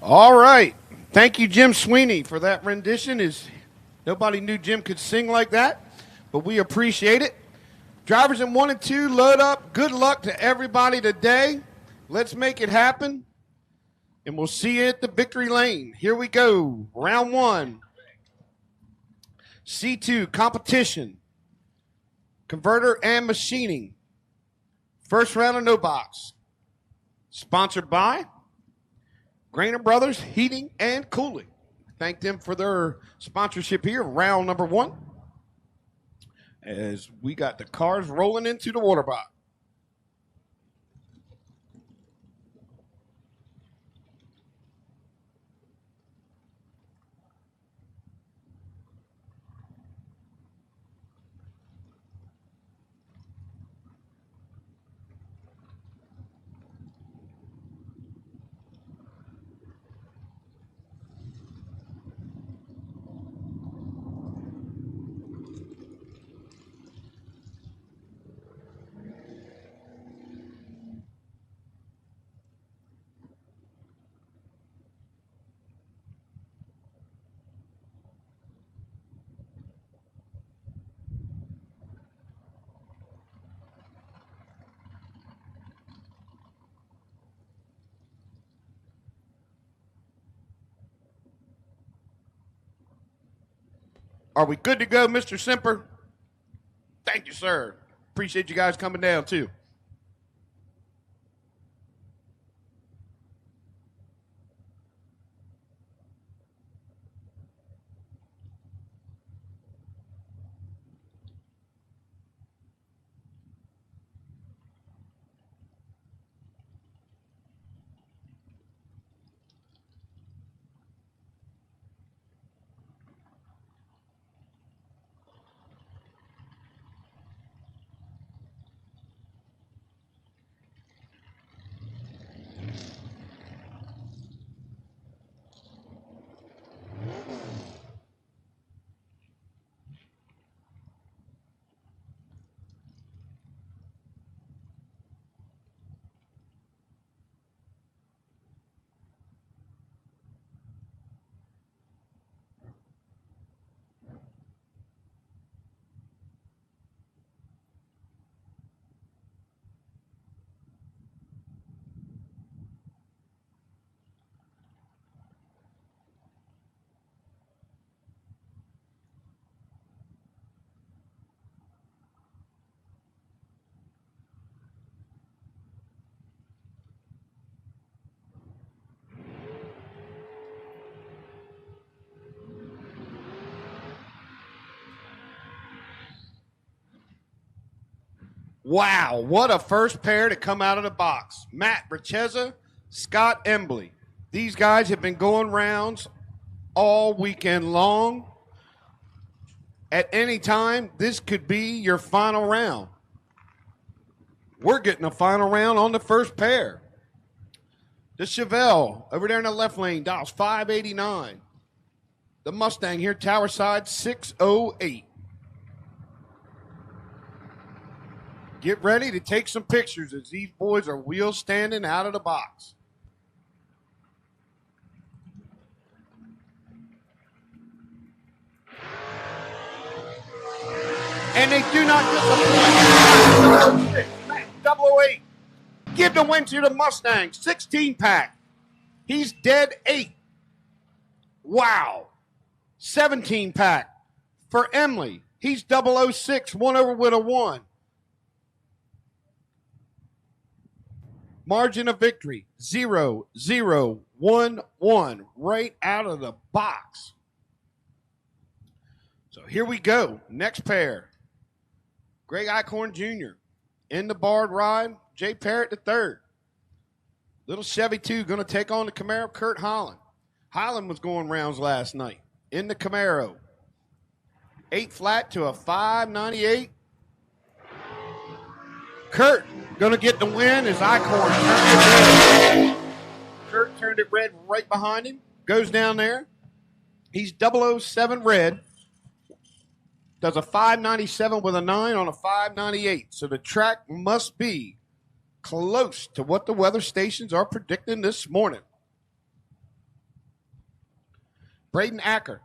All right. Thank you, Jim Sweeney, for that rendition. Nobody knew Jim could sing like that, but we appreciate it. Drivers in 1 and 2, load up. Good luck to everybody today. Let's make it happen, and we'll see you at the victory lane. Here we go. Round 1. C2, competition. Converter and machining. First round of no box. Sponsored by Grainer Brothers Heating and Cooling. Thank them for their sponsorship here. Round number 1. As we got the cars rolling into the water box. Are we good to go, Mr. Semper? Thank you, sir. Appreciate you guys coming down, too. Wow, what a first pair to come out of the box. Matt Bracheza, Scott Embley. These guys have been going rounds all weekend long. At any time, this could be your final round. We're getting a final round on the first pair. The Chevelle over there in the left lane, dials 589. The Mustang here, tower side, 608. Get ready to take some pictures as these boys are wheel standing out of the box. And they do not disappoint. 008. Give the win to the Mustang. 16-pack. He's dead 8. Wow. 17-pack for Emily. He's 006. 1 over with a 1. Margin of victory, 0, 0, 1, 1, right out of the box. So here we go. Next pair. Greg Eichhorn Jr. in the barred ride. Jay Parrott III. Little Chevy 2 going to take on the Camaro, Kurt Holland. Holland was going rounds last night in the Camaro. 8 flat to a 598. Kurt going to get the win as Eichhorn turned it red. Kurt turned it red right behind him. Goes down there. He's 007 red. Does a 597 with a 9 on a 598. So the track must be close to what the weather stations are predicting this morning. Braden Acker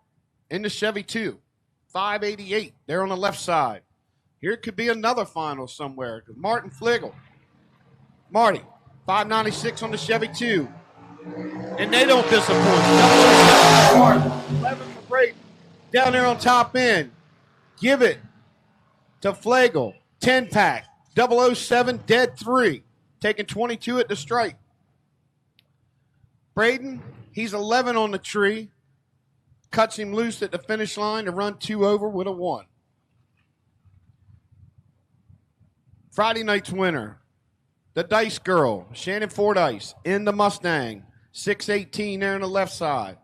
in the Chevy 2, 588. They're on the left side. Here could be another final somewhere. Martin Fligel. Marty, 596 on the Chevy 2. And they don't disappoint. 11 for Braden. Down there on top end. Give it to Flegel. 10-pack. 007, dead 3. Taking 22 at the stripe. Braden, he's 11 on the tree. Cuts him loose at the finish line to run 2 over with a 1. Friday night's winner, the Dice Girl, Shannon Fordyce, in the Mustang, 618 there on the left side.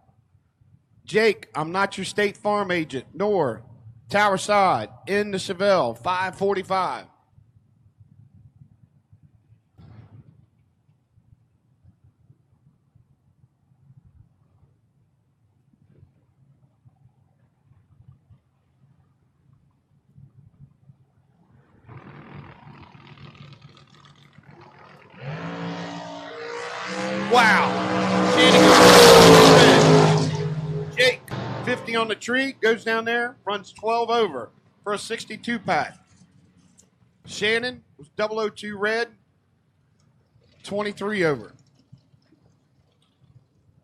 Jake, I'm not your State Farm agent, nor Tower Side, in the Chevelle, 545. Wow. Jake, 50 on the tree, goes down there, runs 12 over for a 62-pack. Shannon was 002 red, 23 over.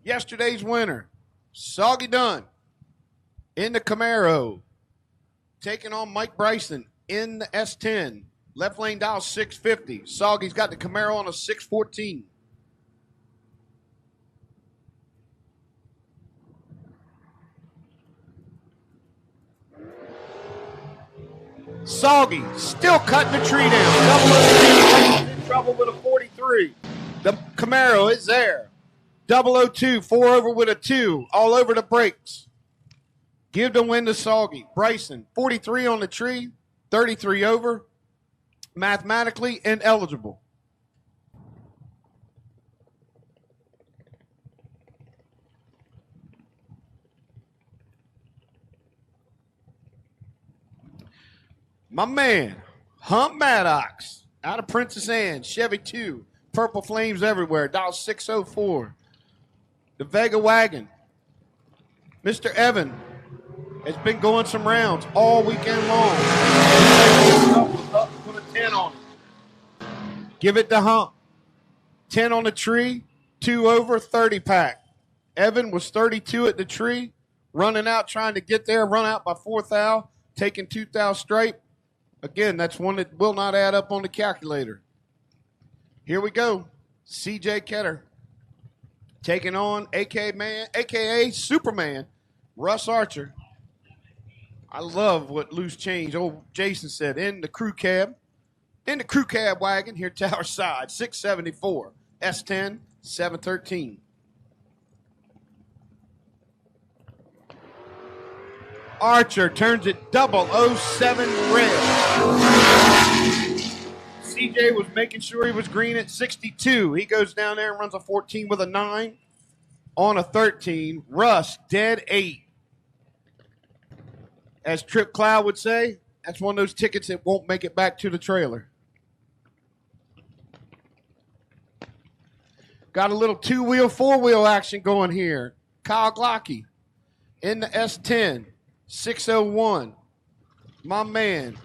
Yesterday's winner, Soggy Dunn in the Camaro, taking on Mike Bryson in the S10. Left lane dial 650. Soggy's got the Camaro on a 614. Soggy still cutting the tree down. 002 in trouble with a 43. The Camaro is there. 002, 4 over with a 2. All over the brakes. Give the win to Soggy. Bryson, 43 on the tree. 33 over. Mathematically ineligible. My man, Hump Maddox, out of Princess Anne, Chevy 2, purple flames everywhere, dial 604. The Vega wagon. Mr. Evan has been going some rounds all weekend long. Put a 10 on it. Give it to Hump. 10 on the tree, 2 over, 30-pack. Evan was 32 at the tree, running out, trying to get there, run out by 4th thou, taking 2th thou stripe. Again, that's one that will not add up on the calculator. Here we go. CJ Ketter taking on AKA Superman, Russ Archer. I love what loose change old Jason said. In the crew cab wagon here, Tower Side, 674, S10, 713. Archer turns it 007 red. CJ was making sure he was green at 62. He goes down there and runs a 14 with a 9 on a 13. Russ, dead 8. As Trip Cloud would say, that's one of those tickets that won't make it back to the trailer. Got a little 2-wheel, 4-wheel action going here. Kyle Glocky in the S10. 601. My man,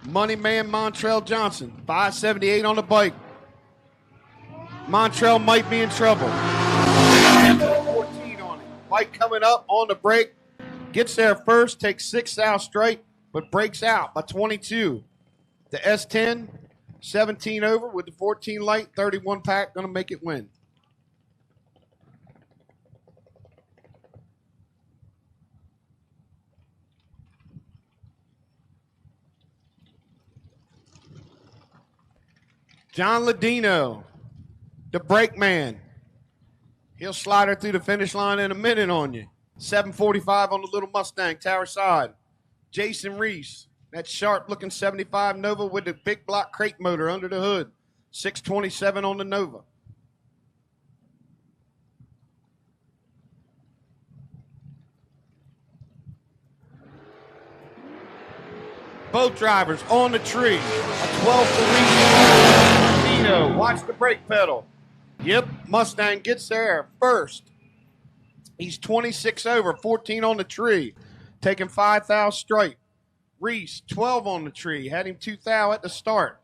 Money Man Montrell Johnson, 578 on the bike. Montrell might be in trouble. 14 on it. Bike coming up on the brake. Gets there first, takes 6th thou stripe, but breaks out by 22. The S10, 17 over with the 14 light, 31 pack, going to make it win. John Ladino, the brake man. He'll slide her through the finish line in a minute on you. 745 on the little Mustang, Tower Side. Jason Reese, that sharp-looking 75 Nova with the big block crate motor under the hood. 627 on the Nova. Both drivers on the tree. A 12 for Reese. Watch the brake pedal. Yep, Mustang gets there first. He's 26 over, 14 on the tree, taking 5 thou straight. Reese, 12 on the tree, had him 2 thou at the start,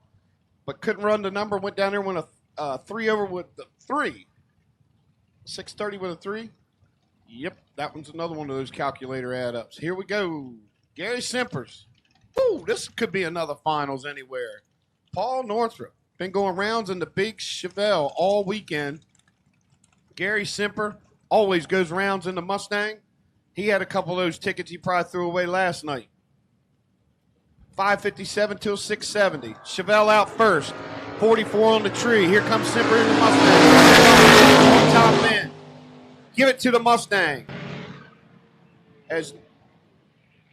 but couldn't run the number, went down there, went a 3 over with the 3. 630 with a 3. Yep, that one's another one of those calculator add-ups. Here we go. Gary Simpers. Ooh, this could be another finals anywhere. Paul Northrup. Been going rounds in the big Chevelle all weekend. Gary Simper always goes rounds in the Mustang. He had a couple of those tickets he probably threw away last night. 557 till 670. Chevelle out first. 44 on the tree. Here comes Simper in the Mustang. On top end. Give it to the Mustang. As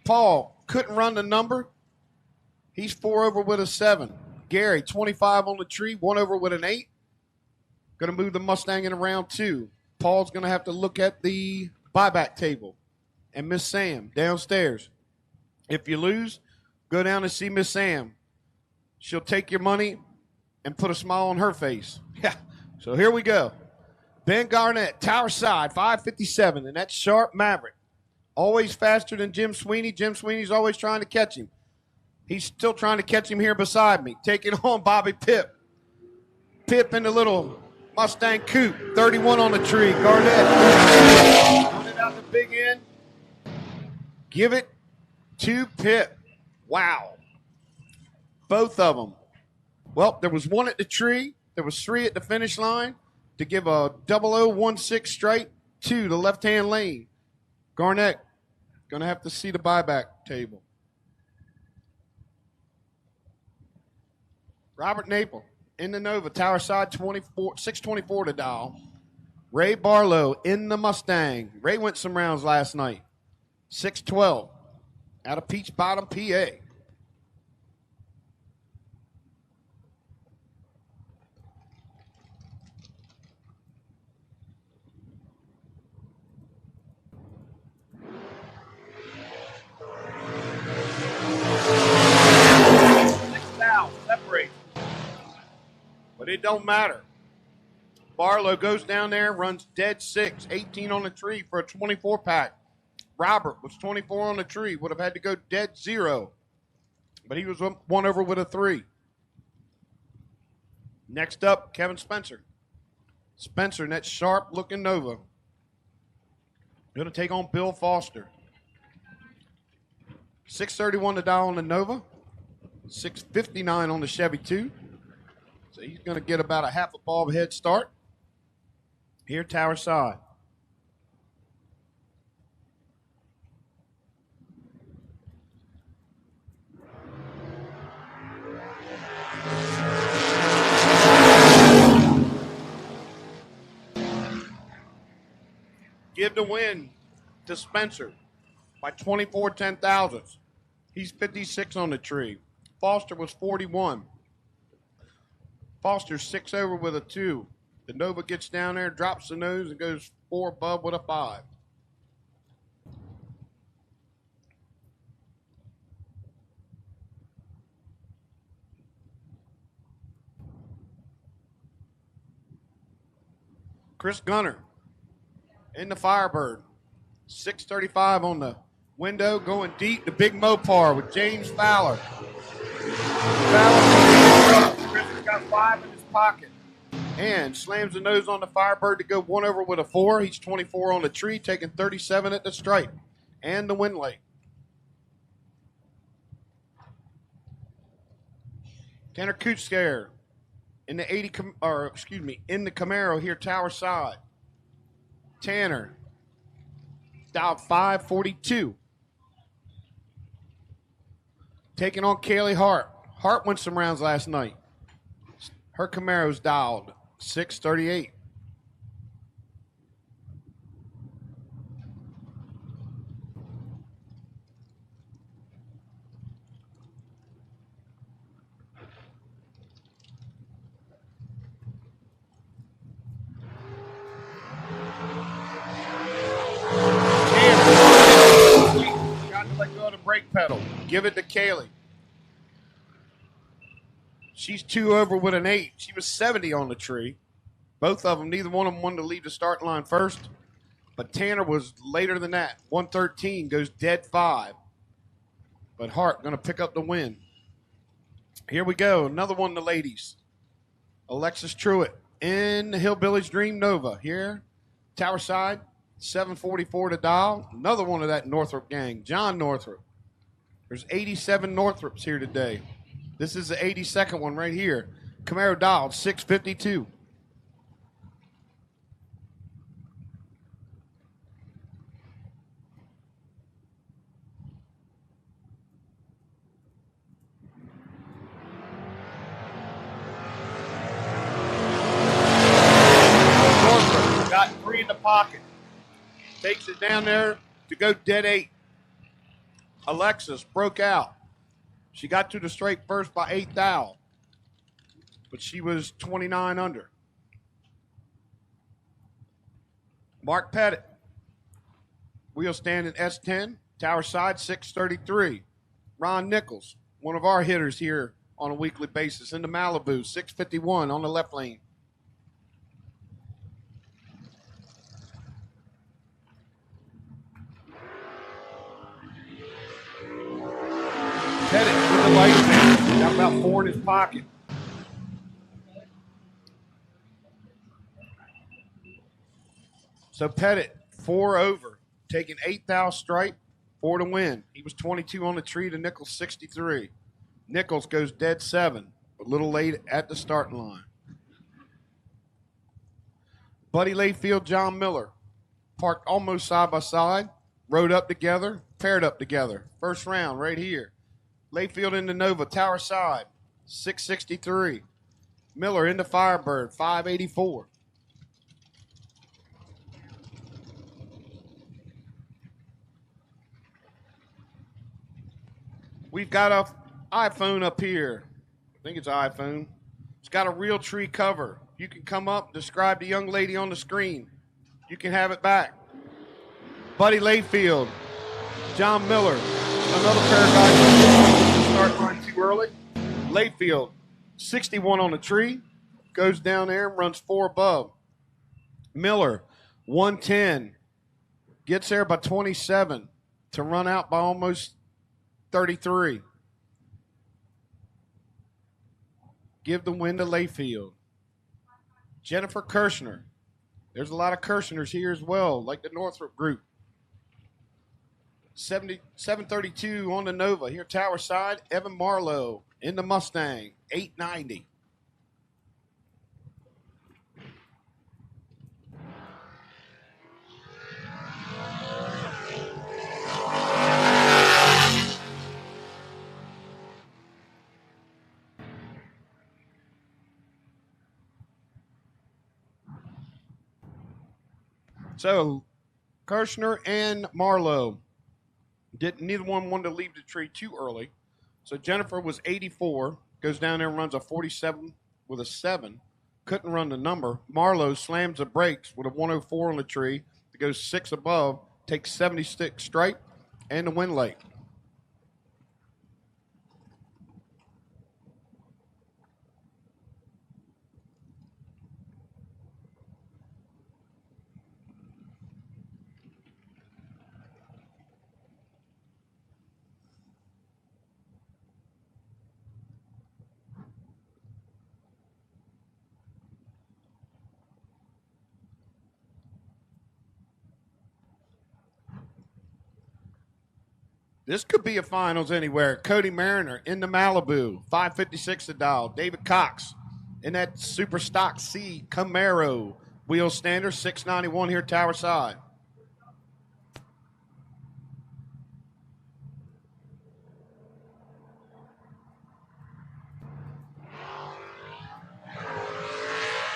Paul couldn't run the number, he's 4 over with a 7. Gary, 25 on the tree, 1 over with an 8. Going to move the Mustang in round 2. Paul's going to have to look at the buyback table. And Miss Sam downstairs. If you lose, go down and see Miss Sam. She'll take your money and put a smile on her face. Yeah. So here we go. Ben Garnett, Tower Side, 557, and that's Sharp Maverick. Always faster than Jim Sweeney. Jim Sweeney's always trying to catch him. He's still trying to catch him here beside me. Taking on Bobby Pip. Pip in the little Mustang coupe. 31 on the tree. Garnett. Put it out the big end. Give it to Pip. Wow. Both of them. Well, there was 1 at the tree. There was 3 at the finish line to give a 0016 straight to the left-hand lane. Garnett going to have to see the buyback table. Robert Naple in the Nova, Tower Side, 624 to dial. Ray Barlow in the Mustang. Ray went some rounds last night. 612 out of Peach Bottom, PA. Separate. But it don't matter. Barlow goes down there, runs dead 6, 18 on the tree for a 24-pack. Robert was 24 on the tree, would have had to go dead 0. But he was 1 over with a 3. Next up, Kevin Spencer. Spencer in that sharp-looking Nova. Going to take on Bill Foster. 631 to dial on the Nova. 659 on the Chevy 2. So he's going to get about a half a ball head start. Here, Tower Side. Give the win to Spencer by 24 10,000ths. He's 56 on the tree. Foster was 41. Foster's 6 over with a 2. The Nova gets down there, drops the nose, and goes 4 above with a 5. Chris Gunner in the Firebird. 635 on the window, going deep. The big Mopar with James Fowler. Chris has got 5 in his pocket. And slams the nose on the Firebird to go 1 over with a 4. He's 24 on the tree, taking 37 at the stripe. And the wind light. Tanner Kutzker in the in the Camaro here, Tower Side. Tanner dialed 542. Taking on Kaylee Hart. Hart went some rounds last night. Her Camaro's dialed 638. Got to let go of the brake pedal. Give it to Kaylee. She's 2 over with an 8. She was 70 on the tree. Both of them, neither one of them wanted to leave the starting line first. But Tanner was later than that. 113 goes dead 5. But Hart going to pick up the win. Here we go. Another one of the ladies. Alexis Truitt in the Hillbillies Dream Nova. Here, Tower Side, 744 to dial. Another one of that Northrop gang, John Northrop. There's 87 Northrops here today. This is the 82nd one right here. Camaro dialed, 652. Northrop got 3 in the pocket. Takes it down there to go dead 8. Alexis broke out. She got to the straight first by 8 thou, but she was 29 under. Mark Pettit, wheel stand in S10, Tower Side, 633. Ron Nichols, one of our hitters here on a weekly basis in the Malibu, 651 on the left lane. Pettit with the light band. Got about 4 in his pocket. So Pettit, 4 over, taking 8 thou strike, 4 to win. He was 22 on the tree to Nichols 63. Nichols goes dead 7, a little late at the starting line. Buddy Layfield, John Miller, parked almost side by side, rode up together, paired up together. First round right here. Layfield in the Nova, Tower Side, 663. Miller in the Firebird, 584. We've got an iPhone up here. I think it's an iPhone. It's got a real tree cover. You can come up, describe the young lady on the screen. You can have it back. Buddy Layfield, John Miller, another pair of guys start line too early. Layfield, 61 on the tree, goes down there and runs 4 above. Miller, 110, gets there by 27 to run out by almost 33. Give the win to Layfield. Jennifer Kirshner. There's a lot of Kirshners here as well, like the Northrop group. 732 on the Nova. Here, Tower Side, Evan Marlowe in the Mustang, 890. So, Kirshner and Marlowe, neither one wanted to leave the tree too early. So Jennifer was 84, goes down there and runs a 47 with a 7. Couldn't run the number. Marlowe slams the brakes with a 104 on the tree to go 6 above, takes 76 straight, and the win late. This could be a finals anywhere. Cody Mariner in the Malibu, 556 to dial. David Cox in that super stock C Camaro wheel stander, 691 here, Tower Side.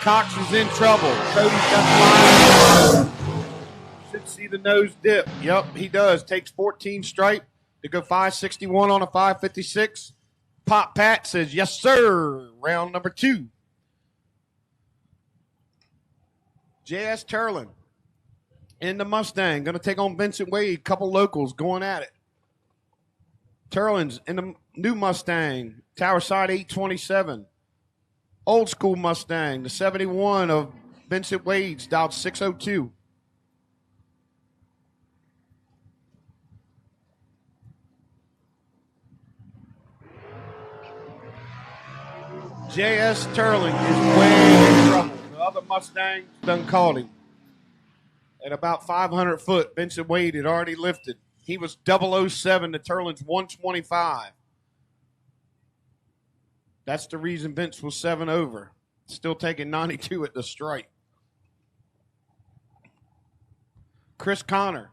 Cox is in trouble. Cody's got line. Should see the nose dip. Yep, he does. Takes 14 straight to go 561 on a 556. Pop Pat says, yes, sir. Round number 2. J.S. Turlin in the Mustang. Going to take on Vincent Wade. Couple locals going at it. Turlin's in the new Mustang. Tower Side 827. Old school Mustang. The 71 of Vincent Wade's dialed 602. J.S. Turling is way in trouble. The other Mustang done caught him. At about 500 foot, Vincent Wade had already lifted. He was 007 to Turling's 125. That's the reason Vince was 7 over. Still taking 92 at the strike. Chris Connor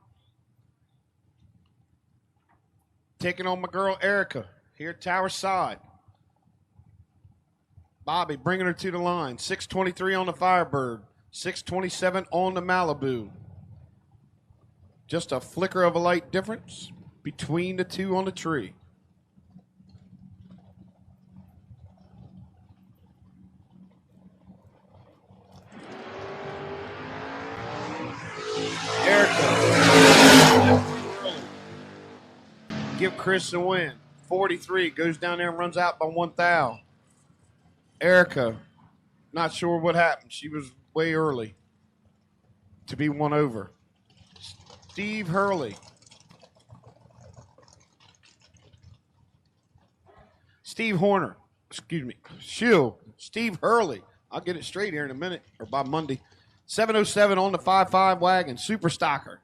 taking on my girl Erica here at Tower Side. Bobby bringing her to the line. 623 on the Firebird. 627 on the Malibu. Just a flicker of a light difference between the two on the tree. Erica. Give Chris a win. 43 goes down there and runs out by 1 thou. Erica, not sure what happened. She was way early to be 1 over. Steve Hurley. Steve Horner. Excuse me. Steve Hurley. I'll get it straight here in a minute or by Monday. 707 on the 5.5 wagon. Super Stocker.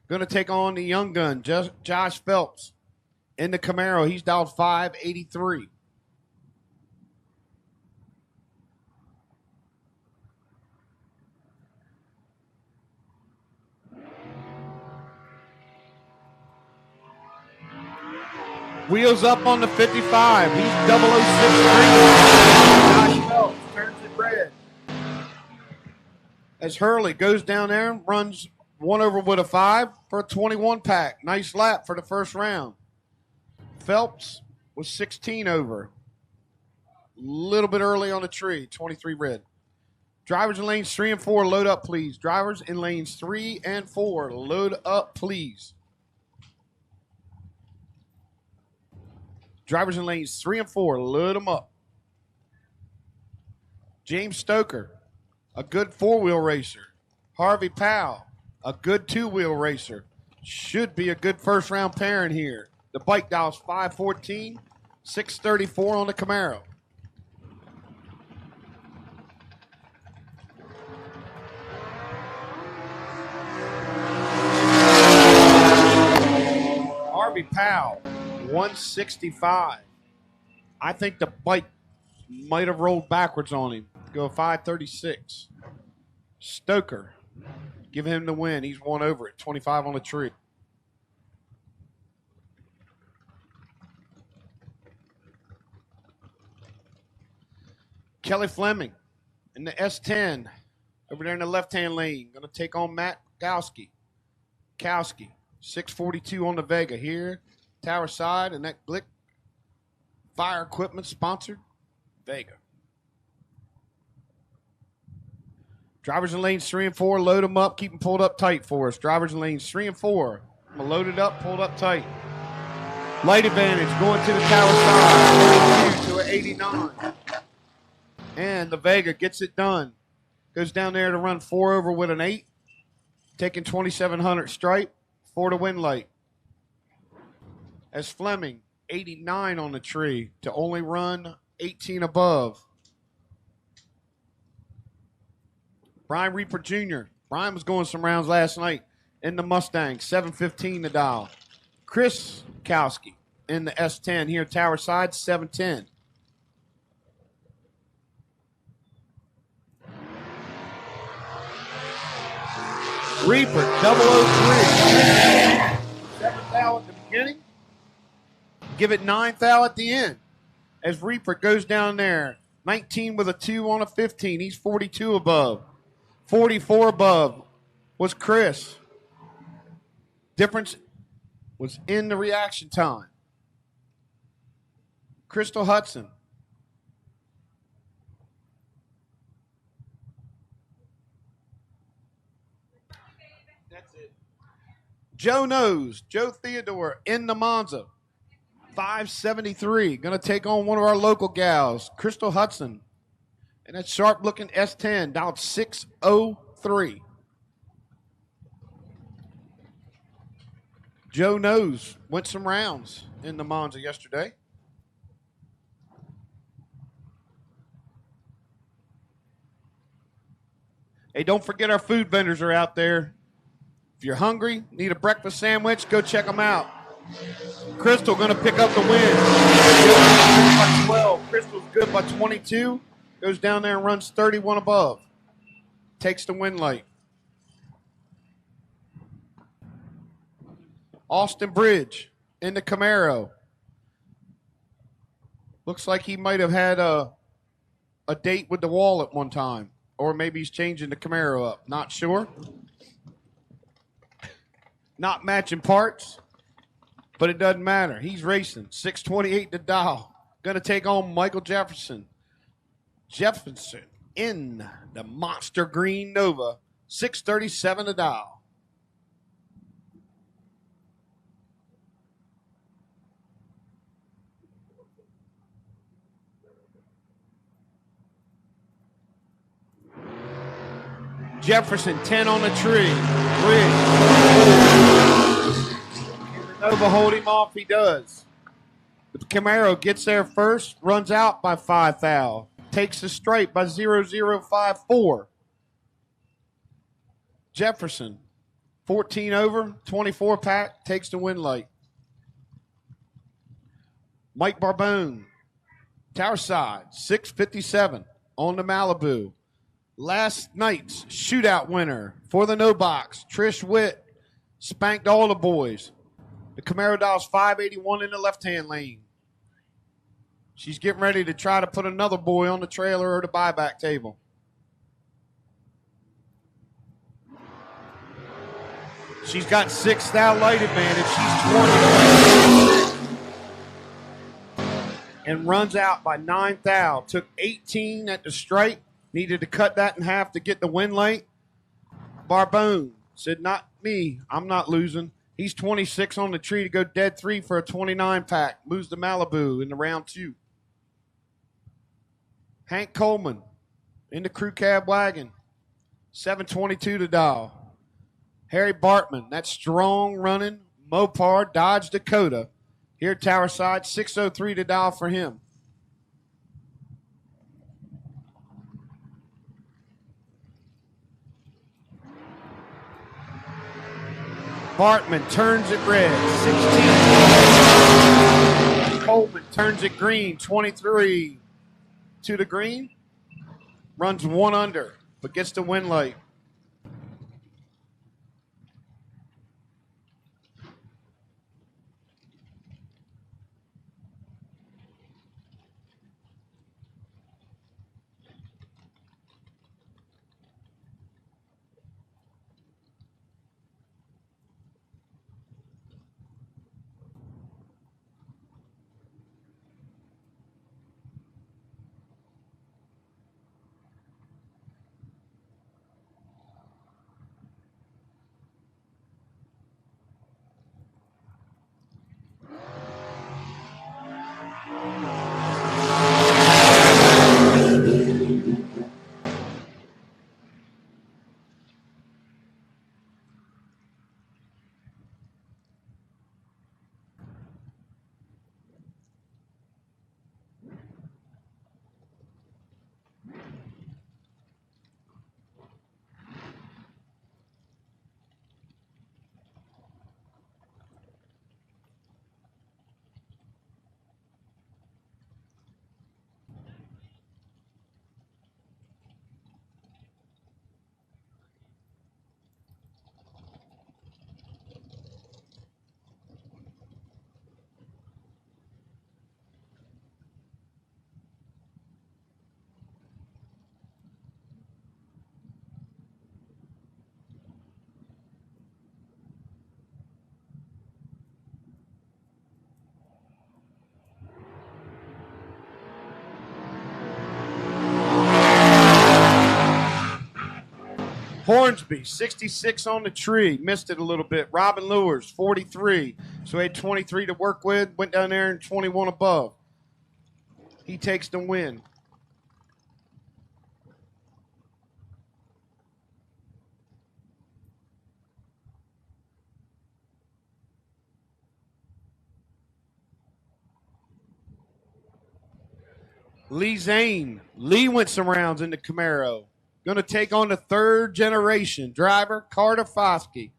Going to take on the young gun, Josh Phelps. In the Camaro, he's dialed 583. Wheels up on the 55. He's 0063. Josh Phelps turns it red. As Hurley goes down there and runs 1 over with a 5 for a 21 pack. Nice lap for the first round. Phelps was 16 over. A little bit early on the tree. 23 red. Drivers in lanes 3 and 4, load up, please. Drivers in lanes 3 and 4, load up, please. Drivers in lanes 3 and 4, load them up. James Stoker, a good 4-wheel racer. Harvey Powell, a good 2-wheel racer. Should be a good first round pairing here. The bike dials 514, 634 on the Camaro. Harvey Powell, 165. I think the bike might have rolled backwards on him. Go 536. Stoker, give him the win. He's 1 over it. 25 on the tree. Kelly Fleming in the S10 over there in the left-hand lane. Going to take on Matt Kowski. 642 on the Vega here. Tower Side and that Glick Fire Equipment sponsored Vega. Drivers in lanes 3 and 4, load them up, keep them pulled up tight for us. Drivers in lanes 3 and 4, loaded up, pulled up tight. Light advantage going to the Tower Side, 32 to an 89. And the Vega gets it done. Goes down there to run 4 over with an 8, taking 2700 stripe for the win light. As Fleming, 89 on the tree to only run 18 above. Brian Reaper Jr. Brian was going some rounds last night in the Mustang, 715 to dial. Chris Kowski in the S10 here, Tower Side, 710. Reaper, 003. 7 thou at the beginning. Give it 9 thou at the end. As Reaper goes down there, 19 with a 2 on a 15. He's 42 above. 44 above was Chris. Difference was in the reaction time. Crystal Hudson. That's it. Joe Theodore in the Monza. 573. Going to take on one of our local gals, Crystal Hudson. And that sharp-looking S10 dialed 603. Joe Knows went some rounds in the Monza yesterday. Hey, don't forget our food vendors are out there. If you're hungry, need a breakfast sandwich, go check them out. Crystal going to pick up the win. By 12. Crystal's good by 22. Goes down there and runs 31 above. Takes the win light. Austin Bridge in the Camaro. Looks like he might have had a date with the wall at one time. Or maybe he's changing the Camaro up. Not sure. Not matching parts. But it doesn't matter. He's racing. 628 to dial. Going to take on Michael Jefferson. Jefferson in the Monster Green Nova. 637 to dial. Jefferson, 10 on the tree. 3. Nova hold him off. He does. The Camaro gets there first, runs out by 5 thou. Takes the stripe by 0054. Jefferson, 14 over, 24 pack, takes the win light. Mike Barbone, Tower Side, 657 on the Malibu. Last night's shootout winner for the no box, Trish Witt, spanked all the boys. The Camaro dials 581 in the left-hand lane. She's getting ready to try to put another boy on the trailer or the buyback table. She's got 6 thou light advantage. She's 20. And runs out by 9 thou. Took 18 at the stripe. Needed to cut that in half to get the win light. Barbone said, not me. I'm not losing. He's 26 on the tree to go dead 3 for a 29 pack. Moves to Malibu in the round 2. Hank Coleman in the crew cab wagon. 722 to dial. Harry Bartman, that strong running Mopar Dodge Dakota. Here at Tower Side, 603 to dial for him. Bartman turns it red, 16. Coleman turns it green, 23 to the green. Runs 1 under, but gets the win light. Hornsby, 66 on the tree. Missed it a little bit. Robin Lewis, 43. So he had 23 to work with. Went down there and 21 above. He takes the win. Lee Zane. Lee went some rounds in the Camaro. going to take on the third generation driver, Carter Foskey.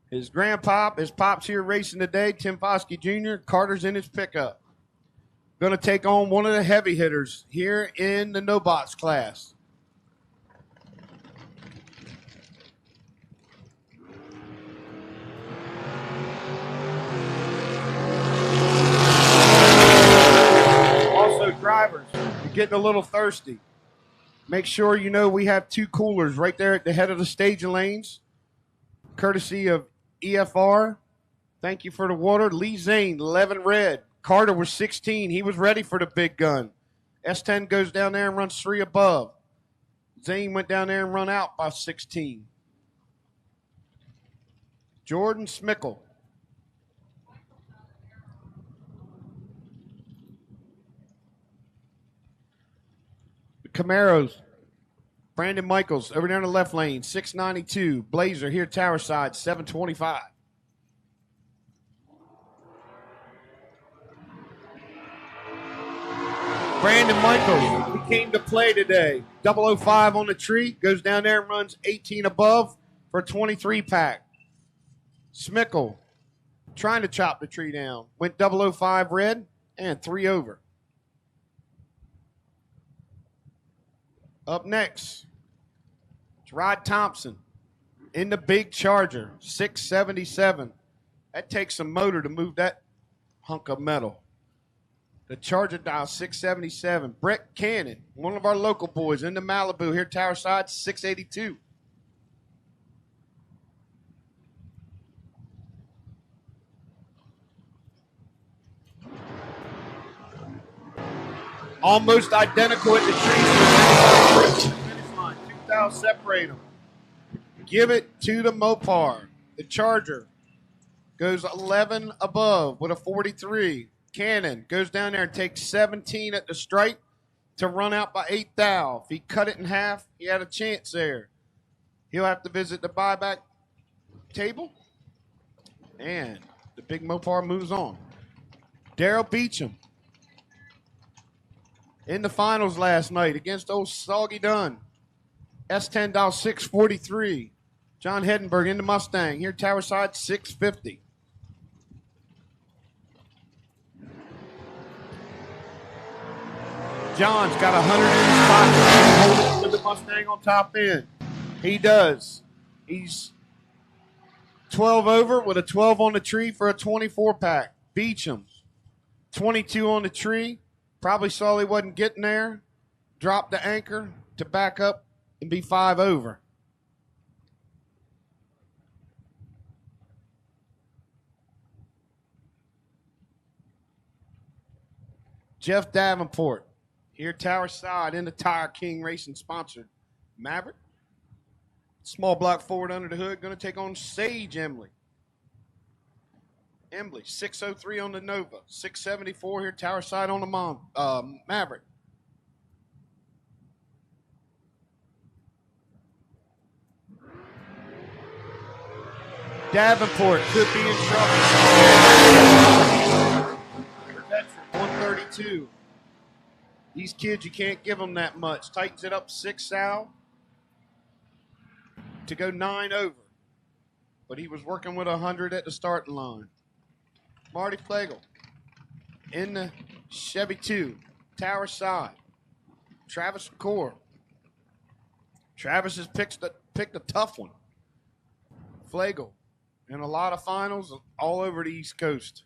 His pop's here racing today, Tim Foskey Jr. Carter's in his pickup. Going to take on one of the heavy hitters here in the no box class. Also, drivers, you're getting a little thirsty. Make sure you know we have 2 coolers right there at the head of the staging lanes, courtesy of EFR. Thank you for the water. Lee Zane, 11 red. Carter was 16. He was ready for the big gun. S10 goes down there and runs 3 above. Zane went down there and run out by 16. Jordan Smickle. The Camaros. Brandon Michaels over there in the left lane, 692. Blazer here, tower side, 725. Brandon Michaels, he came to play today. 005 on the tree, goes down there and runs 18 above for a 23 pack. Smickle, trying to chop the tree down. Went 005 red and 3 over. Up next, it's Rod Thompson in the big Charger, 677. That takes some motor to move that hunk of metal. The Charger dial, 677. Brett Cannon, one of our local boys in the Malibu here, tower side, 682. Almost identical at the trees. Finish line. 2,000 separate them. Give it to the Mopar. The Charger goes 11 above with a 43. Cannon goes down there and takes 17 at the stripe to run out by 8 thou. If he cut it in half, he had a chance there. He'll have to visit the buyback table. And the big Mopar moves on. Daryl Beecham in the finals last night against old Soggy Dunn. S10 dial 643. John Hedenberg in the Mustang. Here, tower side, 650. John's got 105 with the Mustang on top end. He does. He's 12 over with a 12 on the tree for a 24 pack. Beecham, 22 on the tree. Probably saw he wasn't getting there. Dropped the anchor to back up and be 5 over. Jeff Davenport, here tower side in the Tire King Racing sponsored Maverick. Small block forward under the hood, going to take on Sage Emily. Emily, 603 on the Nova, 674 here tower side on the Maverick. Davenport could be in trouble. 132. These kids, you can't give them that much. Tightens it up 6 thou to go 9 over. But he was working with 100 at the starting line. Marty Flegel in the Chevy 2, tower side. Travis McCord. Travis has picked a tough one. Flegel in a lot of finals all over the East Coast.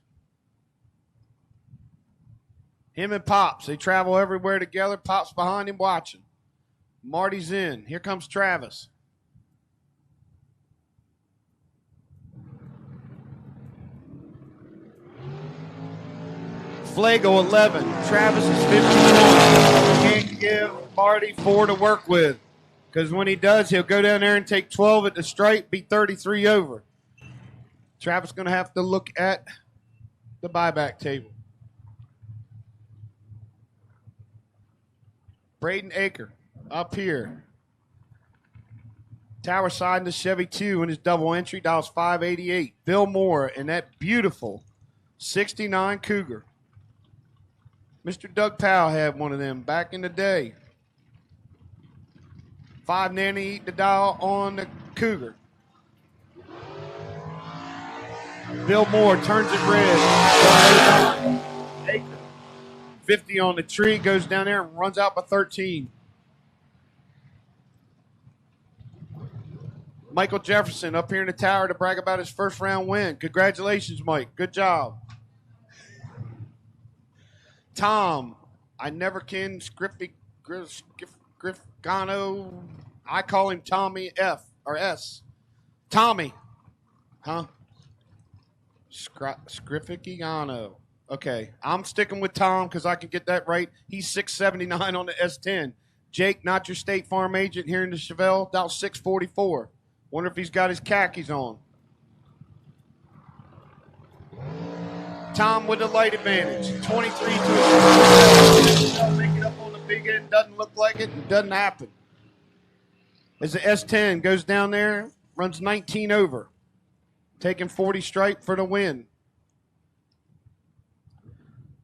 Him and Pops, they travel everywhere together. Pops behind him watching. Marty's in. Here comes Travis. Flegel 11. Travis is 51. Can't give Marty 4 to work with. Because when he does, he'll go down there and take 12 at the stripe, be 33 over. Travis going to have to look at the buyback table. Braden Aker up here. Tower side in the Chevy 2 in his double entry. Dials 588. Bill Moore in that beautiful 69 Cougar. Mr. Doug Powell had one of them back in the day. 5 Nanny Eat the Dial on the Cougar. Bill Moore turns it red. 50 on the tree, goes down there and runs out by 13. Michael Jefferson up here in the tower to brag about his first round win. Congratulations, Mike. Good job. Tom, I never can Griffgano. I call him Tommy F or S. Tommy. Huh? Scrificano. Okay. I'm sticking with Tom because I can get that right. He's 679 on the S10. Jake, not your State Farm agent here in the Chevelle, dial 644. Wonder if he's got his khakis on. Tom with the light advantage. 23 to make it up on the big end. Doesn't look like it. It doesn't happen. As the S10 goes down there, runs 19 over. Taking 40 straight for the win.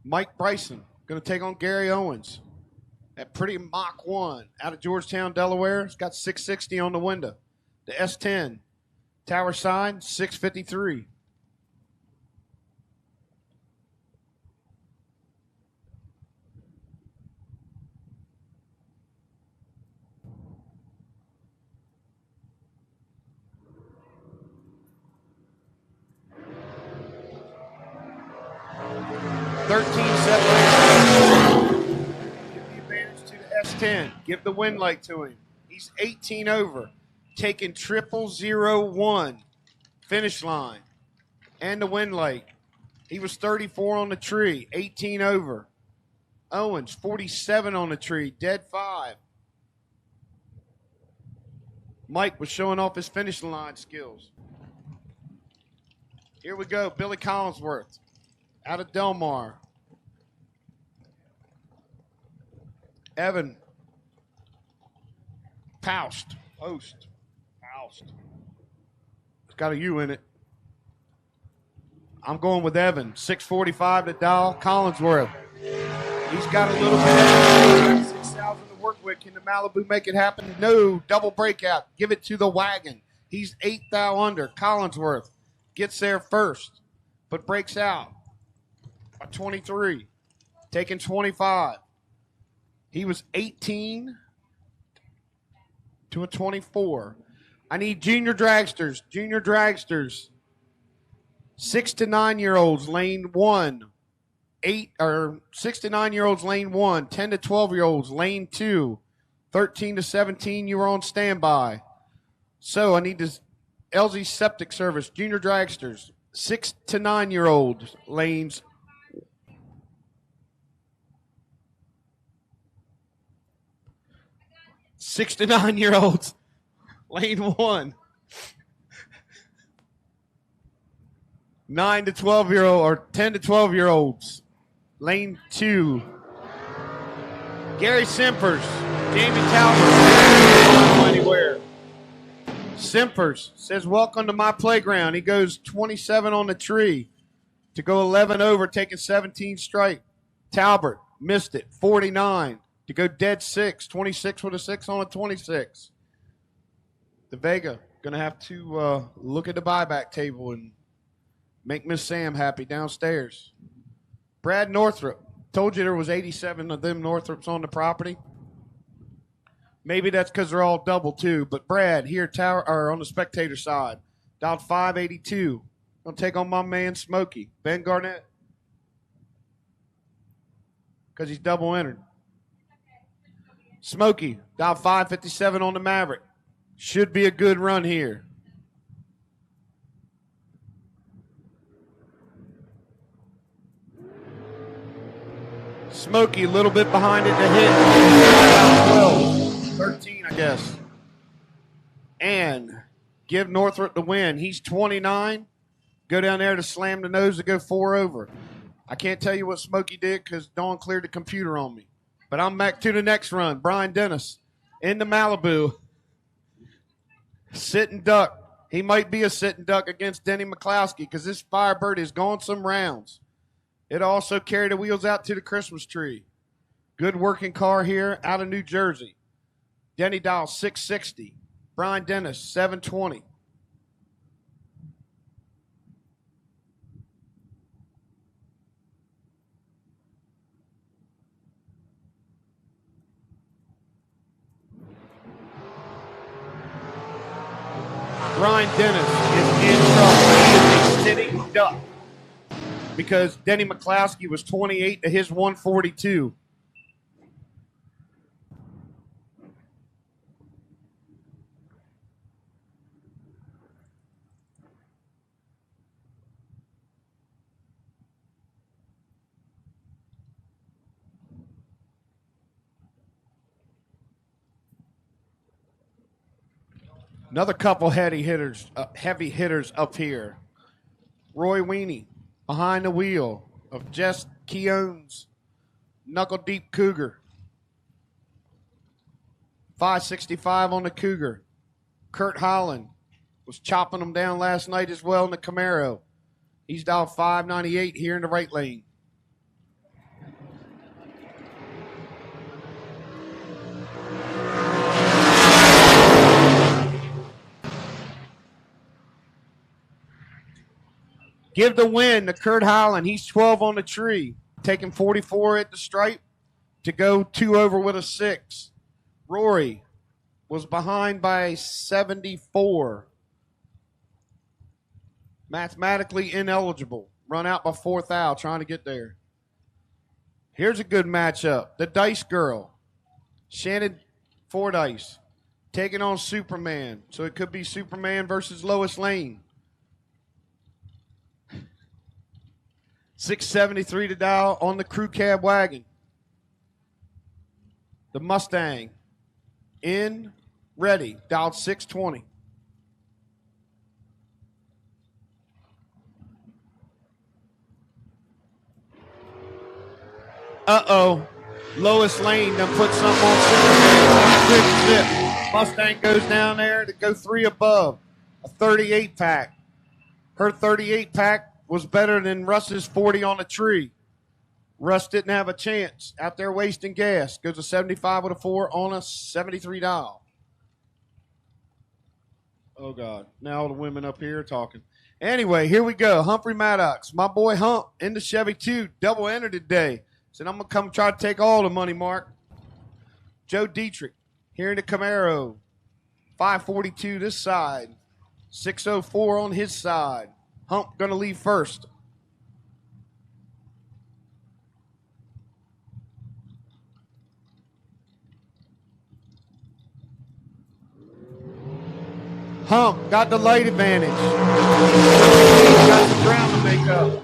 Mike Bryson going to take on Gary Owens. That pretty Mach 1 out of Georgetown, Delaware. It's got 660 on the window. The S10, tower side, 653. S10. Give the win light to him. He's 18 over. Taking 0001. Finish line. And the win light. He was 34 on the tree. 18 over. Owens, 47 on the tree. Dead 5. Mike was showing off his finish line skills. Here we go. Billy Collinsworth out of Delmar. Evan Poust. It's got a U in it. I'm going with Evan. 645 to dial. Collinsworth. He's got a little bit of 6,000 to work with. Can the Malibu make it happen? No. Double breakout. Give it to the wagon. He's 8,000 under. Collinsworth gets there first, but breaks out by 23. Taking 25. He was 18 to a 24. I need junior dragsters. 6 to 9-year-olds, lane 1. 6 to 9-year-olds, lane 1. 10 to 12-year-olds, lane 2. 13 to 17, you are on standby. So I need this LZ Septic Service, junior dragsters. 6 to 9-year-olds, lanes 6 to 9-year-olds, lane 1. 9 to 12-year-old or 10 to 12-year-olds, lane 2. Gary Simpers, Jamie Talbot, anywhere. Simpers says, welcome to my playground. He goes 27 on the tree to go 11 over, taking 17 straight. Talbot missed it, 49 to go dead 6, 26 with a 6 on a 26. The Vega going to have to look at the buyback table and make Miss Sam happy downstairs. Brad Northrop. Told you there was 87 of them Northrops on the property. Maybe that's because they're all double, too. But Brad here tower or on the spectator side, dialed 582. Going to take on my man Smokey. Ben Garnett. Because he's double entered. Smokey, dialed 557 on the Maverick. Should be a good run here. Smokey a little bit behind it to hit. 12, 13, I guess. And give Northrop the win. He's 29. Go down there to slam the nose to go 4 over. I can't tell you what Smokey did because Dawn cleared the computer on me. But I'm back to the next run. Brian Dennis in the Malibu. Sitting duck. He might be a sitting duck against Denny McCloskey because this Firebird is going some rounds. It also carried the wheels out to the Christmas tree. Good working car here out of New Jersey. Denny Dow, 660. Brian Dennis, 720. Brian Dennis is in trouble. He is a sitting duck because Denny McCloskey was 28 to his 142. Another couple heavy hitters up here. Roy Weenie behind the wheel of Jess Keown's Knuckle Deep Cougar. 565 on the Cougar. Kurt Holland was chopping them down last night as well in the Camaro. He's down 598 here in the right lane. Give the win to Kurt Holland. He's 12 on the tree, taking 44 at the stripe to go 2 over with a 6. Rory was behind by 74. Mathematically ineligible. Run out by 4th out, trying to get there. Here's a good matchup. The Dice Girl, Shannon Fordyce, taking on Superman. So it could be Superman versus Lois Lane. 673 to dial on the crew cab wagon. The Mustang in, ready, dialed 620. Uh-oh. Lois Lane done put something on Superman. Quick zip. Mustang goes down there to go 3 above. A 38 pack. Her 38 pack was better than Russ's 40 on the tree. Russ didn't have a chance. Out there wasting gas. Goes a 75 with a 4 on a 73 dial. Oh, God. Now all the women up here are talking. Anyway, here we go. Humphrey Maddox. My boy Hump in the Chevy 2. Double entered today. Said, I'm going to come try to take all the money, Mark. Joe Dietrich here in the Camaro. 542 this side. 604 on his side. Hump going to leave first. Hump got the light advantage. Got the ground to make up.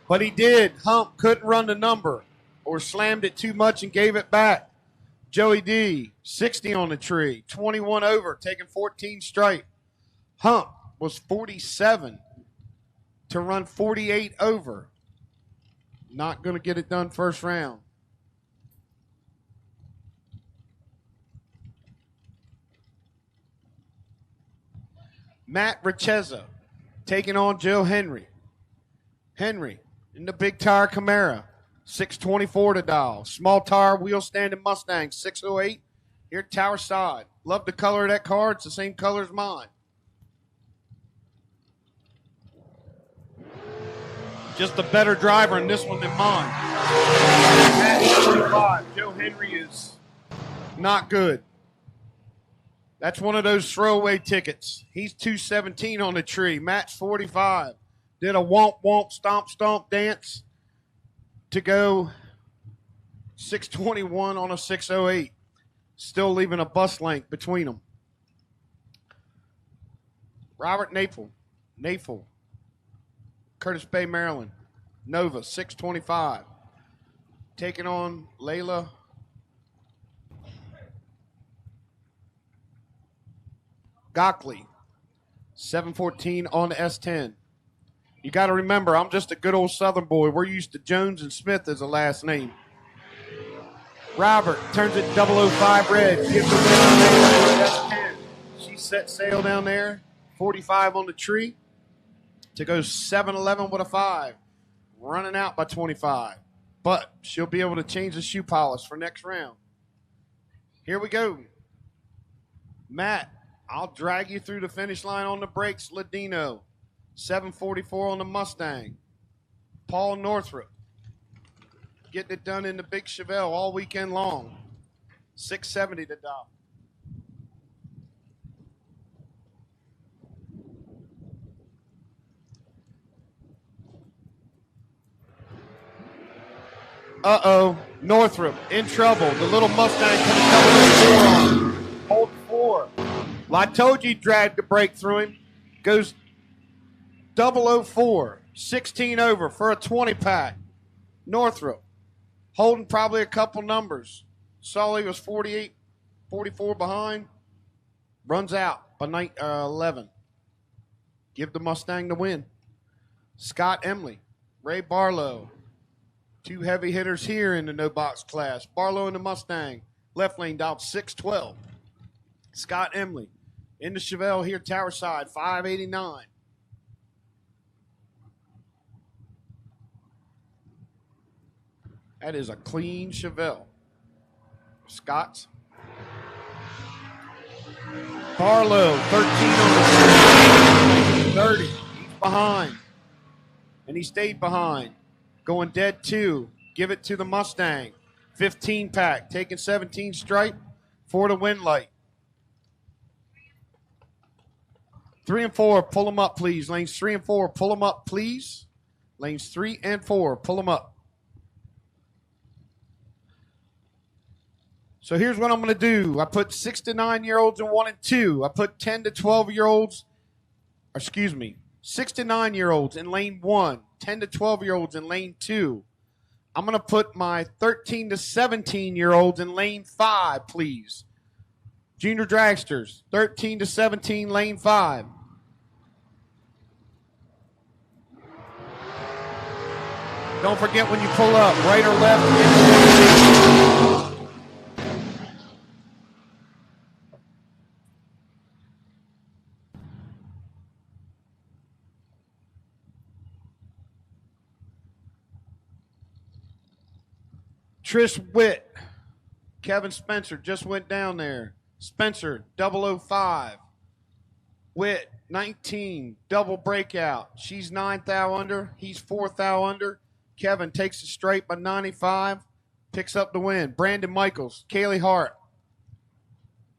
But he did. Hump couldn't run the number or slammed it too much and gave it back. Joey D, 60 on the tree, 21 over, taking 14 straight. Hump was 47 to run 48 over. Not going to get it done first round. Matt Richeza taking on Joe Henry. Henry in the big tire Camaro, 624 to dial. Small tire wheel standing Mustang, 608. Here tower side. Love the color of that car. It's the same color as mine. Just a better driver in this one than mine. Matt 45. Joe Henry is not good. That's one of those throwaway tickets. He's 217 on the tree. Matt's 45. Did a womp womp stomp stomp dance to go 621 on a 608. Still leaving a bus length between them. Robert Nafel, Curtis Bay, Maryland. Nova, 625. Taking on Layla Gockley, 714 on the S10. You got to remember, I'm just a good old Southern boy. We're used to Jones and Smith as a last name. Robert turns it 005 red. Gives the win on S10. She set sail down there. 45 on the tree to go 711 with a 5. Running out by 25. But she'll be able to change the shoe polish for next round. Here we go. Matt, I'll drag you through the finish line on the brakes. Ladino, 744 on the Mustang. Paul Northrup, getting it done in the big Chevelle all weekend long. 670 to Dow. Uh-oh, Northrup in trouble. The little Mustang coming double 04 on him. Hold 4. Well, I told you dragged the brake through him. Goes 004, 16 over for a 20 pack. Northrup holding probably a couple numbers. Sully was 48, 44 behind. Runs out by 11. Give the Mustang the win. Scott Emley, Ray Barlow. 2 heavy hitters here in the no box class. Barlow in the Mustang. Left lane down 612. Scott Emley in the Chevelle here, tower side, 589. That is a clean Chevelle. Scott's. Barlow, 13 on the 30. He's behind. And he stayed behind. Going dead 2. Give it to the Mustang. 15 pack. Taking 17 stripe for the win light. 3 and 4, pull them up, please. Lanes 3 and 4, pull them up, please. Lanes 3 and 4, pull them up. So here's what I'm going to do. I put 6 to 9-year-olds in 1 and 2. I put 10 to 12-year-olds, 6 to 9-year-olds in lane 1, 10 to 12-year-olds in lane 2. I'm going to put my 13 to 17-year-olds in lane 5, please. Junior dragsters, 13 to 17, lane 5. Don't forget when you pull up, right or left. Trish Witt, Kevin Spencer just went down there. Spencer, 005. Witt, 19, double breakout. She's 9 thou under. He's 4 thou under. Kevin takes the straight by 95, picks up the win. Brandon Michaels, Kaylee Hart,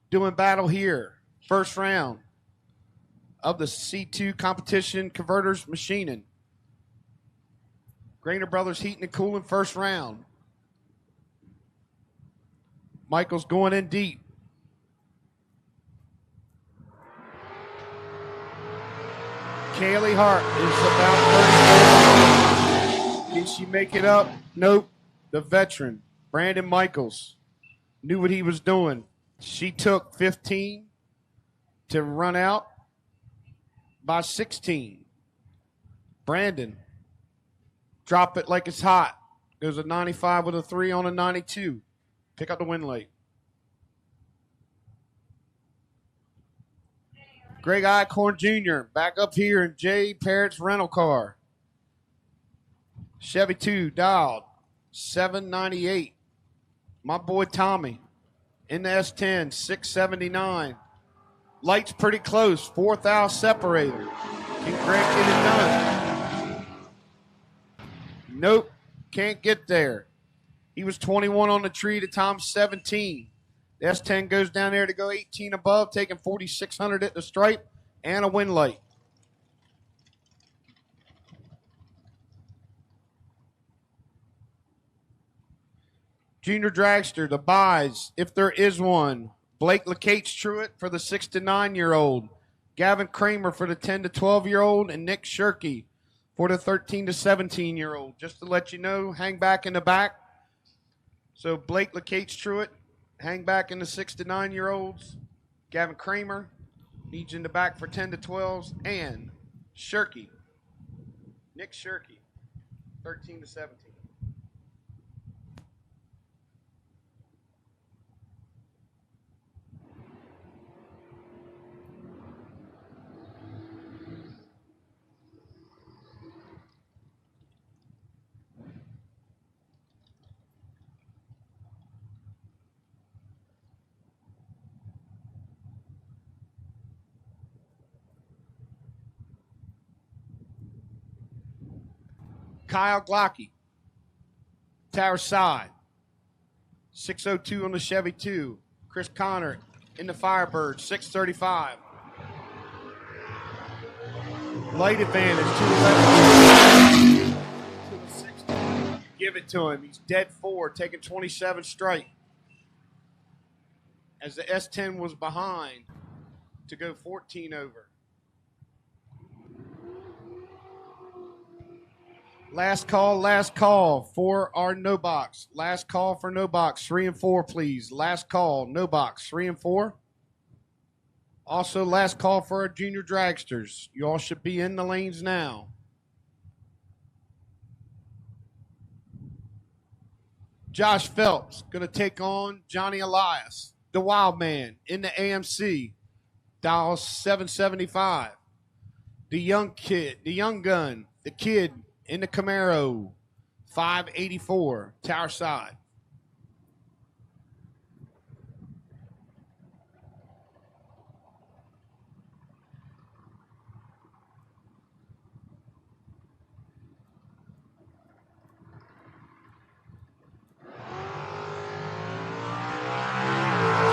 doing battle here. First round of the C2 competition converters machining. Grainer Brothers heating and cooling first round. Michaels going in deep. Kaylee Hart is about 34. Did she make it up? Nope. The veteran, Brandon Michaels, knew what he was doing. She took 15 to run out by 16. Brandon, drop it like it's hot. Goes a 95 with a 3 on a 92. Pick up the win late. Greg Icorn Jr. back up here in Jay Parrott's rental car. Chevy 2 dialed 798. My boy Tommy in the S10 679. Light's pretty close. 4th hour separator. Can Greg get it done? Nope. Can't get there. He was 21 on the tree to Tom's 17. The S10 goes down there to go 18 above, taking 4,600 at the stripe and a win light. Junior dragster, the buys, if there is one. Blake LeCates Truitt for the 6 to 9-year-old. Gavin Kramer for the 10 to 12-year-old. And Nick Shirkey for the 13 to 17-year-old. Just to let you know, hang back in the back. So Blake LeCates Truitt, hang back in the 6 to 9-year-olds. Gavin Kramer needs in the back for 10 to 12s. And Shirkey, Nick Shirkey, 13 to 17. Kyle Glocky, Tower Side. 602 on the Chevy 2. Chris Connor in the Firebird, 635. Light advantage, 211. To the 60. Give it to him. He's dead forward, taking 27 straight. As the S10 was behind to go 14 over. Last call for our no box. Last call for no box, 3 and 4, please. Last call, no box, 3 and 4. Also, last call for our junior dragsters. You all should be in the lanes now. Josh Phelps going to take on Johnny Elias, the wild man, in the AMC, dial 775. The young kid, the young gun, the kid, in the Camaro, 584, Tower Side.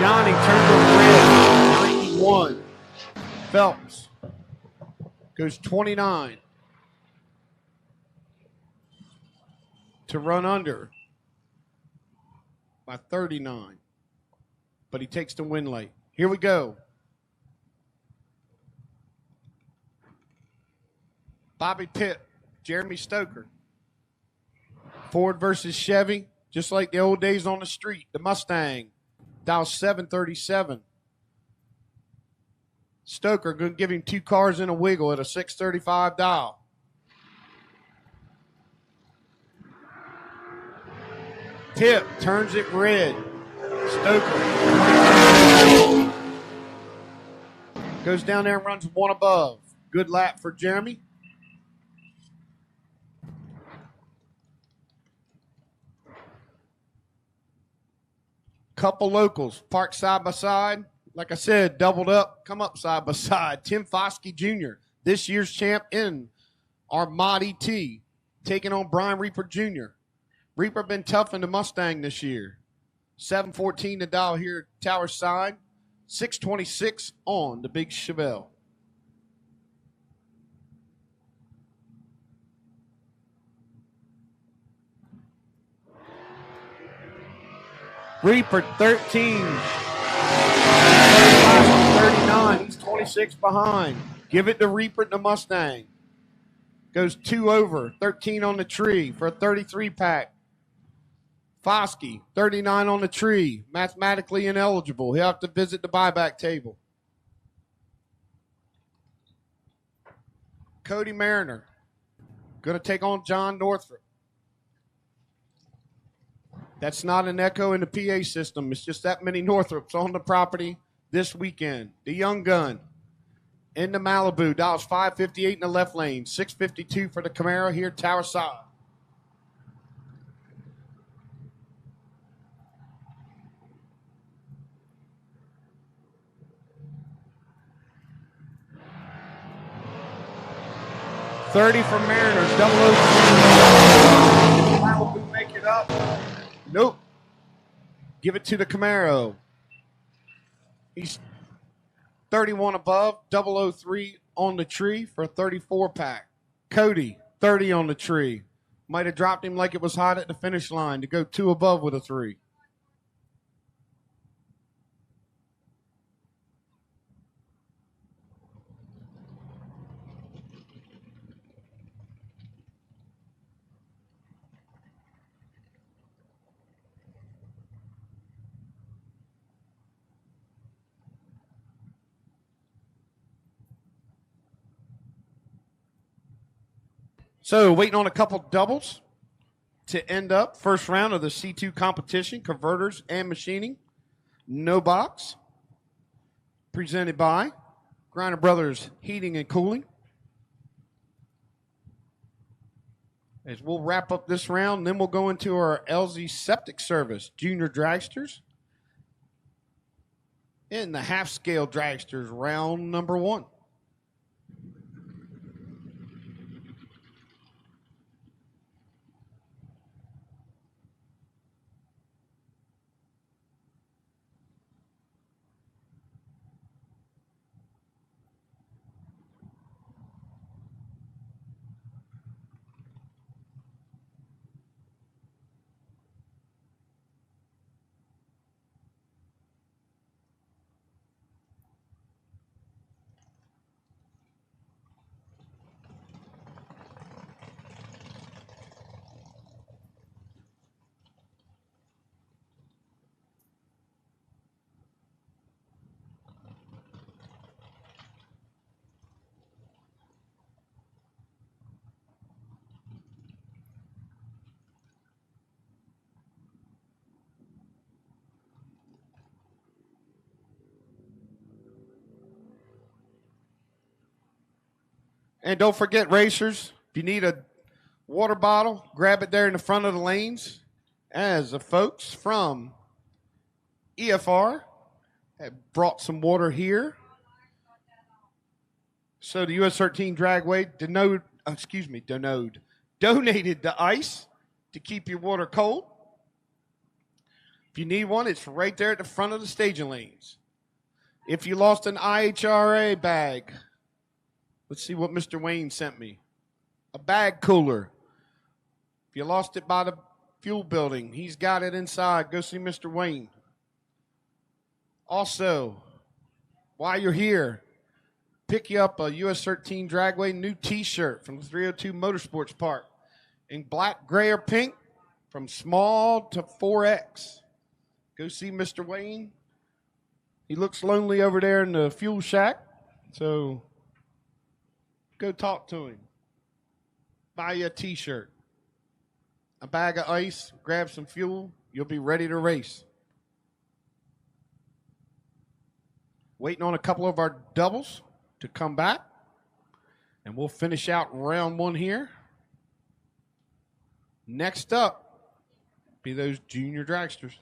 Johnny turned on red, 91. Phelps goes 29. To run under by 39. But he takes the win late. Here we go. Bobby Pitt, Jeremy Stoker. Ford versus Chevy, just like the old days on the street. The Mustang, dial 737. Stoker going to give him 2 cars in a wiggle at a 635 dial. Tip turns it red. Stoker goes down there and runs 1 above. Good lap for Jeremy. Couple locals parked side by side. Like I said, doubled up, come up side by side. Tim Foskey Jr., this year's champ in our Mod ET, taking on Brian Reaper Jr. Reaper been tough in the Mustang this year. 714 to dial here at Tower Side. 626 on the big Chevelle. Reaper 13. 39. He's 26 behind. Give it to Reaper in the Mustang. Goes 2 over. 13 on the tree for a 33 pack. Foskey, 39 on the tree, mathematically ineligible. He'll have to visit the buyback table. Cody Mariner, going to take on John Northrop. That's not an echo in the PA system. It's just that many Northrops on the property this weekend. The young gun in the Malibu, dials 558 in the left lane, 652 for the Camaro here, Tower Side. $30 for Mariners, 003. Malibu make it up. Nope. Give it to the Camaro. He's 31 above, 003 on the tree for a 34 pack. Cody, 30 on the tree. Might have dropped him like it was hot at the finish line to go 2 above with a 3. So waiting on a couple doubles to end up first round of the C2 competition, converters and machining. No box. Presented by Griner Brothers Heating and Cooling. As we'll wrap up this round, then we'll go into our LZ Septic Service Junior Dragsters. In the half-scale dragsters, round number 1. And don't forget, racers, if you need a water bottle, grab it there in the front of the lanes, as the folks from EFR have brought some water here. So the US 13 Dragway donated the ice to keep your water cold. If you need one, it's right there at the front of the staging lanes. If you lost an IHRA bag, let's see what Mr. Wayne sent me. A bag cooler. If you lost it by the fuel building, he's got it inside. Go see Mr. Wayne. Also, while you're here, pick you up a US 13 Dragway new T-shirt from the 302 Motorsports Park in black, gray, or pink from small to 4X. Go see Mr. Wayne. He looks lonely over there in the fuel shack, so go talk to him. Buy you a T-shirt, a bag of ice, grab some fuel. You'll be ready to race. Waiting on a couple of our doubles to come back, and we'll finish out round one here. Next up, be those junior dragsters.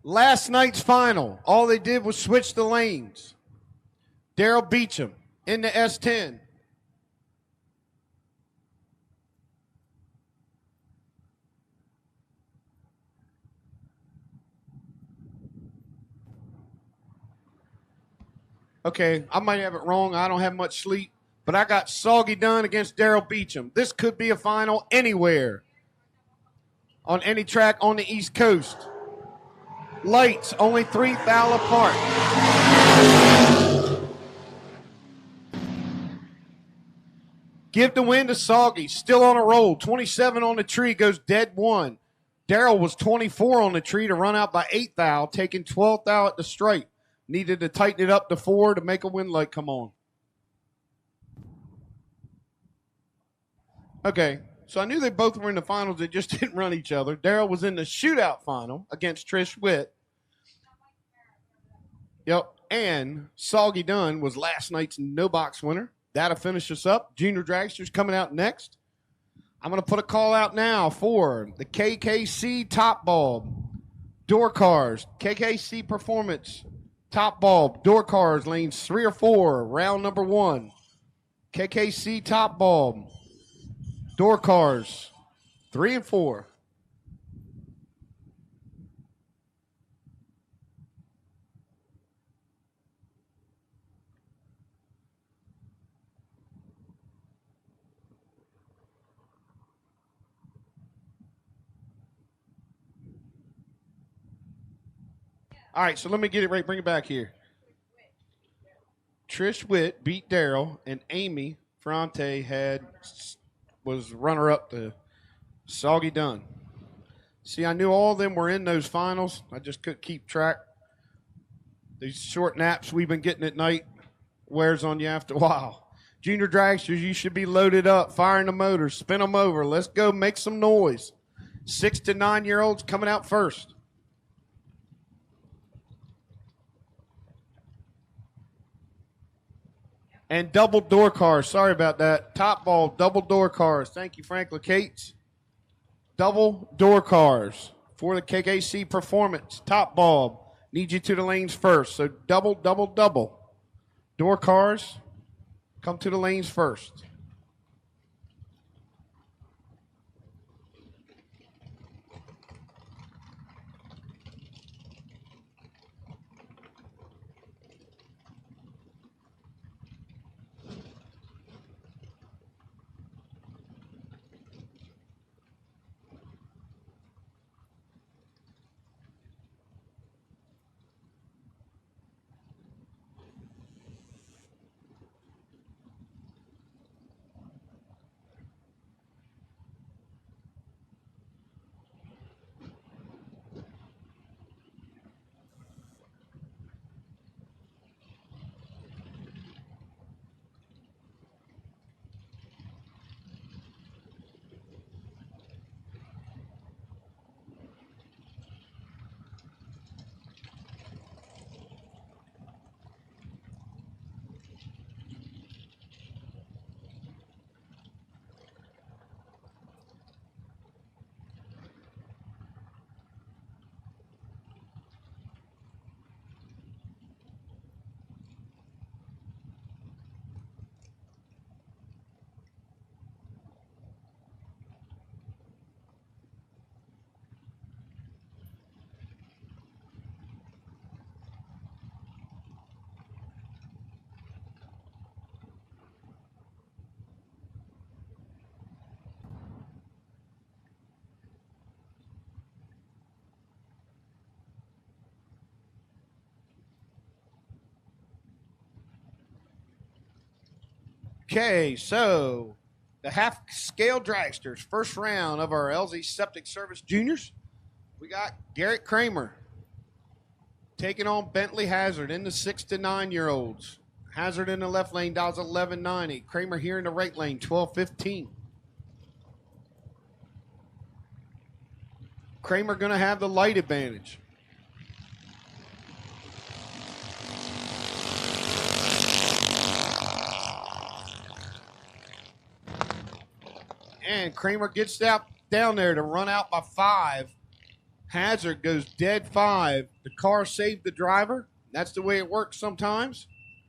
Last night's final, all they did was switch the lanes. Daryl Beecham in the S10. Okay, I might have it wrong. I don't have much sleep, but I got Soggy Dunn against Daryl Beecham. This could be a final anywhere on any track on the East Coast. Lights, only 3 thou apart. Give the win to Soggy. Still on a roll. 27 on the tree, goes dead one. Daryl was 24 on the tree to run out by 8 thou, taking 12 thou at the stripe. Needed to tighten it up to 4 to make a wind light come on. Okay, so I knew they both were in the finals. They just didn't run each other. Daryl was in the shootout final against Trish Witt. Yep, and Soggy Dunn was last night's no-box winner. That'll finish us up. Junior Dragsters coming out next. I'm going to put a call out now for the KKC Top Bulb Door Cars. KKC Performance Top Bulb Door Cars, lanes 3 or 4, round number 1. KKC Top Bulb Door Cars 3 and 4. All right, so let me get it right. Bring it back here. Trish Witt beat Daryl, and Amy Ferrante was runner-up to Soggy Dunn. See, I knew all of them were in those finals. I just couldn't keep track. These short naps we've been getting at night wears on you after a while. Junior Dragsters, you should be loaded up, firing the motors, spin them over. Let's go, make some noise. 6 to 9-year-olds coming out first. And double door cars. Sorry about that. Top ball, double door cars. Thank you, Frank LeCates. Double door cars for the KKC Performance. Top ball. Need you to the lanes first. So double door Door cars, come to the lanes first. Okay, so the half scale dragsters, first round of our LZ Septic Service Juniors. We got Garrett Kramer taking on Bentley Hazard in the 6 to 9 year olds. Hazard in the left lane dials 1190. Kramer here in the right lane 1215. Kramer going to have the light advantage. And Kramer gets down there to run out by 5. Hazard goes dead 5. The car saved the driver. That's the way it works sometimes.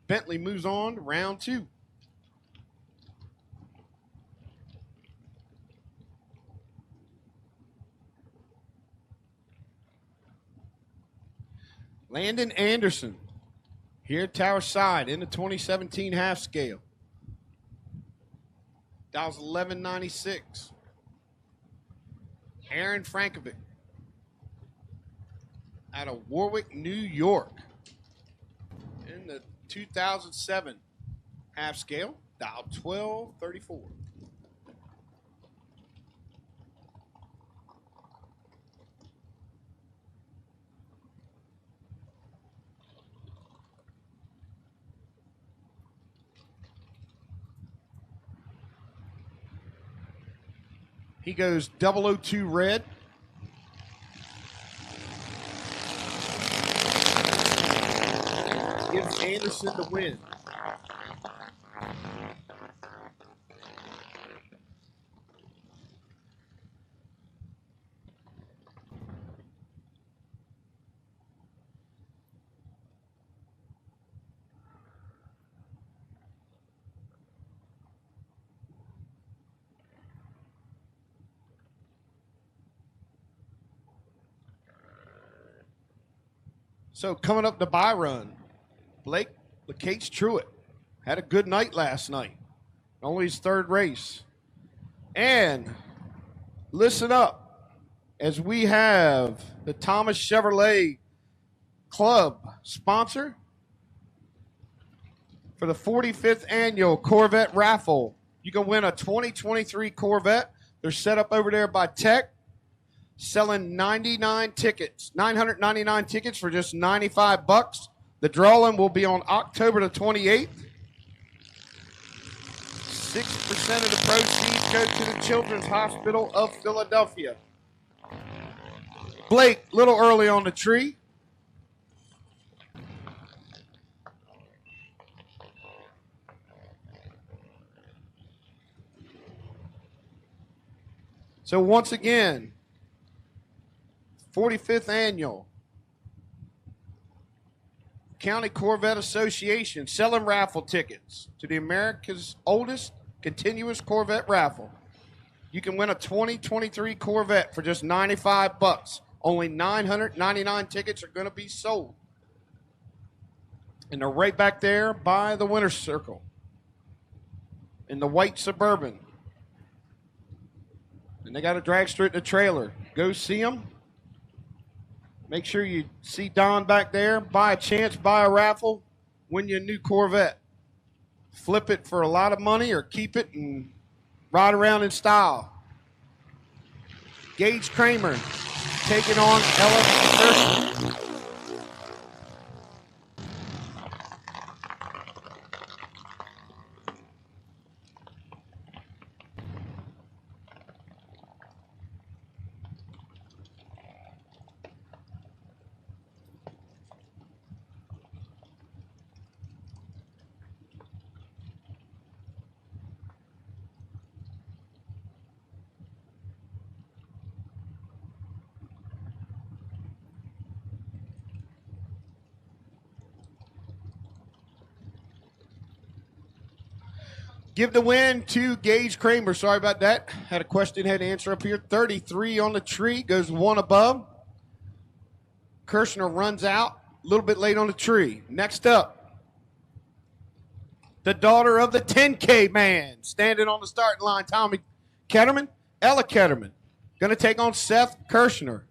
Bentley moves on to round 2. Landon Anderson here at Tower Side in the 2017 half scale. Dials 1196. Aaron Frankovic out of Warwick, New York in the 2007 half scale. Dial 1234. He goes 002 red. Gives Anderson the win. So coming up the bye run, Blake Lacates Truitt had a good night last night. Only his 3rd race. And listen up as we have the Thomas Chevrolet Club sponsor for the 45th annual Corvette raffle. You can win a 2023 Corvette. They're set up over there by Tech. Selling 999 tickets for just $95. The drawing will be on October the 28th. 6% of the proceeds go to the Children's Hospital of Philadelphia. Blake, a little early on the tree. So once again, 45th annual County Corvette Association selling raffle tickets to the America's oldest continuous Corvette raffle. You can win a 2023 Corvette for just $95. Only 999 tickets are going to be sold. And they're right back there by the winner's circle in the white Suburban. And they got a dragster at the trailer. Go see them. Make sure you see Don back there. Buy a chance, buy a raffle, win you a new Corvette. Flip it for a lot of money or keep it and ride around in style. Gage Kramer taking on Ella Kirsten. Give the win to Gage Kramer. Sorry about that. Had a question, had to answer up here. 33 on the tree, goes one above. Kirshner runs out, a little bit late on the tree. Next up, the daughter of the 10K man, standing on the starting line, Tommy Ketterman, Ella Ketterman, going to take on Seth Kirshner.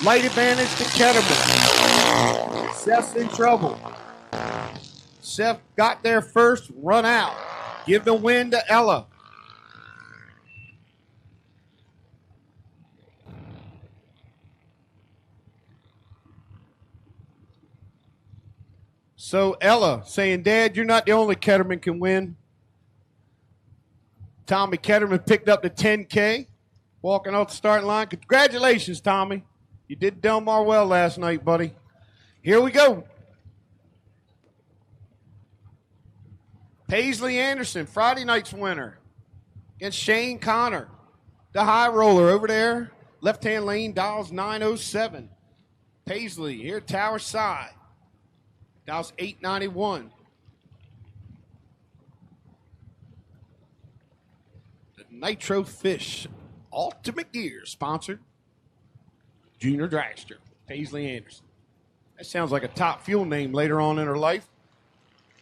Light advantage to Ketterman. Seth's in trouble. Seth got there first, run out. Give the win to Ella. So Ella saying, Dad, you're not the only Ketterman can win. Tommy Ketterman picked up the 10K, walking off the starting line. Congratulations, Tommy. You did Delmar well last night, buddy. Here we go. Paisley Anderson, Friday night's winner, against Shane Connor. The high roller over there, left-hand lane, dials 907. Paisley here, tower side, dials 891. The Nitro Fish Ultimate Gear sponsored Junior Dragster, Paisley Anderson. That sounds like a top fuel name later on in her life.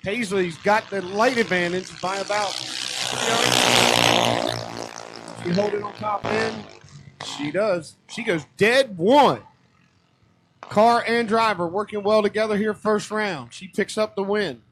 Paisley's got the light advantage by about, she hold it on top end. She does. She goes dead one. Car and driver working well together here first round. She picks up the win.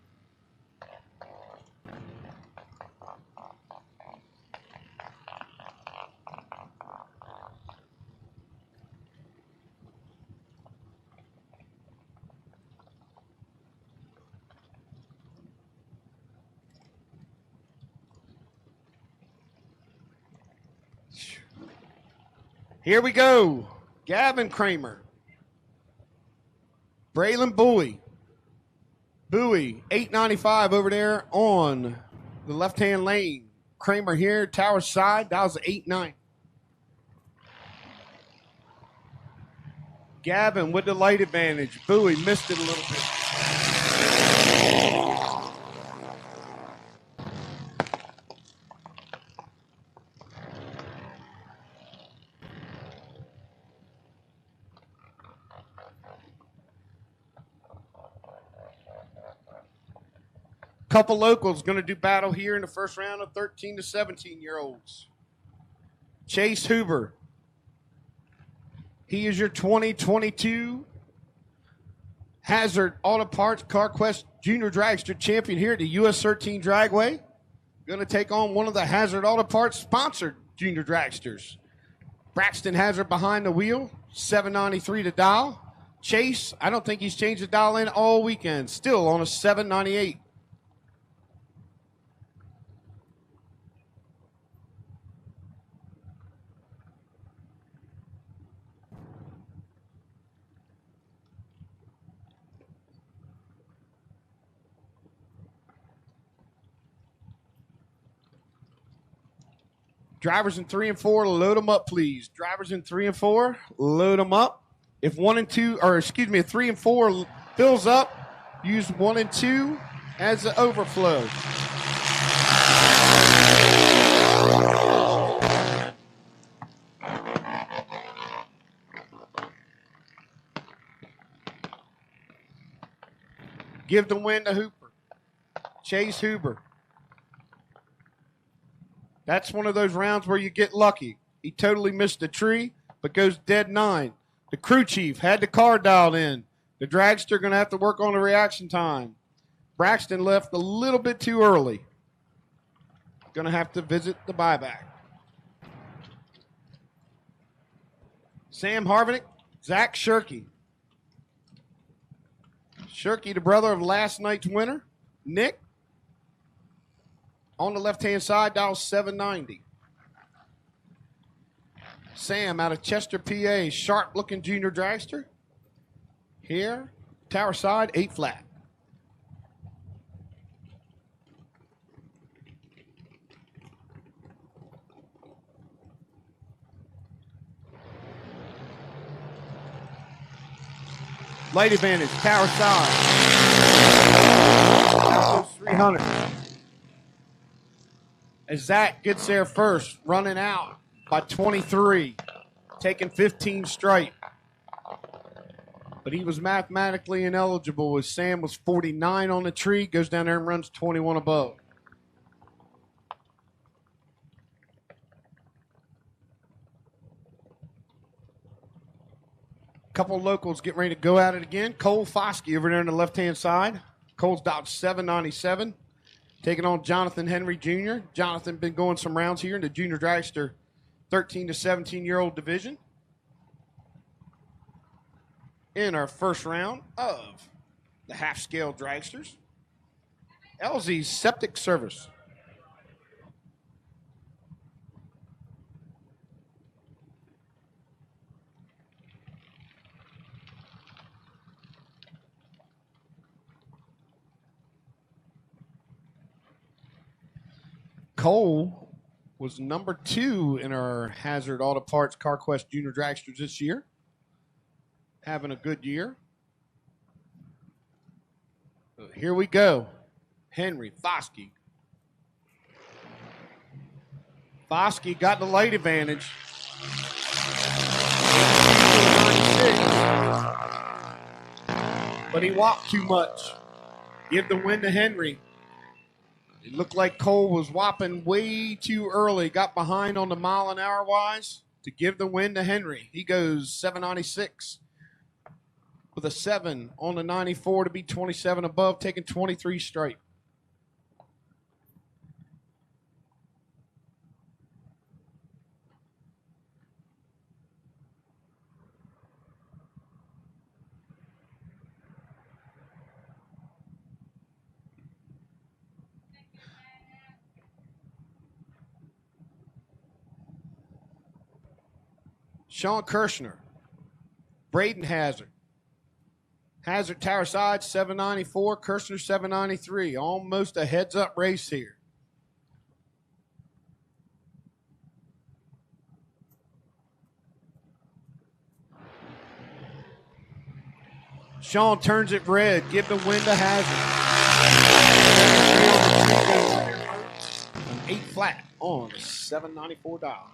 Here we go. Gavin Kramer. Braylon Bowie. Bowie, 895 over there on the left-hand lane. Kramer here, tower side, dials 89. Gavin with the light advantage. Bowie missed it a little bit. Couple locals going to do battle here in the first round of 13 to 17-year-olds. Chase Huber. He is your 2022 Hazard Auto Parts CarQuest Junior Dragster champion here at the US 13 Dragway. Going to take on one of the Hazard Auto Parts sponsored Junior Dragsters. Braxton Hazard behind the wheel, 793 to dial. Chase, I don't think he's changed the dial in all weekend. Still on a 798. Drivers in 3 and 4, load them up, please. Drivers in 3 and 4, load them up. If 1 and 2, or excuse me, if 3 and 4 fills up, use 1 and 2 as the overflow. Give the win to Hooper. Chase Huber. That's one of those rounds where you get lucky. He totally missed the tree, but goes dead 9. The crew chief had the car dialed in. The dragster going to have to work on the reaction time. Braxton left a little bit too early. Going to have to visit the buyback. Sam Harvinick, Zach Shirkey. Shirkey, the brother of last night's winner. Nick, on the left-hand side, dial 790. Sam out of Chester, PA, sharp-looking junior dragster. Here, tower side, 8 flat. Light advantage, tower side. 300. As Zach gets there first, running out by 23, taking 15 straight. But he was mathematically ineligible as Sam was 49 on the tree, goes down there and runs 21 above. Couple locals getting ready to go at it again. Cole Foskey over there on the left-hand side. Cole's dialed 797. Taking on Jonathan Henry Jr. Jonathan been going some rounds here in the junior dragster 13 to 17-year-old division. In our first round of the half-scale dragsters. LZ's Septic Service. Cole was number 2 in our Hazard Auto Parts CarQuest Junior Dragsters this year. Having a good year. So here we go. Henry Foskey. Foskey got the light advantage. But he walked too much. Give the win to Henry. It looked like Cole was whopping way too early. Got behind on the mile-an-hour wise to give the win to Henry. He goes 796 with a 7 on the 94 to be 27 above, taking 23 straight. Sean Kirshner, Braden Hazard. Hazard tower side, 794. Kirshner, 793. Almost a heads-up race here. Sean turns it red. Give the win to Hazard. 8 flat on the 794 dial.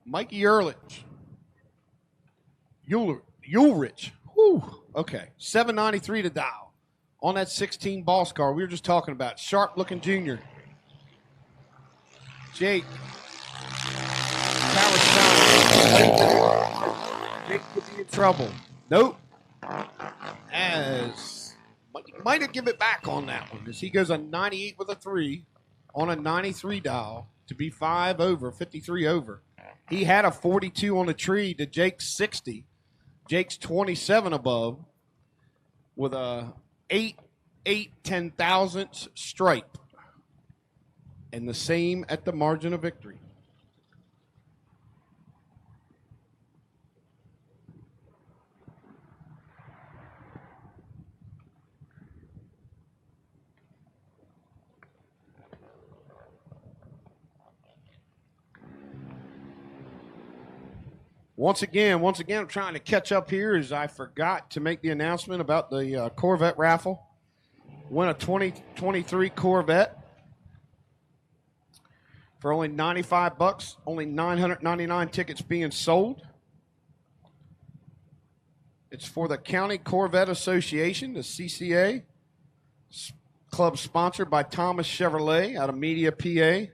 Mikey Ulrich. Whew. Okay. 793 to dial on that 16 boss car we were just talking about. Sharp-looking junior. Jake. Power shot. Jake could be in trouble. Nope. As might have given it back on that one as he goes a 98 with a 3 on a 93 dial to be 5 over, 53 over. He had a 42 on the tree to Jake's 60. Jake's 27 above with a 8 10 thousandths stripe. and the same at the margin of victory. Once again, I'm trying to catch up here as I forgot to make the announcement about the Corvette raffle. Win a 2023 Corvette for only $95, only 999 tickets being sold. It's for the County Corvette Association, the CCA, club sponsored by Thomas Chevrolet out of Media, PA.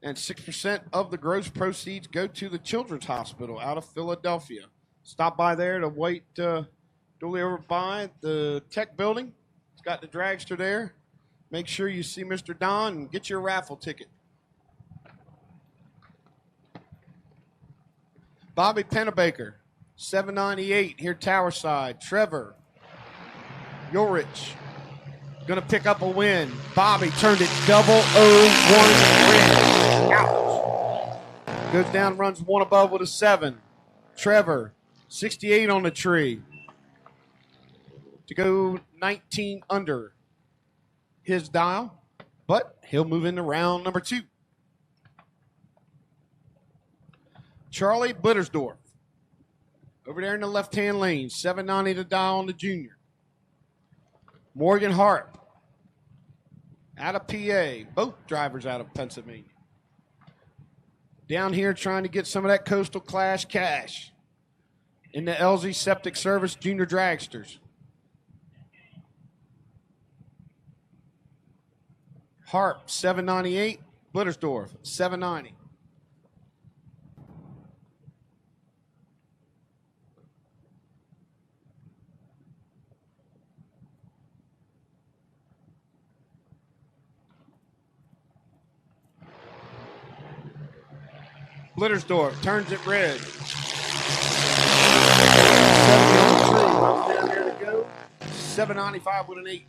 And 6% of the gross proceeds go to the Children's Hospital out of Philadelphia. Stop by there to wait duly over by the tech building. It's got the dragster there. Make sure you see Mr. Don and get your raffle ticket. Bobby Pennebaker, 798 here tower side. Trevor Yorich going to pick up a win. Bobby turned it 001 win. Ouch. Goes down, runs one above with a 7. Trevor, 68 on the tree to go 19 under his dial, but he'll move into round number 2. Charlie Blittersdorf, over there in the left-hand lane, 790 to dial on the junior. Morgan Harp, out of PA, both drivers out of Pennsylvania. Down here trying to get some of that Coastal Clash cash in the LZ Septic Service Junior Dragsters. Harp, 798, Blittersdorf, 790. Blittersdorf turns it red. 793 there to go. 795 with an 8. A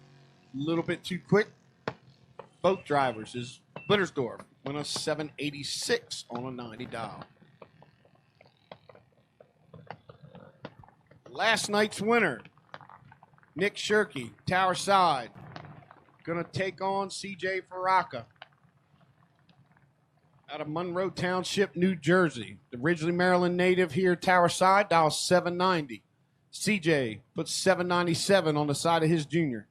little bit too quick. Both drivers is Blittersdorf. Went a 786 on a 90 dial. Last night's winner, Nick Shirkey, tower side. Going to take on CJ Faraka out of Monroe Township, New Jersey. Originally Maryland native here, tower side, dial 790. CJ puts 797 on the side of his junior.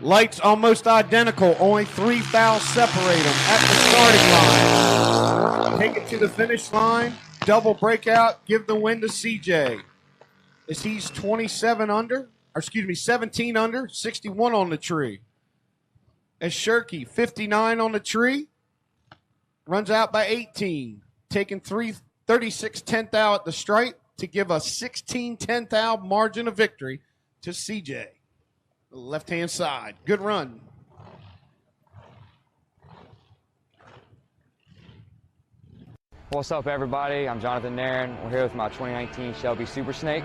Lights almost identical. Only 3 fouls separate them at the starting line. Take it to the finish line. Double breakout. Give the win to CJ. As he's 17 under, 61 on the tree. As Shirkey, 59 on the tree, runs out by 18. Taking 36 tenth out at the stripe to give a 16 tenth out margin of victory to CJ. Left-hand side. Good run. What's up, everybody? I'm Jonathan Nairn. We're here with my 2019 Shelby Super Snake.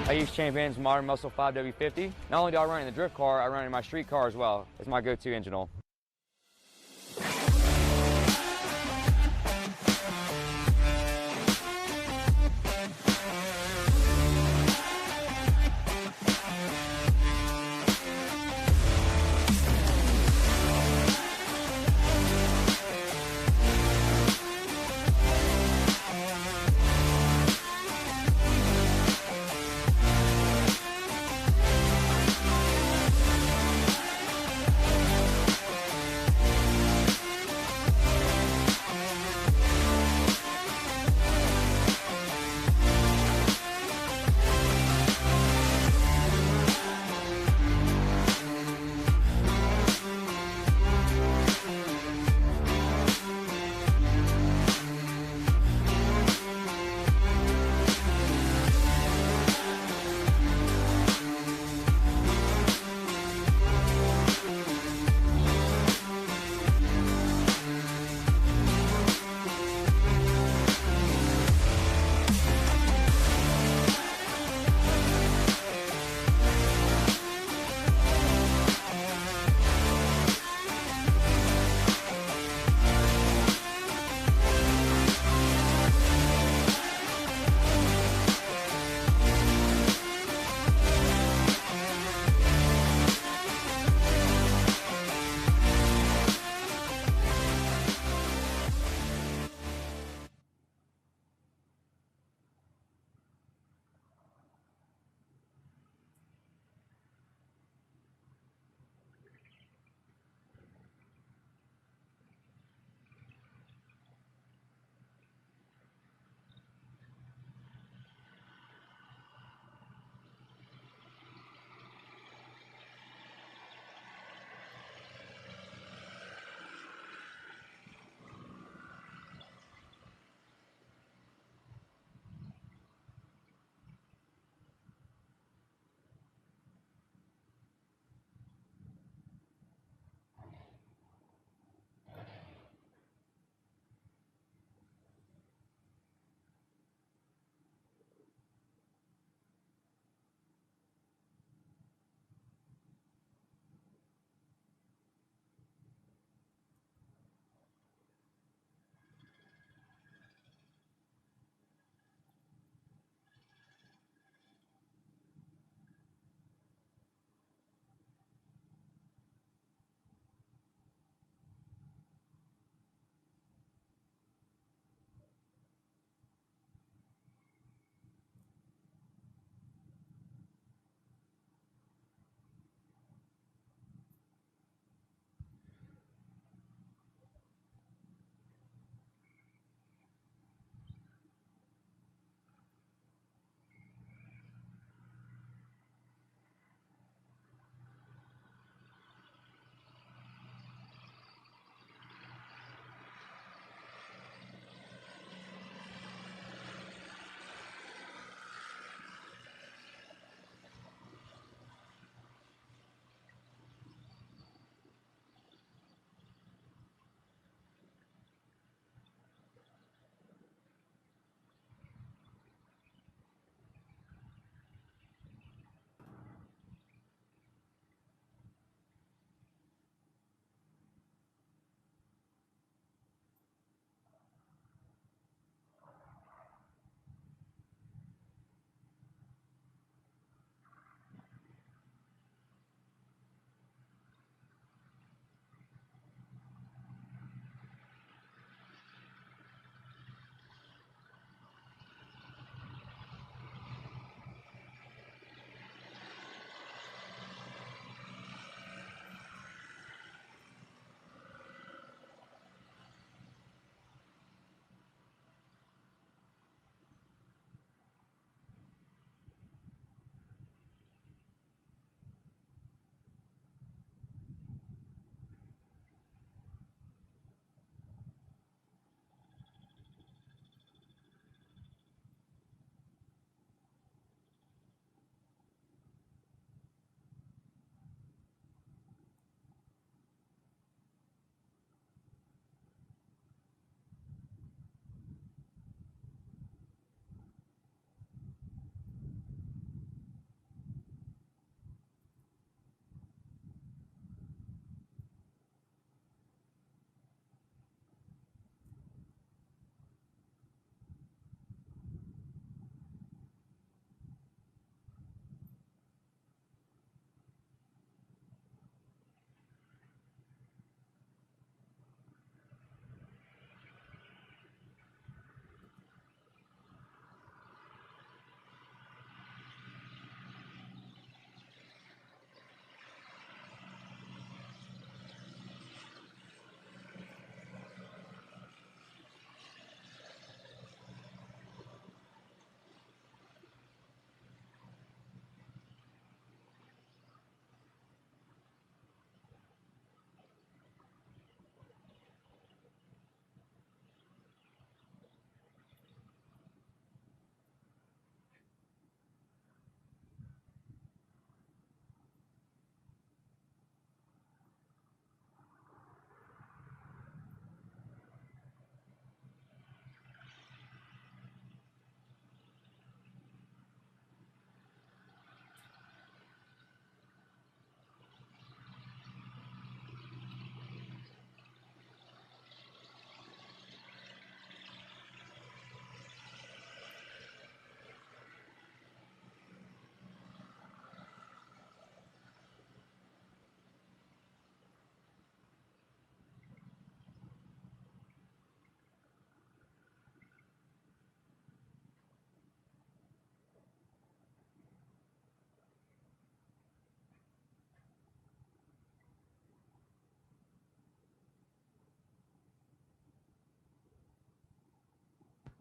I use Champion's Modern Muscle 5W50. Not only do I run in the drift car, I run in my street car as well. It's my go-to engine oil.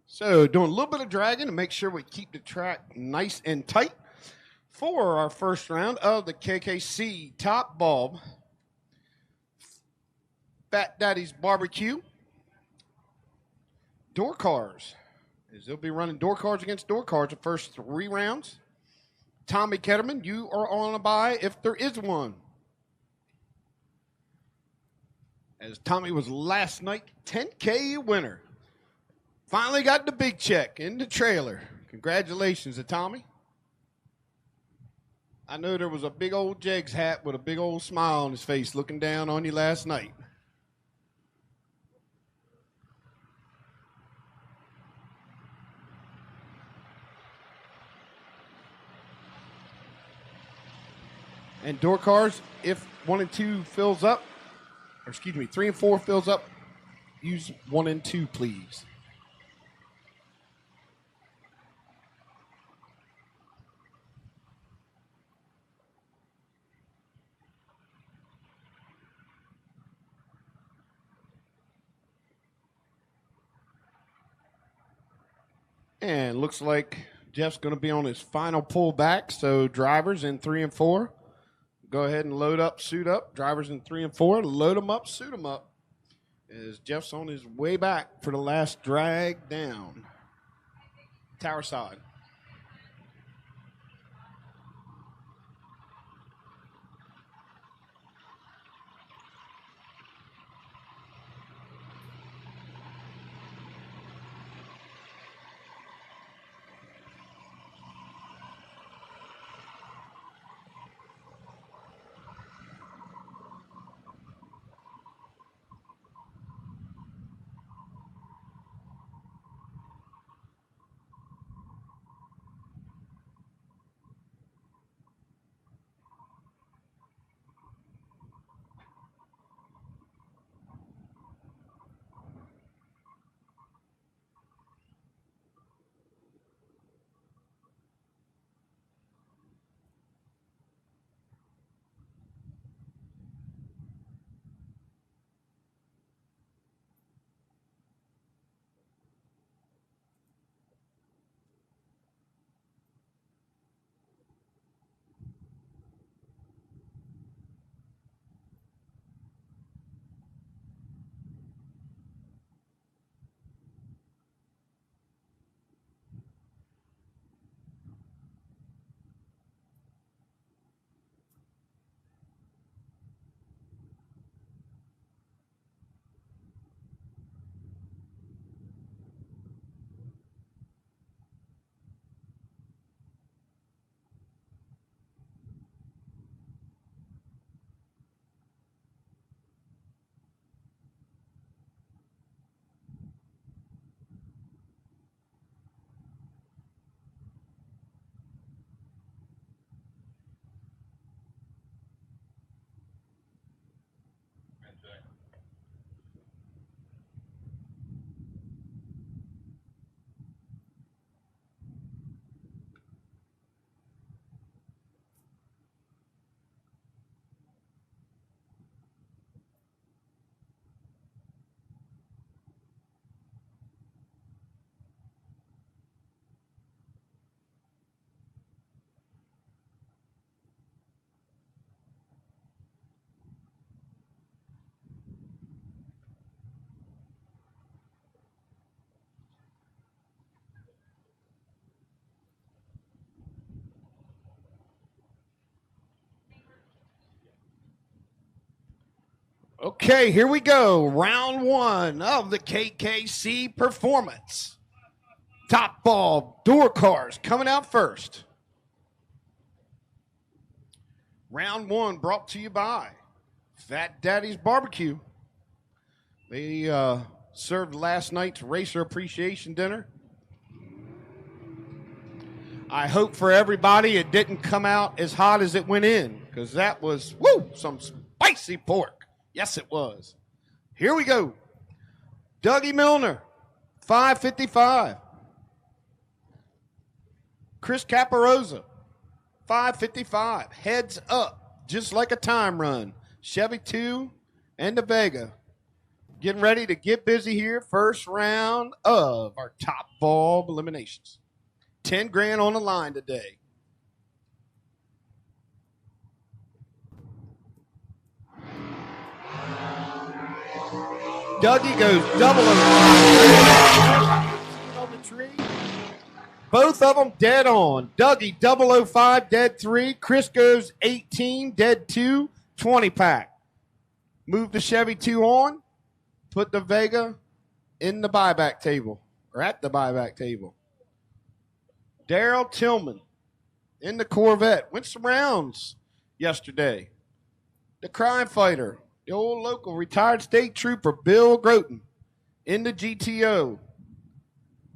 So doing a little bit of dragging to make sure we keep the track nice and tight for our first round of the KKC Top Bulb Fat Daddy's Barbecue door cars. As they'll be running door cars against door cars the first 3 rounds. Tommy Ketterman, you are on a bye if there is one. As Tommy was last night, 10K winner. Finally got the big check in the trailer. Congratulations to Tommy. I know there was a big old Jegs hat with a big old smile on his face looking down on you last night. And door cars, if 1 and 2 fills up, or excuse me, 3 and 4 fills up, use 1 and 2, please. And looks like Jeff's going to be on his final pull back. So drivers in 3 and 4, go ahead and load up, suit up. Drivers in 3 and 4, load them up, suit them up. As Jeff's on his way back for the last drag down. Tower side. Okay, here we go. Round 1 of the KKC Performance. Top Bulb door cars coming out first. Round 1 brought to you by Fat Daddy's Barbecue. They served last night's Racer Appreciation Dinner. I hope for everybody it didn't come out as hot as it went in, because that was, woo, some spicy pork. Yes, it was. Here we go. Dougie Milner, 555. Chris Caparosa, 555. Heads up, just like a time run. Chevy 2 and the Vega. Getting ready to get busy here. First round of our top bulb eliminations. 10 grand on the line today. Dougie goes double on the tree. Both of them dead on. Dougie 005, dead 3. Chris goes 18, dead 2, 20 pack. Move the Chevy 2 on. Put the Vega in the buyback table, or at the buyback table. Daryl Tillman in the Corvette. Went some rounds yesterday. The crime fighter, the old local retired state trooper, Bill Groton, in the GTO.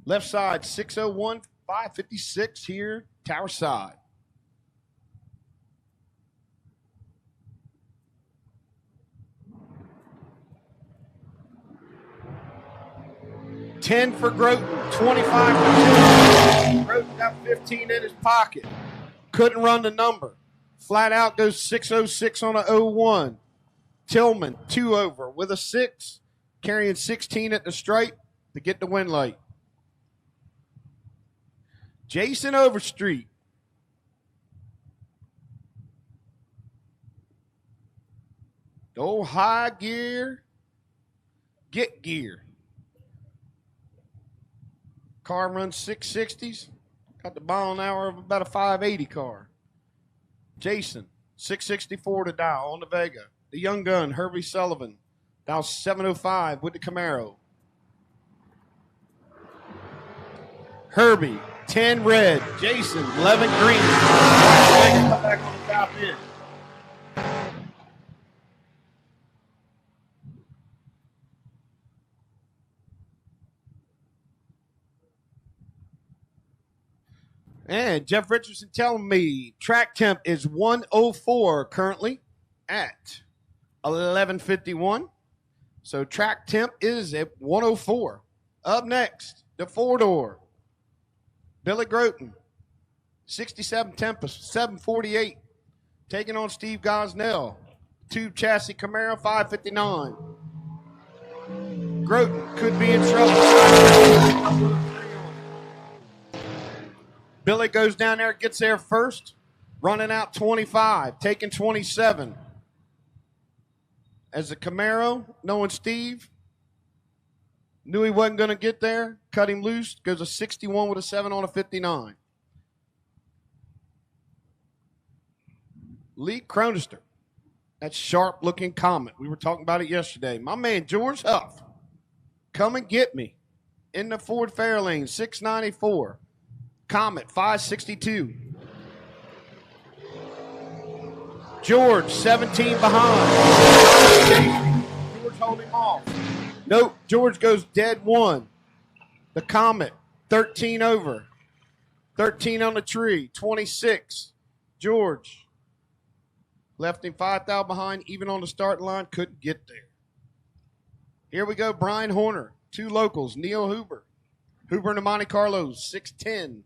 Left side, 601, 556 here, tower side. $10 for Groton, 25 for Tillman. Groton got 15 in his pocket. Couldn't run the number. Flat out goes 606 on a 01. Tillman, 2 over with a 6, carrying 16 at the stripe to get the win light. Jason Overstreet. Go high gear, get gear. Car runs 660s. Got the mile an hour of about a 580 car. Jason, 664 to dial on the Vega. The young gun, Herbie Sullivan, dial 705 with the Camaro. Herbie, 10 red. Jason, 11 green. Come back on the top end. And Jeff Richardson telling me track temp is 104 currently at 11:51. So track temp is at 104. Up next, the 4-door. Billy Groton, 67 Tempest, 748. Taking on Steve Gosnell, tube chassis Camaro, 559. Groton could be in trouble. Billy goes down there, gets there first, running out 25, taking 27. As the Camaro, knowing Steve, knew he wasn't going to get there, cut him loose, goes a 61 with a 7 on a 59. Lee Cronister, that sharp-looking Comet. We were talking about it yesterday. My man, George Huff, come and get me in the Ford Fairlane, 694. Comet, 562. George, 17 behind. George holding him off. Nope, George goes dead 1. The Comet, 13 over. 13 on the tree, 26. George left him 5,000 behind, even on the starting line, couldn't get there. Here we go, Brian Horner, 2 locals, Neil Huber. Huber in the Monte Carlos, 610.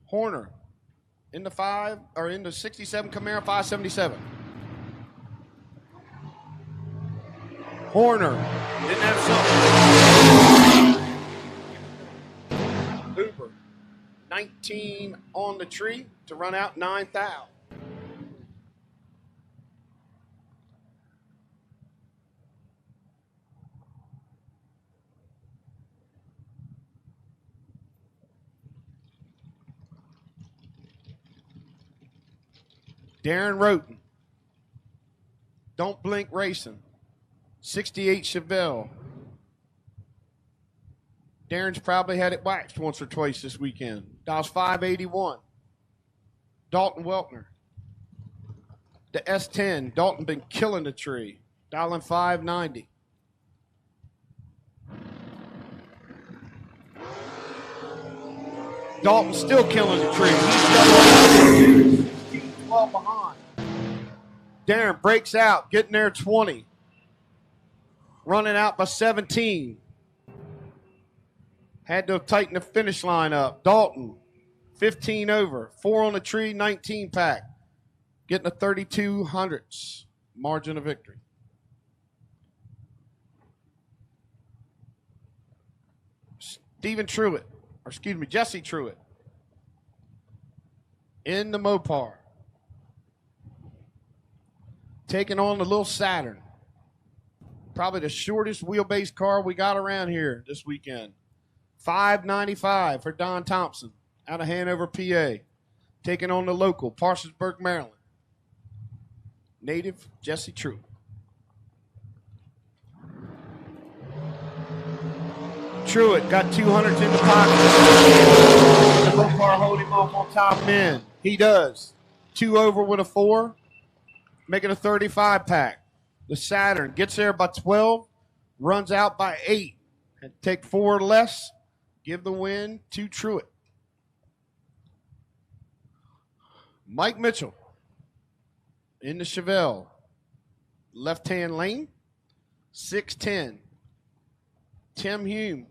Horner in the 67 Camaro, 577. Horner didn't have something. Huber, 19 on the tree to run out 9,000. Darren Roten, Don't Blink Racing, 68 Chevelle. Darren's probably had it waxed once or twice this weekend. Dials 581. Dalton Weltner, the S10. Dalton been killing the tree. Dialing 590. Dalton still killing the tree. He's 12 behind. Darren breaks out, getting there 20. Running out by 17. Had to tighten the finish line up. Dalton, 15 over. 4 on the tree, 19 pack. Getting a 32 hundredths margin of victory. Stephen Truitt, or excuse me, Jesse Truitt in the Mopar. Taking on the little Saturn. Probably the shortest wheelbase car we got around here this weekend. $595 for Don Thompson out of Hanover, PA. Taking on the local, Parsonsburg, Maryland. Native Jesse Truitt. Truitt got 200s in the pocket. The Mopar hold him off on top end. He does. 2 over with a 4, making a 35 pack. The Saturn gets there by 12, runs out by 8. And take 4 or less, give the win to Truitt. Mike Mitchell in the Chevelle. Left-hand lane, 610. Tim Hume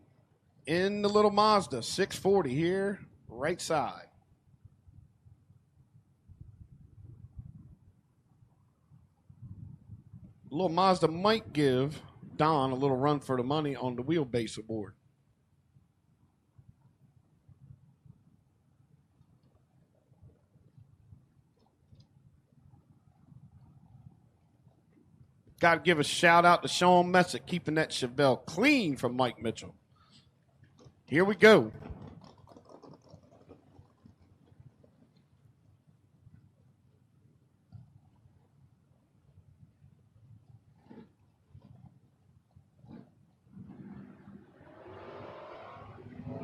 in the little Mazda, 640 here, right side. The little Mazda might give Don a little run for the money on the wheelbase award. Got to give a shout out to Sean Messick, keeping that Chevelle clean from Mike Mitchell. Here we go.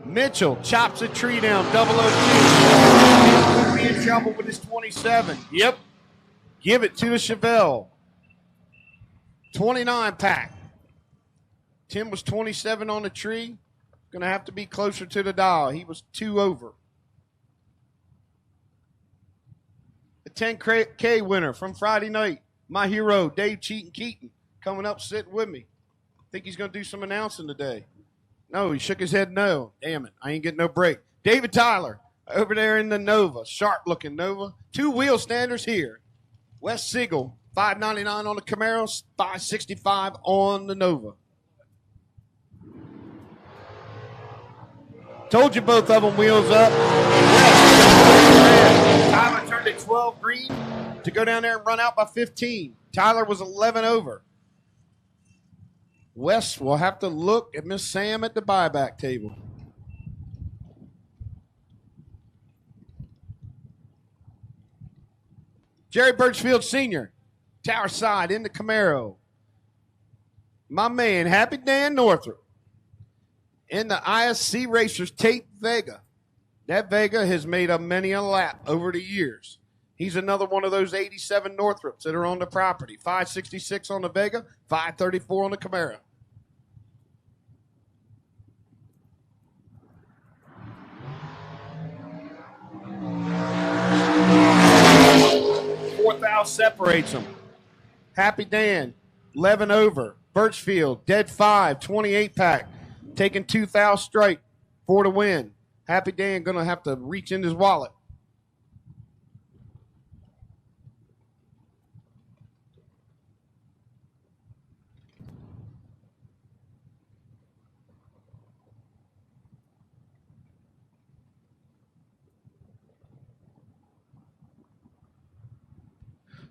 Mitchell chops a tree down, 002. Be in trouble with his 27. Yep. Give it to the Chevelle. 29 pack. Tim was 27 on the tree. Going to have to be closer to the dial. He was 2 over. The 10K winner from Friday night, my hero, Dave Cheaton Keaton, coming up sitting with me. Think he's going to do some announcing today. No, he shook his head no. Damn it, I ain't getting no break. David Tyler over there in the Nova, sharp-looking Nova. 2 wheel standers here. Wes Siegel, $599 on the Camaro, $565 on the Nova. Told you both of them wheels up. Tyler turned it 12 green to go down there and run out by 15. Tyler was 11 over. Wes will have to look at Miss Sam at the buyback table. Jerry Birchfield Sr., Tower Side in the Camaro. My man, Happy Dan Northrop. In the ISC Racers Tate Vega. That Vega has made a many a lap over the years. He's another one of those 87 Northrops that are on the property. 566 on the Vega, 534 on the Camaro. Fourth out separates them. Happy Dan, 11 over. Birchfield, dead 5, 28 pack. Taking 2,000 straight for the win. Happy Dan going to have to reach in his wallet.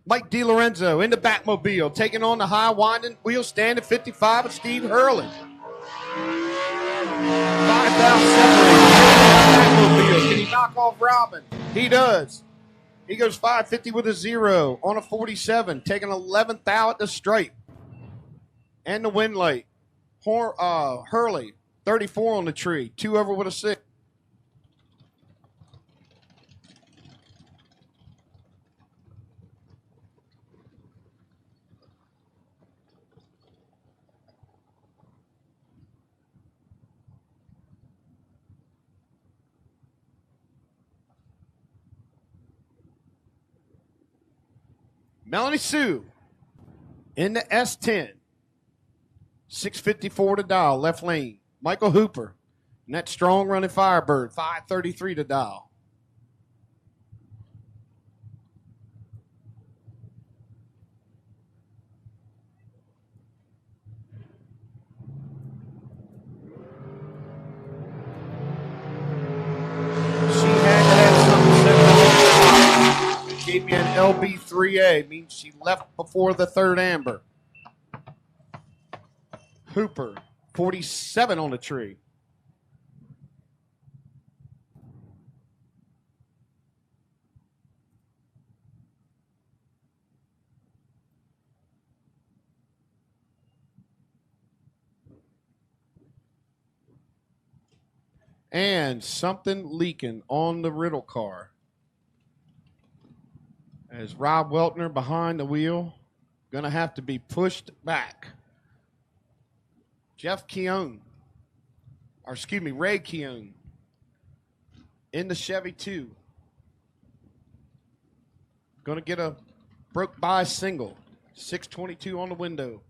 Mike DiLorenzo in the Batmobile, taking on the high winding wheel stand at 55 of Steve Hurley. 5,000 separated. Can he knock off Robin? He does. He goes 550 with a 0 on a 47, taking 11th out at the stripe. And the win light. Hurley, 34 on the tree, 2 over with a 6. Melanie Sue in the S10. 654 to dial, left lane. Michael Hooper in that strong running Firebird, 533 to dial. LB3A, means she left before the third amber. Hooper, 47 on the tree. And something leaking on the Riddle car. As Rob Weltner behind the wheel, going to have to be pushed back. Jeff Keown, or excuse me, Ray Keown, in the Chevy 2. Going to get a broke by single. 622 on the window.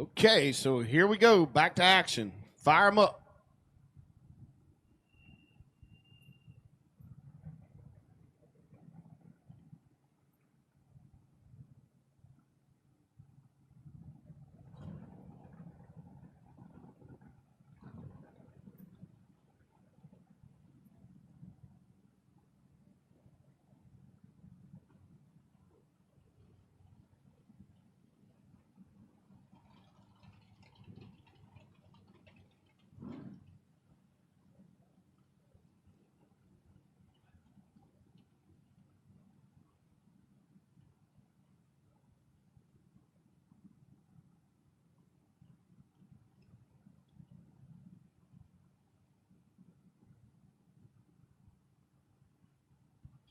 Okay, so here we go. Back to action. Fire them up.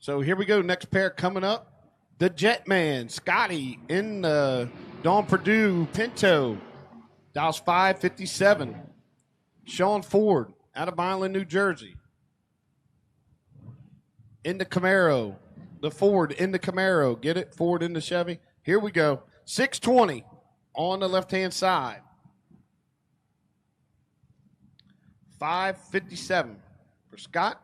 So here we go. Next pair coming up. The Jetman, Scotty in the Dawn Purdue Pinto. Dials 557. Sean Ford out of Vineland, New Jersey. In the Camaro. The Ford in the Camaro. Get it? Ford in the Chevy. Here we go. 620 on the left-hand side. 557 for Scott.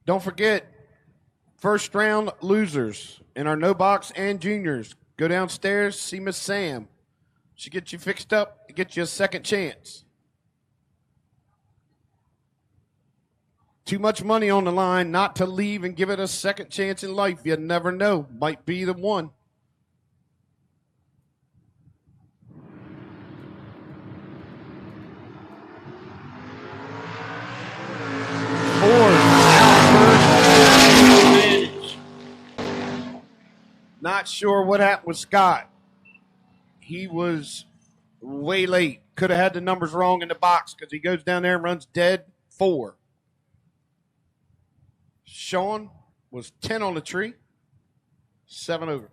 Don't forget, First round losers in our no box and juniors. Go downstairs, see Miss Sam. She gets you fixed up, get you a second chance. Too much money on the line not to leave and give it a second chance in life. You never know. Might be the one. Not sure what happened with Scott. He was way late. Could have had the numbers wrong in the box because he goes down there and runs dead 4. Sean was 10 on the tree, 7 over.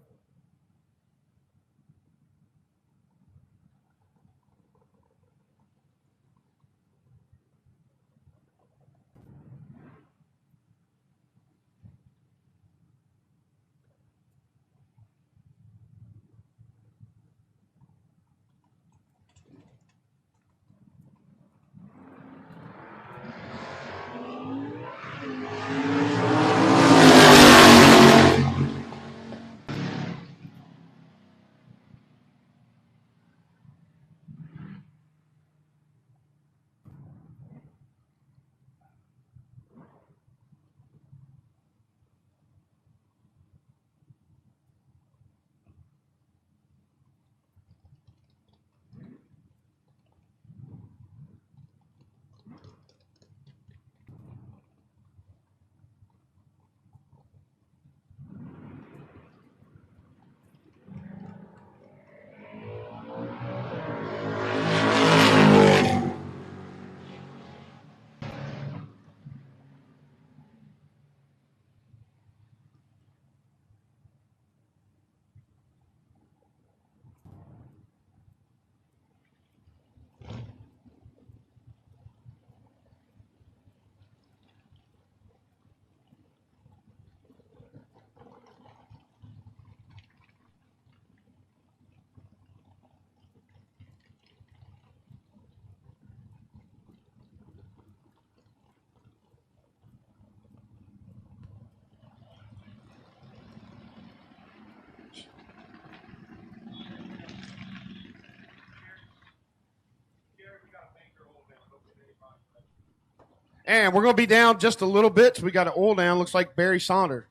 And we're going to be down just a little bit. So we got an oil down. Looks like Barry Sauter.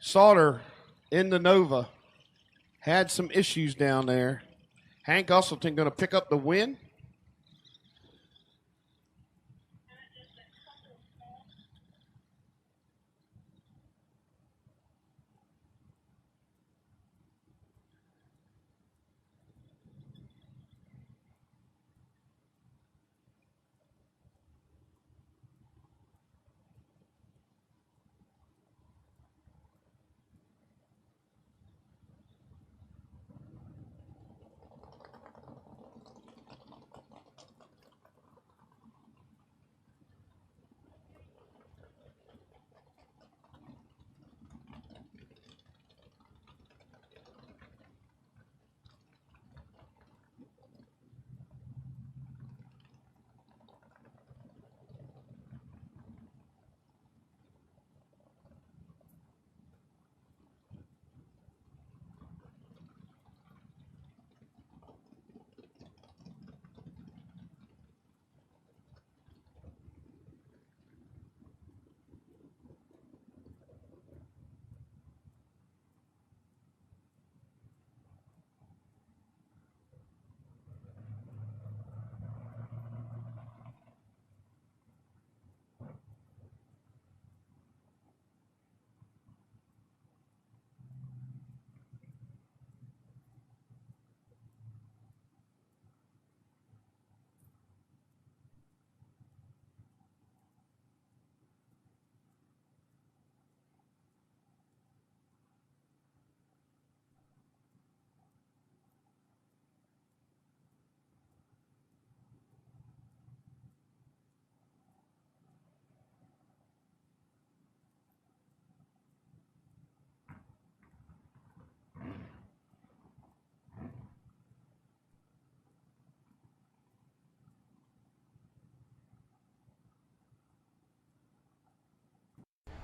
Sauter in the Nova had some issues down there. Hank Usselton going to pick up the win.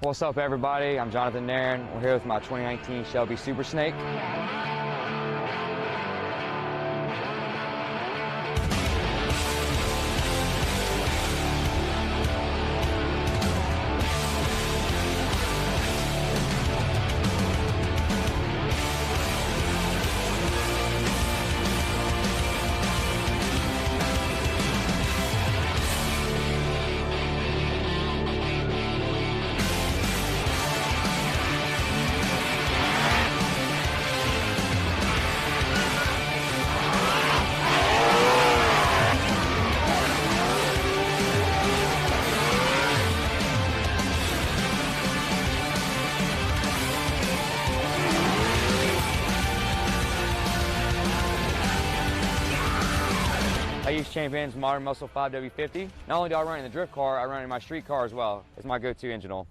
What's up, everybody? I'm Jonathan Nairn. We're here with my 2019 Shelby Super Snake. I use Champion's modern Muscle 5W50. Not only do I run in the drift car, I run in my street car as well. It's my go-to engine oil.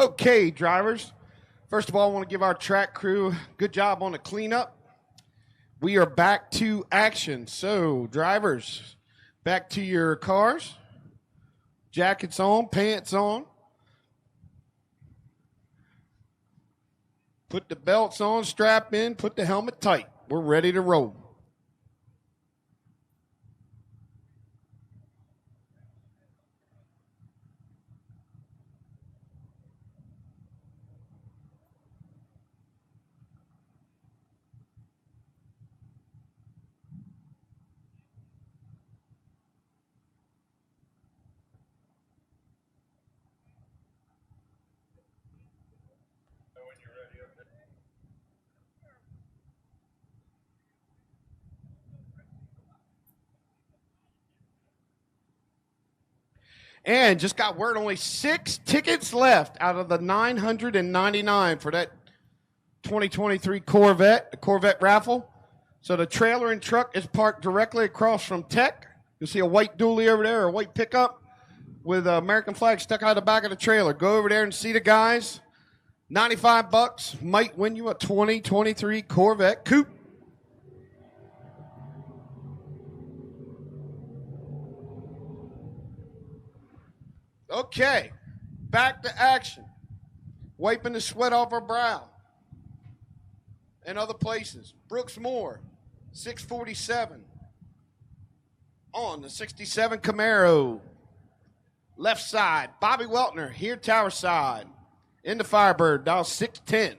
Okay, drivers. First of all, I want to give our track crew a good job on the cleanup. We are back to action. So, drivers, back to your cars. Jackets on, pants on. Put the belts on, strap in, put the helmet tight. We're ready to roll. And just got word, only 6 tickets left out of the 999 for that 2023 Corvette, the Corvette raffle. So the trailer and truck is parked directly across from Tech. You'll see a white dually over there, or a white pickup with an American flag stuck out the back of the trailer. Go over there and see the guys. $95 might win you a 2023 Corvette Coupe. Okay, back to action. Wiping the sweat off our brow. And other places. Brooks Moore, 647. On the 67 Camaro. Left side, Bobby Weltner, here tower side. In the Firebird, dial 610.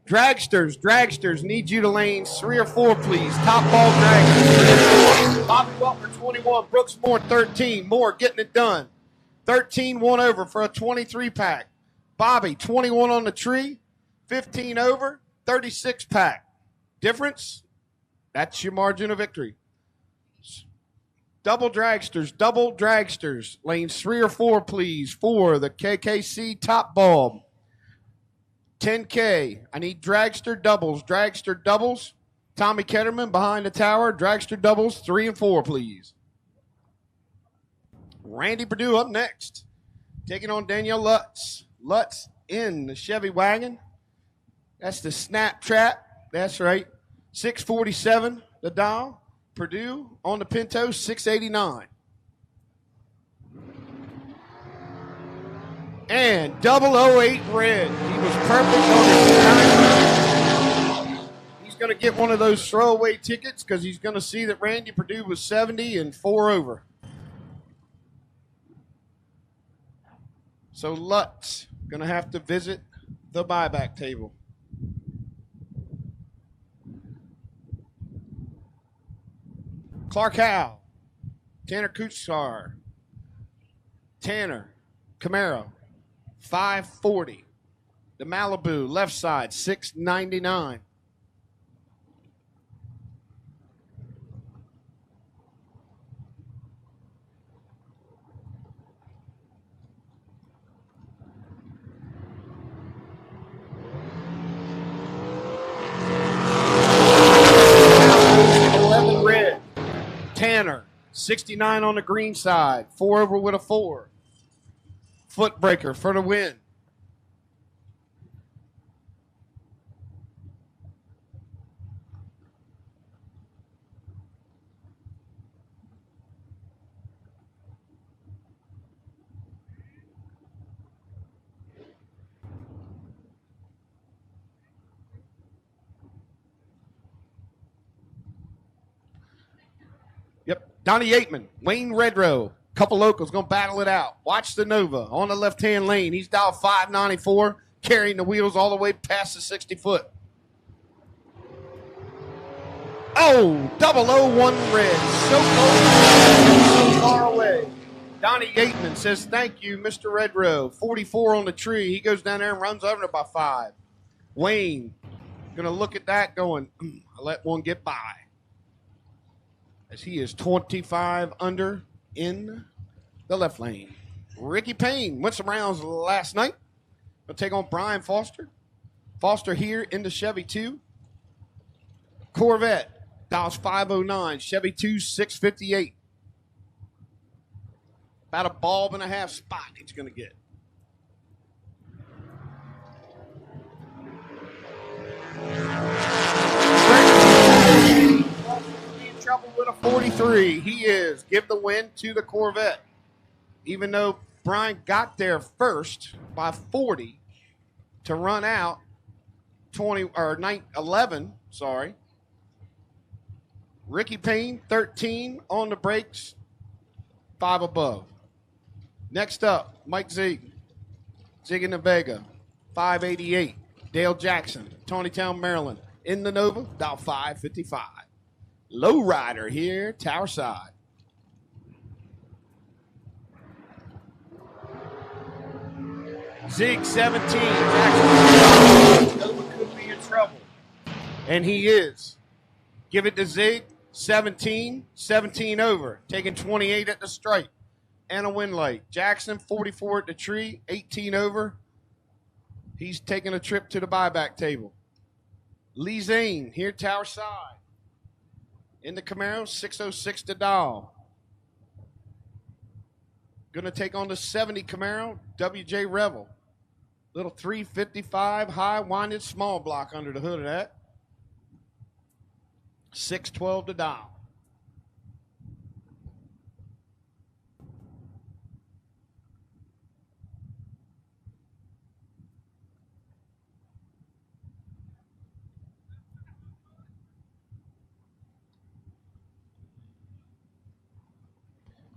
Dragsters, need you to lanes 3 or 4, please. Top ball dragsters. Bobby Weltner, 21. Brooks Moore, 13. Moore getting it done. 13, 1 over for a 23 pack. Bobby, 21 on the tree. 15 over, 36 pack. Difference? That's your margin of victory. Double dragsters. Lanes 3 or 4, please. For the KKC top bulb. 10K. I need dragster doubles. Tommy Ketterman behind the tower. Dragster doubles 3 and 4, please. Randy Perdue up next. Taking on Danielle Lutz. Lutz in the Chevy wagon. That's the snap trap. That's right. 647 the dial. Perdue on the Pinto, 689. And 008 red. He was perfect on his time. He's going to get one of those throwaway tickets because he's going to see that Randy Perdue was 70 and 4 over. So Lutz going to have to visit the buyback table. Clark Howell, Tanner Kuchar, Tanner Camaro, 540. The Malibu, left side, 699. Red. Tanner, 69 on the green side, 4 over with a 4. Footbreaker for the win. Yep, Donnie Yateman, Wayne Redrow. Couple locals going to battle it out. Watch the Nova on the left-hand lane. He's dialed 594, carrying the wheels all the way past the 60-foot. Oh, 001 red. So close, so far away. Donnie Yateman says, thank you, Mr. Redrow. 44 on the tree. He goes down there and runs over it by 5. Wayne going to look at that going, I let one get by. As he is 25 under in the left lane. Ricky Payne went some rounds last night. He'll take on Brian Foster. Foster here in the Chevy 2. Corvette, Dodge 509. Chevy 2, 658. About a bulb and a half spot he's going to get. In trouble with a 43. He is. Give the win to the Corvette. Even though Brian got there first by 40 to run out 11, sorry. Ricky Payne, 13 on the brakes, 5 above. Next up, Mike Zig. Zig in the Vega, 588. Dale Jackson, Tonytown, Maryland. In the Nova, about 555. Low rider here, Tower Side. Zig, 17. Jackson Nova could be in trouble. And he is. Give it to Zig, 17. 17 over. Taking 28 at the stripe. And a win light. Jackson, 44 at the tree, 18 over. He's taking a trip to the buyback table. Lee Zane, here Tower Side. In the Camaro, 606 to Doll. Going to take on the 70 Camaro, WJ Revel. Little 355 high winded small block under the hood of that. 612 to Doll.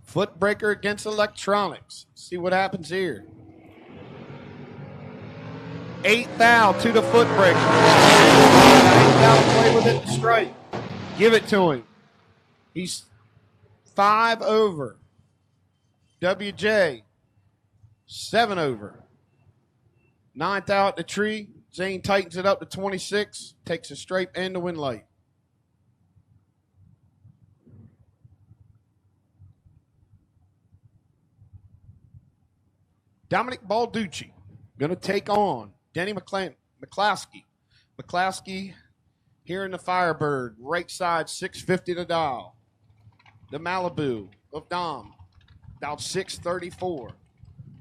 Foot breaker against electronics. See what happens here. 8th thou to the foot breaker. 8th thou to play with it straight. Give it to him. He's 5 over. WJ, 7 over. 9th thou at the tree. Zane tightens it up to 26. Takes a straight and the win light. Dominic Balducci going to take on Denny McClaskey. McClaskey here in the Firebird, right side, 650 to Dow. The Malibu of Dom, about 634.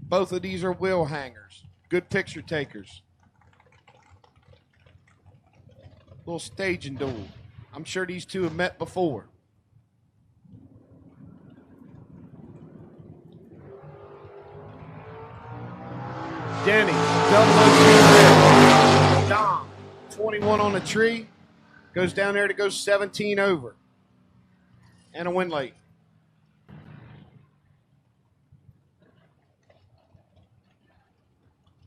Both of these are wheel hangers. Good picture takers. Little staging duel. I'm sure these two have met before. Denny, double Dom, 21 on the tree. Goes down there to go 17 over. And a win late.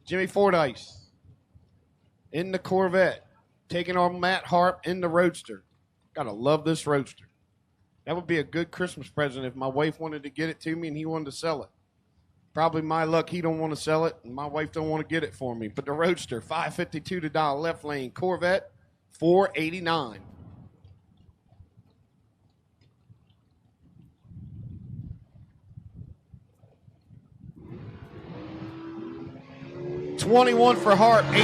Jimmy Fordyce in the Corvette. Taking on Matt Harp in the Roadster. Gotta love this Roadster. That would be a good Christmas present if my wife wanted to get it to me and he wanted to sell it. Probably my luck he don't want to sell it, and my wife don't want to get it for me. But the Roadster, 552 to dial left lane. Corvette, 489. $21 for Hart, 82.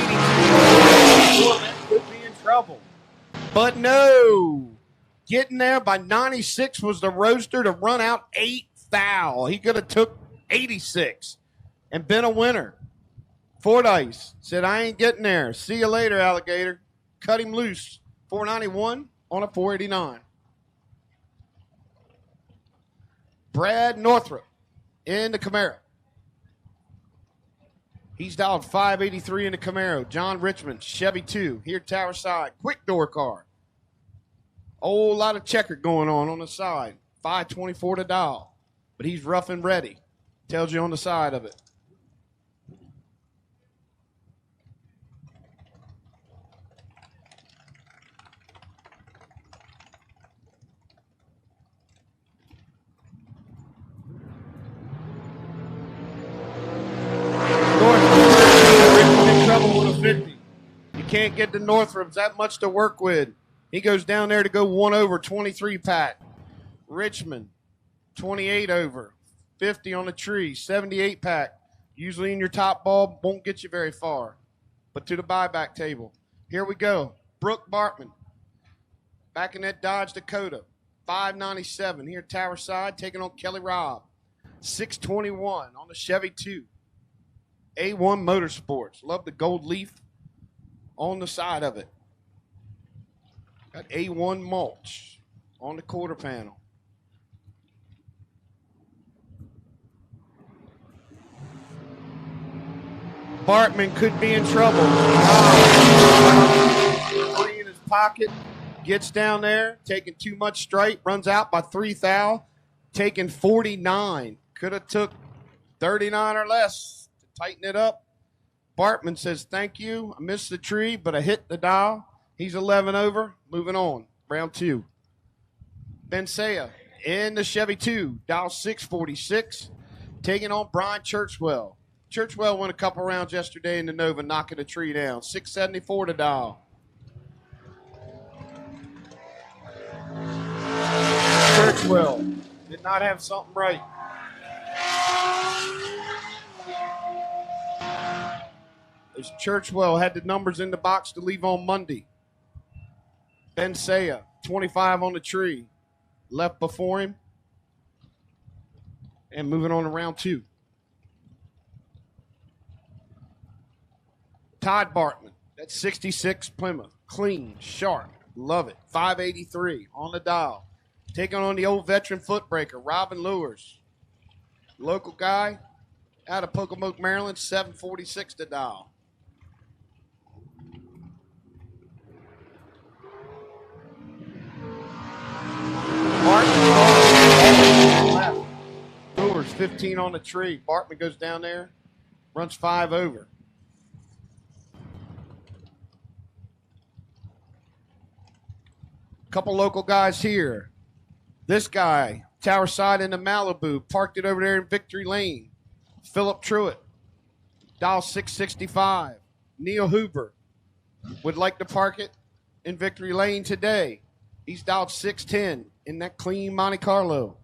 Could be in trouble. But no. Getting there by 96 was the Roadster to run out 8 foul. He could have took 86 and been a winner. Fordyce said, I ain't getting there. See you later, alligator. Cut him loose. 491 on a 489. Brad Northrup in the Camaro. He's dialed 583 in the Camaro. John Richmond, Chevy 2, here Tower Side. Quick door car. Whole lot of checker going on the side. 524 to dial. But he's rough and ready. Tells you on the side of it. Northrup in trouble with a 50. You can't get the Northrups that much to work with. He goes down there to go 1 over, 23 Pat. Richmond, 28 over. 50 on the tree, 78 pack. Usually in your top ball, won't get you very far. But to the buyback table. Here we go. Brooke Bartman. Back in that Dodge Dakota. 597 here at Tower Side, taking on Kelly Robb. 621 on the Chevy 2. A1 Motorsports. Love the gold leaf on the side of it. Got A1 mulch on the quarter panel. Bartman could be in trouble. Three in his pocket. Gets down there, taking too much straight, runs out by 3 thou, taking 49. Could have took 39 or less to tighten it up. Bartman says, thank you. I missed the tree, but I hit the dial. He's 11 over. Moving on. Round 2. Bensea in the Chevy 2. Dial 646. Taking on Brian Churchwell. Churchwell won a couple rounds yesterday in the Nova, knocking a tree down. 674 to dial. Churchwell did not have something right. As Churchwell had the numbers in the box to leave on Monday. Bensea, 25 on the tree. Left before him. And moving on to round 2. Todd Bartman, that's 66 Plymouth. Clean, sharp, love it. 583 on the dial. Taking on the old veteran footbreaker, Robin Lewis. Local guy out of Pocomoke, Maryland, 746 to dial. Bartman Lewis, 15 on the tree. Bartman goes down there, runs 5 over. Couple local guys here. This guy, Tower Side in the Malibu, parked it over there in Victory Lane. Philip Truitt, dial 665. Neil Huber would like to park it in Victory Lane today. He's dialed 610 in that clean Monte Carlo.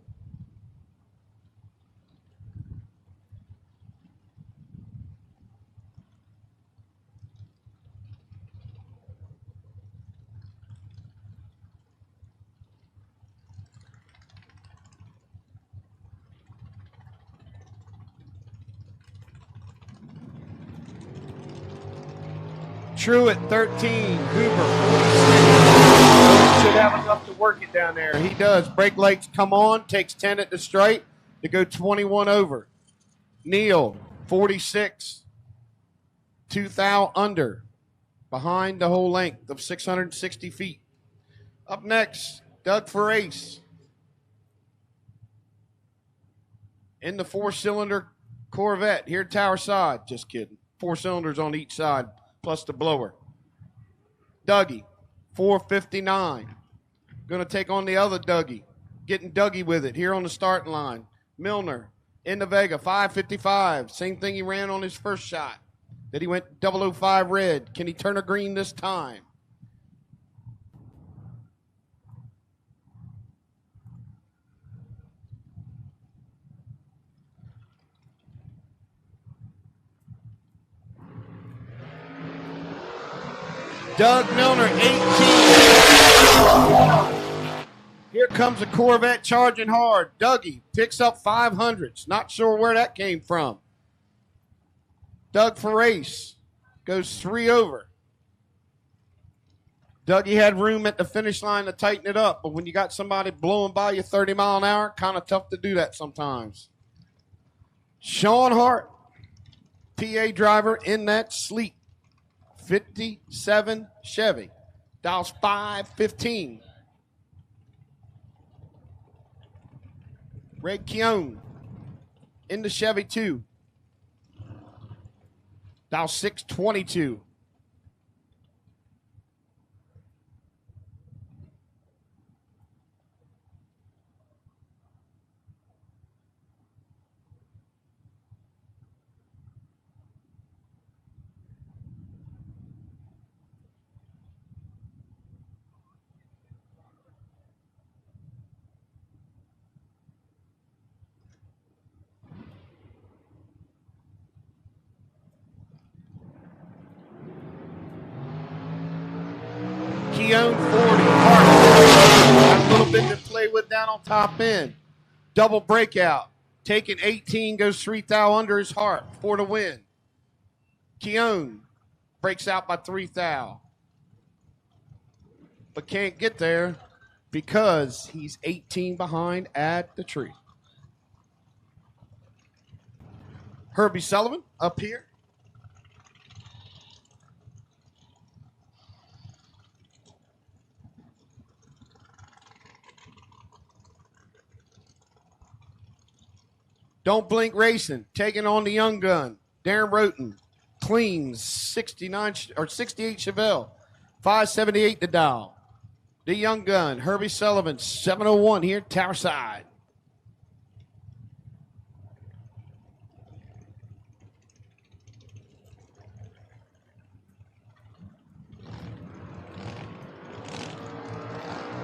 Truitt, 13. Hoover, 46. Should have enough to work it down there. He does. Brake lights come on. Takes 10 at the straight to go 21 over. Neal, 46. 2 thou under. Behind the whole length of 660 feet. Up next, Doug Ferace. In the 4-cylinder Corvette here at Tower Side. Just kidding. 4 cylinders on each side. Plus the blower. Dougie, 459. Going to take on the other Dougie. Getting Dougie with it here on the starting line. Milner in the Vega, 555. Same thing he ran on his first shot. That he went 005 red. Can he turn a green this time? Doug Milner, 18. Here comes a Corvette charging hard. Dougie picks up 500s. Not sure where that came from. Doug Ferace goes 3 over. Dougie had room at the finish line to tighten it up, but when you got somebody blowing by you 30 mile an hour, kind of tough to do that sometimes. Sean Hart, PA driver in that sleep. 57 Chevy. Dials 515. Red Keown in the Chevy 2. Dial 622. Semifinal, top end. Double breakout. Taking 18, goes 3 thou under his heart for the win. Keown breaks out by 3 thou. But can't get there because he's 18 behind at the tree. Herbie Sullivan up here. Don't Blink Racing taking on the young gun. Darren Roten cleans 69 or 68 Chevelle, 578 to dial. The young gun, Herbie Sullivan, 701 here, Tower Side.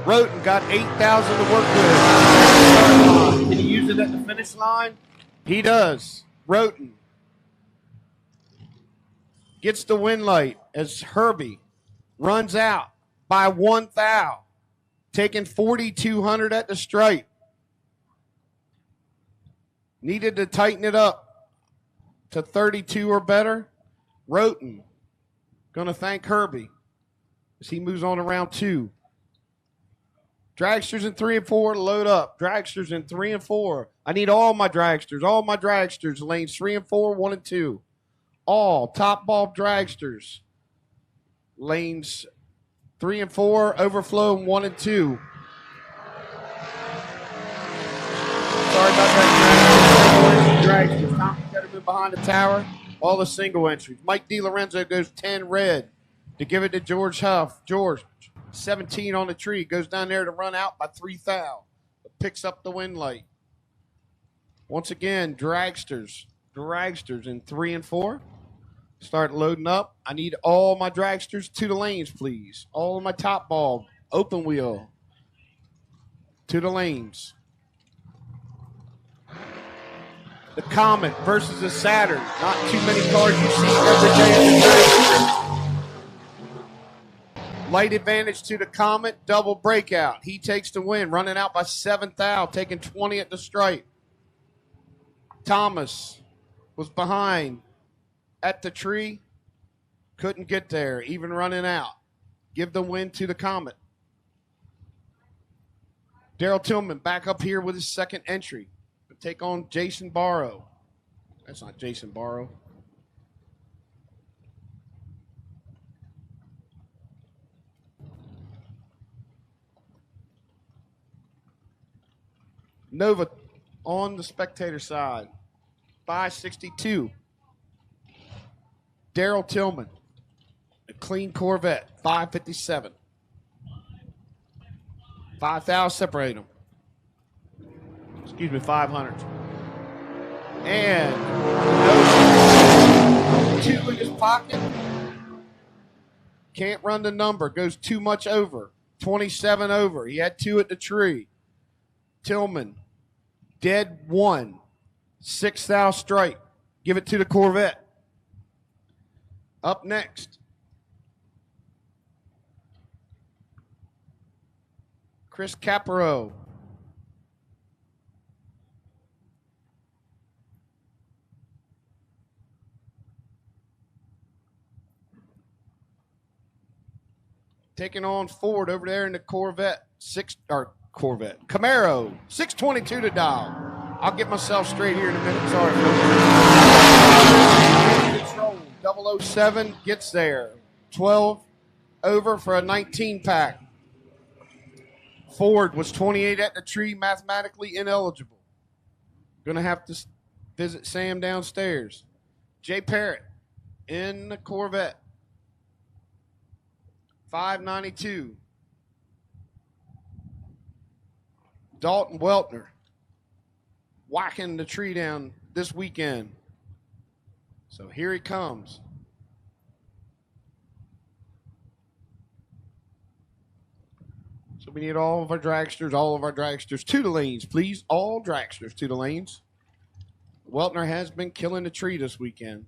Roten got 8,000 to work with. Can he use it at the finish line? He does. Roten gets the win light as Herbie runs out by 1 thou, taking 4,200 at the stripe. Needed to tighten it up to 32 or better. Roten going to thank Herbie as he moves on to round 2. Dragsters in 3 and 4, load up. Dragsters in 3 and 4. I need all my dragsters, lanes 3 and 4, 1 and 2. All top bulb dragsters, lanes 3 and 4, overflow 1 and 2. Sorry about that. Dragsters. Tom Ketterman behind the tower. All the single entries. Mike DiLorenzo goes 10 red to give it to George Huff. George, 17 on the tree, goes down there to run out by 3 thou. Picks up the win light. Once again, dragsters in 3 and 4. Start loading up. I need all my dragsters to the lanes, please. All of my top bulb, open wheel to the lanes. The Comet versus the Saturn. Not too many cars you see every day in the race. Light advantage to the Comet, double breakout. He takes the win, running out by 7 thou, taking 20 at the stripe. Thomas was behind at the tree, couldn't get there, even running out. Give the win to the Comet. Daryl Tillman back up here with his second entry. Take on Jason Barrow. That's not Jason Barrow. Nova on the spectator side, 562. Daryl Tillman, a clean Corvette, 557. 5,000 separate them. Excuse me, 500. And Nova, 2 in his pocket. Can't run the number, goes too much over. 27 over. He had 2 at the tree. Tillman, dead 1. 6 thou strike. Give it to the Corvette. Up next, Chris Caparo. Taking on Ford over there in the Corvette. Camaro, 622 to dial. I'll get myself straight here in a minute. Sorry. Control, 007 gets there. 12 over for a 19 pack. Ford was 28 at the tree, mathematically ineligible. Going to have to visit Sam downstairs. Jay Parrott in the Corvette. 592. Dalton Weltner whacking the tree down this weekend. So here he comes. So we need all of our dragsters to the lanes, please. All dragsters to the lanes. Weltner has been killing the tree this weekend.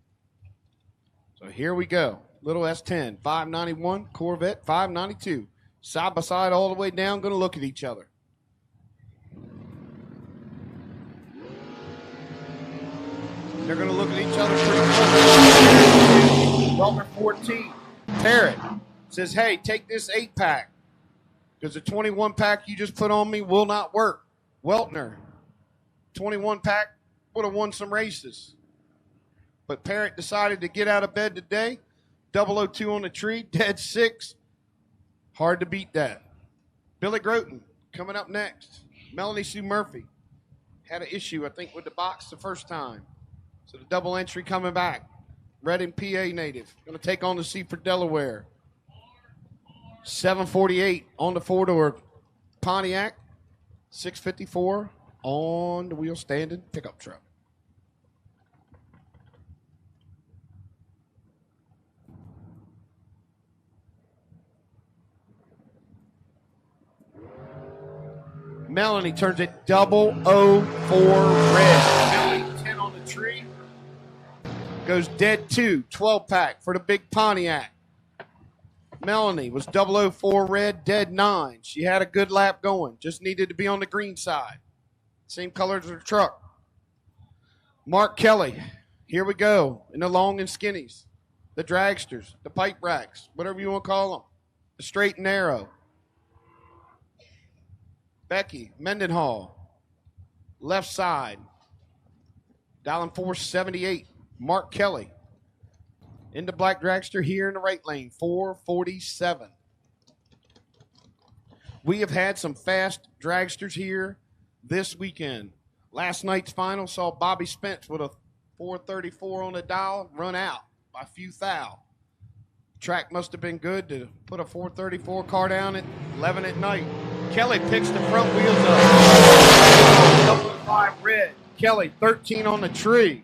So here we go. Little S10, 591, Corvette, 592. Side by side all the way down, going to look at each other. They're going to look at each other pretty close. Welter 14. Parrott says, hey, take this 8-pack because the 21-pack you just put on me will not work. Weltner, 21-pack would have won some races. But Parrott decided to get out of bed today. 002 on the tree, dead 6. Hard to beat that. Billy Groton coming up next. Melanie Sue Murphy had an issue, I think, with the box the first time. So the double entry coming back. Reading, PA native. Going to take on the Seaford, Delaware. 748 on the four-door Pontiac. 654 on the wheel standing pickup truck. Melanie turns it 004 red. Melanie 10 on the tree. Goes dead 2, 12-pack for the big Pontiac. Melanie was 004 red, dead 9. She had a good lap going. Just needed to be on the green side. Same color as her truck. Mark Kelly. Here we go. In the long and skinnies. The dragsters. The pipe racks. Whatever you want to call them. The straight and narrow. Becky Mendenhall, left side, dialing 478. Mark Kelly, into black dragster here in the right lane, 447. We have had some fast dragsters here this weekend. Last night's final saw Bobby Spence with a 434 on the dial run out by a few thou. Track must have been good to put a 434 car down at 11 at night. Kelly picks the front wheels up. 5 red. Kelly 13 on the tree.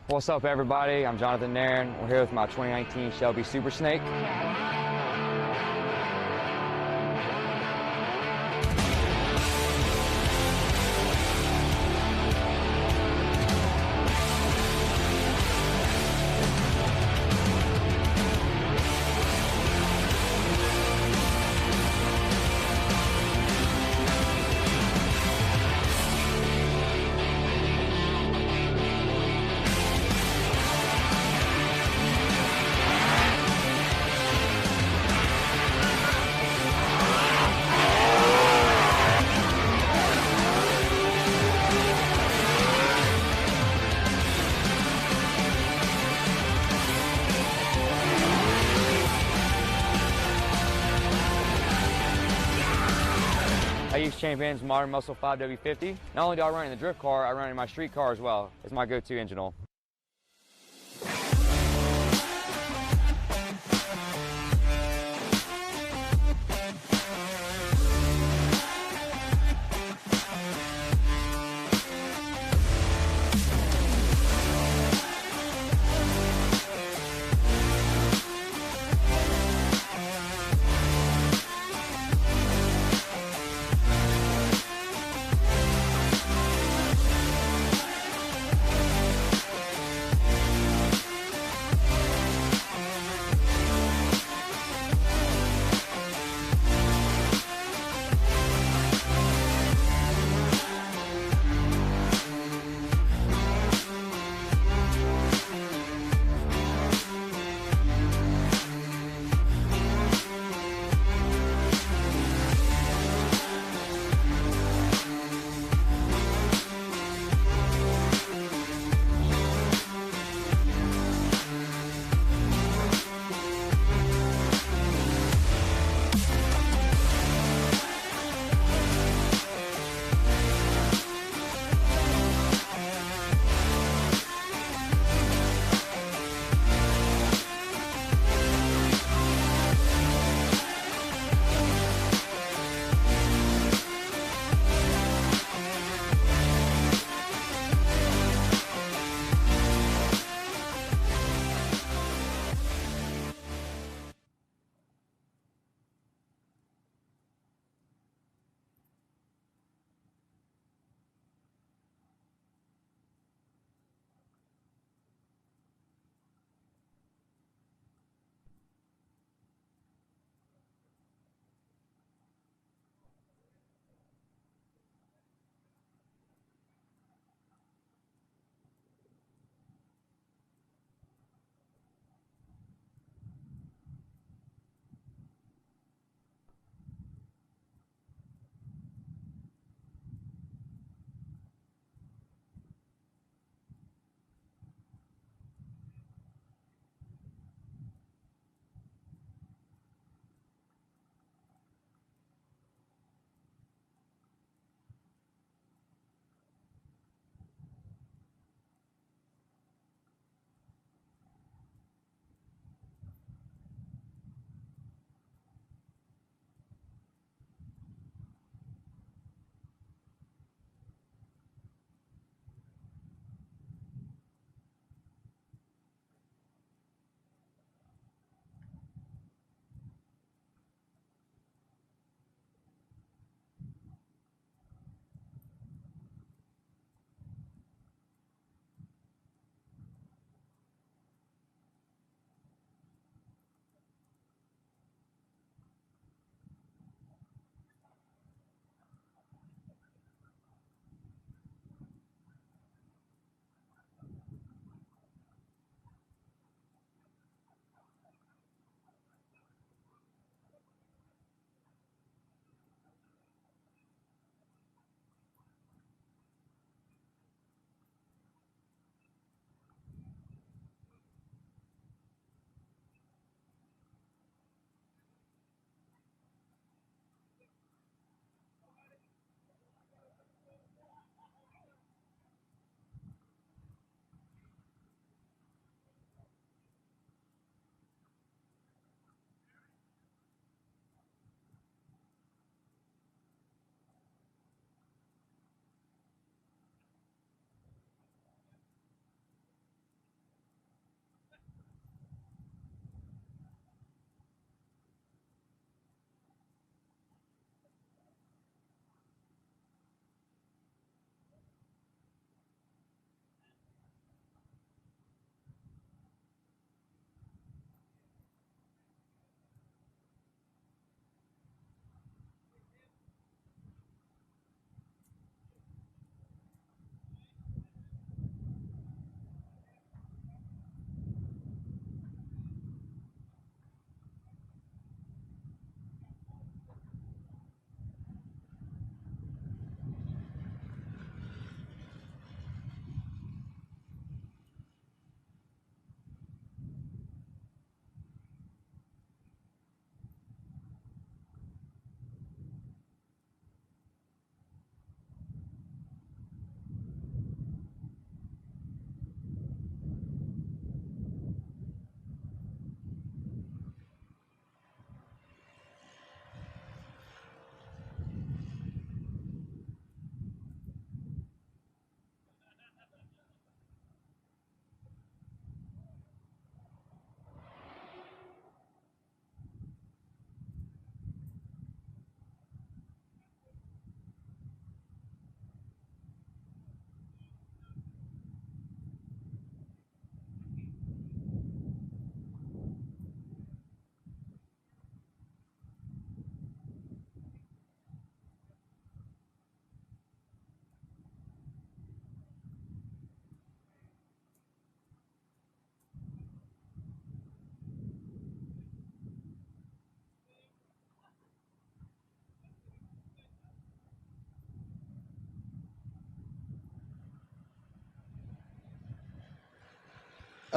What's up, everybody? I'm Jonathan Nairn. We're here with my 2019 Shelby Super Snake. I use Champion's modern Muscle 5W50. Not only do I run in the drift car, I run in my street car as well. It's my go-to engine oil.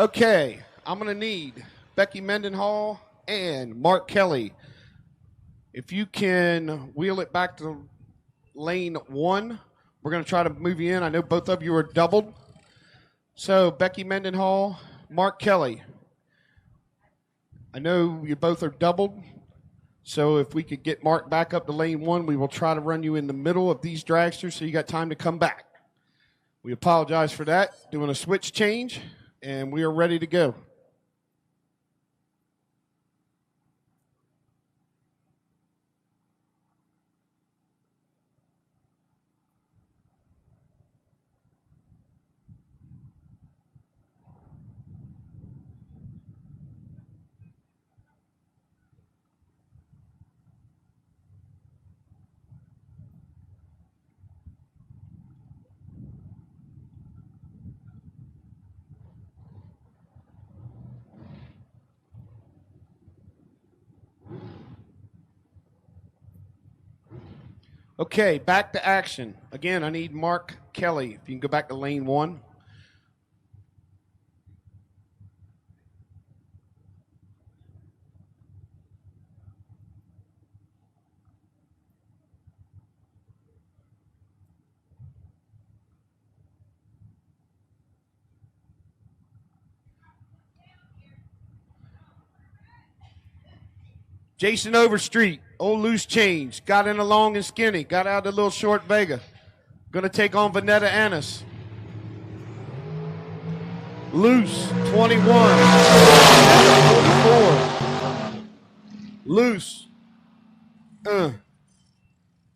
Okay, I'm going to need Becky Mendenhall and Mark Kelly. If you can wheel it back to lane 1, we're going to try to move you in. I know both of you are doubled. So, Becky Mendenhall, Mark Kelly. I know you both are doubled. So, if we could get Mark back up to lane 1, we will try to run you in the middle of these dragsters so you got time to come back. We apologize for that. Doing a switch change, and we are ready to go. Okay, back to action. Again, I need Mark Kelly. If you can go back to lane 1. Jason Overstreet, old loose change. Got in a long and skinny. Got out the little short Vega. Going to take on Vanetta Annis. Loose, 21. 44. Loose.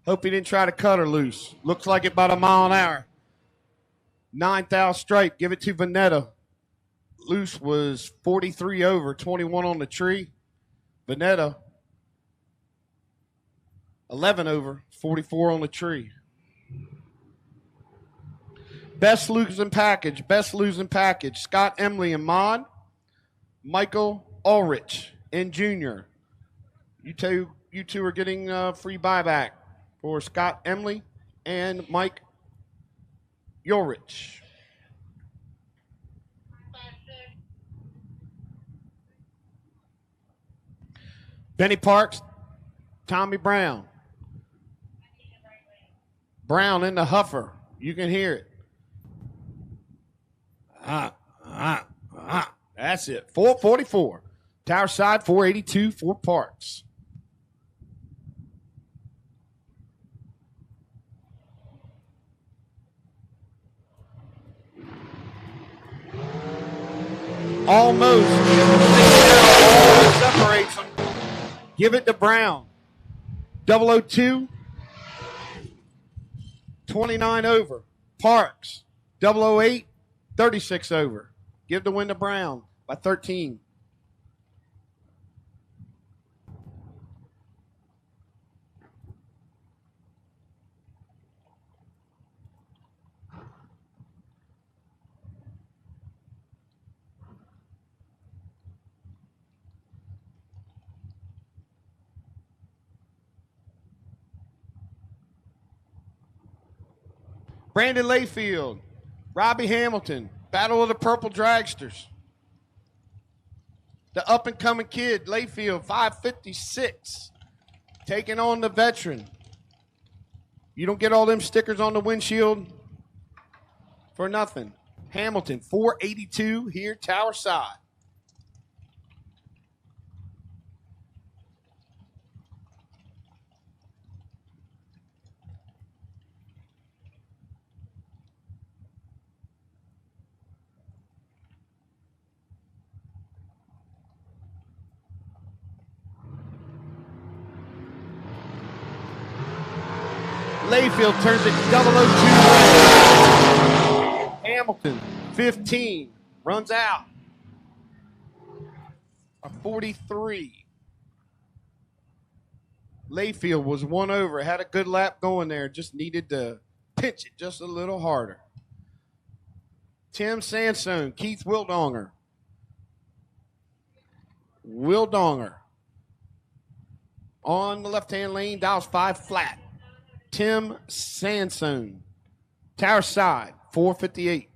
Hope he didn't try to cut her loose. Looks like it about a mile an hour. 9,000 stripe. Give it to Vanetta. Loose was 43 over, 21 on the tree. Vanetta, 11 over, 44 on the tree. Best losing package. Scott Emily and Mod. Michael Ulrich and Junior. You two are getting free buyback for Scott Emily and Mike Ulrich. Benny Parks, Tommy Brown. Brown in the huffer. You can hear it. That's it. 444. Tower side, 482 for Parks. Almost. Separates them. Give it to Brown. 002. 29 over. Parks. 008. 36 over. Give the win to Brown by 13. Brandon Layfield, Robbie Hamilton, Battle of the Purple Dragsters. The up-and-coming kid, Layfield, 556, taking on the veteran. You don't get all them stickers on the windshield for nothing. Hamilton, 482 here, tower side. Layfield turns it 002. Hamilton, 15, runs out. A 43. Layfield was one over, had a good lap going there, just needed to pitch it just a little harder. Tim Sansone, Keith Wildonger. On the left-hand lane, dials 5 flat. Tim Sansone. Tower side, 458.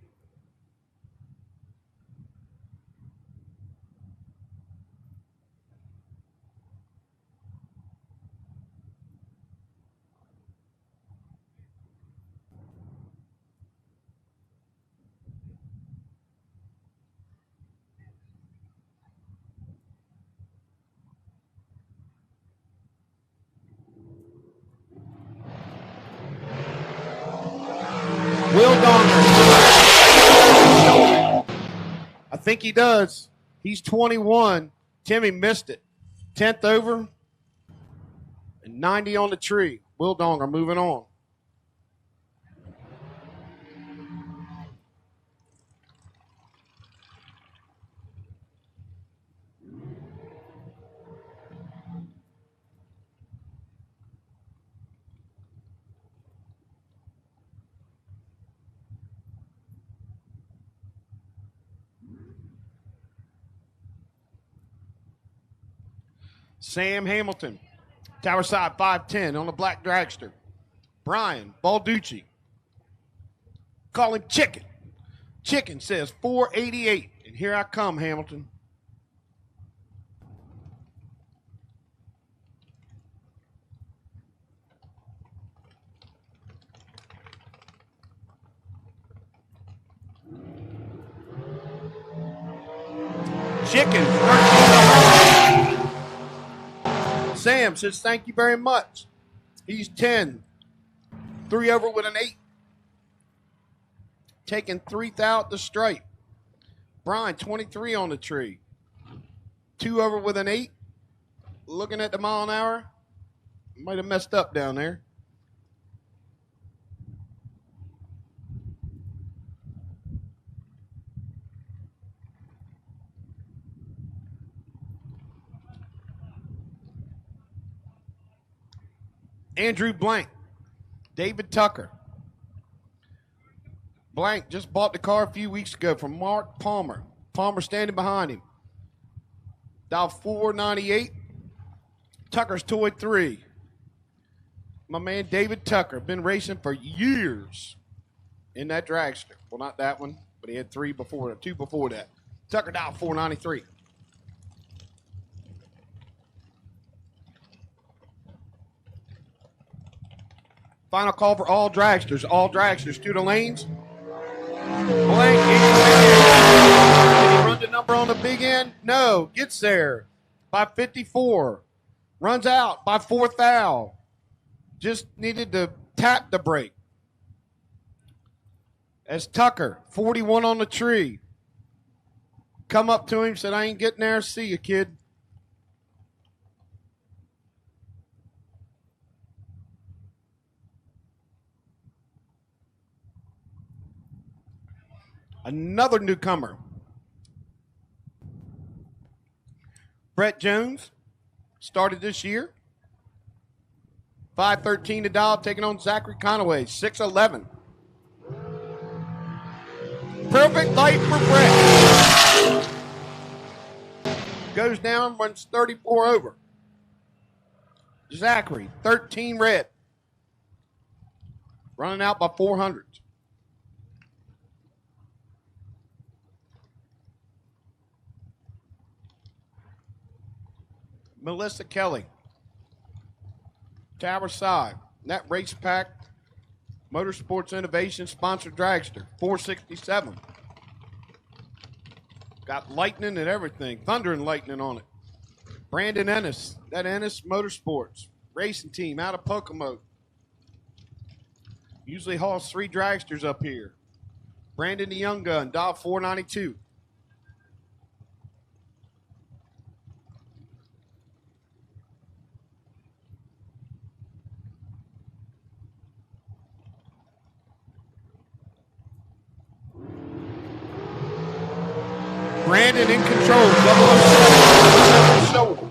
Will Donger. I think he does. He's 21. Timmy missed it. 10th over. And 90 on the tree. Will Donger moving on. Sam Hamilton, Tower Side 5'10" on the black dragster. Brian Balducci. Call him Chicken. Chicken says 488. And here I come, Hamilton. Chicken. Sam says, thank you very much. He's 10. 3 over with an 8. Taking 3th out the stripe. Brian, 23 on the tree. 2 over with an 8. Looking at the mile an hour. Might have messed up down there. Andrew Blank, David Tucker. Blank just bought the car a few weeks ago from Mark Palmer. Palmer standing behind him. Dial 498. Tucker's toy 3. My man David Tucker, been racing for years in that dragster. Well, not that one, but he had 2 before that. Tucker dial 493. Final call for all dragsters. All dragsters to the lanes. Blank. Did he run the number on the big end? No. Gets there by 54. Runs out by 4th thou. Just needed to tap the brake. As Tucker, 41 on the tree. Come up to him, said, I ain't getting there. See you, kid. Another newcomer. Brett Jones started this year. 513 to dial, taking on Zachary Conaway, 611. Perfect light for Brett. Goes down, runs 34 over. Zachary, 13 red. Running out by 400. Melissa Kelly, Tower Side, that race pack, Motorsports Innovation sponsored dragster, 467. Got lightning and everything, thunder and lightning on it. Brandon Ennis, that Ennis Motorsports racing team out of Pocomo. Usually hauls 3 dragsters up here. Brandon the Young Gun, dial 492. Brandon in control, 007,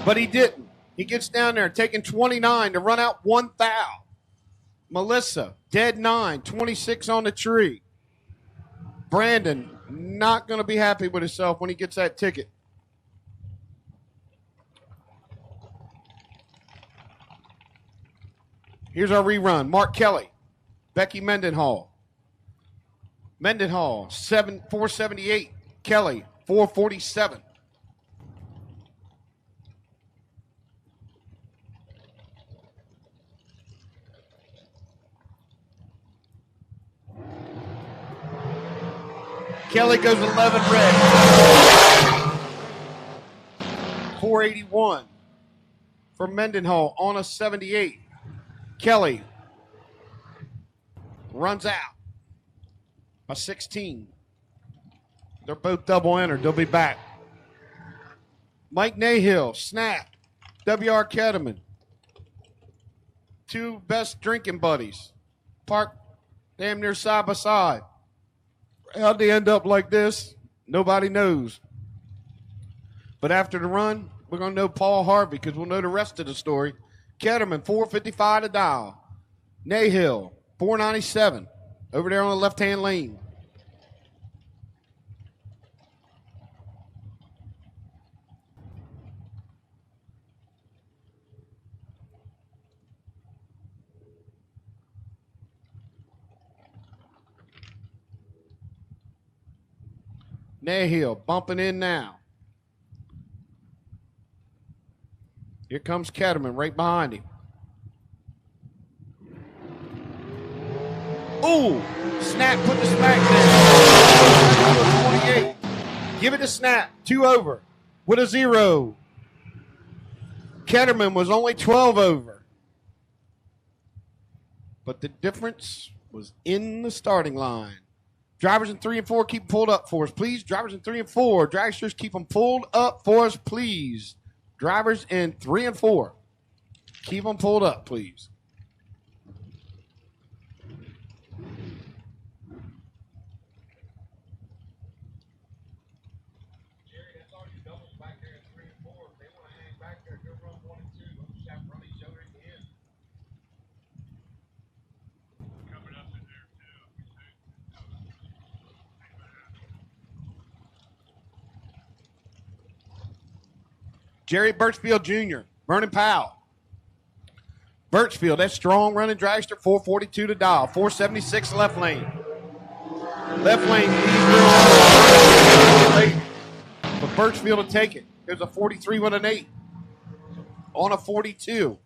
but he didn't. He gets down there, taking 29 to run out 1 thou. Melissa, dead 9, 26 on the tree. Brandon, not going to be happy with himself when he gets that ticket. Here's our rerun. Mark Kelly, Becky Mendenhall. Mendenhall, 478. Kelly, 447. Kelly goes 11 red. 481 for Mendenhall on a 78. Kelly runs out. by 16. They're both double entered. They'll be back. Mike Nahill, snap. W.R. Ketterman. Two best drinking buddies. Parked damn near side by side. How'd they end up like this? Nobody knows. But after the run, we're going to know Paul Harvey because we'll know the rest of the story. Ketterman, 455 to dial. Nahill, 497. Over there on the left-hand lane. Nahill bumping in now. Here comes Ketterman right behind him. Ooh, snap, put the smack down. 28. Give it a snap, 2 over with a 0. Ketterman was only 12 over. But the difference was in the starting line. Drivers in 3 and 4, keep them pulled up for us, please. Drivers in 3 and 4, dragsters, keep them pulled up for us, please. Drivers in 3 and 4, keep them pulled up, please. Jerry Birchfield Jr., Vernon Powell. Birchfield, that strong running dragster, 442 to dial, 476 left lane. Left lane, but Birchfield will take it. There's a 43 with an 8 on a 42.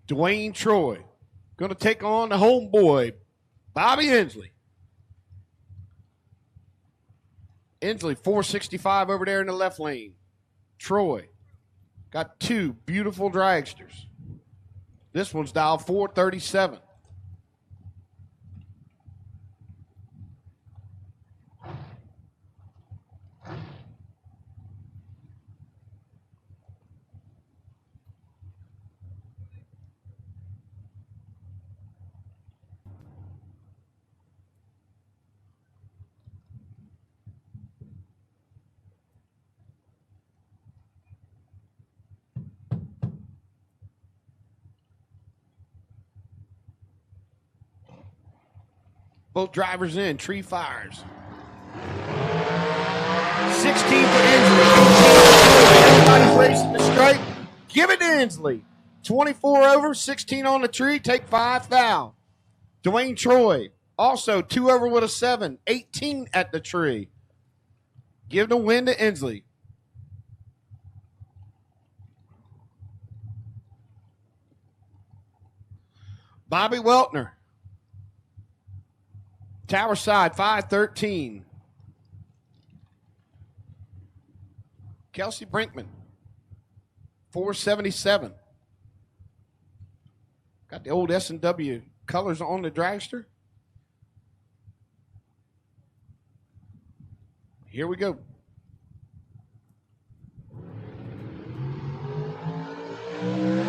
Dwayne Troy going to take on the homeboy, Bobby Inslee. Inslee, 465 over there in the left lane. Troy got 2 beautiful dragsters. This one's dialed 437. Both drivers in. Tree fires. 16 for Inslee. Everybody's racing the stripe. Give it to Inslee. 24 over, 16 on the tree. Take 5 foul. Dwayne Troy, also 2 over with a 7. 18 at the tree. Give the win to Inslee. Bobby Weltner. Tower side, 513. Kelsey Brinkman, 477. Got the old S&W colors on the dragster. Here we go.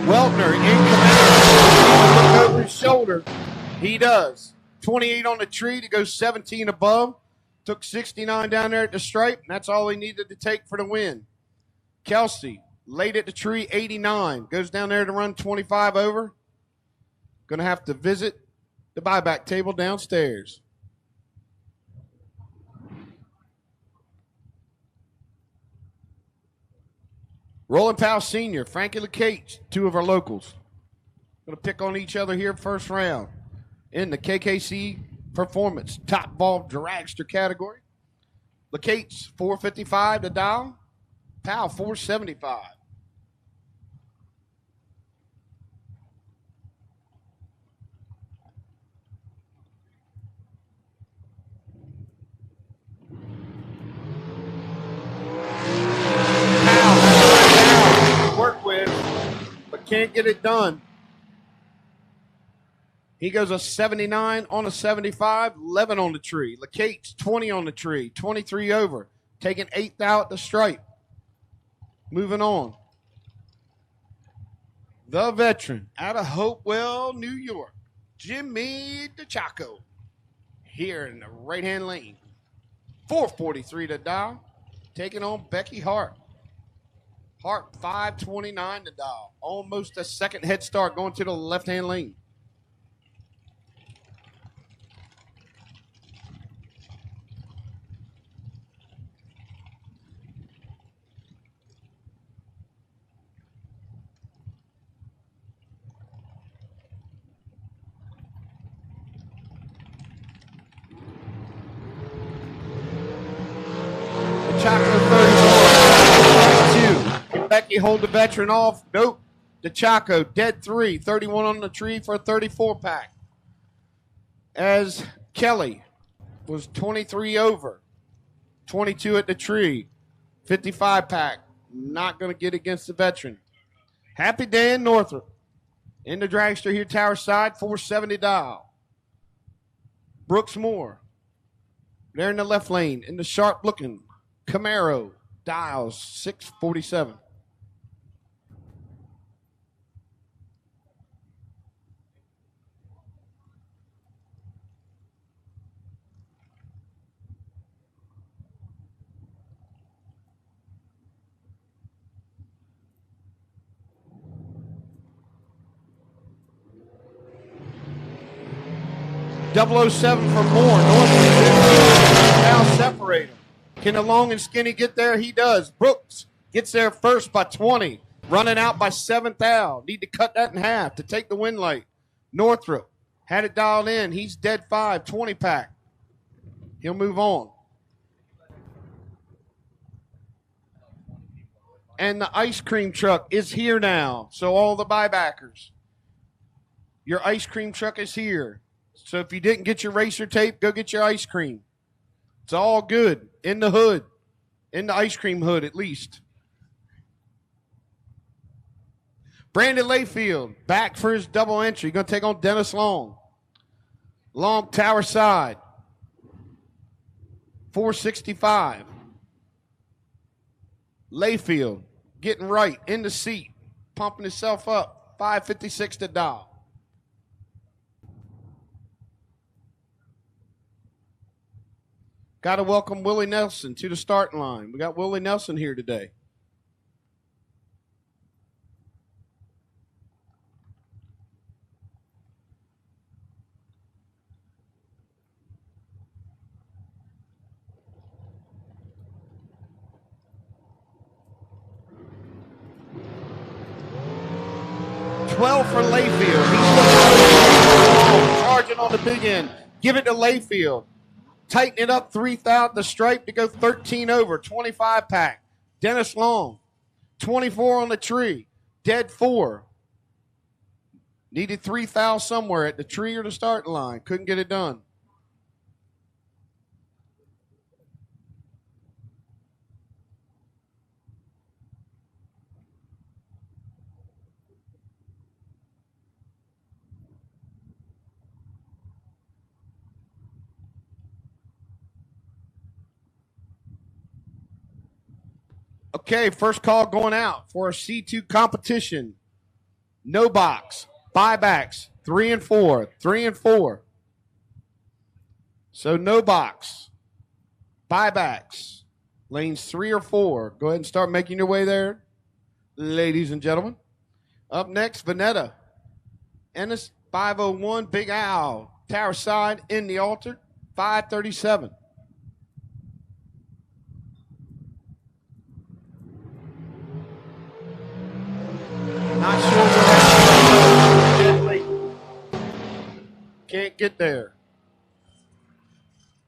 Weltner in command. Look over his shoulder. He does. 28 on the tree to go 17 above. Took 69 down there at the stripe, and that's all he needed to take for the win. Kelsey, late at the tree, 89. Goes down there to run 25 over. Going to have to visit the buyback table downstairs. Roland Powell Sr., Frankie LeCates, 2 of our locals. Going to pick on each other here first round in the KKC Performance Top Ball Dragster category. LeCates, 455 to dial. Powell, 475. can't get it done. He goes a 79 on a 75, 11 on the tree. LeCates, 20 on the tree, 23 over. Taking 8th out at the stripe. Moving on. The veteran out of Hopewell, New York, Jimmy DeChaco. Here in the right-hand lane. 443 to dial. Taking on Becky Hart. Hart, 529 to dial. Almost a second head start going to the left-hand lane. DeChaco 34. Can Becky hold the veteran off? Nope. DeChaco, dead 3. 31 on the tree for a 34-pack. As Kelly was 23 over. 22 at the tree. 55-pack. Not going to get against the veteran. Happy Day in Northrop. In the dragster here, Tower Side, 470 dial. Brooks Moore. There in the left lane. In the sharp-looking Camaro. Dials, 647. .007 for Moore. Now separate them. Can the long and skinny get there? He does. Brooks gets there first by 20. Running out by 7th out. Need to cut that in half to take the win light. Northrop had it dialed in. He's dead 5, 20-pack. He'll move on. And the ice cream truck is here now. So all the buybackers, your ice cream truck is here. So if you didn't get your racer tape, go get your ice cream. It's all good. In the hood. In the ice cream hood, at least. Brandon Layfield, back for his double entry. Going to take on Dennis Long. Long, Tower Side. 465. Layfield, getting right, in the seat. Pumping himself up. 556 to dial. Got to welcome Willie Nelson to the starting line. We got Willie Nelson here today. $12 for Layfield. He's charging on the big end. Give it to Layfield. Tighten it up 3,000 the stripe to go 13 over, 25-pack. Dennis Long, 24 on the tree, dead 4. Needed 3,000 somewhere at the tree or the starting line. Couldn't get it done. Okay, first call going out for a C2 competition. No box. Buybacks, 3 and 4. 3 and 4. So no box. Buybacks. Lanes 3 or 4. Go ahead and start making your way there, ladies and gentlemen. Up next, Vanetta. Ennis, 501. Big Al. Tower Side in the altar, 537. Not sure what happened. Can't get there.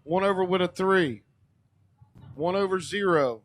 1 over with a 3. 1 over 0.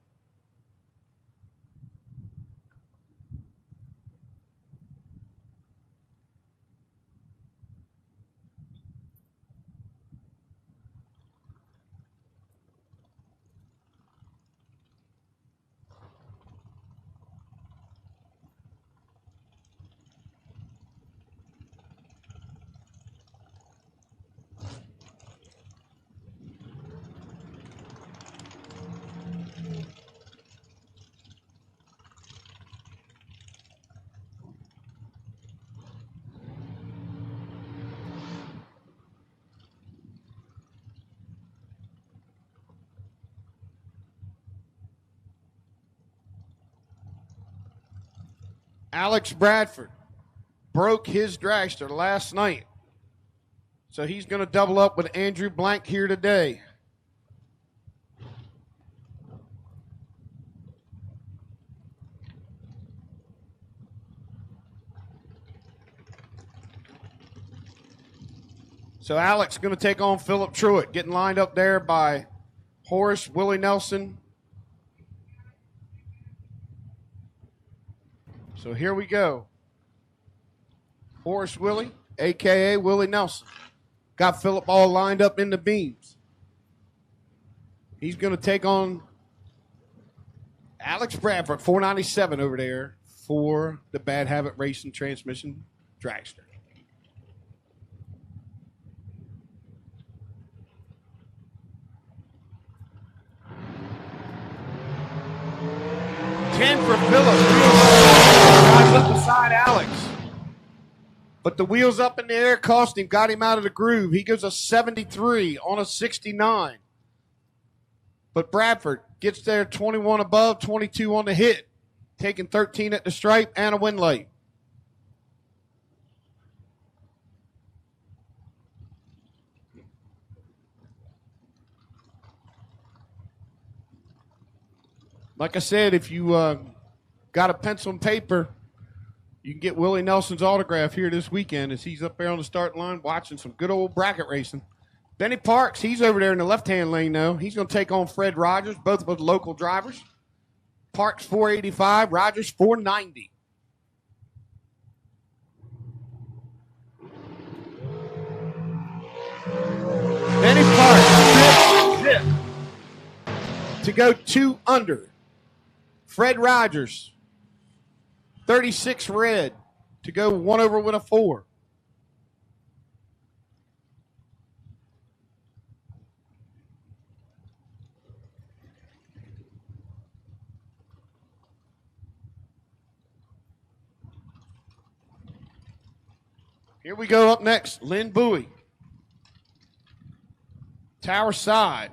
Alex Bradford broke his dragster last night. So he's going to double up with Andrew Blank here today. So Alex going to take on Philip Truitt, getting lined up there by Horace Willie Nelson. So here we go. Horace Willie, a.k.a. Willie Nelson. Got Philip all lined up in the beams. He's going to take on Alex Bradford, 497 over there for the Bad Habit Racing Transmission Dragster. For Phillips, drives up beside Alex. But the wheels up in the air cost him, got him out of the groove. He goes a 73 on a 69. But Bradford gets there 21 above, 22 on the hit, taking 13 at the stripe and a win light. Like I said, if you got a pencil and paper, you can get Willie Nelson's autograph here this weekend as he's up there on the starting line watching some good old bracket racing. Benny Parks, he's over there in the left-hand lane now. He's going to take on Fred Rogers, both of us local drivers. Parks 485, Rogers 490. Benny Parks to go 2 under. Fred Rogers, 36 red, to go 1 over with a 4. Here we go up next, Lynn Bowie. Tower Side,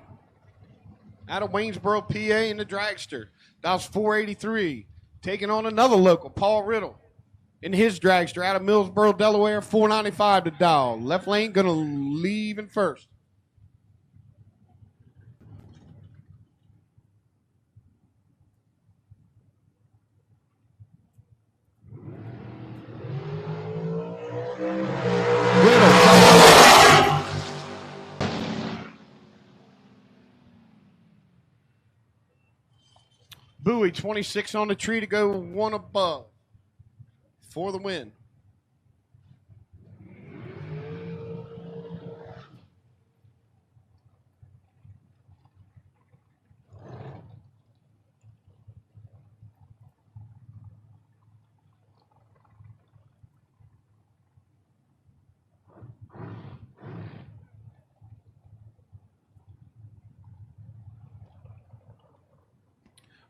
out of Waynesboro, PA in the dragster. That was 483. Taking on another local, Paul Riddle, in his dragster out of Millsboro, Delaware, 495 to dial. Left lane going to leave in first. Bowie, 26 on the tree to go 1 above for the win.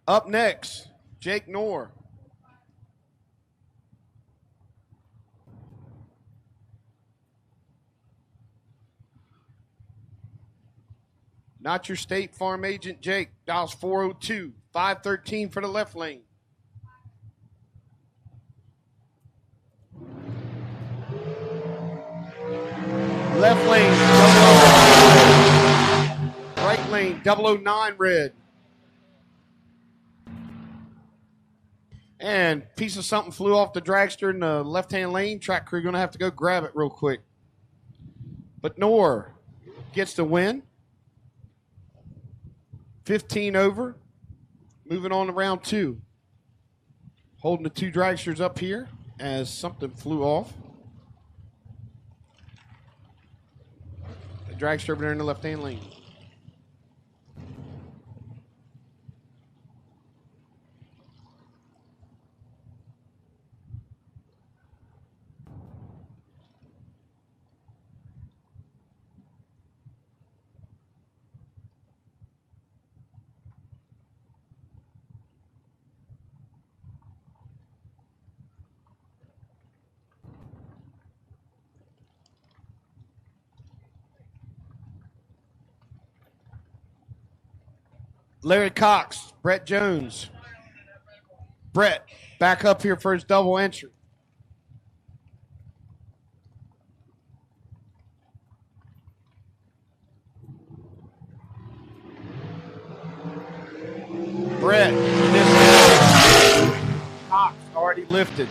Up next, Jake Knorr. Not your State Farm agent, Jake. Dials 402, 513 for the left lane. Left lane, 009. Right lane, 009 red. And piece of something flew off the dragster in the left-hand lane. Track crew going to have to go grab it real quick. But Knorr gets the win. 15 over. Moving on to round 2. Holding the 2 dragsters up here as something flew off. The dragster over there in the left-hand lane. Larry Cox, Brett Jones. Brett back up here for his double entry. Brett, Cox already lifted.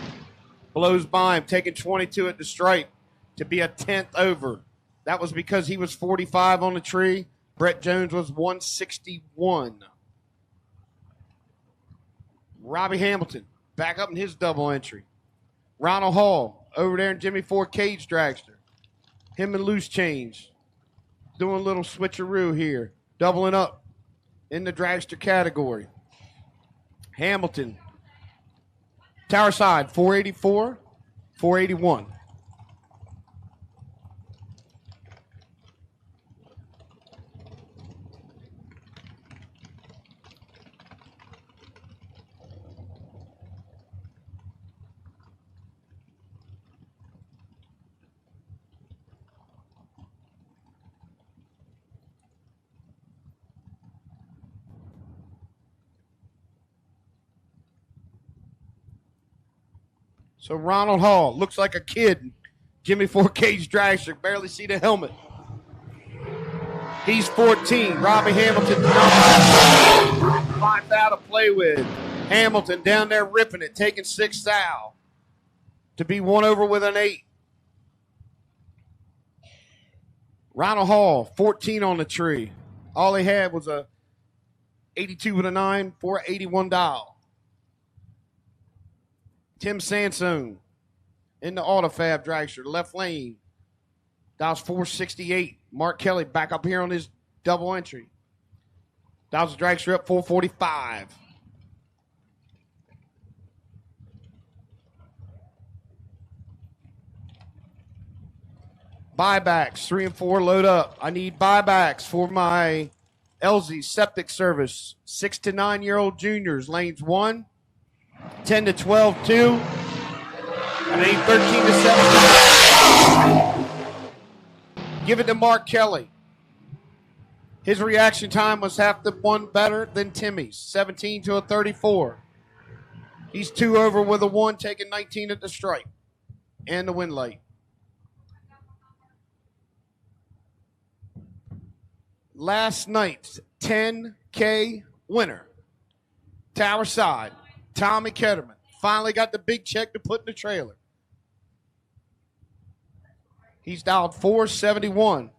Blows by him, taking 22 at the stripe to be a 10th over. That was because he was 45 on the tree. Brett Jones was 161. Robbie Hamilton back up in his double entry. Ronald Hall over there in Jimmy Ford Cage Dragster. Him and Loose Change doing a little switcheroo here, doubling up in the dragster category. Hamilton, Tower Side, 484, 481. So Ronald Hall looks like a kid. Jimmy Ford Cage Dragster, barely see the helmet. He's 14. Robbie Hamilton, 5 out to play with. Hamilton down there ripping it, taking 6 thou to be 1 over with an 8. Ronald Hall, 14 on the tree. All he had was a 82 with a 9, 481 dial. Tim Sansone in the Autofab Dragster, left lane. Dials 468. Mark Kelly back up here on his double entry. Dials the Dragster up 445. Buybacks, 3 and 4, load up. I need buybacks for my LZ septic service. 6 to 9-year-old juniors, lanes 1. 10 to 12, 2. And 8, 13 to 17. Give it to Mark Kelly. His reaction time was half the one better than Timmy's, 17 to a 34. He's 2 over with a 1, taking 19 at the stripe and the win light. Last night's 10K winner, Tower Side. Tommy Ketterman finally got the big check to put in the trailer. He's dialed 471.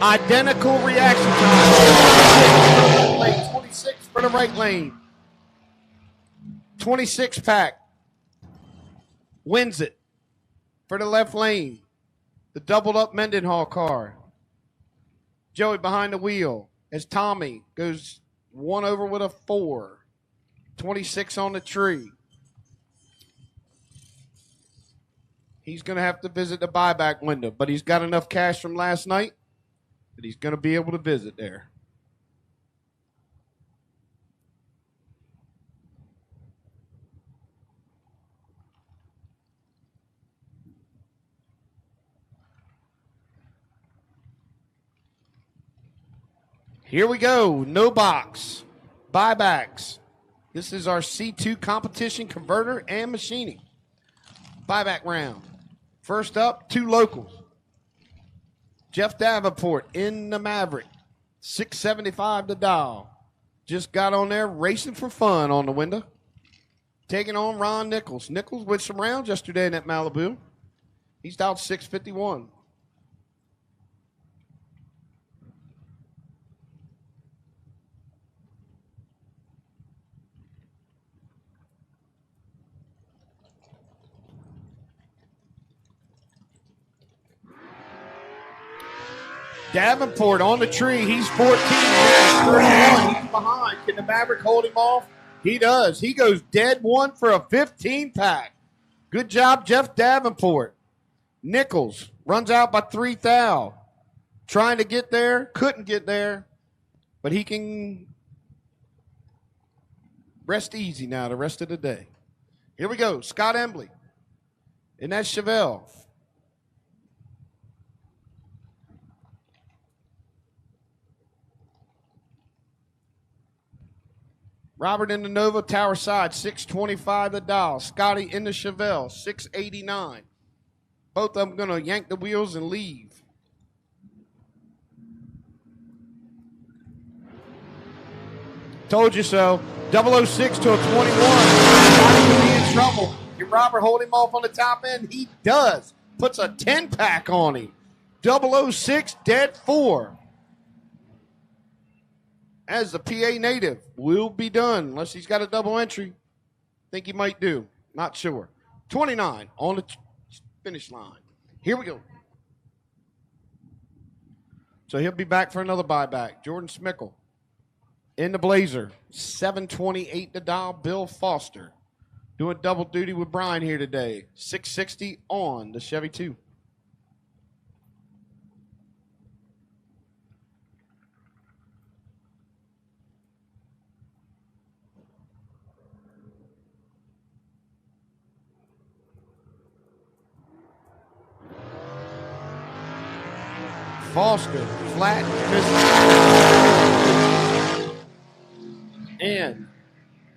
Identical reaction time. Lane 26 for the right lane. 26 pack. Wins it for the left lane. The doubled up Mendenhall car. Joey behind the wheel as Tommy goes 1 over with a 4. 26 on the tree. He's going to have to visit the buyback window, but he's got enough cash from last night that he's going to be able to visit there. Here we go. No box. Buybacks. This is our C2 competition converter and machining. Buyback round. First up, 2 locals. Jeff Davenport in the Maverick, 675 to dial. Just got on there racing for fun on the window. Taking on Ron Nichols. Nichols with some rounds yesterday in that Malibu. He's dialed 651. Davenport on the tree. He's 14. He's 31. He's behind. Can the Maverick hold him off? He does. He goes dead one for a 15-pack. Good job, Jeff Davenport. Nichols runs out by 3 thou. Trying to get there, couldn't get there, but he can rest easy now the rest of the day. Here we go, Scott Embley. And that's Chevelle. Robert in the Nova, Tower Side, 625 the dial. Scotty in the Chevelle, 689. Both of them going to yank the wheels and leave. Told you so. 006 to a 21. Scotty could be in trouble. Can Robert hold him off on the top end? He does. Puts a 10-pack on him. 006 dead 4. As the PA native will be done unless he's got a double entry. Think he might do. Not sure. 29 on the finish line. Here we go. So he'll be back for another buyback. Jordan Smickle in the Blazer. 728 to dial. Bill Foster doing double duty with Brian here today. 660 on the Chevy 2. Foster, flat, and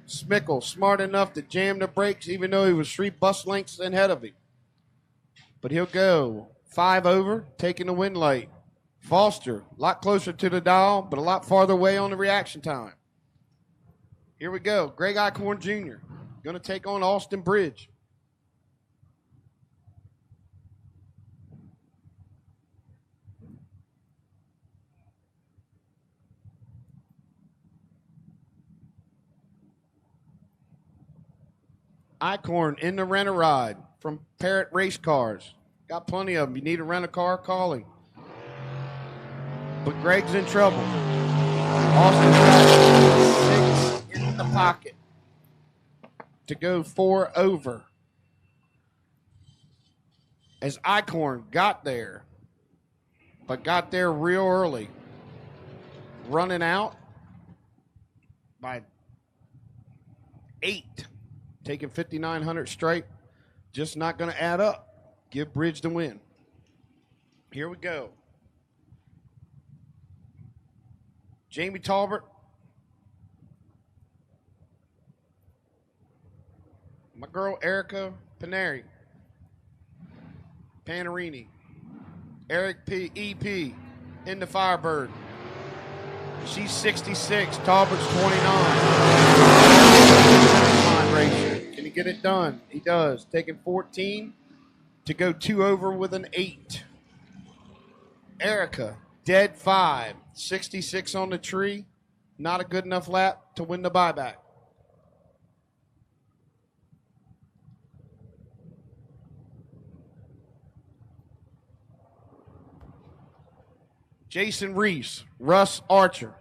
Smickle, smart enough to jam the brakes, even though he was 3 bus lengths ahead of him. But he'll go 5 over, taking the wind light. Foster, a lot closer to the dial, but a lot farther away on the reaction time. Here we go. Greg Eichhorn Jr. going to take on Austin Bridge. Eichhorn in the rent-a-ride from Parrott Race Cars. Got plenty of them. You need to rent a car, call him. But Greg's in trouble. Austin's got 6 in the pocket to go 4 over. As Eichhorn got there, but got there real early. Running out by 8. Taking 5,900 straight, just not going to add up. Give Bridge the win. Here we go. Jamie Talbert. My girl Erica Paneri. Panarini. Eric P. EP in the Firebird. She's 66. Talbert's 29. Racer. Can he get it done? He does. Taking 14 to go 2 over with an 8. Erica, dead 5. 66 on the tree. Not a good enough lap to win the buyback. Jason Reese, Russ Archer.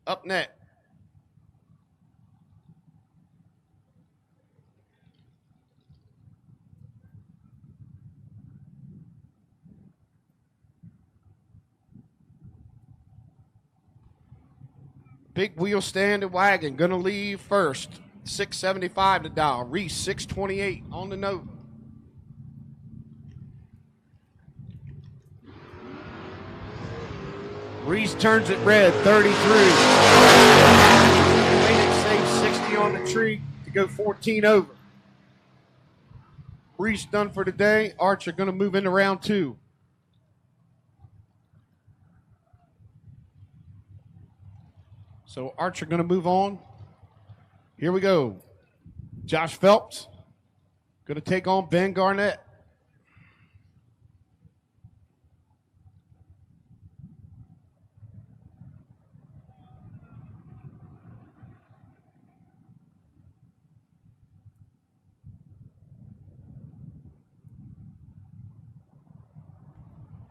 Up next. Big wheel stand and wagon. Going to leave first. 675 to dial. Reese, 628 on the note. Reese turns it red, 33. Phoenix saves 60 on the tree to go 14 over. Reese done for today. Archer going to move into round 2. So Archer going to move on. Here we go. Josh Phelps going to take on Ben Garnett.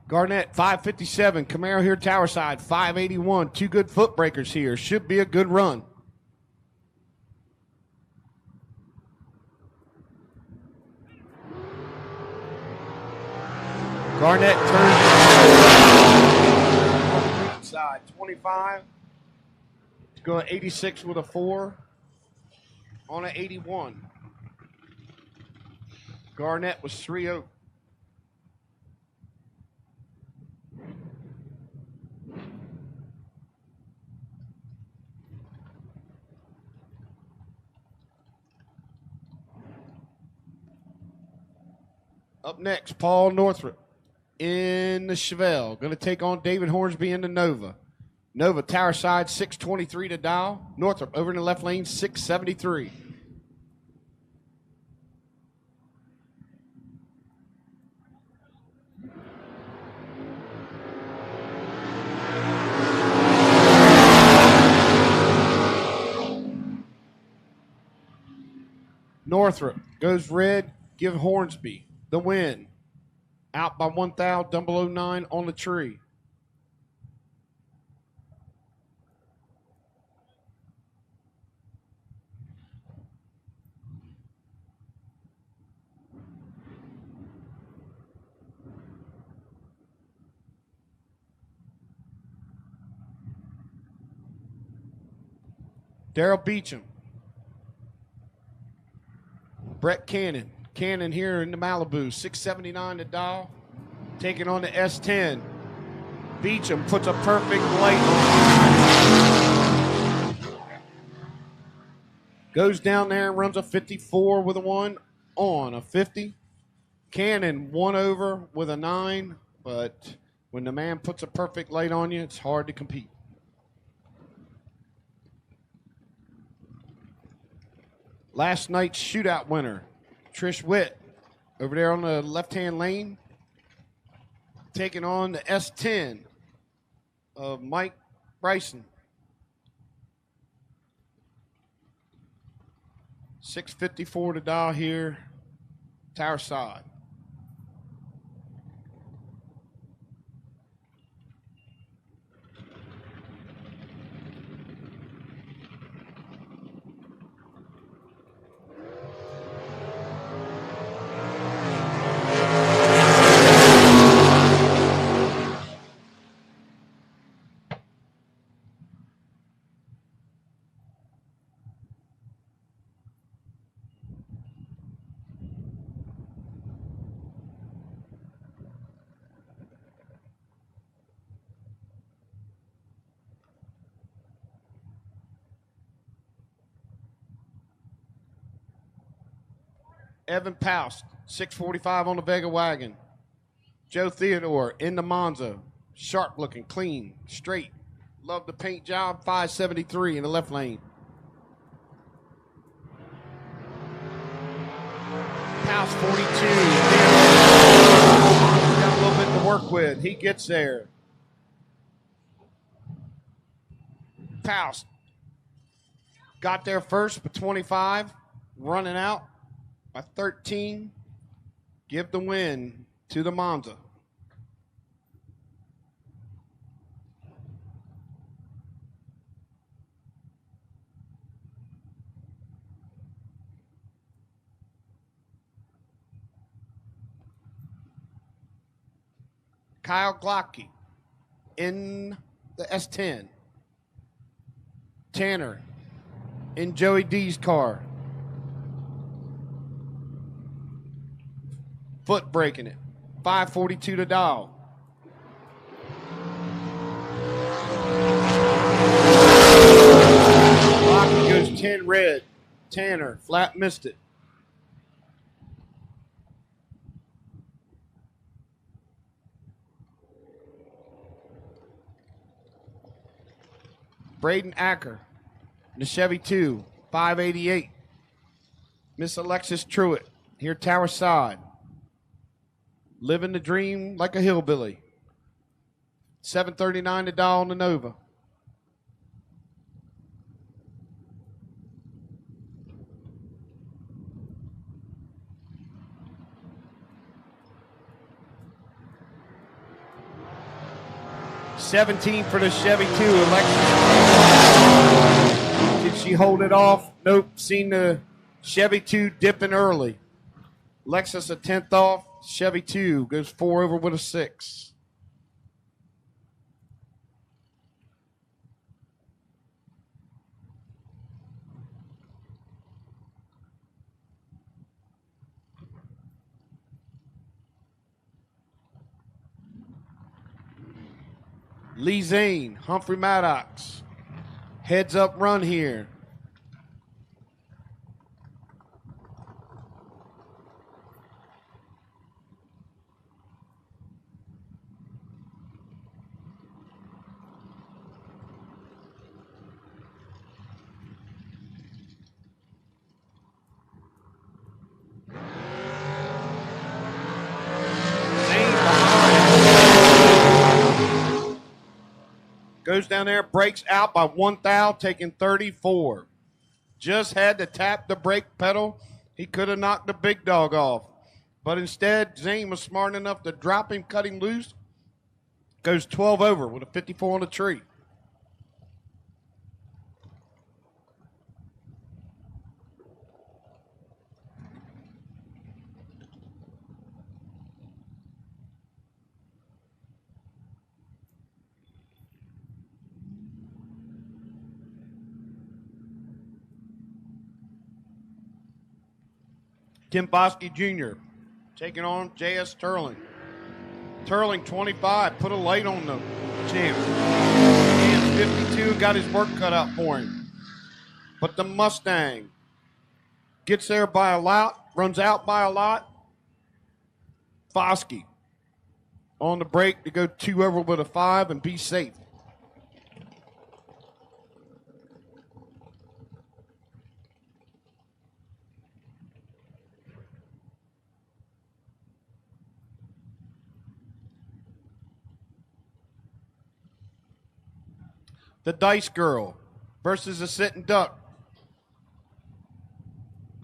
Garnett, 557. Camaro here, Tower Side, 581. 2 good foot breakers here. Should be a good run. Garnett turns side 25. Going 86 with a 4 on an 81. Garnett was 3-0. Up next, Paul Northrup in the Chevelle. Going to take on David Hornsby in the Nova. Nova, tower side, 623 to dial. Northrup over in the left lane, 673. Northrup goes red, give Hornsby the win. Out by 1 thou, double 09 on the tree. Daryl Beecham. Brett Cannon. Cannon here in the Malibu, 679 to dial. Taking on the S10. Beecham puts a perfect light on. Goes down there and runs a 54 with a 1 on a 50. Cannon 1 over with a 9, but when the man puts a perfect light on you, it's hard to compete. Last night's shootout winner, Trish Witt, over there on the left-hand lane, taking on the S10 of Mike Bryson. 654 to dial here, tower side. Evan Paust, 645 on the Vega wagon. Joe Theodore in the Monza. Sharp looking, clean, straight. Love the paint job, 573 in the left lane. Paust 42. Got a little bit to work with. He gets there. Paust got there first for 25, running out by 13. Give the win to the Monza. Kyle Glocke in the S10. Tanner in Joey D's car. Foot breaking it. 542 to dial. Glocke goes 10 red. Tanner flat missed it. Braden Acker, the Chevy 2, 588. Miss Alexis Truitt, here tower side. Living the dream like a hillbilly. 739 to dial on the Nova. $17 for the Chevy 2, Alexis. Did she hold it off? Nope. Seen the Chevy 2 dipping early. Lexus a 10th off. Chevy 2 goes 4 over with a 6. Lee Zane, Humphrey Maddox. Heads up run here. Goes down there, breaks out by 1 thou, taking 34. Just had to tap the brake pedal. He could have knocked the big dog off. But instead, Zane was smart enough to drop him, cut him loose. Goes 12 over with a 54 on the tree. Tim Bosky Jr. taking on J.S. Turling. Turling, 25, put a light on the champ. And 52, got his work cut out for him. But the Mustang gets there by a lot, runs out by a lot. Bosky on the break to go 2 over with a 5 and be safe. The Dice Girl versus the Sitting Duck.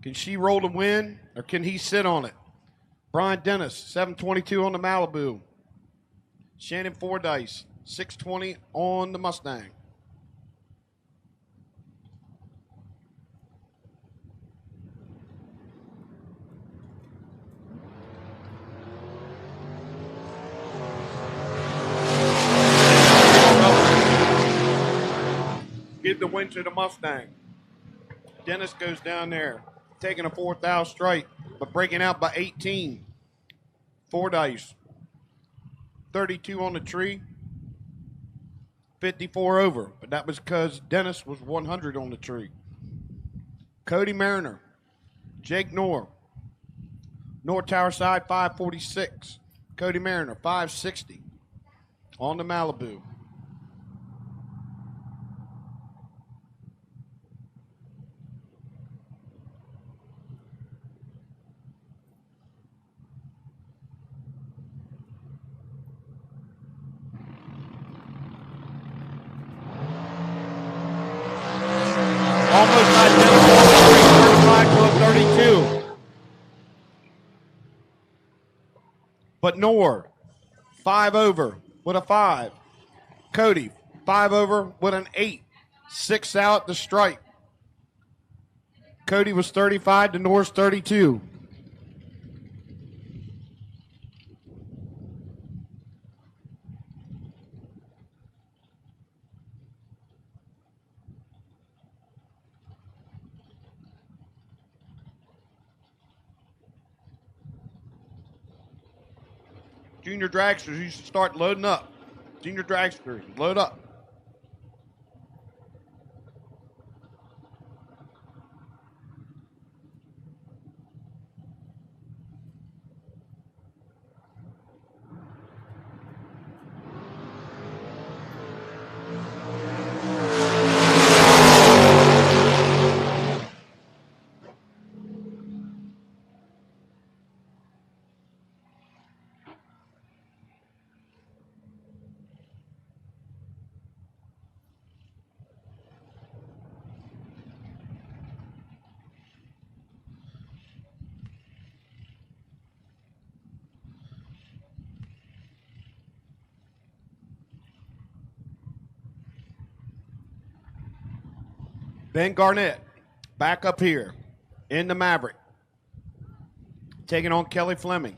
Can she roll to win, or can he sit on it? Brian Dennis, 722 on the Malibu. Shannon Fordyce, 620 on the Mustang. Give the win to the Mustang. Dennis goes down there, taking a 4 thou strike, but breaking out by 18. Fordyce, 32 on the tree, 54 over, but that was because Dennis was 100 on the tree. Cody Mariner, Jake Knorr, North Tower Side 546. Cody Mariner, 560 on the Malibu. Almost identical, 35 to a 32. But Knorr, 5 over with a 5. Cody, 5 over with an 8. 6 out the strike. Cody was 35 to Knorr's 32. Junior dragsters, you should start loading up. Junior dragsters, load up. Ben Garnett, back up here in the Maverick, taking on Kelly Fleming.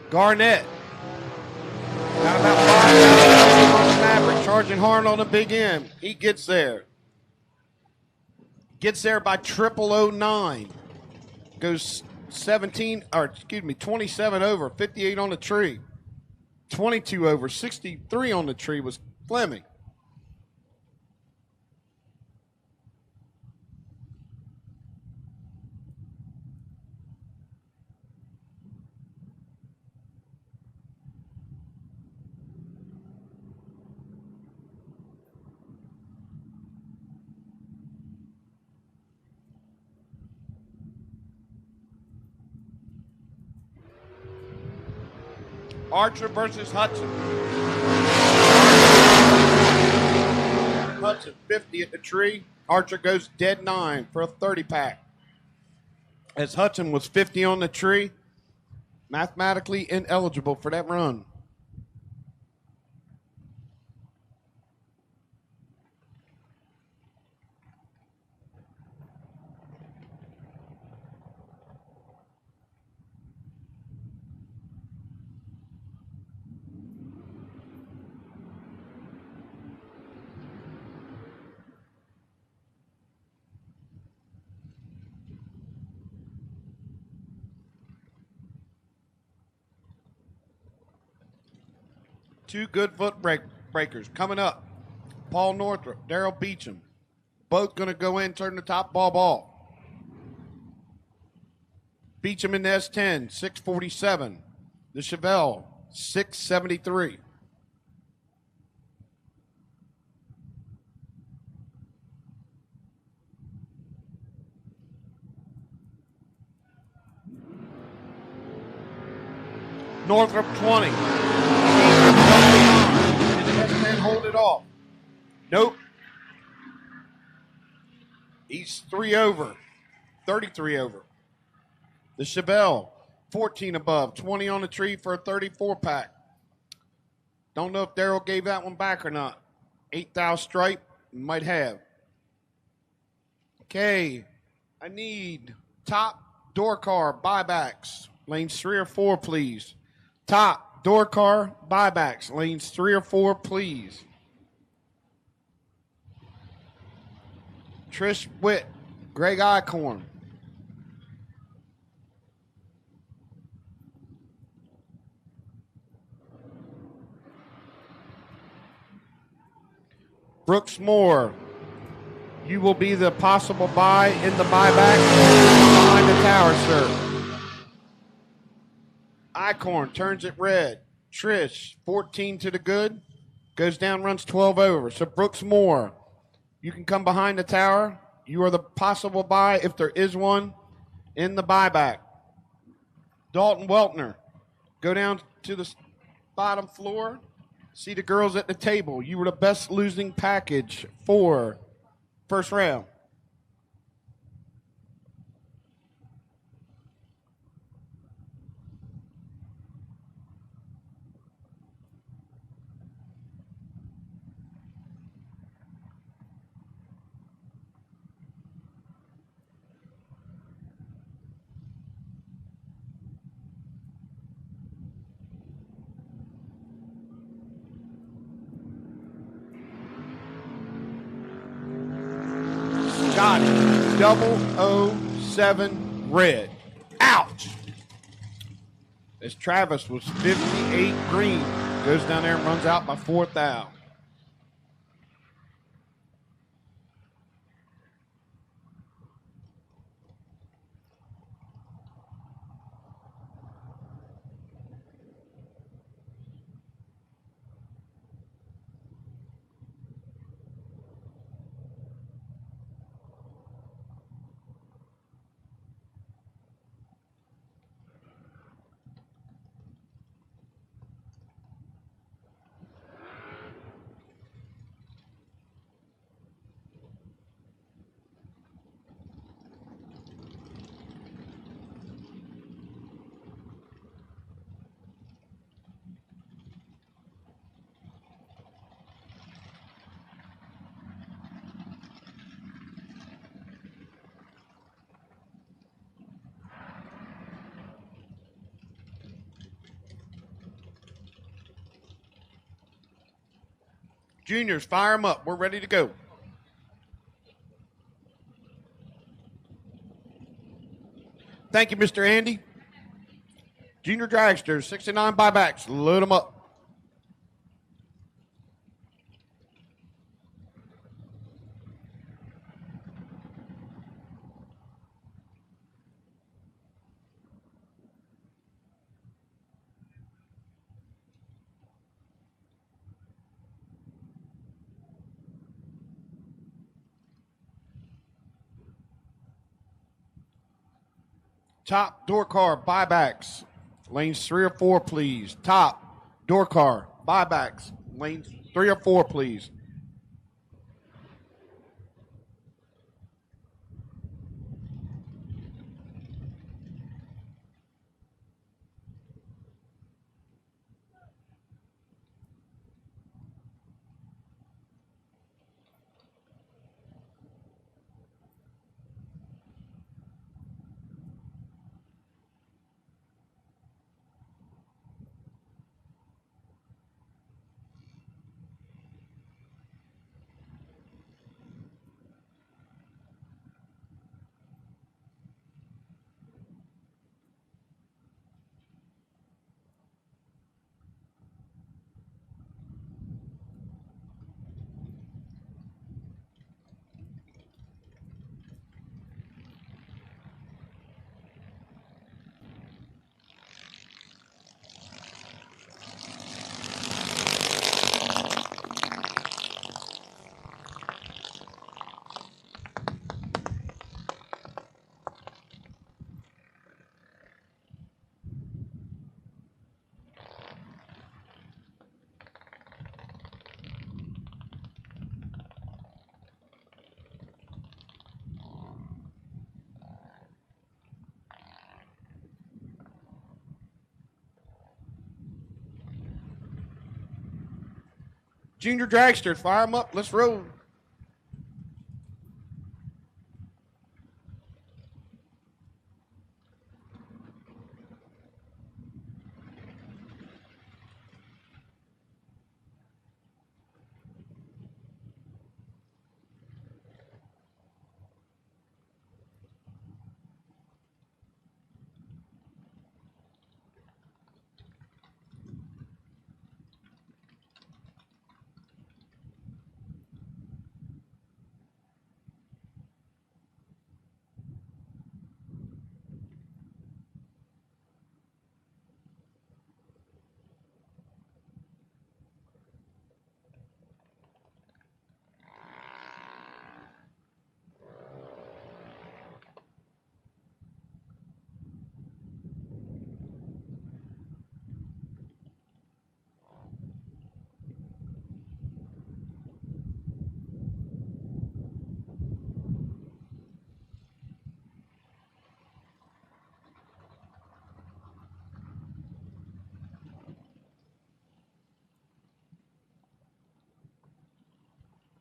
Garnett. Got about 5,000 on the Maverick, charging hard on the big end. He gets there. Gets there by 0009. Goes 27 over, 58 on the tree. 22 over, 63 on the tree was Fleming. Archer versus Hudson. Hudson 50 at the tree. Archer goes dead 9 for a 30 pack. As Hudson was 50 on the tree, mathematically ineligible for that run. Two good foot breakers coming up. Paul Northrop, Daryl Beecham. Both going to go in, turn the top ball. Beecham in the S10, 647. The Chevelle, 673. Northrop 20. And hold it off. Nope. He's 3 over. 33 over. The Chevelle, 14 above. 20 on the tree for a 34 pack. Don't know if Daryl gave that one back or not. 8,000 stripe. Might have. Okay. I need top door car buybacks. Lanes 3 or 4, please. Top door car buybacks. Lanes 3 or 4, please. Trish Witt, Greg Icorn. Brooks Moore, you will be the possible buy in the buyback behind the tower, sir. Icorn turns it red. Trish, 14 to the good. Goes down, runs 12 over. So Brooks Moore, you can come behind the tower. You are the possible buy, if there is one, in the buyback. Dalton Weltner, go down to the bottom floor. See the girls at the table. You were the best losing package for first round. Got it. 007 red. Ouch. As Travis was 58 green. Goes down there and runs out by 4,000. Juniors, fire them up. We're ready to go. Thank you, Mr. Andy. Junior dragsters, 69 buybacks. Load them up. Top door car buybacks. Lanes 3 or 4, please. Top door car buybacks. Lanes 3 or 4, please. Junior dragsters, fire them up. Let's roll.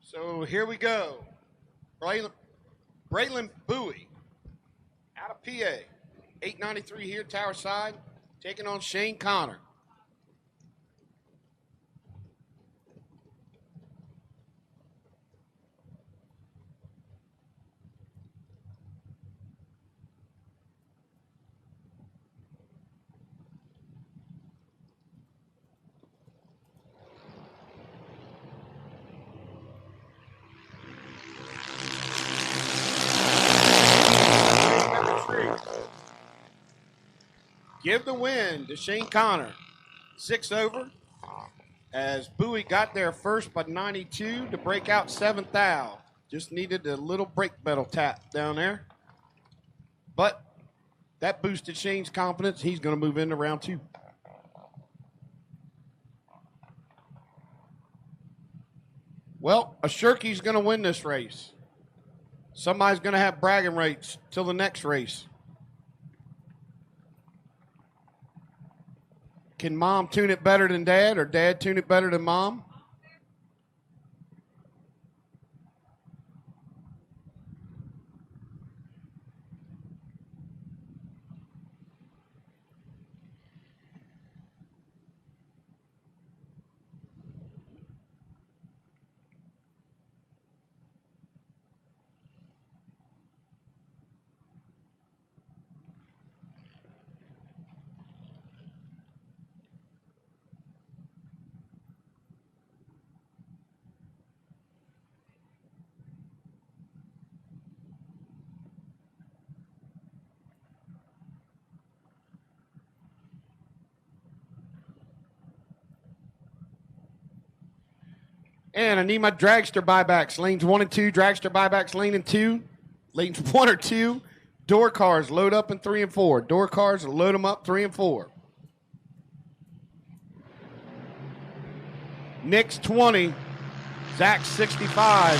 So here we go. Braylon Bowie out of PA. 893 here, Tower Side, taking on Shane Connor. Give the win to Shane Connor. 6 over as Bowie got there first by 92 to break out 7th thou. Just needed a little brake pedal tap down there. But that boosted Shane's confidence. He's going to move into round 2. Well, a Shirky's going to win this race. Somebody's going to have bragging rights till the next race. Can mom tune it better than dad, or dad tune it better than mom? And I need my dragster buybacks. Lanes 1 and 2. Dragster buybacks, lane and 2. Lanes 1 or 2. Door cars, load up in 3 and 4. Door cars, load them up 3 and 4. Nick's 20. Zach's 65.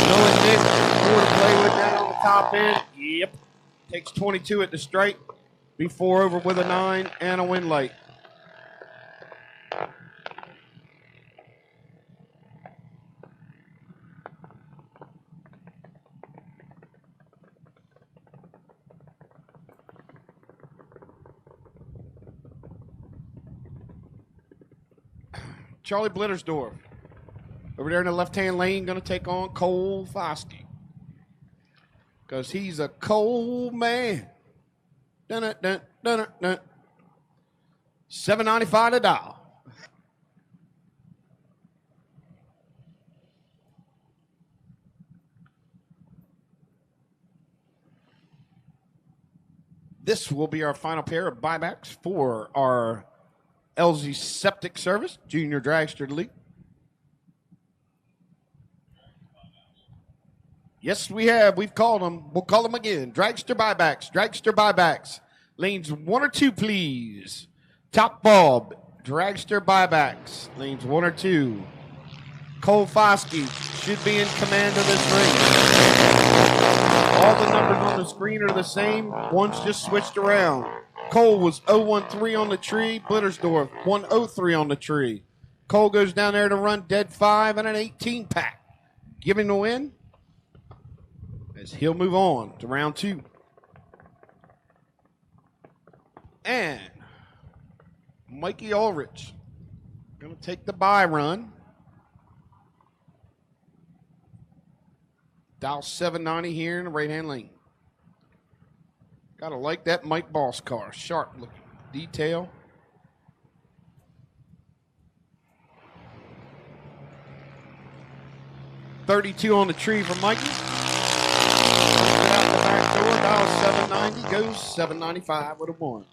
Knowing Nick, 4 to play with that on the top end. Yep. Takes 22 at the straight. Be 4 over with a 9 and a win light. Charlie Blittersdorf. Over there in the left-hand lane, going to take on Cole Foskey. Because he's a cold man. Dun-dun-dun, dun-dun-dun. $7.95 a dial. This will be our final pair of buybacks for our LZ Septic Service Junior Dragster League. Yes, we have. We've called them. We'll call them again. Dragster buybacks. Dragster buybacks. Lanes 1 or 2, please. Top bulb. Dragster buybacks. Lanes 1 or 2. Cole Foskey should be in command of this race. All the numbers on the screen are the same. One's just switched around. Cole was 013 on the tree. Blittersdorf 103 on the tree. Cole goes down there to run dead 5 and an 18 pack. Give him the win as he'll move on to round 2. And Mikey Ulrich going to take the bye run. Dial 790 here in the right-hand lane. Gotta like that Mike Boss car. Sharp looking detail. $32 on the tree for Mikey. Get out the back door. Dial 790 goes 795 with a 1.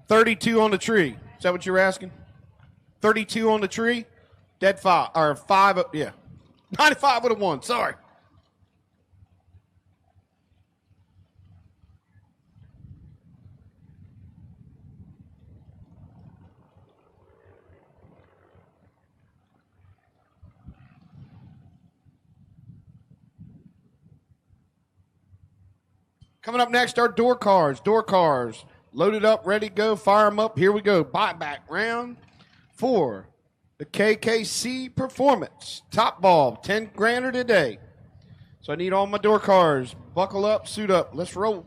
$32 on the tree. Is that what you're asking? 32 on the tree. Dead 5 or 5. Yeah, 95 with a 1. Sorry. Coming up next are door cars. Door cars. Loaded up, ready to go, fire them up. Here we go. Buyback round 4. The KKC Performance. Top bulb, 10 grander today. So I need all my door cars. Buckle up, suit up. Let's roll.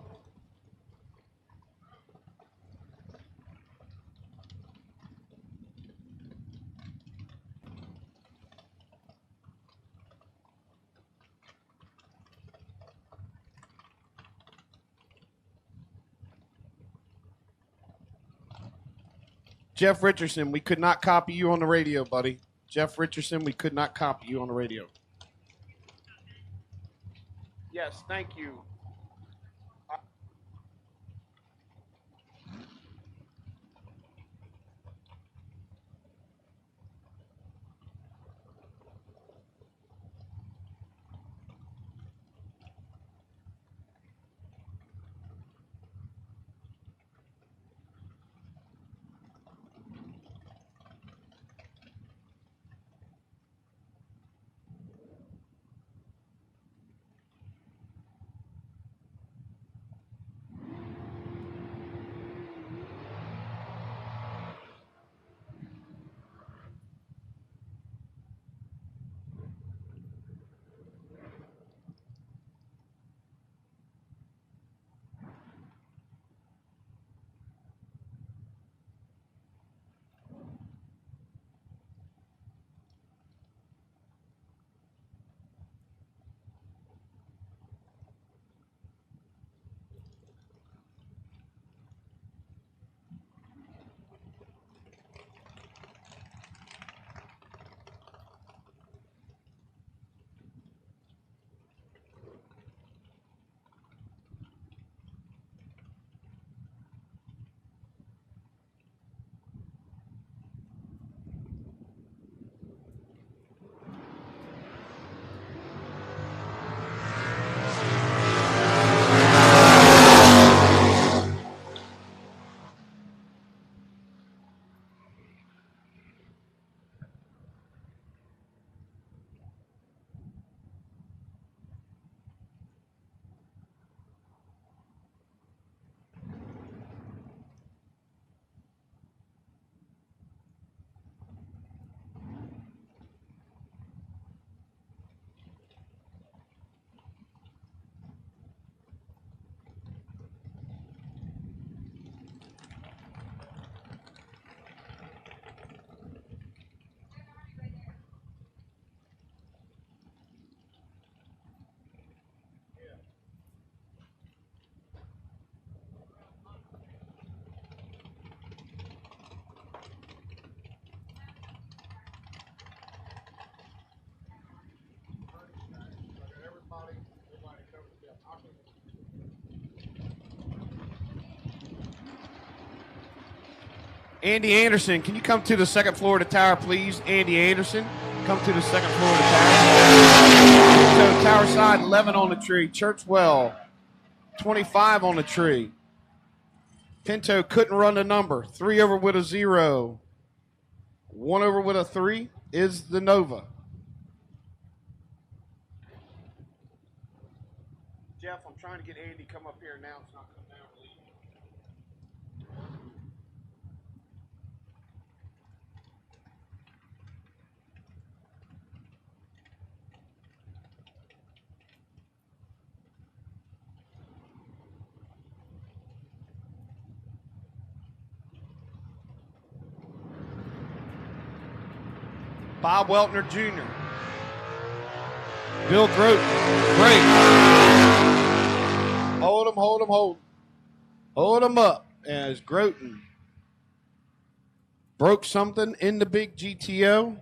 Jeff Richardson, we could not copy you on the radio, buddy. Jeff Richardson, we could not copy you on the radio. Yes, thank you. Andy Anderson, can you come to the second floor of the tower, please? Andy Anderson, come to the second floor of the tower. So tower side, 11 on the tree. Churchwell, 25 on the tree. Pinto couldn't run the number. 3 over with a 0. 1 over with a 3 is the Nova. Jeff, I'm trying to get Andy to come up here now. It's not coming down. Bob Weltner Jr. Bill Groten. Great. Hold him, hold him, hold him. Hold him up as Groten broke something in the big GTO.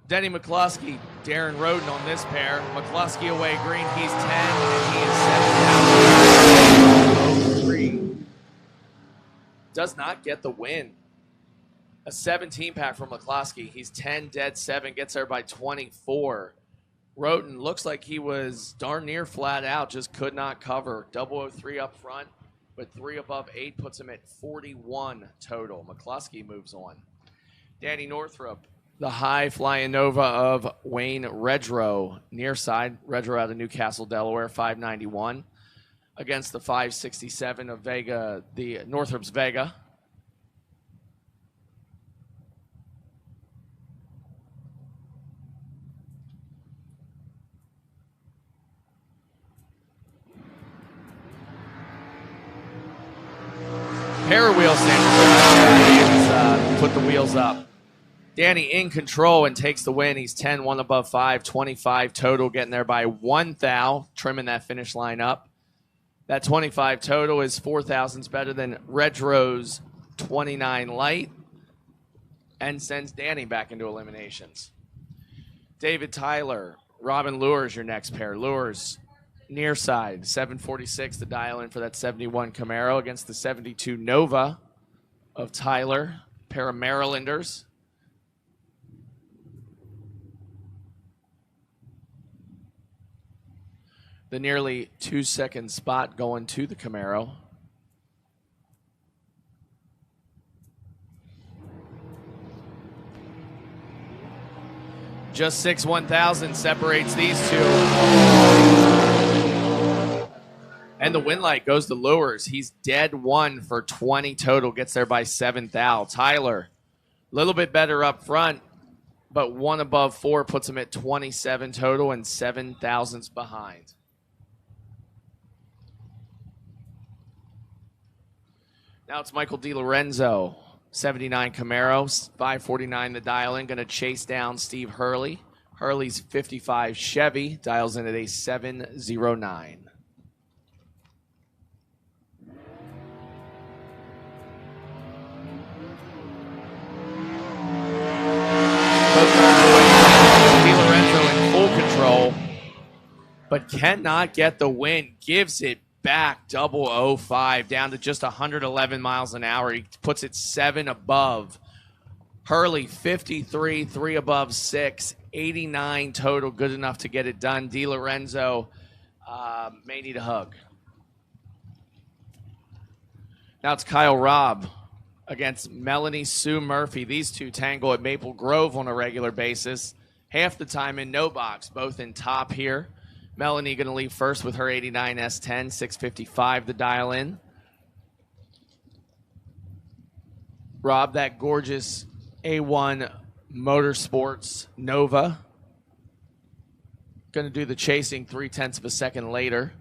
Denny McCluskey, Darren Roden on this pair. McCluskey away green, he's 10, and he is 7 down. 3. Does not get the win. A 17 pack from McCluskey. He's 10, dead 7, gets there by 24. Roden looks like he was darn near flat out, just could not cover. 003 up front, but 3 above 8 puts him at 41 total. McCluskey moves on. Danny Northrup, the high flying Nova of Wayne Redrow, near side. Redrow out of Newcastle, Delaware, 591. Against the 567 of Vega, the Northrup's Vega. Pair of wheel sandwiches. Put the wheels up. Danny in control and takes the win. He's 10, 1 above 5, 25 total, getting there by 1 thou, trimming that finish line up. That 25 total is 4 thousandths better than Redrow's 29 light and sends Danny back into eliminations. David Tyler, Robin Lures, your next pair. Lures, near side, 746 to dial in for that 71 Camaro against the 72 Nova of Tyler, pair of Marylanders. The nearly 2-second spot going to the Camaro. Just 6 1,000 separates these two. And the win light goes to Lures. He's dead 1 for 20 total. Gets there by 7 thou. Tyler, a little bit better up front, but 1 above 4 puts him at 27 total and 7 thousandths behind. Now it's Michael DiLorenzo, 79 Camaro, 549 the dial in, going to chase down Steve Hurley. Hurley's 55 Chevy, dials in at a 709. DiLorenzo in full control, but cannot get the win. Gives it back 005 down to just 111 miles an hour. He puts it 7 above. Hurley 53, 3 above 6, 89 total, good enough to get it done. DiLorenzo may need a hug. Now it's Kyle Robb against Melanie Sue Murphy. These two tangle at Maple Grove on a regular basis. Half the time in no box, both in top here. Melanie going to leave first with her 89 S10, 655 the dial in. Rob, that gorgeous A1 Motorsports Nova. Going to do the chasing 0.3 of a second later.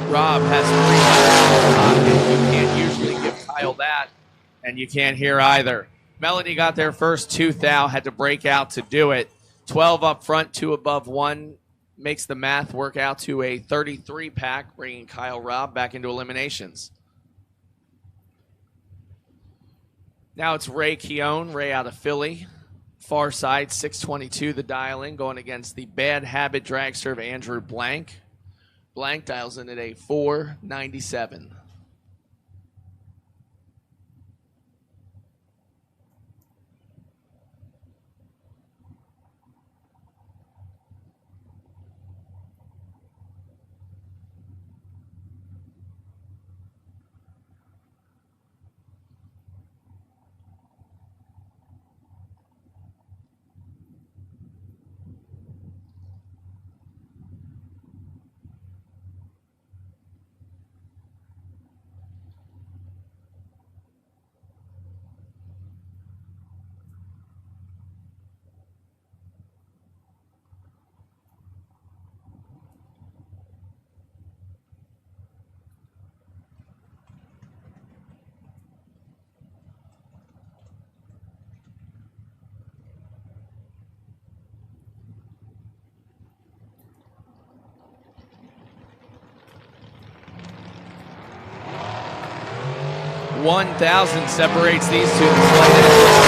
Rob has 3 You can't usually give Kyle that. And you can't hear either. Melanie got there first, 2 thou, had to break out to do it. 12 up front, 2 above 1. Makes the math work out to a 33 pack, bringing Kyle Robb back into eliminations. Now it's Ray Keown, Ray out of Philly. Far side, 622 the dial in, going against the Bad Habit dragster of Andrew Blank. Blank dials in at a 497. 1,000 separates these two. The slightest.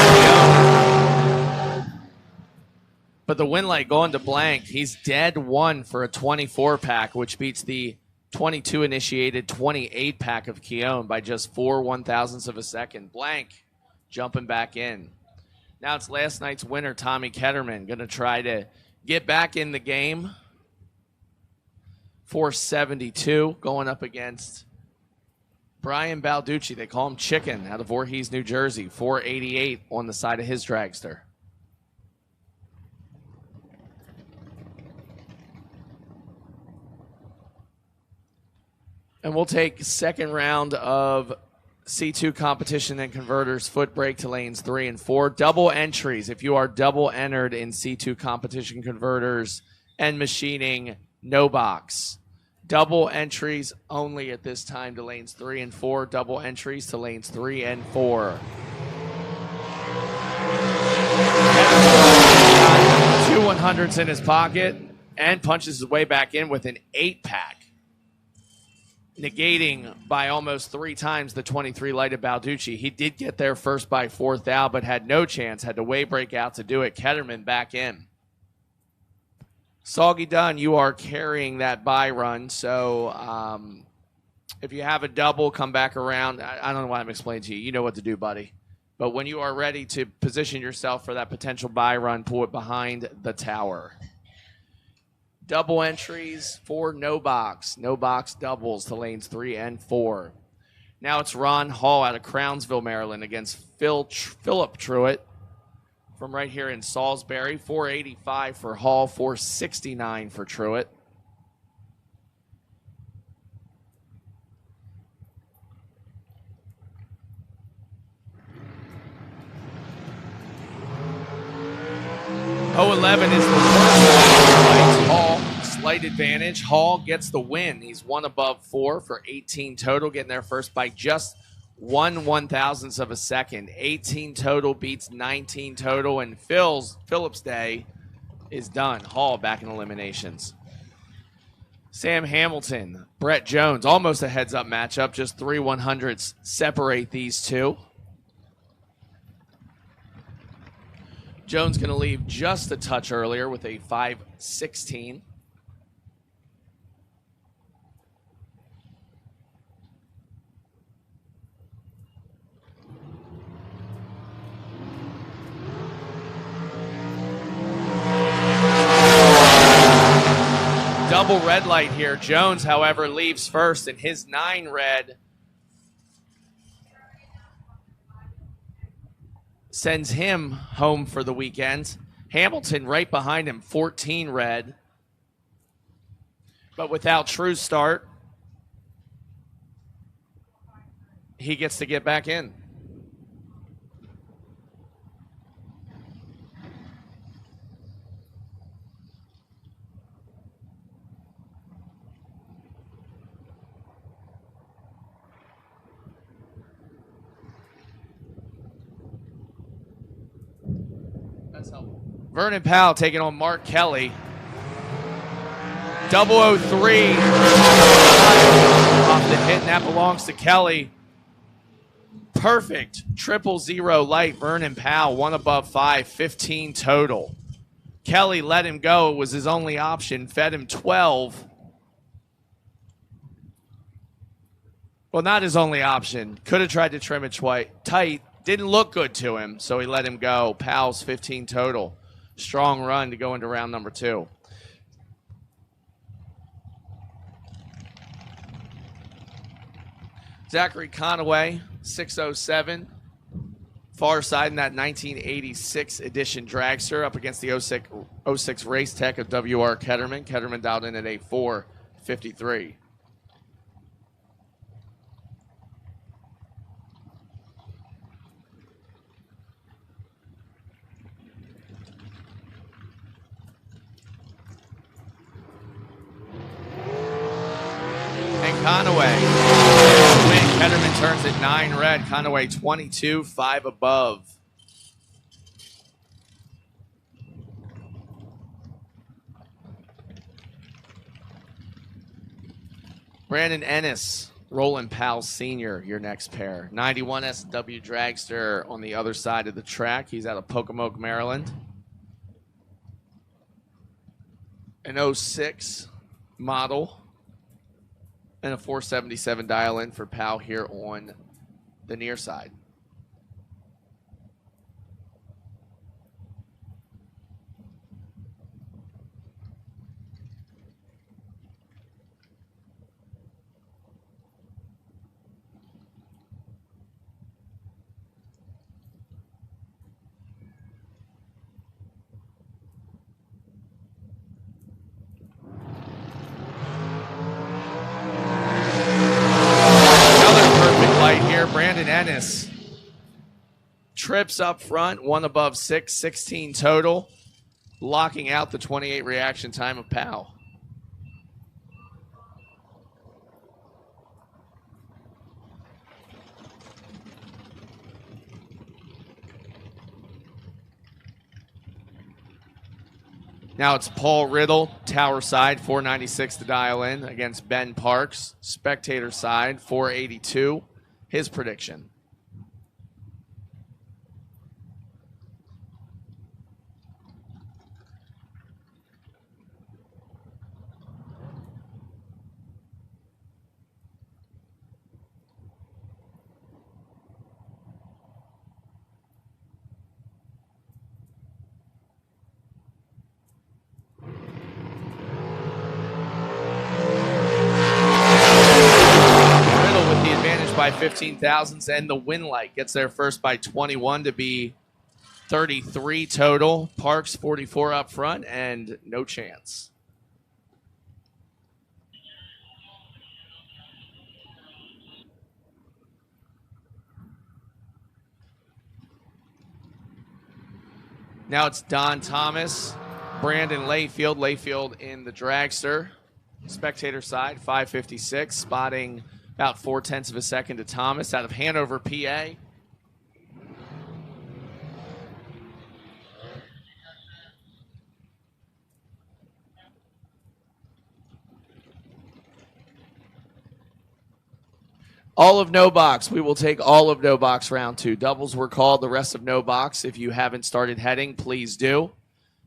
But the win light going to blank. He's dead one for a 24 pack, which beats the 22 initiated 28 pack of Keown by just 4 1,000ths of a second. Blank jumping back in. Now it's last night's winner, Tommy Ketterman, going to try to get back in the game. 472 going up against Brian Balducci. They call him Chicken out of Voorhees, New Jersey. 488 on the side of his dragster. And we'll take second round of C2 competition and converters foot brake to lanes 3 and 4. Double entries. If you are double entered in C2 competition converters and machining, no box. Double entries only at this time to lanes 3 and 4. Double entries to lanes 3 and 4. 2 100s in his pocket and punches his way back in with an 8-pack. Negating by almost 3 times the 23 light of Balducci. He did get there first by 4th out, but had no chance. Had to way break out to do it. Ketterman back in. Soggy Dunn, you are carrying that buy run. So if you have a double, come back around. I don't know why I'm explaining to you. You know what to do, buddy. But when you are ready to position yourself for that potential buy run, pull it behind the tower. Double entries for no box. No box doubles to lanes 3 and 4. Now it's Ron Hall out of Crownsville, Maryland against Philip Truitt from right here in Salisbury. 485 for Hall, 469 for Truitt. .011 is the worst. Hall, slight advantage. Hall gets the win. He's 1 above 4 for 18 total, getting there first by just 1 1,000th of a second. 18 total beats 19 total, and Phillips' day is done. Hall back in eliminations. Sam Hamilton, Brett Jones, almost a heads-up matchup. Just 3 100s separate these two. Jones going to leave just a touch earlier with a 5.16. Double red light here. Jones, however, leaves first, and his 9 red sends him home for the weekend. Hamilton right behind him, 14 red. But without true start, he gets to get back in. Vernon Powell taking on Mark Kelly. 003 off the hit, and that belongs to Kelly. Perfect 000 light. Vernon Powell, 1 above 5, 15 total. Kelly let him go. It was his only option. Fed him 12. Well, not his only option. Could have tried to trim it tight. Didn't look good to him, so he let him go. Powell's 15 total. Strong run to go into round number 2. Zachary Conaway, 607. Far side in that 1986 edition dragster up against the 06 Race Tech of W.R. Ketterman. Ketterman dialed in at a 4.53. Conaway. Win. Ketterman turns at 9 red. Conaway 22, 5 above. Brandon Ennis Roland Powell Sr., your next pair. 91 S&W Dragster on the other side of the track. He's out of Pocomoke, Maryland. An 06 model. And a 477 dial-in for Powell here on the near side. Brandon Ennis trips up front, one above 6, 16 total, locking out the 28 reaction time of Powell. Now it's Paul Riddle, tower side, 496 to dial in against Ben Parks, spectator side, 482. His prediction. By 15 thousandths, and the win light gets there first by 21 to be 33 total. Parks 44 up front and no chance. Now it's Don Thomas, Brandon Layfield. Layfield in the dragster. Spectator side, 556, spotting about 0.4 of a second to Thomas out of Hanover, PA. All of no box. We will take all of no box round 2. Doubles were called, the rest of no box. If you haven't started heading, please do.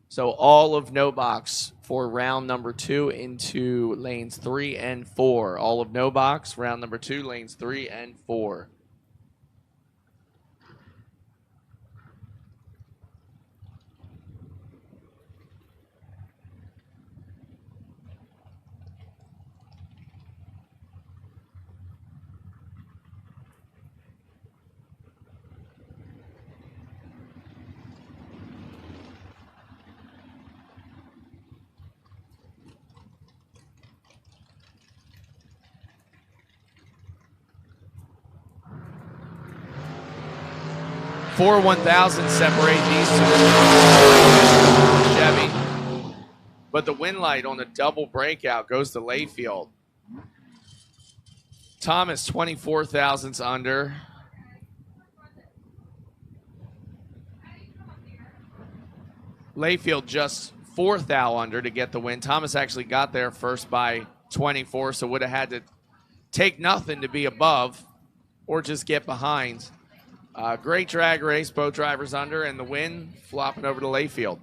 So all of no box for round number 2 into lanes 3 and 4. All of no box, round number 2, lanes 3 and 4. Four 1,000 separate these two. Chevy. But the win light on the double breakout goes to Layfield. Thomas 24 thousandths under. Layfield just 4 thou under to get the win. Thomas actually got there first by 24, so would have had to take nothing to be above or just get behind. Great drag race, both drivers under, and the win flopping over to Layfield.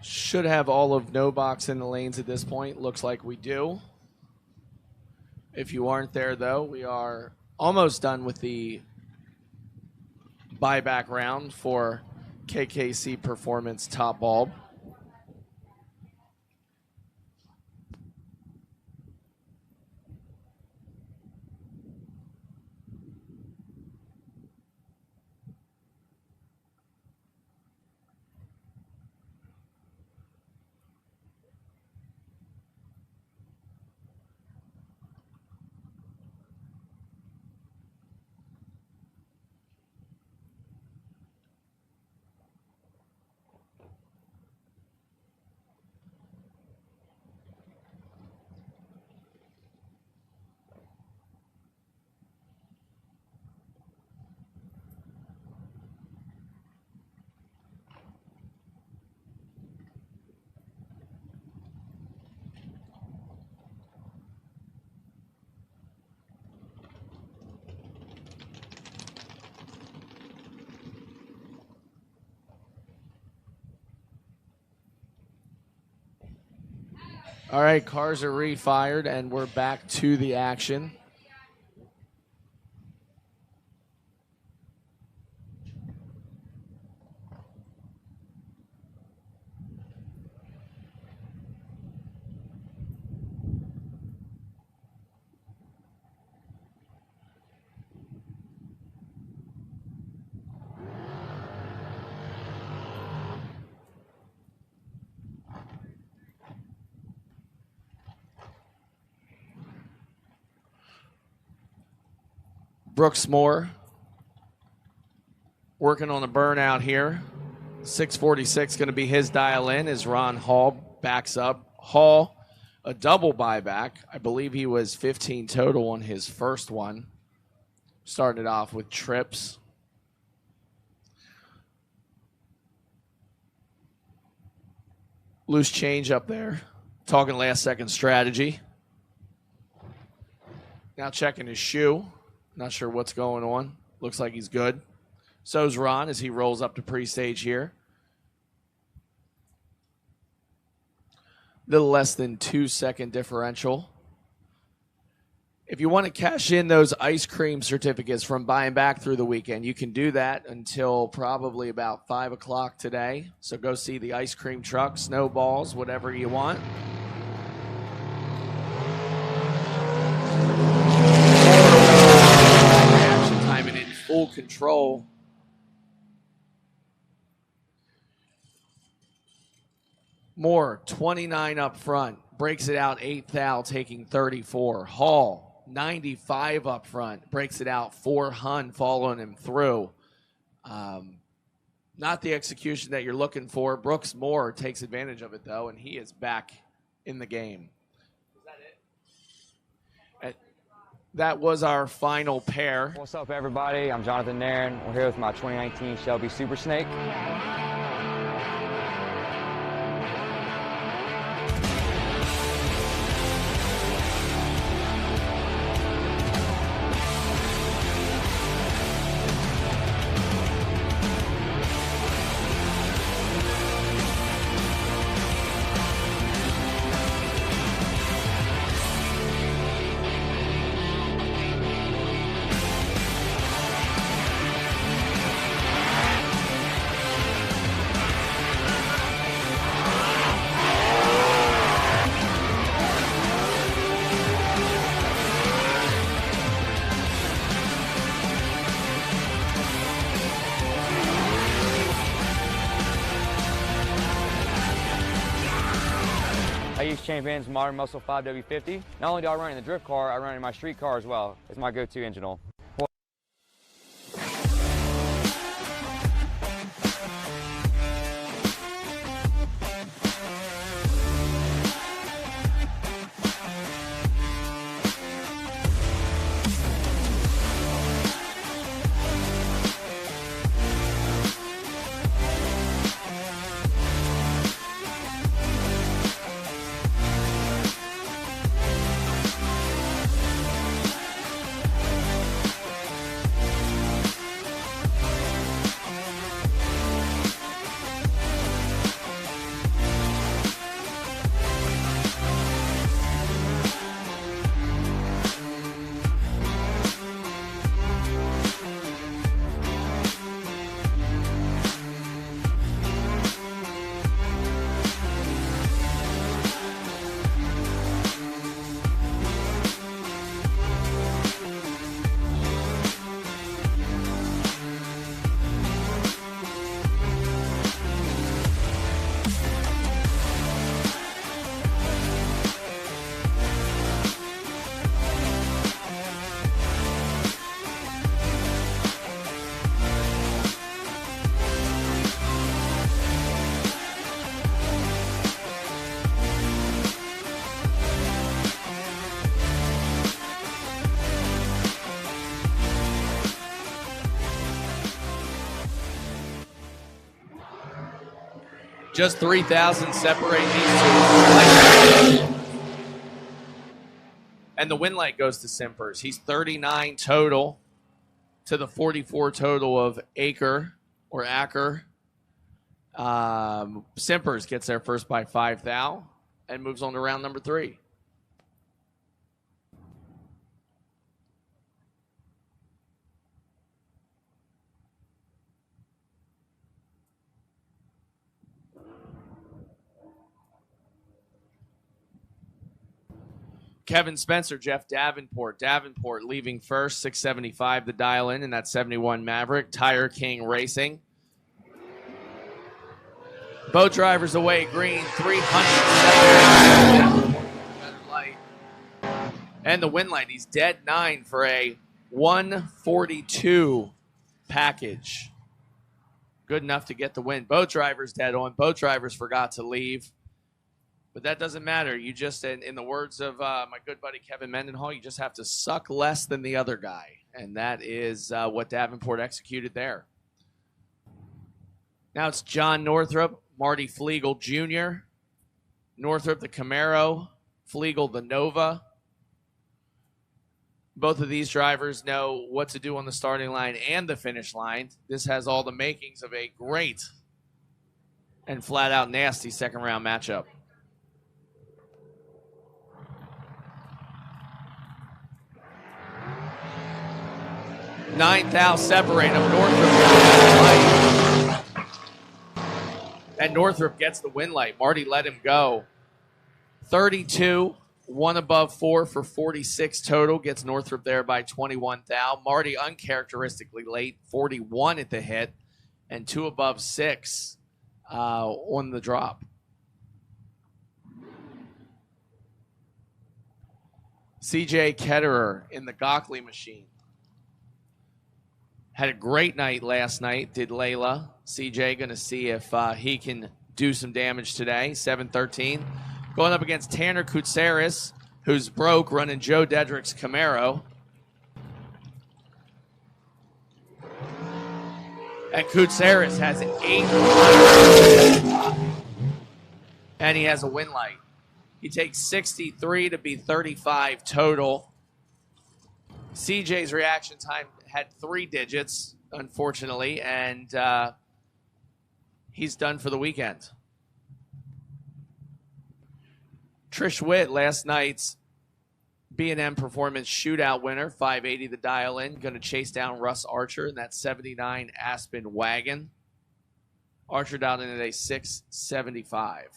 Should have all of no box in the lanes at this point. Looks like we do. If you aren't there, though, we are almost done with the buyback round for KKC Performance Top Bulb. All right, cars are refired, and we're back to the action. Brooks Moore working on a burnout here. 646 going to be his dial in as Ron Hall backs up. Hall, a double buyback. I believe he was 15 total on his first one. Started off with trips. Loose change up there. Talking last second strategy. Now checking his shoe. Not sure what's going on. Looks like he's good. So's Ron as he rolls up to pre-stage here. Little less than 2-second differential. If you want to cash in those ice cream certificates from buying back through the weekend, you can do that until probably about 5 o'clock today. So go see the ice cream truck, snowballs, whatever you want. Action time and in full control. Moore, 29 up front, breaks it out 8th thou, taking 34. Hall, 95 up front, breaks it out 4 Hun, following him through. Not the execution that you're looking for. Brooks Moore takes advantage of it, though, and he is back in the game. Is that it? That was our final pair. What's up, everybody? I'm Jonathan Nairn. We're here with my 2019 Shelby Super Snake. I use Champion's Modern Muscle 5W50. Not only do I run in the drift car, I run in my street car as well. It's my go-to engine oil. Just 3,000 separate these two. And the win light goes to Simpers. He's 39 total to the 44 total of Acker. Simpers gets there first by 5 thou and moves on to round number 3. Kevin Spencer, Jeff Davenport. Davenport leaving first, 675 the dial in that 71 Maverick. Tire King Racing. Boat drivers away, green, 300. And the win light, he's dead 9 for a 142 package. Good enough to get the win. Boat drivers dead on. Boat drivers forgot to leave. But that doesn't matter. You just, in the words of my good buddy Kevin Mendenhall, you just have to suck less than the other guy. And that is what Davenport executed there. Now it's John Northrup, Marty Flegel Jr., Northrup the Camaro, Flegel the Nova. Both of these drivers know what to do on the starting line and the finish line. This has all the makings of a great and flat-out nasty second-round matchup. 9 thou separate them. Northrup. And Northrup gets the win light. Marty let him go. 32, 1 above 4 for 46 total. Gets Northrup there by 21 thou. Marty uncharacteristically late. 41 at the hit. And 2 above 6 on the drop. CJ Ketterer in the Gockley machine. Had a great night last night, did Layla. CJ going to see if he can do some damage today. 7-13. Going up against Tanner Koutsaris, who's broke, running Joe Dedrick's Camaro. And Koutsaris has 8. And he has a win light. He takes 63 to be 35 total. CJ's reaction time had 3 digits, unfortunately, and he's done for the weekend. Trish Witt, last night's B&M Performance Shootout winner, 580 the dial in, going to chase down Russ Archer in that 79 Aspen wagon. Archer down in at a 675.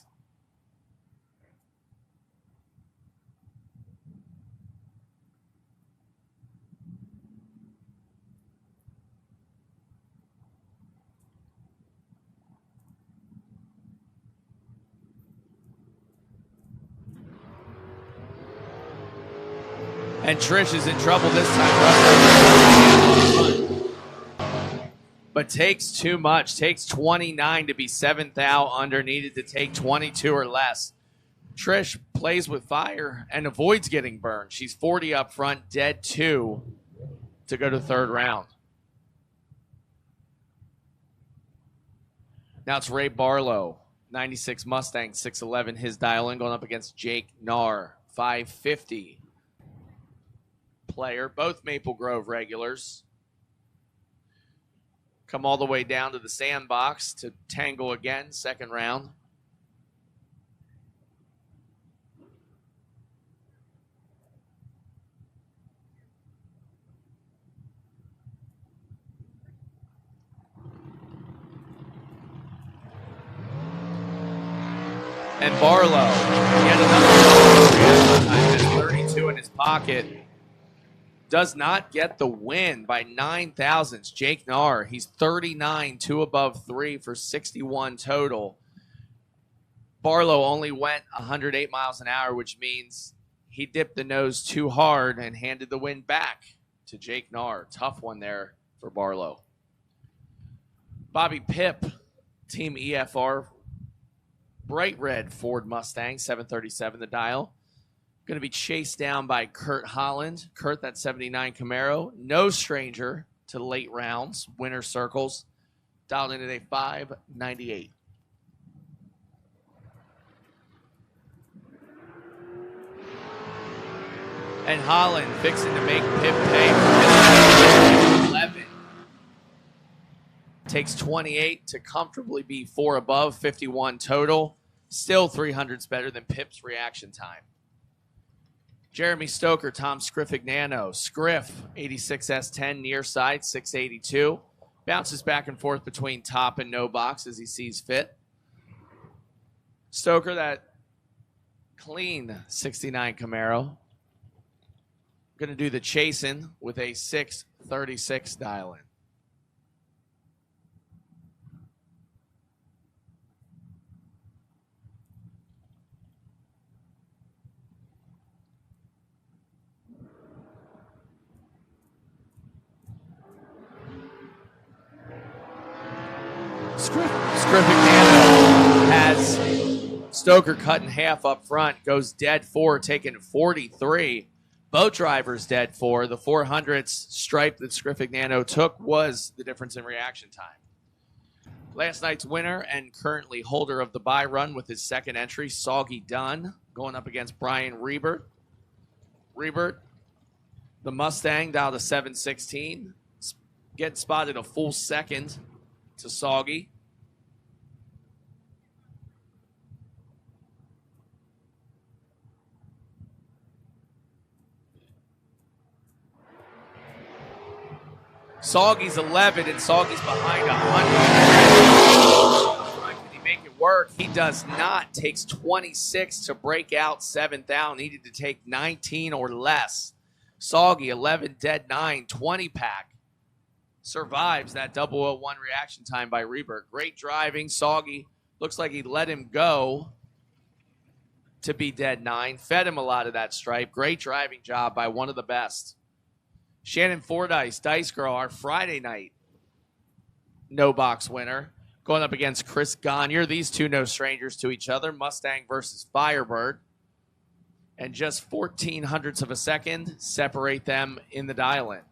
And Trish is in trouble this time. But takes too much. Takes 29 to be 7 thou under. Needed to take 22 or less. Trish plays with fire and avoids getting burned. She's 40 up front, dead 2 to go to third round. Now it's Ray Barlow, 96 Mustang, 611. His dial in going up against Jake Narr, 550. Player, both Maple Grove regulars. Come all the way down to the sandbox to tangle again, second round. And Barlow, yet another 32 in his pocket. Does not get the win by 9 thousandths. Jake Narr, he's 39, 2 above 3 for 61 total. Barlow only went 108 miles an hour, which means he dipped the nose too hard and handed the win back to Jake Narr. Tough one there for Barlow. Bobby Pipp, Team EFR, bright red Ford Mustang, 737 the dial. Going to be chased down by Kurt Holland. Kurt, that 79 Camaro. No stranger to late rounds, winner circles. Dialed in at a 598. And Holland fixing to make Pip pay for 11. Takes 28 to comfortably be 4 above, 51 total. Still 300s better than Pip's reaction time. Jeremy Stoker, Tom Scrifignano. Scriff, 86S10, near side, 682. Bounces back and forth between top and no box as he sees fit. Stoker, that clean 69 Camaro. Going to do the chasing with a 636 dial-in. Scrifignano has Stoker cut in half up front, goes dead 4, taking 43. Boat drivers dead 4. The 400s stripe that Scrifignano took was the difference in reaction time. Last night's winner and currently holder of the bye run with his second entry, Soggy Dunn, going up against Brian Rebert. Rebert, the Mustang, down to 716. Getting spotted a full second to Soggy. Soggy's 11 and Soggy's behind 100. Can he make it work? He does not. Takes 26 to break out 7th out. Needed to take 19 or less. Soggy 11 dead 9, 20 pack. Survives that 001 reaction time by Rebert. Great driving. Soggy looks like he let him go to be dead 9. Fed him a lot of that stripe. Great driving job by one of the best. Shannon Fordyce, Dice Girl, our Friday night no box winner, going up against Chris Gagne. These two no strangers to each other. Mustang versus Firebird. And just 1400ths of a second separate them in the dial-in.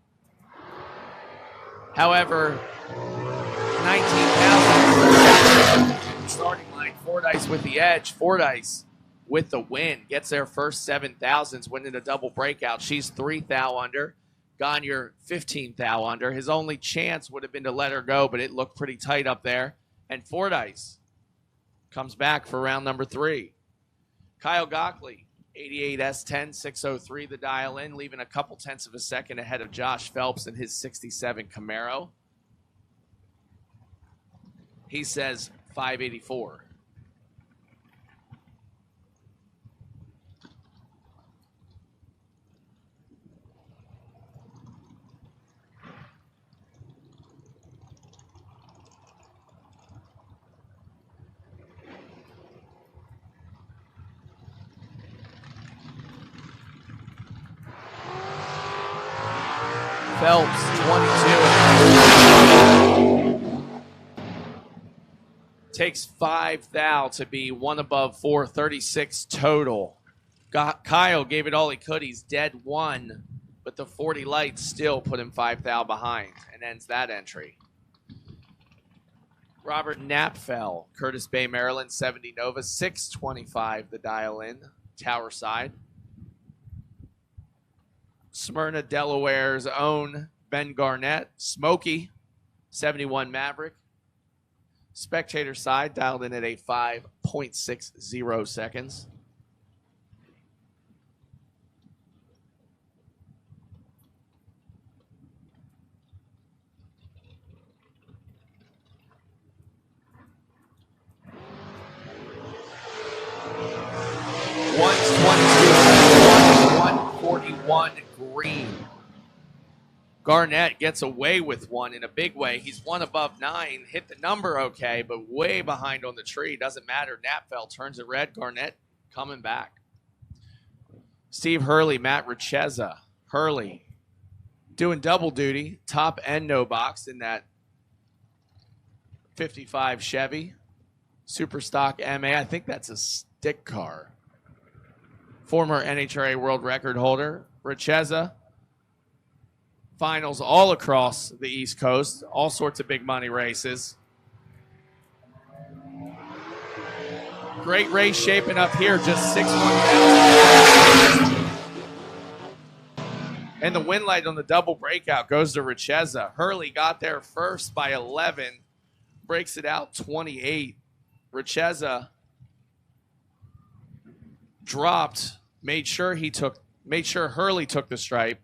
However, 19,000 starting line. Fordyce with the edge. Fordyce with the win. Gets their first 7,000s, winning a double breakout. She's 3 thou under. Gagne 15 thou under. His only chance would have been to let her go, but it looked pretty tight up there. And Fordyce comes back for round number 3. Kyle Gockley, 88S10, 603 the dial in, leaving a couple tenths of a second ahead of Josh Phelps in his 67 Camaro. He says 584. Phelps, 22. Takes 5 thou to be 1 above 436 total. Kyle gave it all he could. He's dead 1, but the 40 lights still put him 5 thou behind and ends that entry. Robert Knapfel, Curtis Bay, Maryland, 70 Nova, 625 the dial in, Tower side. Smyrna, Delaware's own Ben Garnett. Smokey, 71 Maverick. Spectator side dialed in at a 5.60 seconds. One's 22, 141 green. Garnett gets away with one in a big way. He's 1 above 9. Hit the number okay, but way behind on the tree. Doesn't matter. Knapfel turns it red. Garnett coming back. Steve Hurley, Matt Richeza. Hurley doing double duty, top and no box in that 55 Chevy. Super stock MA. I think that's a stick car. Former NHRA world record holder. Richeza. Finals all across the East Coast. All sorts of big money races. Great race shaping up here. Just 6-1. And the win light on the double breakout goes to Richeza. Hurley got there first by 11, breaks it out 28. Richeza dropped, made sure Hurley took the stripe,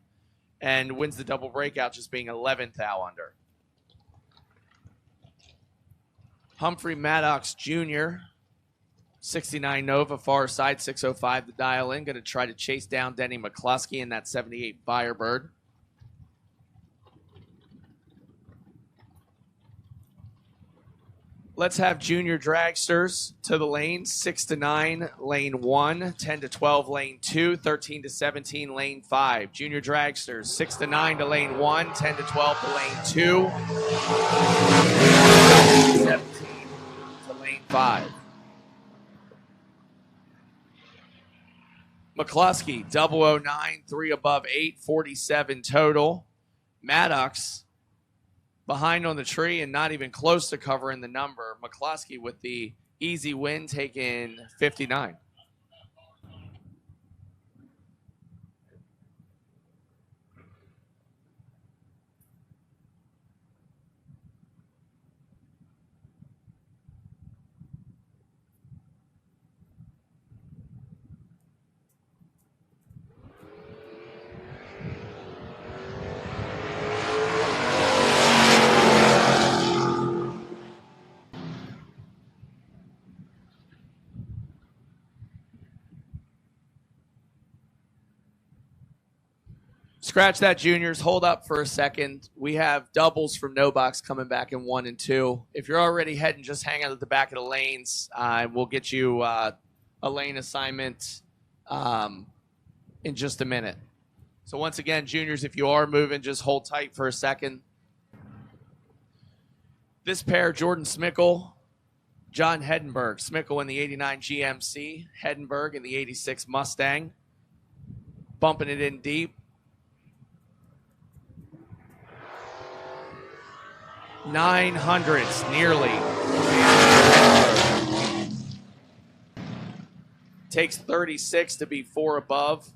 and wins the double breakout, just being 11th thou under. Humphrey Maddox Jr., 69 Nova, far side, 605 to dial in. Going to try to chase down Denny McCluskey in that 78 Firebird. Let's have junior dragsters to the lanes. 6 to 9, lane 1. 10 to 12, lane 2. 13 to 17, lane 5. Junior dragsters, 6 to 9 to lane 1. 10 to 12 to lane 2. 17 to lane 5. McCluskey, 009, 3 above 8, 47 total. Maddox behind on the tree and not even close to covering the number. McCluskey with the easy win, taking 59. Scratch that, juniors. Hold up for a second. We have doubles from No Box coming back in 1 and 2. If you're already heading, just hang out at the back of the lanes. We'll get you a lane assignment in just a minute. So once again, juniors, if you are moving, just hold tight for a second. This pair, Jordan Smickle, John Hedenberg. Smickle in the 89 GMC, Hedenberg in the 86 Mustang. Bumping it in deep. 900s, nearly. Takes 36 to be 4 above.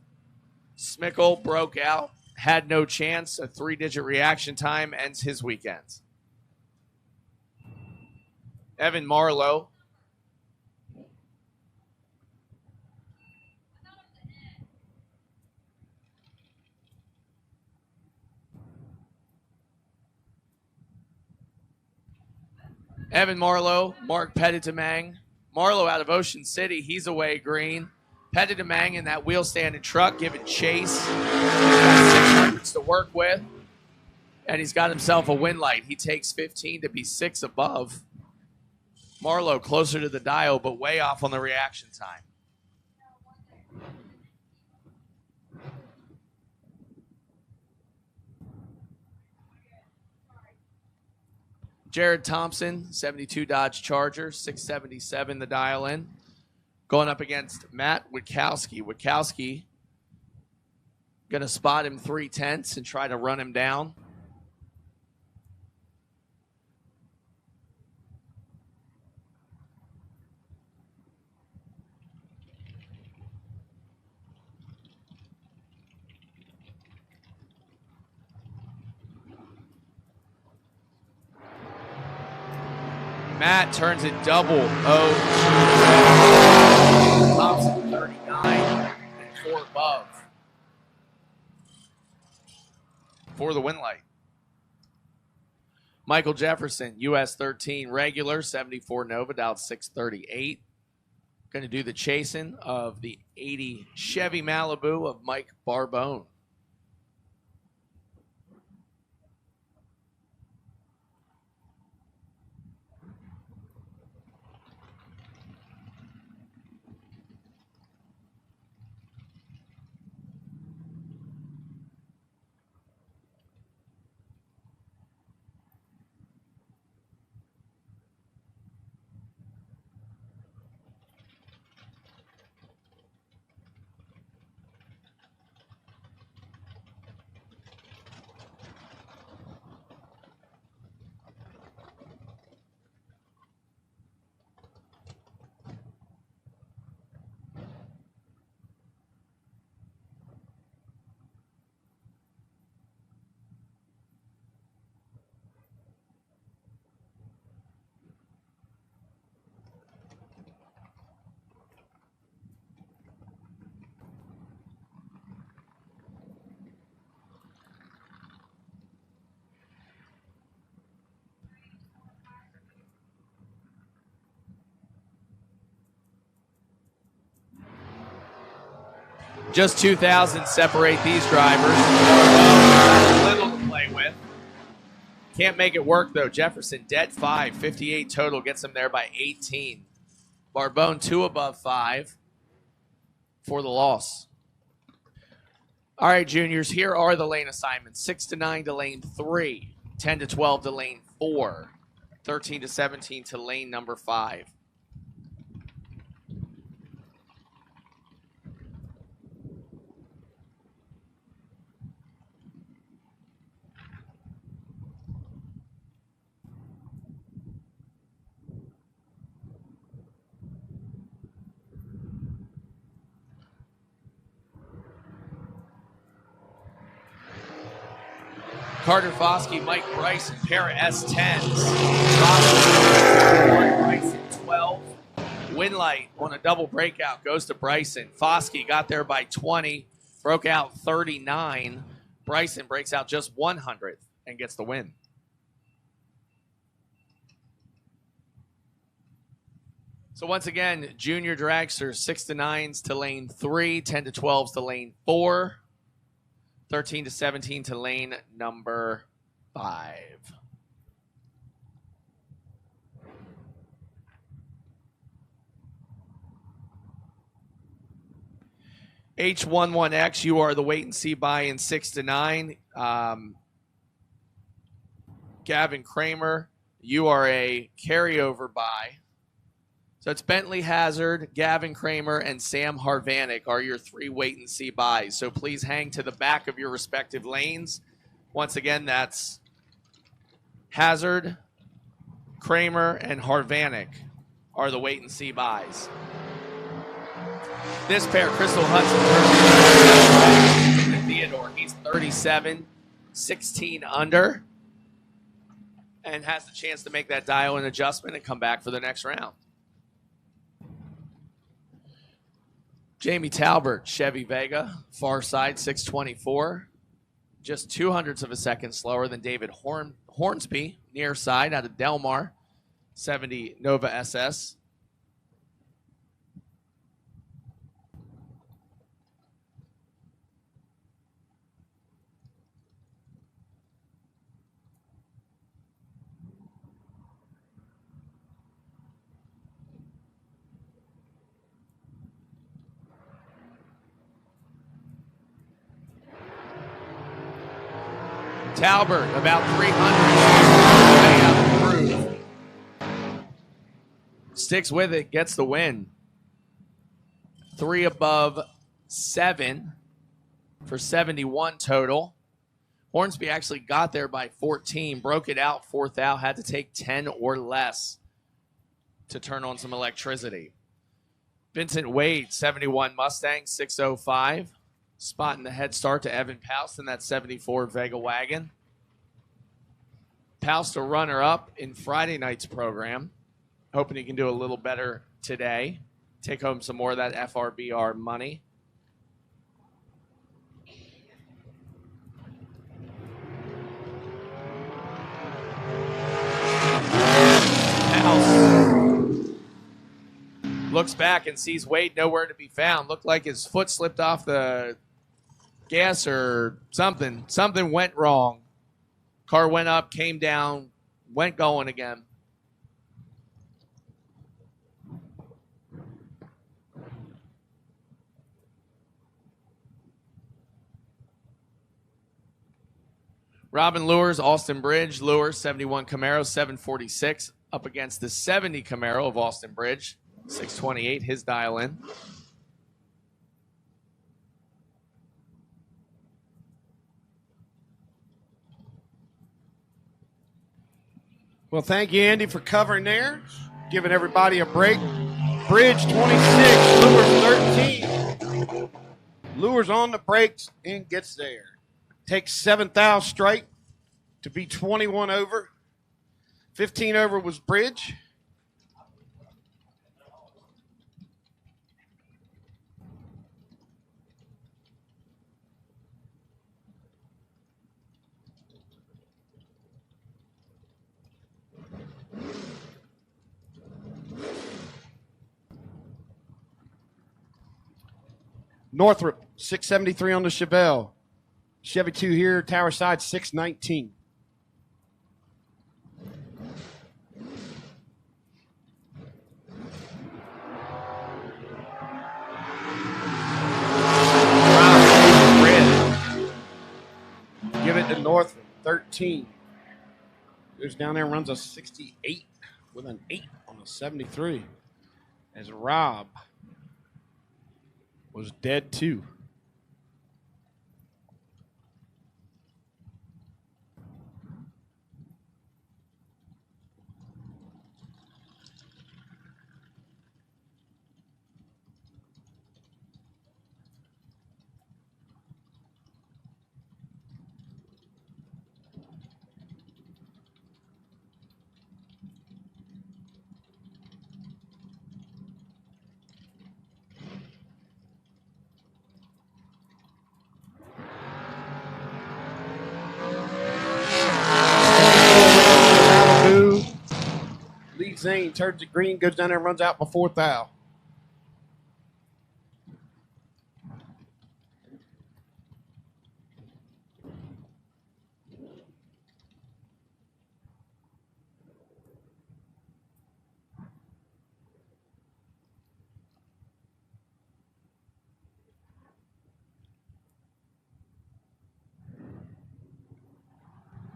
Smickle broke out, had no chance. A 3-digit reaction time ends his weekend. Evan Marlowe. Evan Marlowe, Mark Pettitamang. Marlowe out of Ocean City, he's away green. Pettitamang in that wheel standing truck giving chase. He's got 600s to work with. And he's got himself a win light. He takes 15 to be 6 above. Marlowe closer to the dial, but way off on the reaction time. Jared Thompson, 72 Dodge Charger, 677 the dial in. Going up against Matt Witkowski. Witkowski going to spot him 3/10 and try to run him down. Matt turns it double. Thompson 39 and 4 above for the win light. Michael Jefferson, US 13 regular, 74 Nova, dialed 638. Going to do the chasing of the 80 Chevy Malibu of Mike Barbone. Just 2,000 separate these drivers. A little to play with. Can't make it work, though. Jefferson, dead 5, 58 total, gets him there by 18. Barbone, 2 above 5 for the loss. All right, juniors, here are the lane assignments. 6 to 9 to lane 3, 10 to 12 to lane 4, 13 to 17 to lane number 5. Carter Foskey, Mike Bryson, pair of S10s. Foskey, Bryson, 12. Winlight on a double breakout goes to Bryson. Foskey got there by 20, broke out 39. Bryson breaks out just 100th and gets the win. So once again, junior dragsters, 6 to 9s to lane 3, 10 to 12s to lane 4. 13 to 17 to lane number 5. H11X, you are the wait and see buy in 6 to 9. Gavin Kramer, you are a carryover buy. So it's Bentley Hazard, Gavin Kramer, and Sam Harvanek are your 3 wait-and-see buys. So please hang to the back of your respective lanes. Once again, that's Hazard, Kramer, and Harvanek are the wait-and-see buys. This pair, Crystal Hudson, Theodore, he's 37, 16 under, and has the chance to make that dial-in adjustment and come back for the next round. Jamie Talbert, Chevy Vega, far side, 624. Just 0.02 of a second slower than David Hornsby, near side out of Delmar, 70 Nova SS. Talbert, about 300. Sticks with it, gets the win. 3 above 7 for 71 total. Hornsby actually got there by 14, broke it out, 4th out, had to take 10 or less to turn on some electricity. Vincent Wade, 71 Mustang, 605. Spotting the head start to Evan Paust in that 74 Vega wagon. Paust a runner-up in Friday night's program. Hoping he can do a little better today. Take home some more of that FRBR money. Paust looks back and sees Wade nowhere to be found. Looked like his foot slipped off the gas or something. Something went wrong. Car went up, came down, went going again. Robin Lures, Austin Bridge. Lures, 71 Camaro, 746. Up against the 70 Camaro of Austin Bridge, 628. His dial in. Well, thank you, Andy, for covering there, giving everybody a break. Bridge 26, Lures 13. Lures on the brakes and gets there. Takes 7,000 straight to be 21 over. 15 over was Bridge. Northrop, 673 on the Chevelle. Chevy 2 here, tower side, 619. Give it to Northland, 13. Goes down there and runs a 68 with an 8 on a 73. As Rob was dead too. Lee Zane turns it green, goes down there and runs out before thou.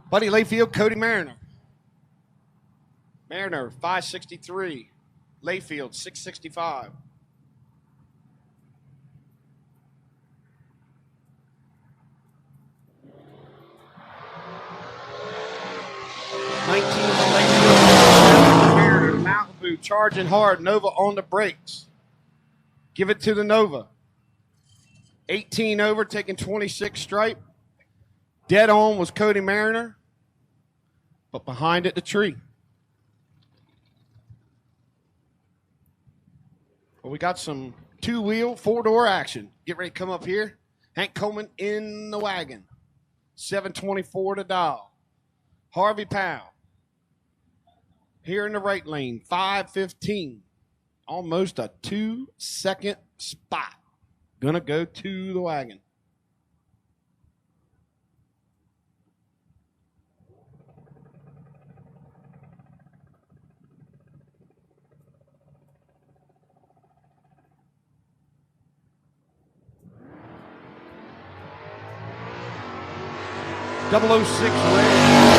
Buddy Layfield, Cody Mariner. Mariner, 563. Layfield, 665. Mariner, Malibu, charging hard. Nova on the brakes. Give it to the Nova. 18 over, taking 26 stripe. Dead on was Cody Mariner, but behind it, the tree. Well, we got some two-wheel, four-door action. Get ready to come up here. Hank Coleman in the wagon. 724 to dial. Harvey Powell. Here in the right lane, 515. Almost a 2-second spot. Gonna go to the wagon. .006 red.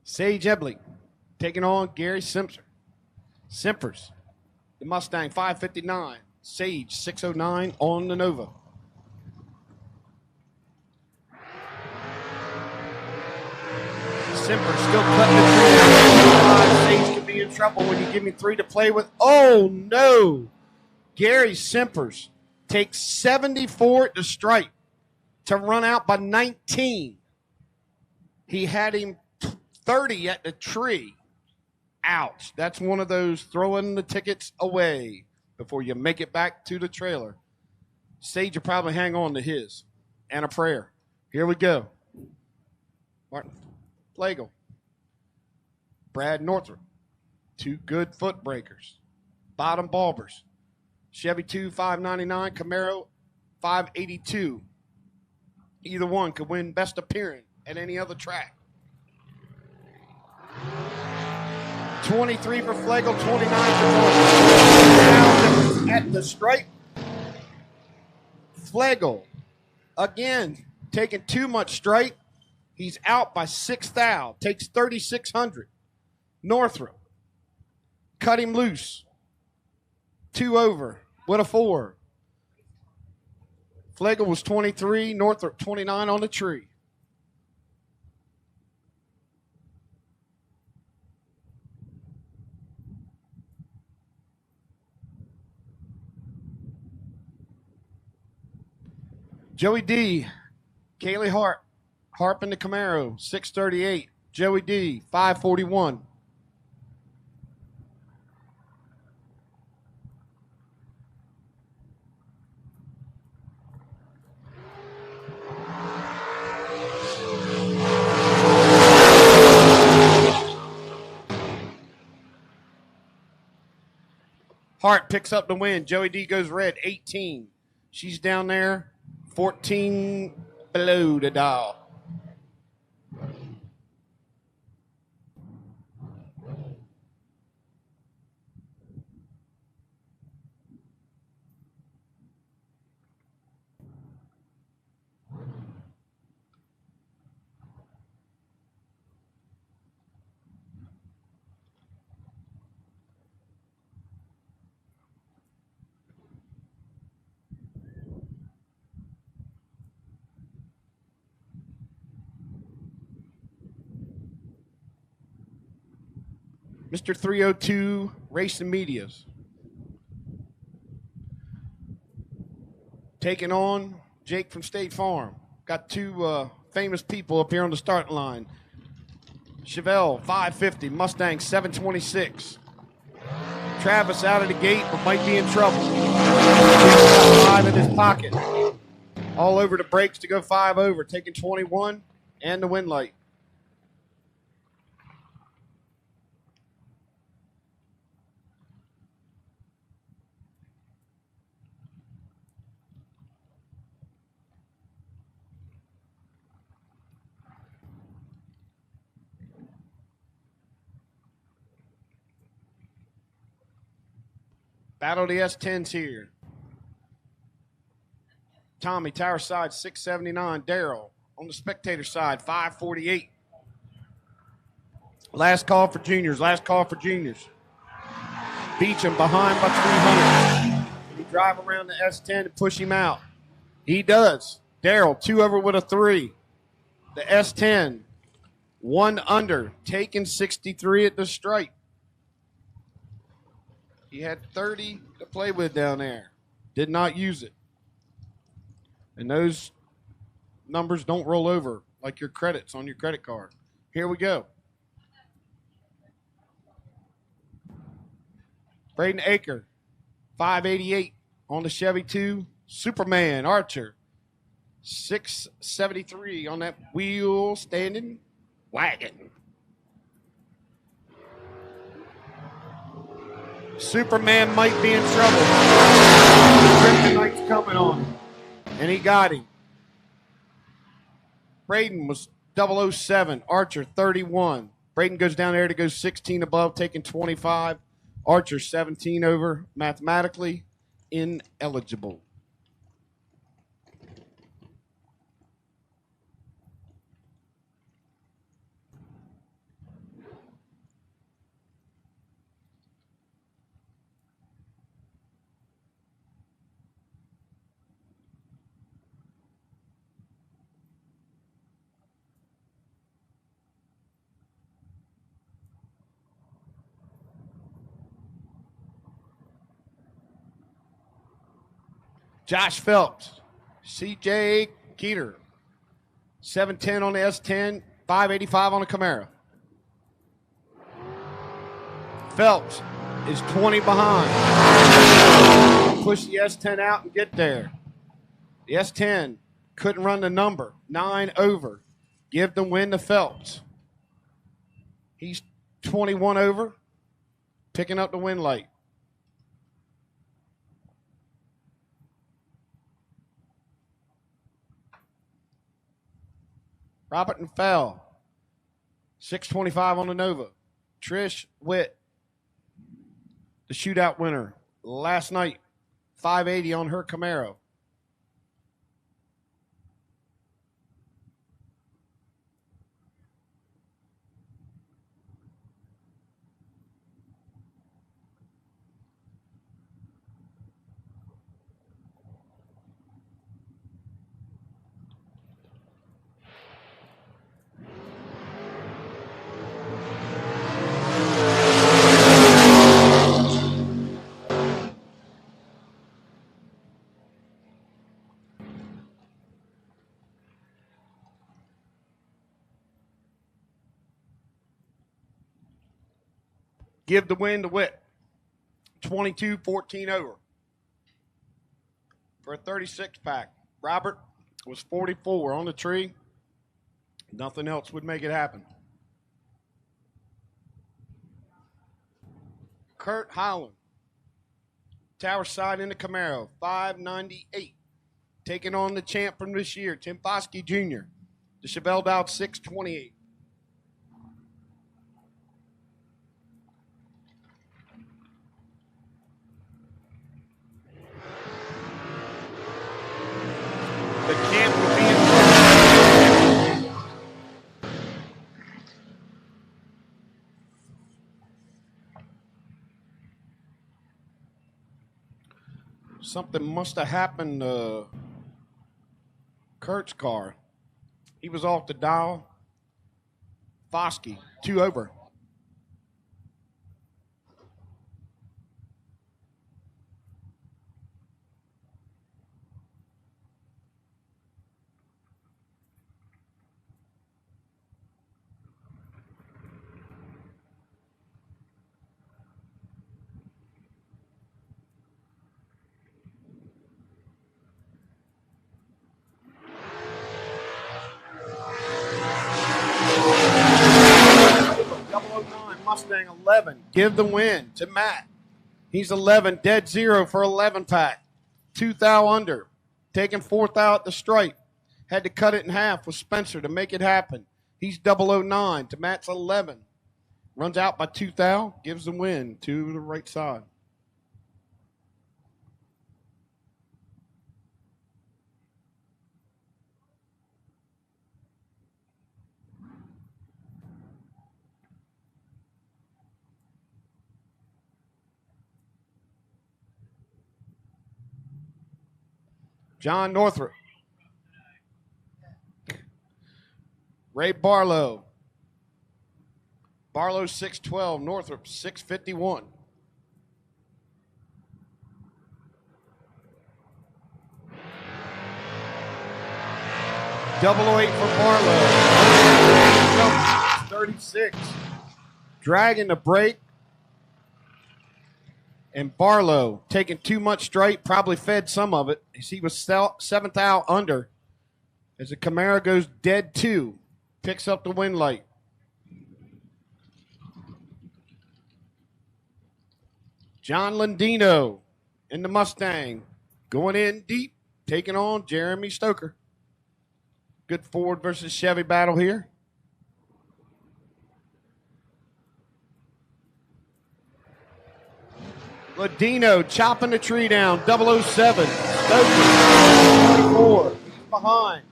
Sage Ebley taking on Gary Simpson. Simpers, the Mustang 559. Sage 609 on the Nova. Simpers still cutting the tree. Sage could be in trouble when you give me 3 to play with. Oh no! Gary Simpers takes 74 at the stripe to run out by 19. He had him 30 at the tree. Ouch. That's one of those throwing the tickets away before you make it back to the trailer. Sage will probably hang on to his. And a prayer. Here we go. Martin Flagel. Brad Northrop. 2 good foot breakers. Bottom bulbers. Chevy 2 599. Camaro 582. Either one could win best appearance at any other track. 23 for Flagel, 29 for North. At the stripe. Flagel, again, taking too much stripe. He's out by 6 thou. Takes 3,600. Northrop, cut him loose. 2 over with a 4. Flagel was 23. Northrop, 29 on the tree. Joey D, Kaylee Harp in the Camaro, 638. Joey D, 541. Hart picks up the win. Joey D goes red, 18. She's down there, 14 below the dial. Mr. 302 Racing Medias. Taking on Jake from State Farm. Got two famous people up here on the starting line. Chevelle, 550. Mustang, 726. Travis out of the gate, but might be in trouble. Got 5 in his pocket. All over the brakes to go 5 over, taking 21 and the win light. Battle of the S10s here. Tommy, tower side, 679. Daryl, on the spectator side, 548. Last call for juniors. Last call for juniors. Beecham behind by 300. He drive around the S10 and push him out. He does. Daryl, 2 over with a 3. The S10, 1 under, taking 63 at the stripe. He had 30 to play with down there. Did not use it. And those numbers don't roll over like your credits on your credit card. Here we go. Braden Aker, 588 on the Chevy 2. Superman Archer, 673 on that wheel standing wagon. Superman might be in trouble. The Kryptonite's coming on him. And he got him. Braden was 007. Archer, 31. Braden goes down there to go 16 above, taking 25. Archer, 17 over. Mathematically ineligible. Josh Phelps, CJ Keeter, 710 on the S10, 585 on the Camaro. Phelps is 20 behind. Push the S10 out and get there. The S10 couldn't run the number, 9 over. Give the win to Phelps. He's 21 over, picking up the win light. Robert and Fell, 625 on the Nova. Trish Witt, the shootout winner last night, 580 on her Camaro. give the win to Witt. 22-14 over. For a 36 pack. Robert was 44 on the tree. Nothing else would make it happen. Kurt Holland. Tower side in the Camaro. 598. Taking on the champ from this year, Tim Foskey Jr. The Chevelle Dow 628. The champ will be in something must have happened to Kurt's car. He was off the dial. Foskey, 2 over. Mustang 11. Give the win to Matt. He's 11, dead zero for 11 pack. 2 thou under. Taking 4 thou at the stripe. Had to cut it in half with Spencer to make it happen. He's 009 to Matt's 11. Runs out by 2 thou. Gives the win to the right side. John Northrup. Ray Barlow. Barlow 612. Northrup 651. Double 08 for Barlow. 36. Dragging the break. And Barlow taking too much straight, probably fed some of it. He was 7th out under as the Camaro goes dead 2. Picks up the win light. John Landino in the Mustang going in deep, taking on Jeremy Stoker. Good Ford versus Chevy battle here. Ladino chopping the tree down, 007. Stoker, 24. He's behind.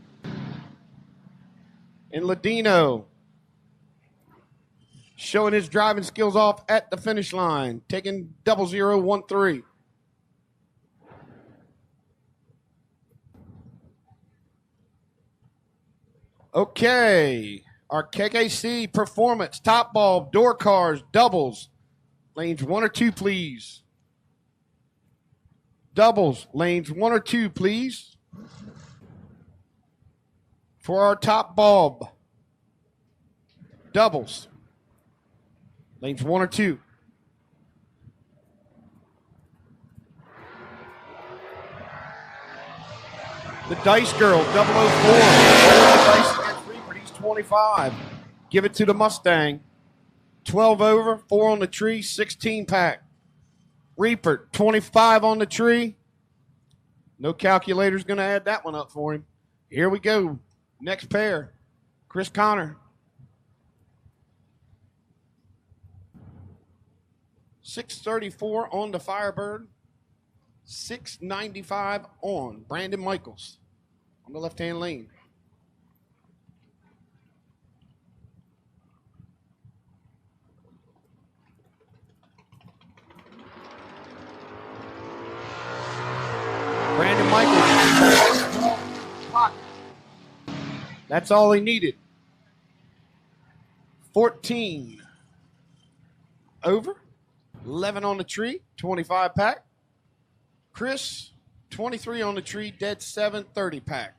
And Ladino showing his driving skills off at the finish line, taking 0013. Okay, our KKC Performance, top bulb, door cars, doubles. Lanes 1 or 2, please. Doubles, lanes 1 or 2, please. For our top bulb. Doubles. Lanes 1 or 2. The Dice Girl, 004. Dice against Reaper, he's 25. Give it to the Mustang. 12 over, 4 on the tree, 16 pack. Reaper, 25 on the tree. No calculator's going to add that one up for him. Here we go. Next pair. Chris Connor. 634 on the Firebird. 695 on Brandon Michaels on the left-hand lane. Brandon Michaels. That's all he needed. 14 over. 11 on the tree. 25 pack. Chris, 23 on the tree. Dead 7. 30 pack.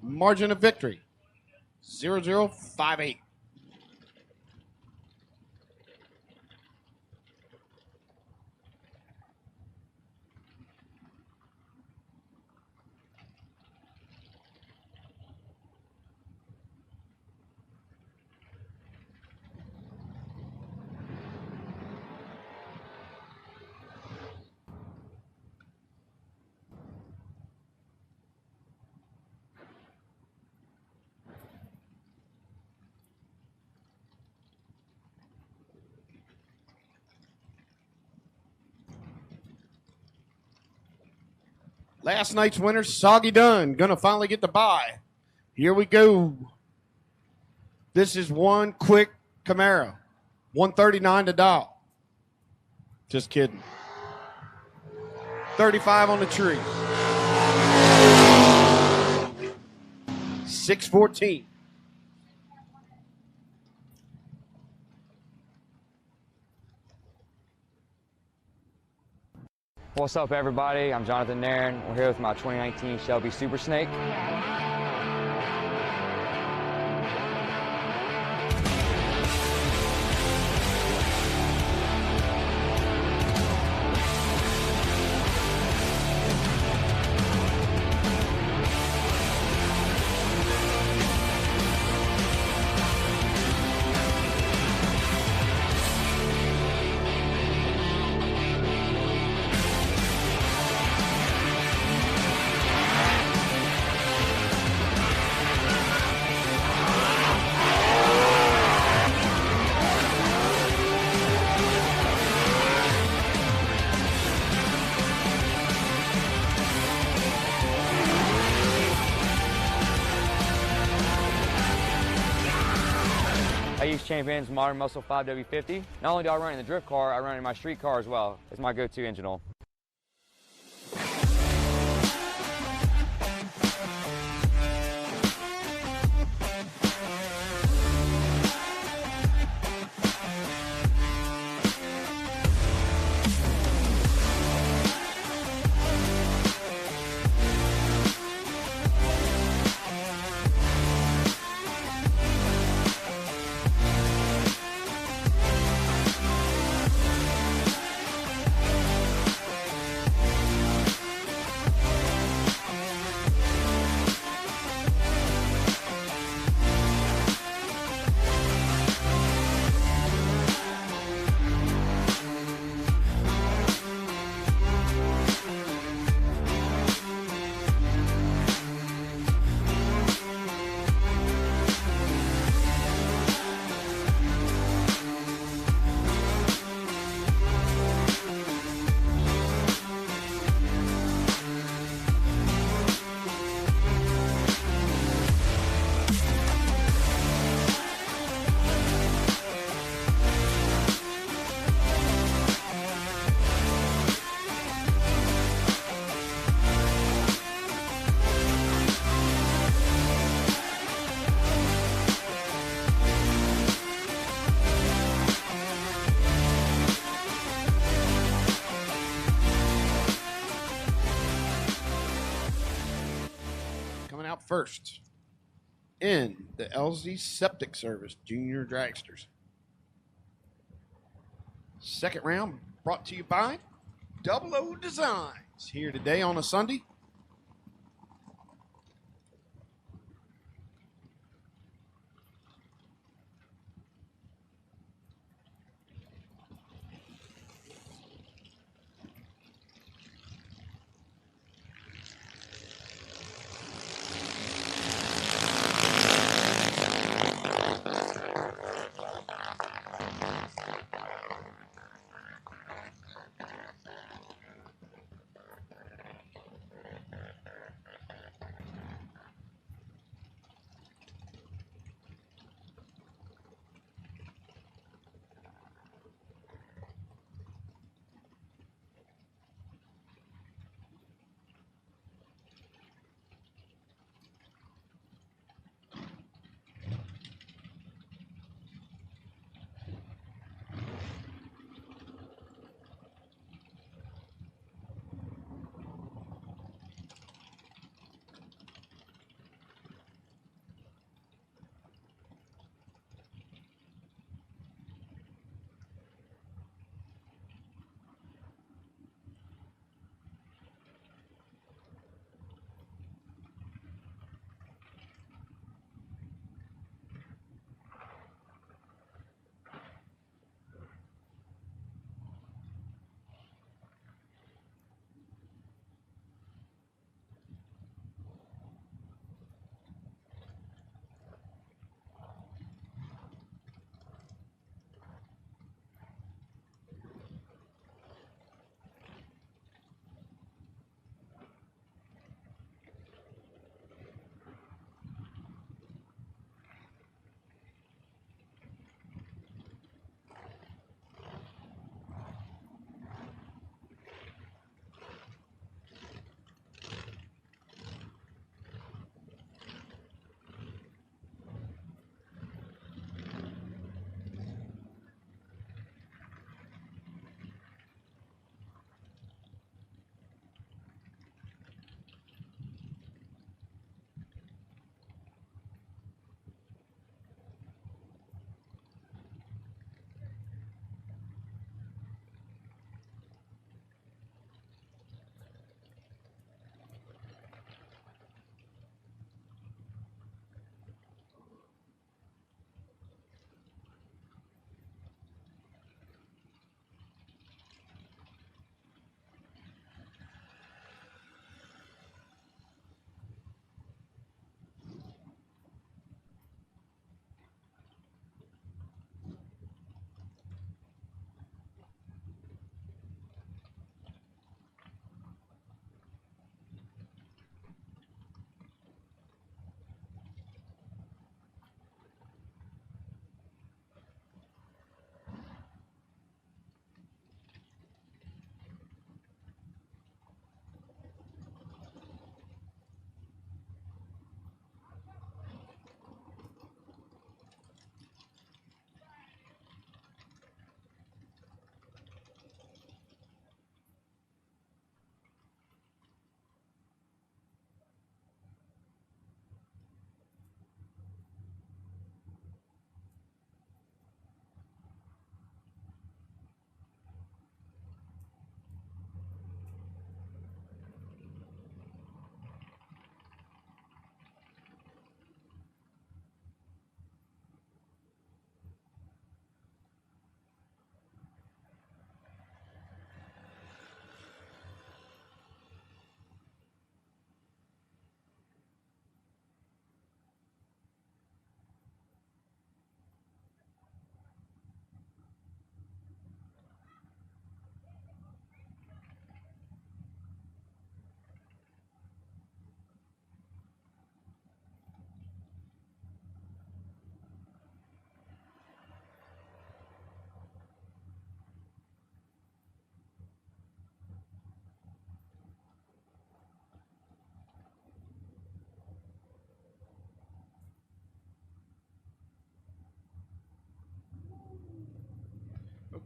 Margin of victory. 0058. Last night's winner, Soggy Dunn, going to finally get the bye. Here we go. This is one quick Camaro. 139 to dial. Just kidding. 35 on the tree. 614. What's up, everybody? I'm Jonathan Nairn. We're here with my 2019 Shelby Super Snake. I use Champion's Modern Muscle 5W50. Not only do I run in the drift car, I run in my street car as well. It's my go-to engine oil. Out first in the LZ Septic Service Junior Dragsters. Second round brought to you by Double O Designs here today on a Sunday.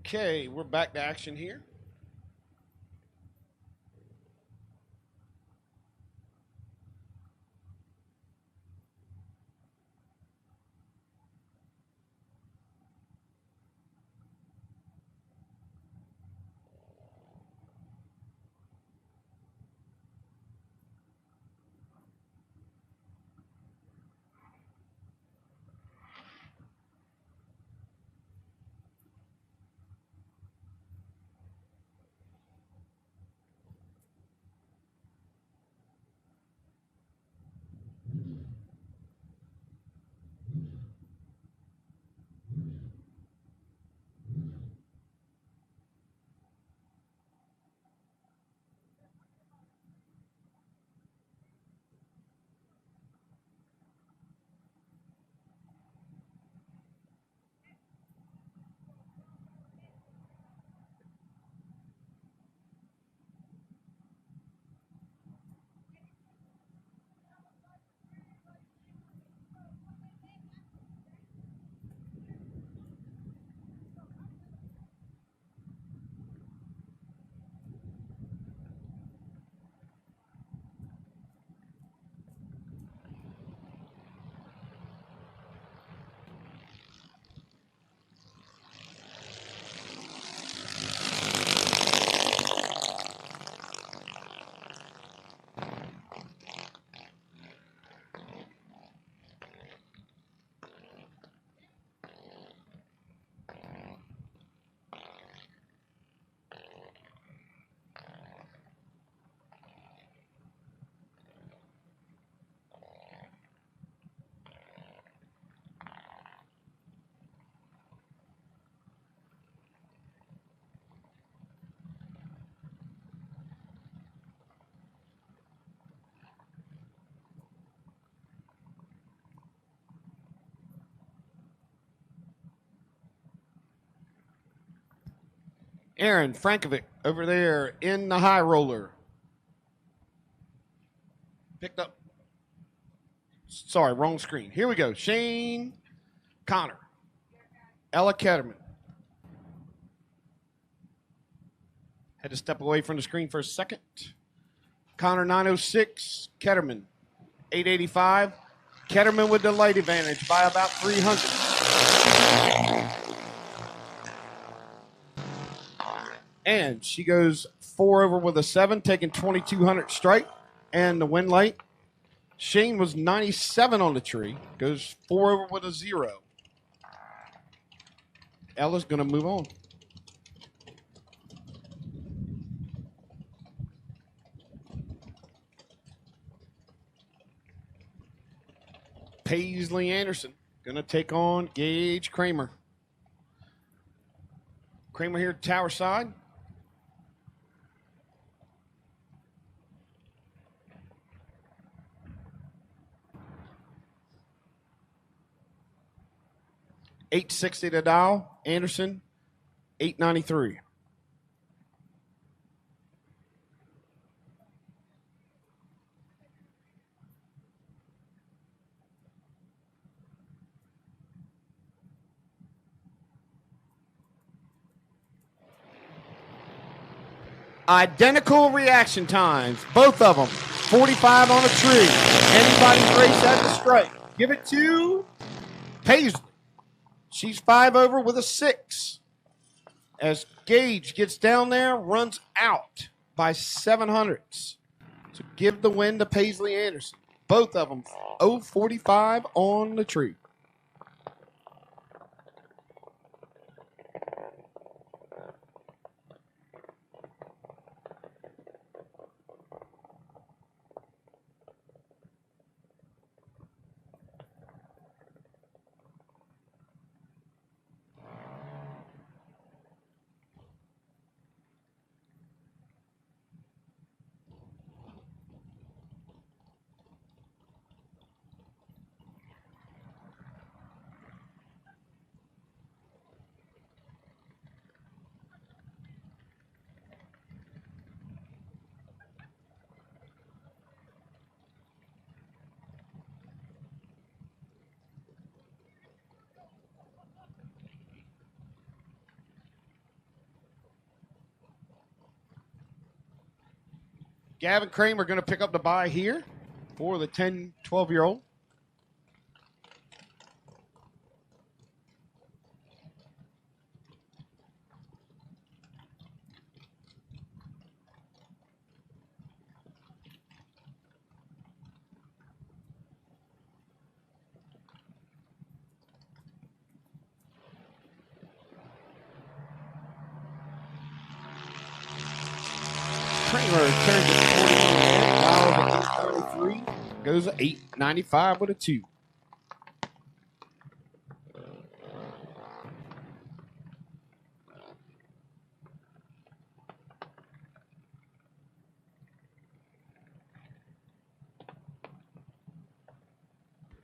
Okay, we're back to action here. Aaron Frankovic over there in the high roller. Picked up. Sorry, wrong screen. Here we go. Shane Connor. Ella Ketterman. Had to step away from the screen for a second. Connor 906. Ketterman 885. Ketterman with the light advantage by about 300. And she goes 4 over with a 7, taking 2,200 strike. And the win light. Shane was 97 on the tree. Goes 4 over with a 0. Ella's going to move on. Paisley Anderson going to take on Gage Kramer. Kramer here tower side. $860 to dial. Anderson, $893. Identical reaction times, both of them. 45 on a tree. Anybody's race at the strike. Give it to Paisley. She's 5 over with a 6. As Gage gets down there, runs out by 700s. So give the win to Paisley Anderson. Both of them 0.45 on the tree. Gavin Kramer going to pick up the bye here for the 10, 12-year-old. Kramer turns it 48, goes 895 with a 2.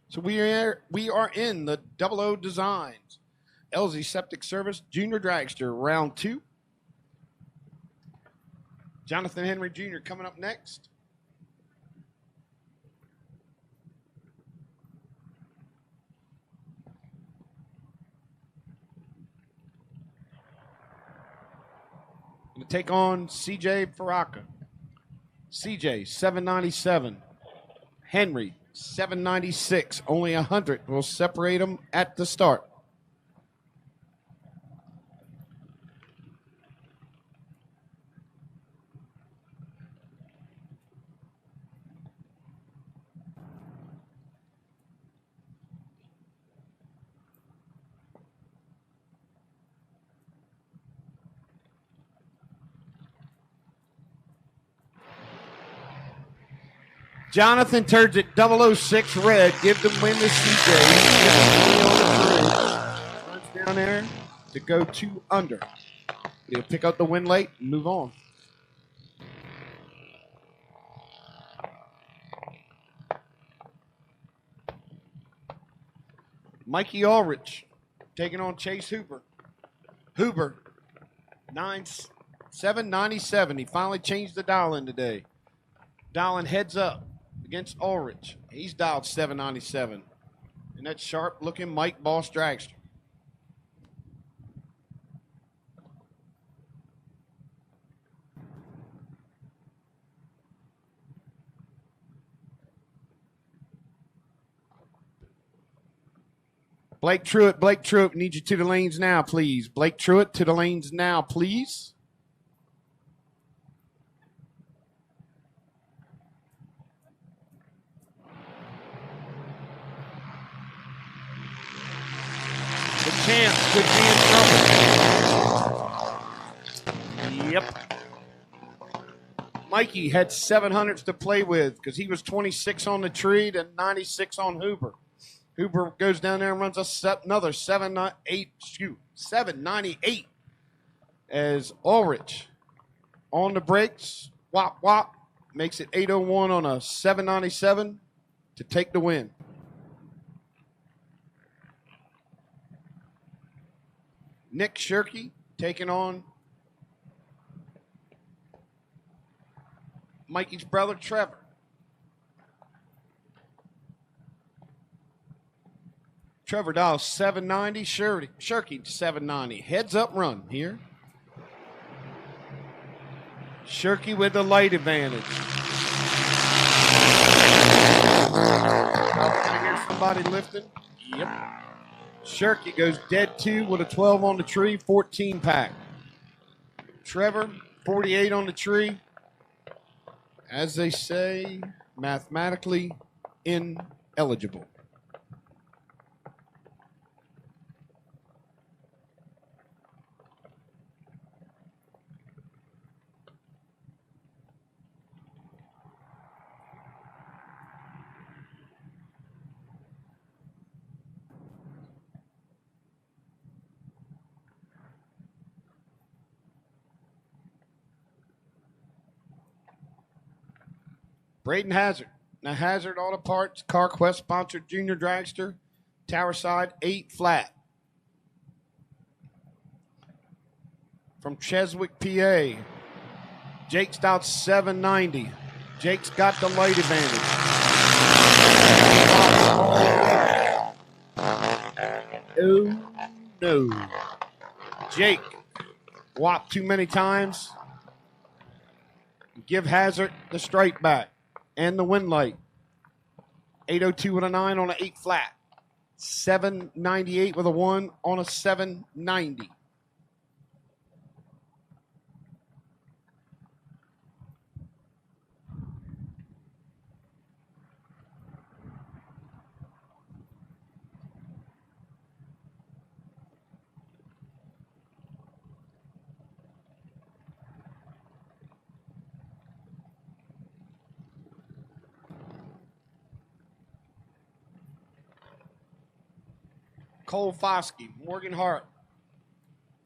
So we are in the 00 Designs LZ Septic Service Junior Dragster round 2. Jonathan Henry Jr. coming up next. Going to take on CJ Faraka. CJ, 797. Henry, 796. Only 100 will separate them at the start. Jonathan turns it 006 red. Give them win to CJ. Runs down there to go 2 under. He'll pick up the win late and move on. Mikey Ulrich taking on Chase Hooper. Hooper, 797. He finally changed the dial in today. Dialing heads up against Ulrich. He's dialed 797. And that sharp-looking Mike Boss dragster. Blake Truitt, need you to the lanes now, please. Blake Truitt to the lanes now, please. The champ could be in trouble. Yep. Mikey had 700s to play with because he was 26 on the tree and 96 on Hooper. Hooper goes down there and runs another 798 as Ulrich on the brakes. Wop, wop. Makes it 801 on a 797 to take the win. Nick Shirky taking on Mikey's brother, Trevor. Trevor dials 790, Shirky 790. Heads up run here. Shirky with the light advantage. Can I hear somebody lifting? Yep. Shirky goes dead 2 with a 12 on the tree, 14 pack. Trevor, 48 on the tree. As they say, mathematically ineligible. Braden Hazard. Now Hazard Auto Parts, CarQuest sponsored junior dragster, Tower Side 8 flat. From Cheswick, PA. Jake's out 790. Jake's got the light advantage. Oh no. Jake whopped too many times. Give Hazard the straight back and the wind light. 802 with a 9 on an 8 flat. 798 with a 1 on a 790. Cole Foskey, Morgan Hart.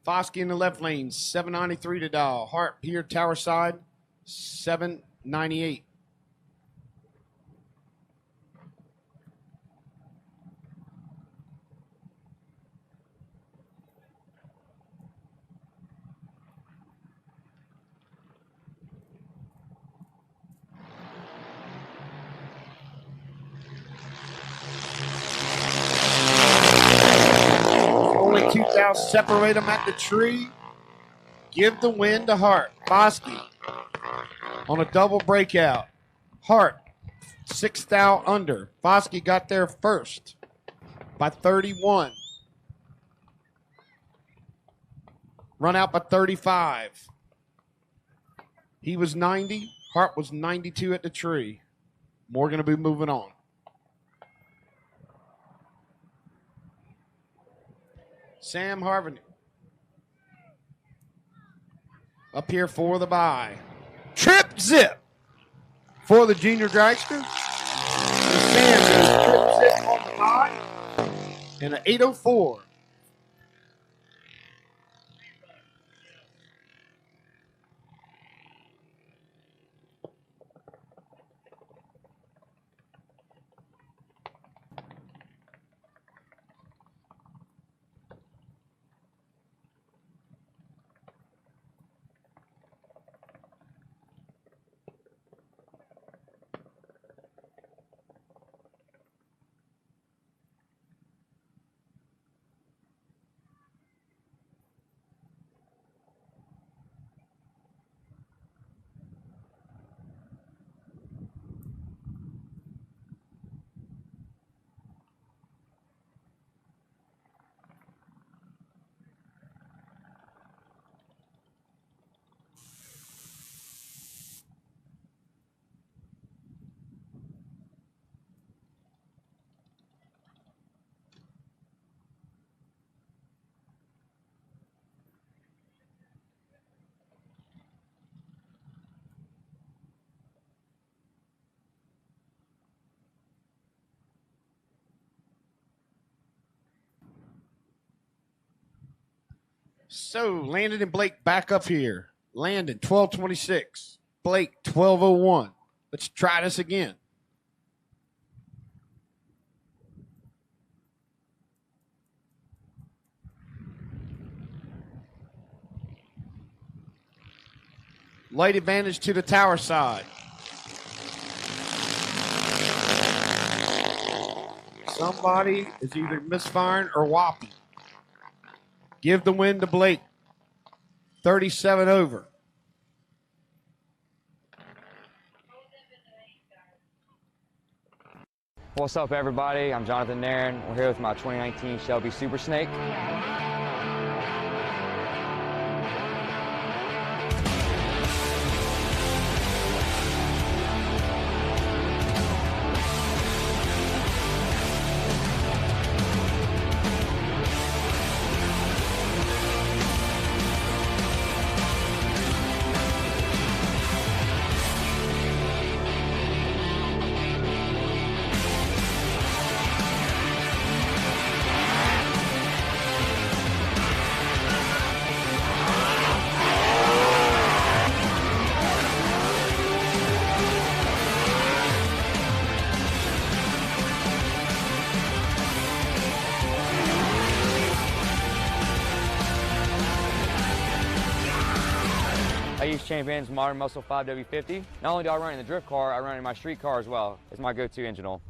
Foskey in the left lane, 793 to dial. Hart here, tower side, 798. Only 2,000 separate them at the tree. Give the win to Hart. Foskey on a double breakout. Hart, 6,000 under. Foskey got there first by 31. Run out by 35. He was 90. Hart was 92 at the tree. Morgan will be moving on. Sam Harvey up here for the bye. Trip zip for the junior dragster. Sam goes trip zip on the bye and an 804. So, Landon and Blake back up here. Landon, 1226. Blake, 1201. Let's try this again. Light advantage to the tower side. Somebody is either misfiring or whopping. Give the win to Blake. 37 over. What's up, everybody? I'm Jonathan Nairn. We're here with my 2019 Shelby Super Snake. I use Champion's Modern Muscle 5W50. Not only do I run in the drift car, I run in my street car as well. It's my go-to engine oil.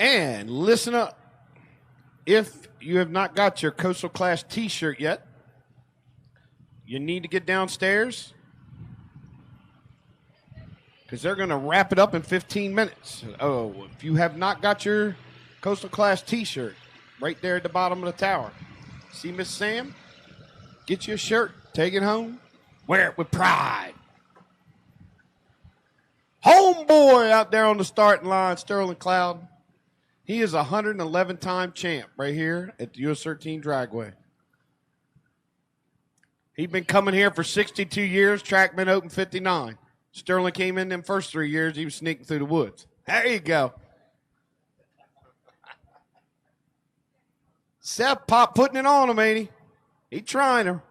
And listen up. If you have not got your Coastal Class t-shirt yet, you need to get downstairs because they're going to wrap it up in 15 minutes. Oh, if you have not got your Coastal Class t-shirt, right there at the bottom of the tower. See Miss Sam? Get you a shirt. Take it home. Wear it with pride. Homeboy out there on the starting line, Sterling Cloud. He is a 111-time champ right here at the US 13 Dragway. He's been coming here for 62 years. Track been open 59. Sterling came in them first 3 years. He was sneaking through the woods. There you go. Seth Pop putting it on him, ain't he? He trying her.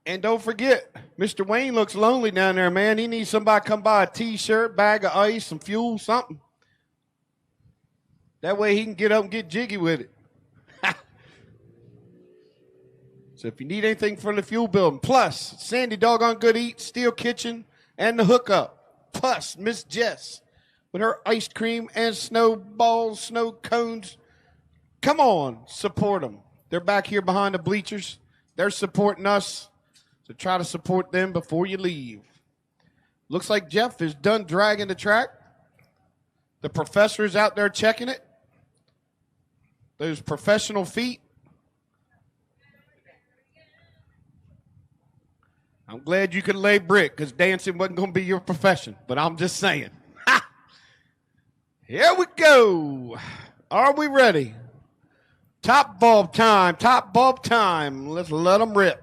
And don't forget, Mr. Wayne looks lonely down there, man. He needs somebody to come buy a T-shirt, bag of ice, some fuel, something. That way he can get up and get jiggy with it. So if you need anything from the fuel building, plus Sandy Doggone Good Eats, Steel Kitchen, and the hookup, plus Miss Jess with her ice cream and snowballs, snow cones. Come on, support them. They're back here behind the bleachers. They're supporting us. So try to support them before you leave. Looks like Jeff is done dragging the track. The professor is out there checking it. Those professional feet. I'm glad you could lay brick because dancing wasn't going to be your profession. But I'm just saying. Ha! Here we go. Are we ready? Top bulb time. Top bulb time. Let's let them rip.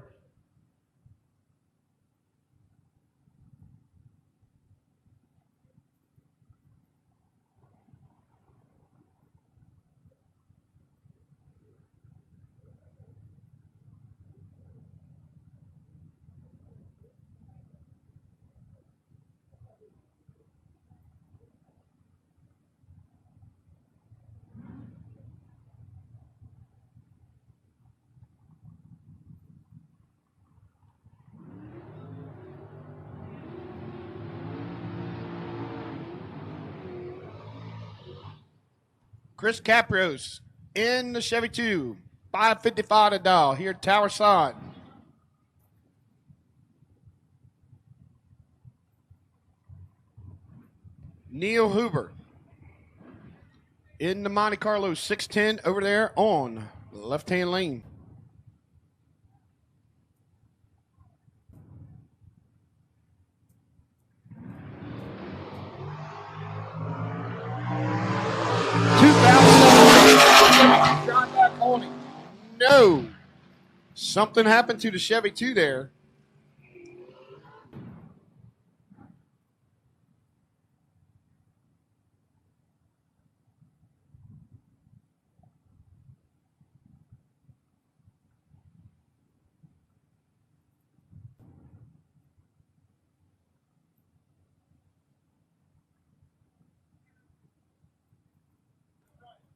Chris Caprios in the Chevy 2. 555 to dial here at Tower Side. Neil Huber in the Monte Carlo 610 over there on the left-hand lane. No. Something happened to the Chevy 2 there.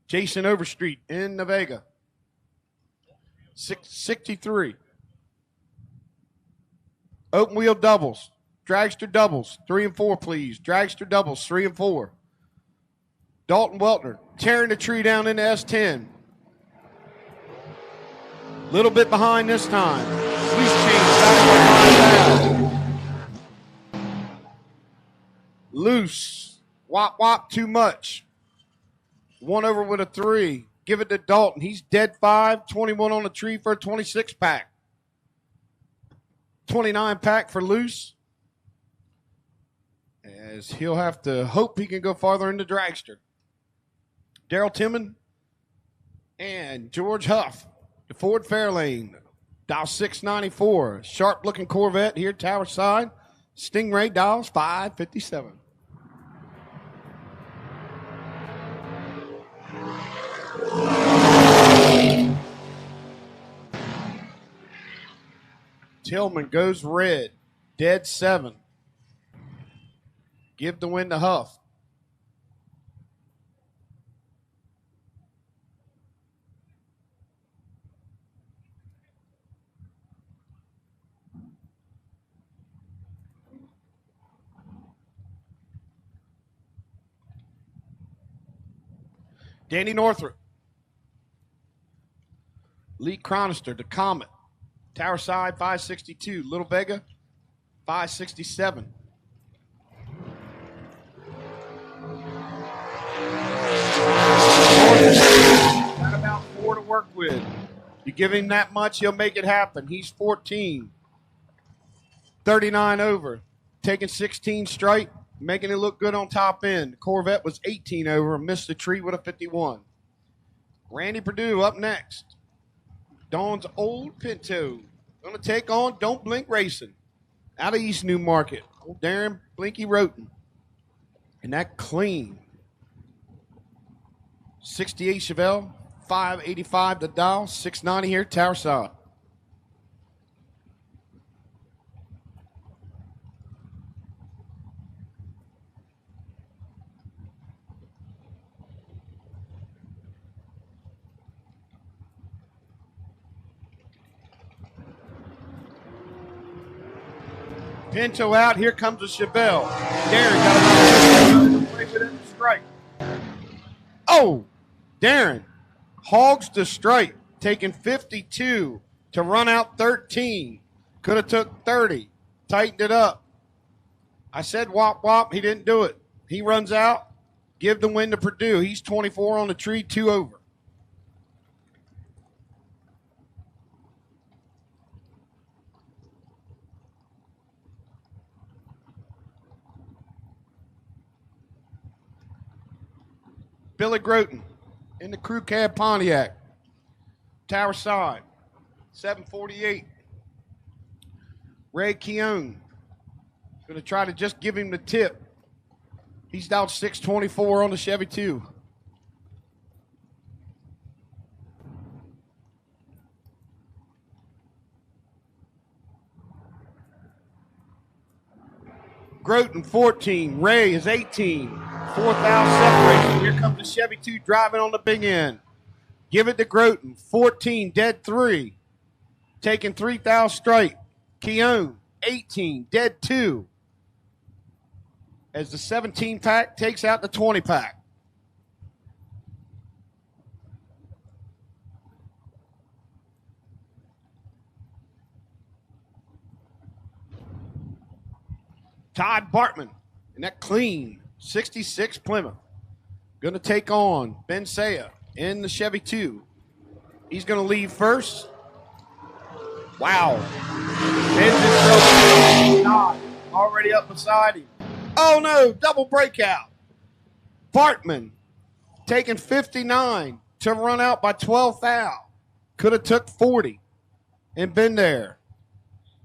Jason Overstreet in the Vega. 63. Open wheel doubles. Dragster doubles. 3 and 4, please. Dragster doubles. 3 and 4. Dalton Weltner tearing the tree down into S10. Little bit behind this time. Loose change back. Loose. Wop, wop, too much. One over with a 3. Give it to Dalton. He's dead 5. 21 on the tree for a 26 pack. 29 pack for Loose. As he'll have to hope he can go farther into Dragster. Daryl Timmon and George Huff, the Ford Fairlane. Dial 694. Sharp looking Corvette here, Tower Side. Stingray dials 557. Tillman goes red. Dead 7. Give the win to Huff. Danny Northrup. Lee Chronister, the Comet. Tower Side, 562. Little Vega, 567. Got about 4 to work with. You give him that much, he'll make it happen. He's 14. 39 over. Taking 16 straight, making it look good on top end. The Corvette was 18 over and missed the tree with a 51. Randy Perdue up next. Dawn's old Pinto. Going to take on Don't Blink Racing out of East Newmarket. Old Darren Blinky Roten. And that clean. 68 Chevelle, 585 the dial, 690 here, Tower Side. Pinto out. Here comes a Chevelle. Darren got a play within the strike. Oh, Darren hogs the strike, taking 52 to run out 13. Could have took 30. Tightened it up. I said wop wop. He didn't do it. He runs out. Give the win to Perdue. He's 24 on the tree, 2 over. Billy Groton in the crew cab Pontiac. Tower Side, 748. Ray Keown going to try to just give him the tip. He's down 624 on the Chevy 2. Groton 14. Ray is 18. 4,000 separation. Here comes the Chevy 2 driving on the big end. Give it to Groton. 14, dead 3. Taking 3,000 straight. Keown, 18, dead 2. As the 17 pack takes out the 20 pack. Todd Bartman in that clean 66 Plymouth. Going to take on Ben Saya in the Chevy 2. He's going to leave first. Wow. Ben's in trouble. Already up beside him. Oh, no. Double breakout. Bartman taking 59 to run out by 12 foul. Could have took 40 and been there.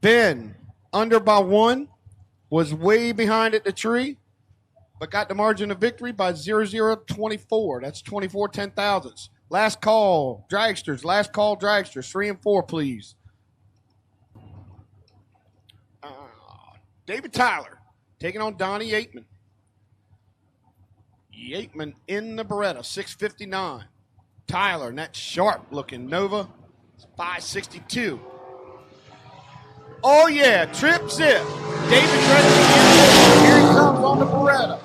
Ben under by 1. Was way behind at the tree, but got the margin of victory by 0-0-24. That's 24 10,000ths. Last call, dragsters. Last call, dragsters. 3 and 4, please. David Tyler taking on Donnie Yateman. Yateman in the Beretta, 659. Tyler in that sharp-looking Nova, 562. Oh, yeah, trip zip. David Dredger. Here he comes on the Beretta.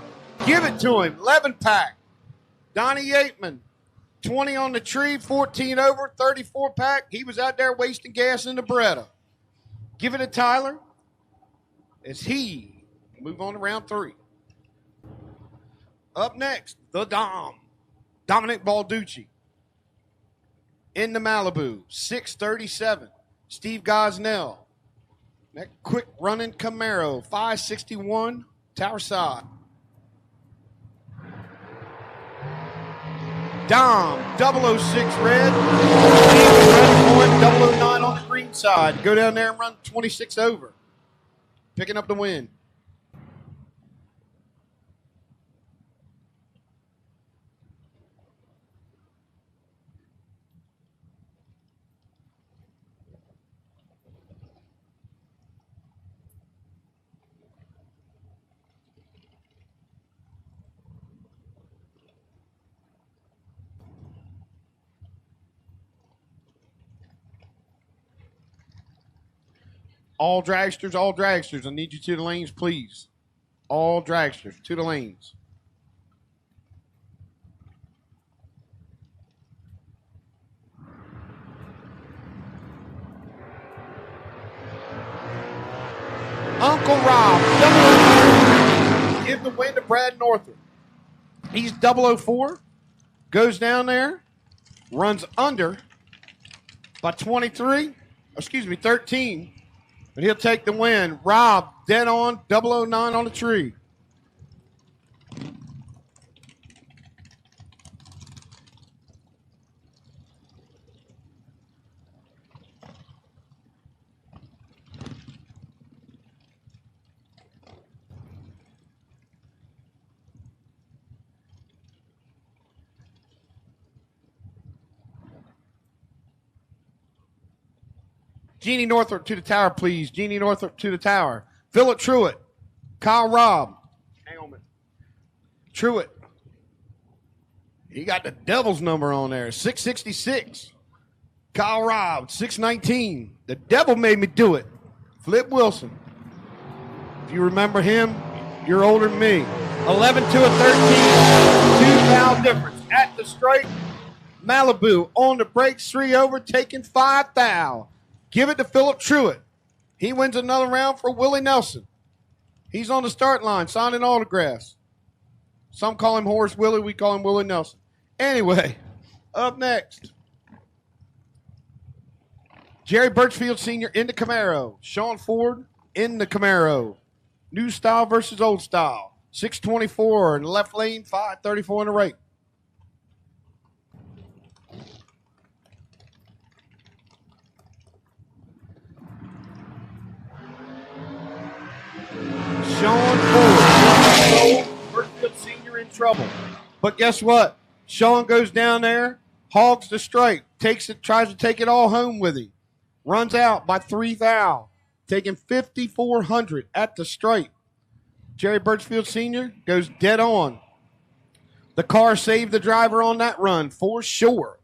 Give it to him. 11 pack. Donnie Yateman. 20 on the tree, 14 over, 34 pack. He was out there wasting gas in the Beretta. Give it to Tyler as he move on to round 3. Up next, the Dom. Dominic Balducci. In the Malibu, 637. Steve Gosnell. That quick running Camaro, 561, Tower Side. Dom, 006 red. 009 on the green side. Go down there and run 26 over. Picking up the win. All dragsters, I need you to the lanes, please. All dragsters, to the lanes. Uncle Rob, 004. Give the win to Brad Northrop. He's 004. Goes down there. Runs under by 13. But he'll take the win. Rob, dead on, 009 on the tree. Jeannie Northrop to the tower, please. Jeannie Northrop to the tower. Philip Truitt. Kyle Robb. Hang on a minute. Truitt. He got the devil's number on there. 666. Kyle Robb. 619. The devil made me do it. Flip Wilson. If you remember him, you're older than me. 11 to a 13. 2 foul difference. At the straight. Malibu on the brakes. 3 over. Taking 5 foul. Give it to Philip Truitt. He wins another round for Willie Nelson. He's on the start line, signing autographs. Some call him Horace Willie. We call him Willie Nelson. Anyway, up next, Jerry Birchfield Sr. in the Camaro. Sean Ford in the Camaro. New style versus old style. 624 in the left lane, 534 in the right. Sean Ford, Birchfield Sr. in trouble. But guess what? Sean goes down there, hogs the stripe, takes it, tries to take it all home with him. Runs out by 3 foul, taking 5,400 at the stripe. Jerry Birchfield Sr. goes dead on. The car saved the driver on that run for sure.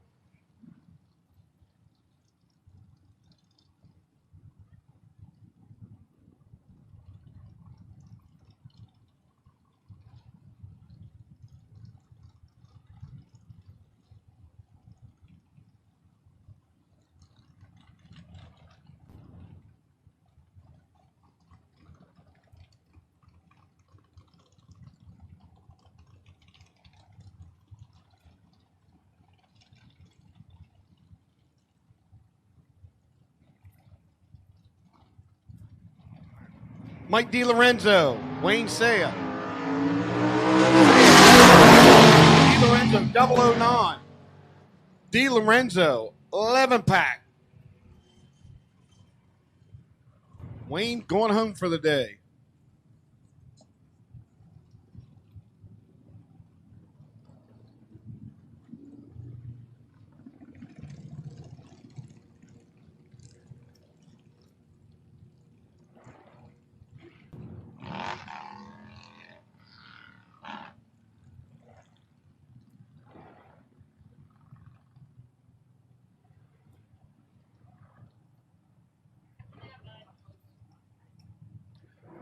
Mike DiLorenzo, Wayne Saya. DiLorenzo, 009. DiLorenzo, 11-pack. Wayne going home for the day.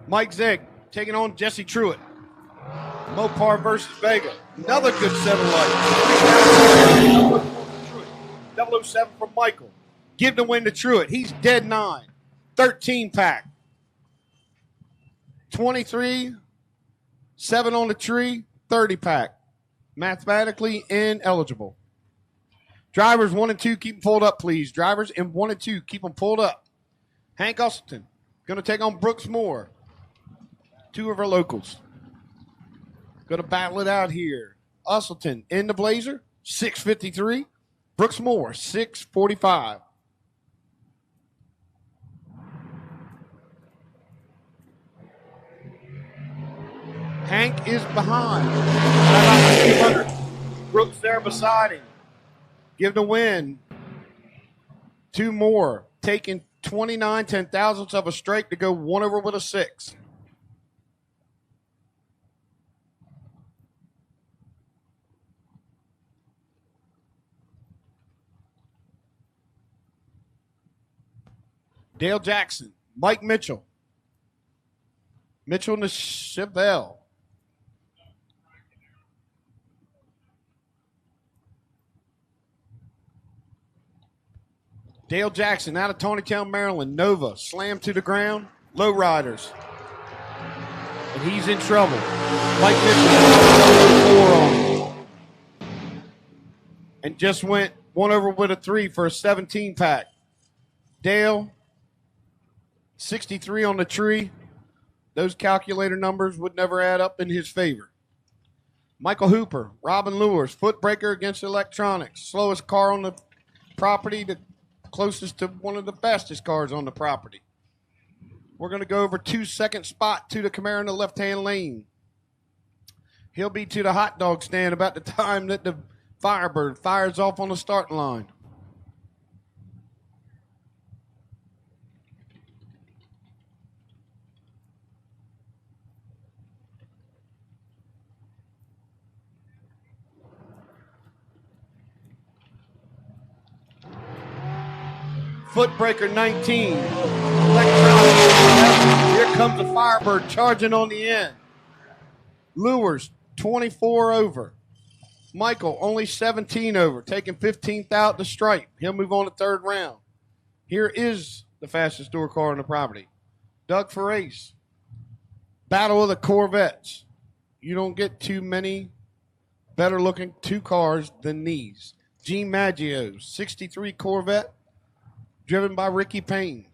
Mike Zegg taking on Jesse Truitt. Mopar versus Vega. Another good 7 light. 007 from Michael. Give the win to Truitt. He's dead 9. 13-pack. 23. 7 on the tree. 30-pack. Mathematically ineligible. Drivers 1 and 2, keep them pulled up, please. Drivers in 1 and 2, keep them pulled up. Hank Usselton going to take on Brooks Moore. 2 of our locals. Going to battle it out here. Usselton in the Blazer, 653. Brooks Moore, 645. Hank is behind. Brooks there beside him. Give the win. 2 more. Taking 29 10,000ths of a strike to go 1 over with a 6. Dale Jackson, Mike Mitchell. Mitchell and the Chevelle. Dale Jackson out of Tawnytown, Maryland. Nova, slam to the ground. Low riders. And he's in trouble. Mike Mitchell 4 on him. And just went 1 over with a 3 for a 17 pack. Dale, 63 on the tree. Those calculator numbers would never add up in his favor. Michael Hooper, Robin Lewis, footbreaker against electronics. Slowest car on the property, the closest to one of the fastest cars on the property. We're going to go over 2-second spot to the Camaro in the left-hand lane. He'll be to the hot dog stand about the time that the Firebird fires off on the starting line. Footbreaker 19. Here comes the Firebird charging on the end. Lures 24 over. Michael only 17 over, taking 15th out the stripe. He'll move on to third round. Here is the fastest door car on the property. Doug Ferrace. Battle of the Corvettes. You don't get too many better looking 2 cars than these. Gene Maggio's 63 Corvette, driven by Ricky Payne.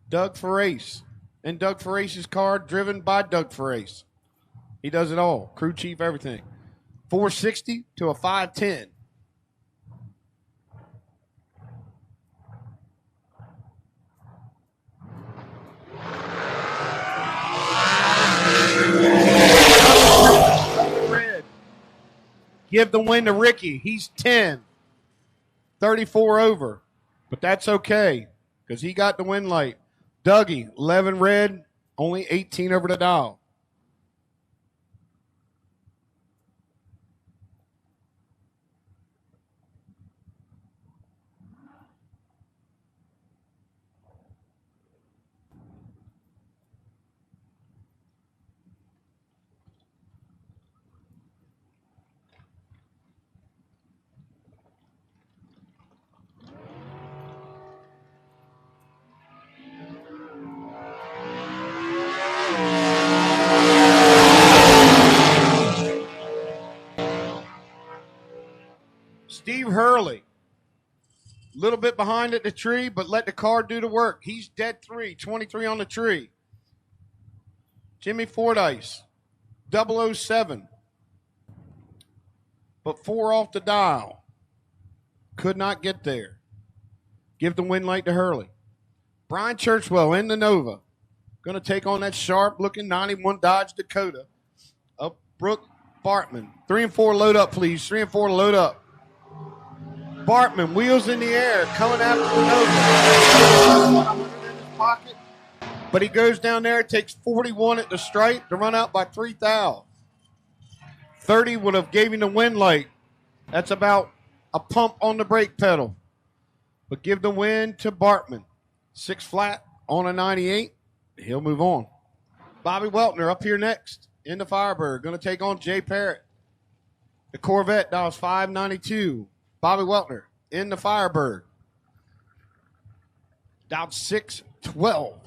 Doug Ferrace. And Doug Ferrace's car, driven by Doug Ferrace. He does it all. Crew chief, everything. 460 to a 510. Red. Give the win to Ricky. He's 10. 34 over. But that's okay because he got the win light. Dougie, 11 red, only 18 over the dial. Steve Hurley, a little bit behind at the tree, but let the car do the work. He's dead 3, 23 on the tree. Jimmy Fordyce, 007, but 4 off the dial. Could not get there. Give the win light to Hurley. Brian Churchwell in the Nova. Going to take on that sharp-looking 91 Dodge Dakota of Brooke Bartman. 3 and 4 load up, please. 3 and 4 load up. Bartman, wheels in the air, coming after the Nova. In his pocket, but he goes down there, takes 41 at the stripe to run out by 3 thou. 30 would have gave him the win light. That's about a pump on the brake pedal. But give the win to Bartman. 6 flat on a 98. He'll move on. Bobby Weltner up here next in the Firebird. Going to take on Jay Parrott. The Corvette dials 592. Bobby Weltner in the Firebird. Dialed 612.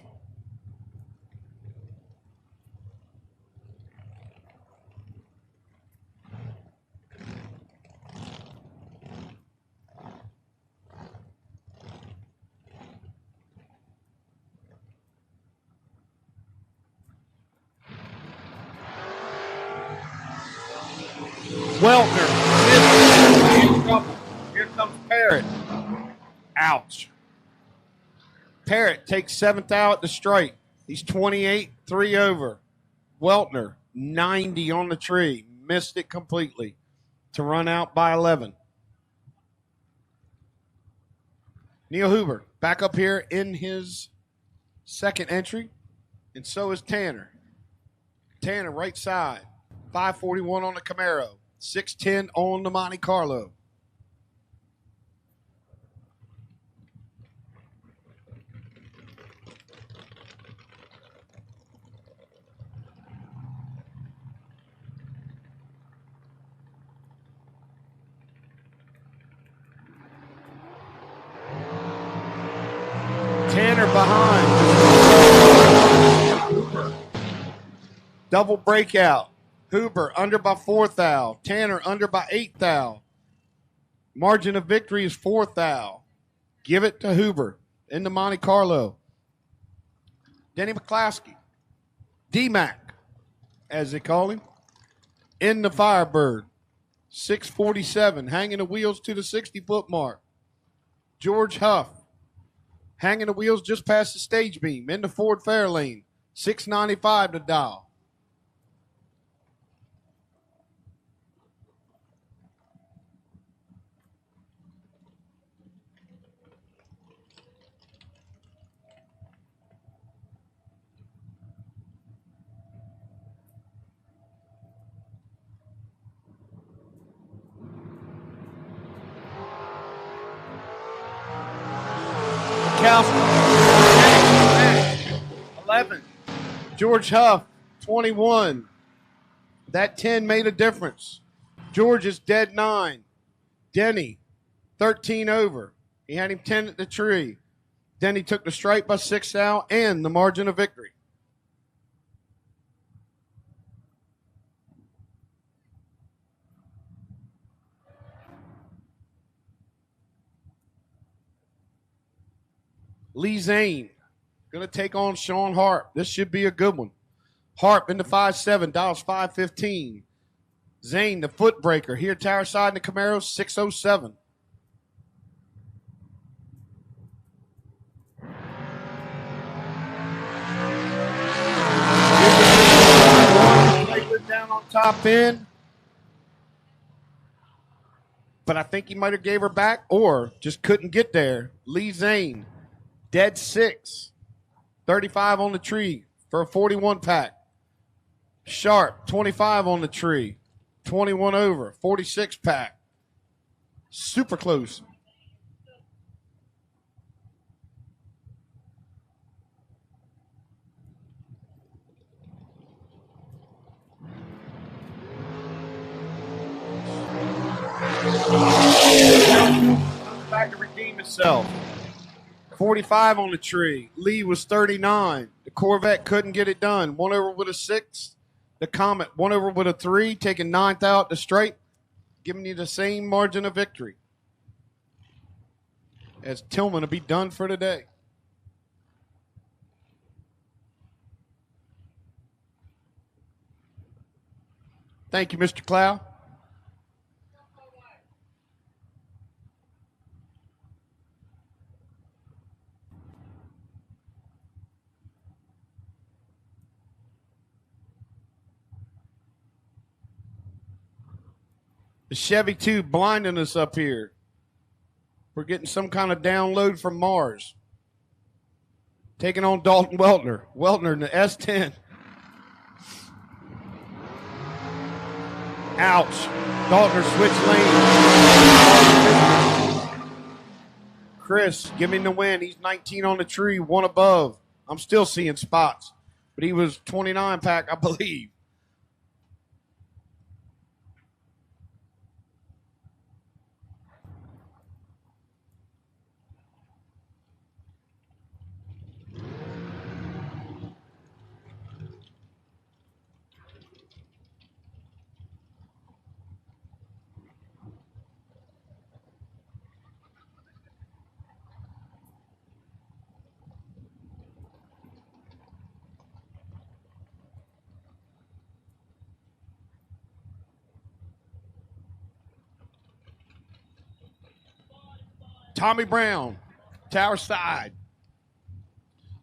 Weltner. Here comes Parrott. Ouch. Parrott takes 7th out at the stripe. He's 28, 3 over. Weltner, 90 on the tree. Missed it completely to run out by 11. Neil Huber back up here in his second entry, and so is Tanner. Tanner right side, 541 on the Camaro, 610 on the Monte Carlo. Tanner behind. Double breakout. Huber under by 4 thou. Tanner under by 8 thou. Margin of victory is 4 thou. Give it to Huber into Monte Carlo. Denny McClaskey. D-Mac, as they call him, in the Firebird. 647, hanging the wheels to the 60-foot mark. George Huff, hanging the wheels just past the stage beam in the Ford Fairlane. 695 to dial. Kowski, 11. George Huff, 21. That 10 made a difference. George is dead 9. Denny, 13 over. He had him 10 at the tree. Denny took the stripe by 6 thou and the margin of victory. Lee Zane going to take on Sean Harp. This should be a good one. Harp into 5-7, dials 515. Zane, the foot breaker, here tower side in the Camaro, 607. Down on top end. But I think he might have gave her back or just couldn't get there. Lee Zane. Dead 6. 35 on the tree for a 41 pack. Sharp, 25 on the tree. 21 over, 46 pack. Super close. Back to redeem itself. 45 on the tree. Lee was 39. The Corvette couldn't get it done. 1 over with a 6. The Comet 1 over with a 3, taking 9th out the straight, giving you the same margin of victory. As Tillman will be done for today. Thank you, Mr. Clow. The Chevy 2 blinding us up here. We're getting some kind of download from Mars. Taking on Dalton Weltner. Weltner in the S10. Ouch. Dalton switch lane. Chris, give me the win. He's 19 on the tree, 1 above. I'm still seeing spots. But he was 29 pack, I believe. Tommy Brown, Tower Side.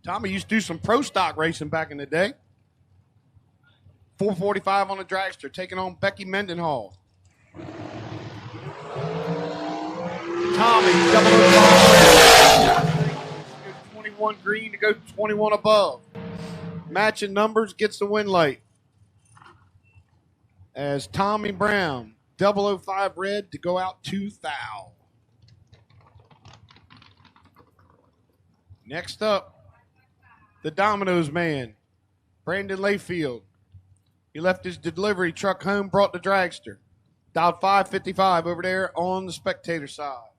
Tommy used to do some pro stock racing back in the day. 445 on the dragster, taking on Becky Mendenhall. Tommy, double 21 green to go 21 above. Matching numbers gets the win light. As Tommy Brown, 005 red to go out 2 thou. Next up, the Domino's man, Brandon Layfield. He left his delivery truck home, brought the dragster. Dialed 555 over there on the spectator side.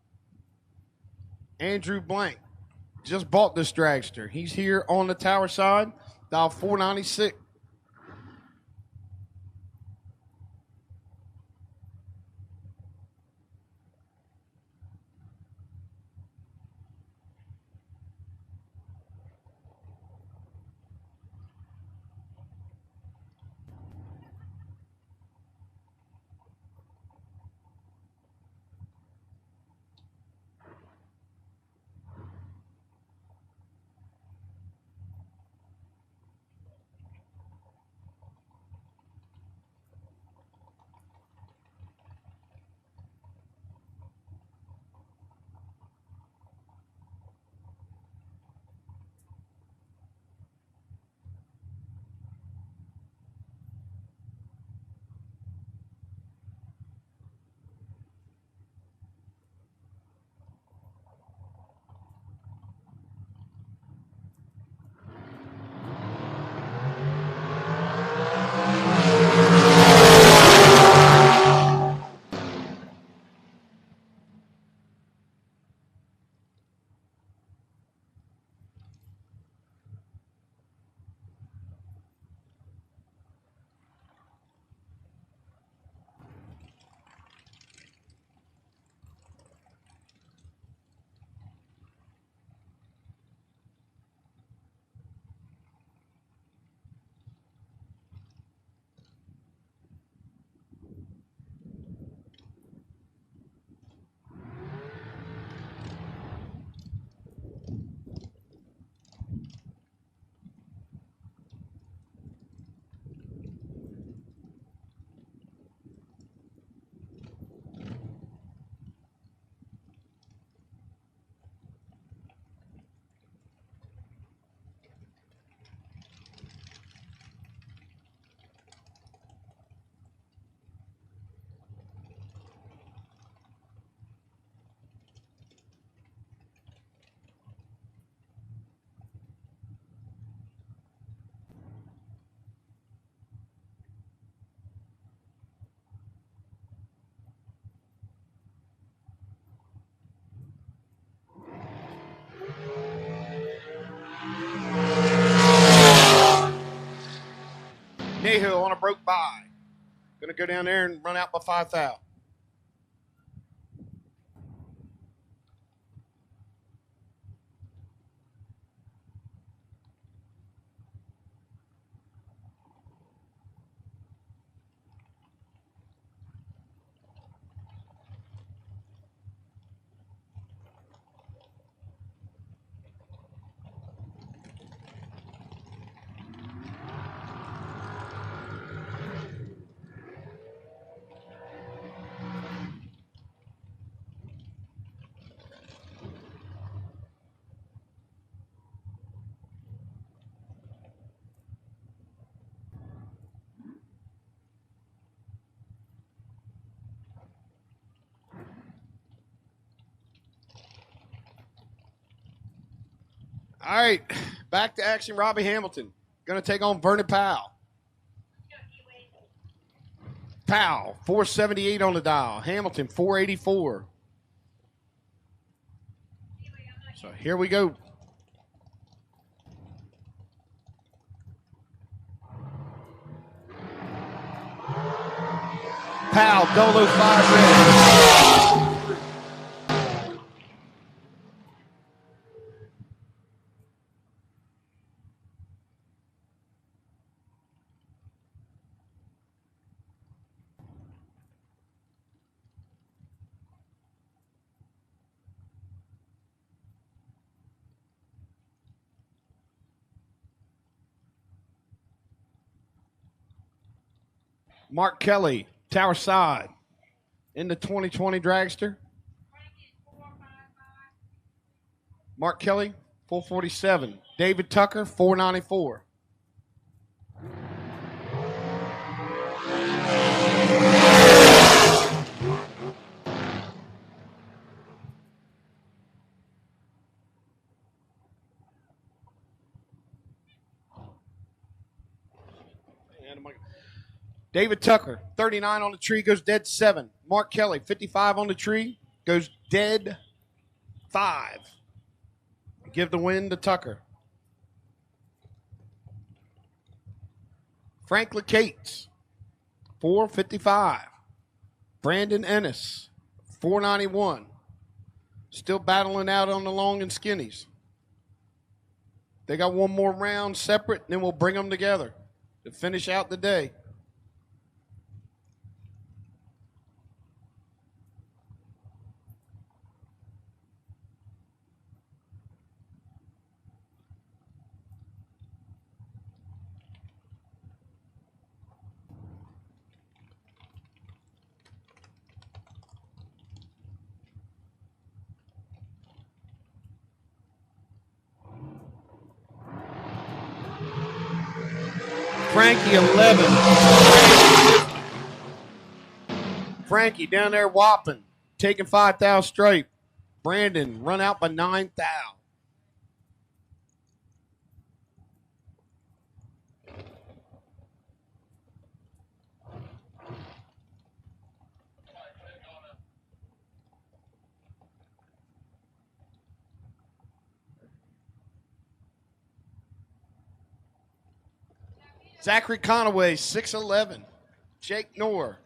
Andrew Blank just bought this dragster. He's here on the tower side. Dialed 496. Cahill on a broke by. Going to go down there and run out by 5 thou. All right, back to action. Robbie Hamilton going to take on Vernon Powell. Powell, 478 on the dial. Hamilton, 484. So here we go. Powell, 005 ready. Mark Kelly, Tower Side, in the 2020 Dragster. Mark Kelly, 447. David Tucker, 494. David Tucker, 39 on the tree, goes dead 7. Mark Kelly, 55 on the tree, goes dead 5. Give the win to Tucker. Frank LeCates, 455. Brandon Ennis, 491. Still battling out on the long and skinnies. They got one more round separate, and then we'll bring them together to finish out the day. Frankie, 11. Frankie down there whopping, taking 5 thou straight. Brandon run out by 9 thou. Zachary Conaway, 6'11". Jake Knorr.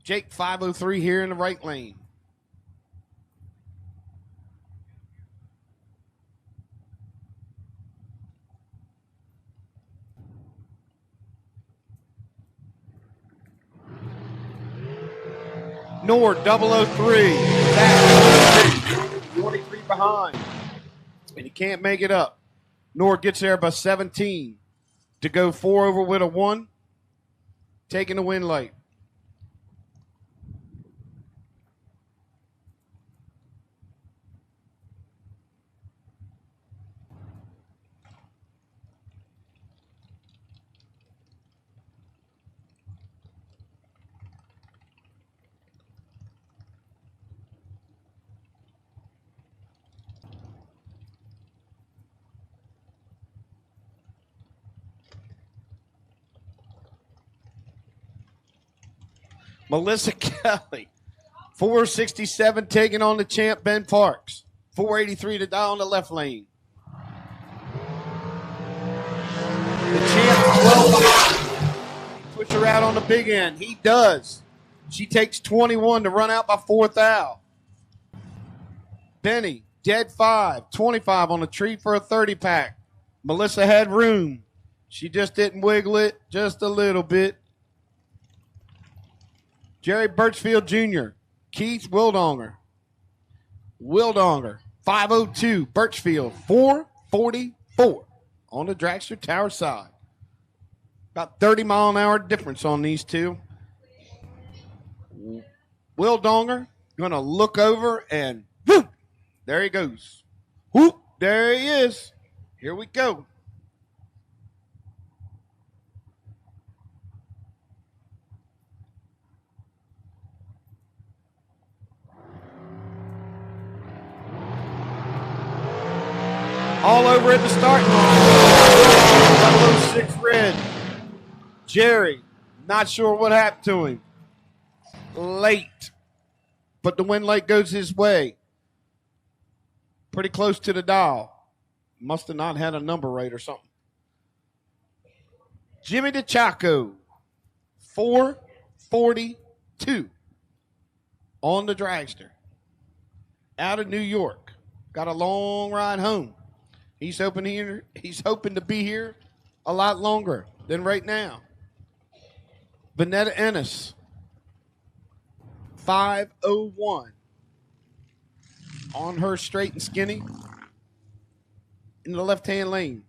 Jake, 503 here in the right lane. Knorr, 003. Zach, 23 behind. And he can't make it up. Knorr gets there by 17 to go 4 over with a 1, taking the win late. Melissa Kelly, 467, taking on the champ Ben Parks. 483 to die on the left lane. The champ push her out on the big end. He does. She takes 21 to run out by 4th out. Benny, dead 5, 25 on the tree for a 30-pack. Melissa had room. She just didn't wiggle it just a little bit. Jerry Birchfield Jr., Keith Wildonger. 502. Birchfield, 444 on the dragster tower side. About 30-mile-an-hour difference on these two. Wildonger going to look over and whoop, there he goes. Whoop, there he is. Here we go. All over at the start line. 6 red. Jerry, not sure what happened to him. Late. But the wind light goes his way. Pretty close to the dial. Must have not had a number right or something. Jimmy DeChaco, 442 on the dragster. Out of New York. Got a long ride home. He's hoping to be here a lot longer than right now. Vanetta Ennis, 501 on her straight and skinny in the left-hand lane.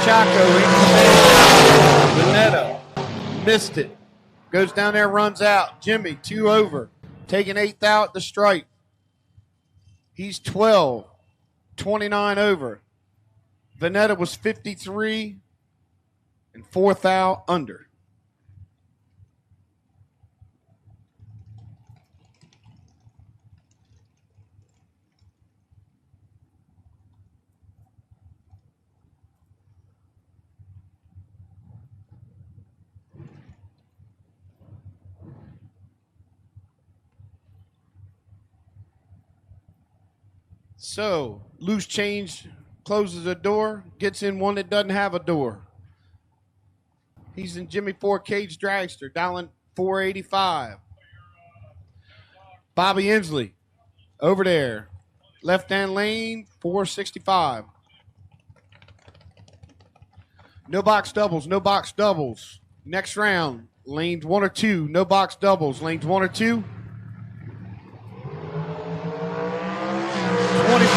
Chaco in Vanetta missed it. Goes down there, runs out. Jimmy, 2 over. Taking 8th out at the stripe. He's 12. 29 over. Vanetta was 53 and 4th out under. So, loose change closes the door, gets in one that doesn't have a door. He's in Jimmy 4 Cage Dragster, dialing 485. Bobby Inslee, over there. Left-hand lane, 465. No box doubles, no box doubles. Next round, lanes 1 or 2, no box doubles. Lanes 1 or 2. 24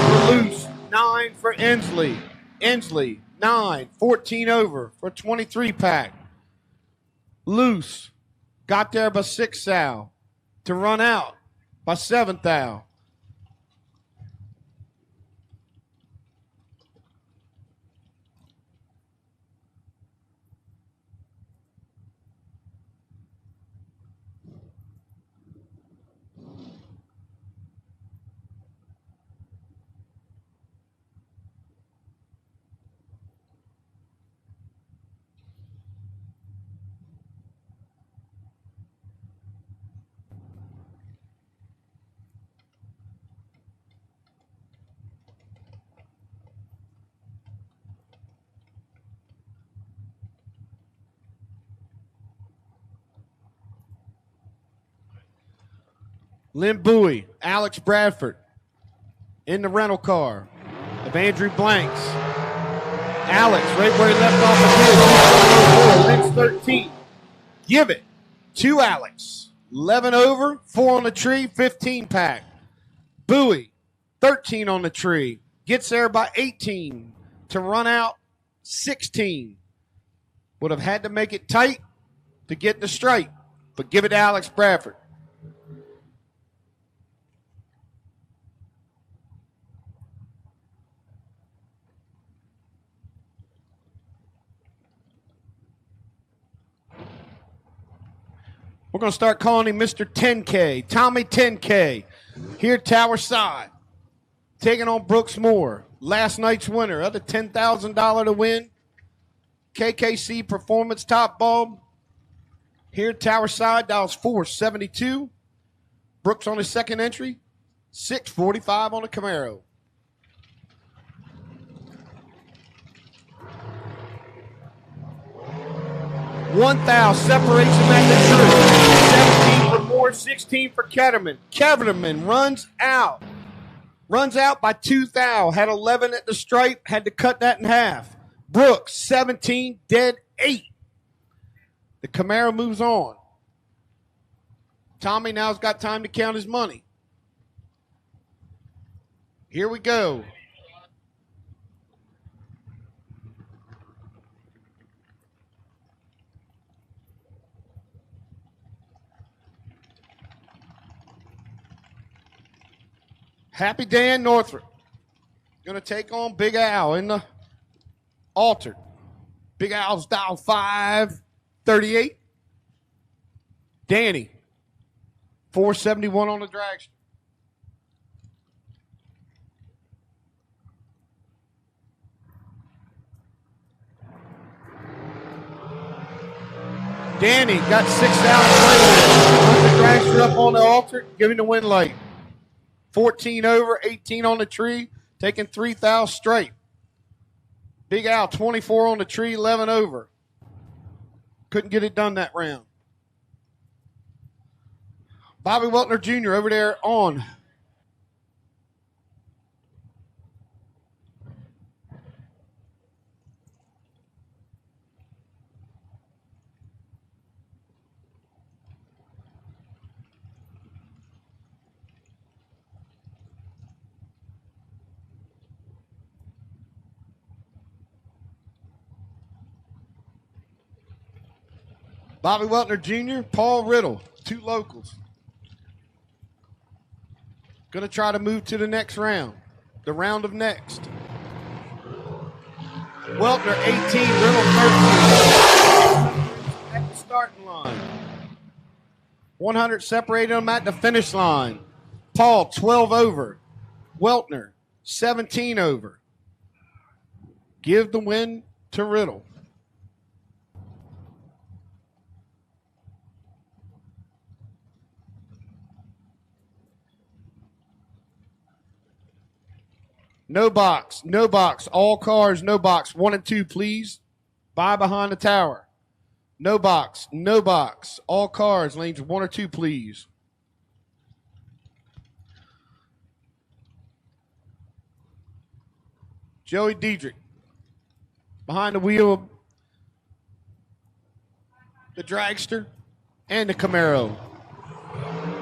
for loose, 9 for Inslee. Inslee, 9, 14 over for 23-pack. Loose, got there by 6 thou to run out by 7 thou. Lynn Bowie, Alex Bradford in the rental car of Andrew Blanks. Alex, right where he left off again. Lynn's 13. Give it to Alex. 11 over, 4 on the tree, 15-pack. Bowie, 13 on the tree. Gets there by 18 to run out 16. Would have had to make it tight to get the stripe, but give it to Alex Bradford. We're going to start calling him Mr. 10K, Tommy 10K. Here, Tower Side, taking on Brooks Moore. Last night's winner, other $10,000 to win. KKC Performance Top Bulb. Here, Tower Side, dials 472. Brooks on his second entry, 645 on the Camaro. $1,000 separates him at the tree. 17 for Moore, 16 for Ketterman. Ketterman runs out. Runs out by 2,000. Had 11 at the stripe. Had to cut that in half. Brooks, 17, dead 8. The Camaro moves on. Tommy now's got time to count his money. Here we go. Happy Dan Northrop going to take on Big Al in the altered. Big Al's dial 538. Danny, 471 on the dragster. Danny got 6,000. Put the dragster up on the altar, giving the win light. 14 over, 18 on the tree, taking 3,000 straight. Big Al, 24 on the tree, 11 over. Couldn't get it done that round. Bobby Weltner Jr. over there on. Bobby Weltner Jr., Paul Riddle, 2 locals. Going to try to move to the next round, the round of next. Weltner, 18, Riddle, 13. At the starting line. 100 separated them at the finish line. Paul, 12 over. Weltner, 17 over. Give the win to Riddle. No box, no box. All cars, no box. 1 and 2, please. By behind the tower. No box, no box. All cars, lanes 1 or 2, please. Joey Diedrich. Behind the wheel of the dragster and the Camaro.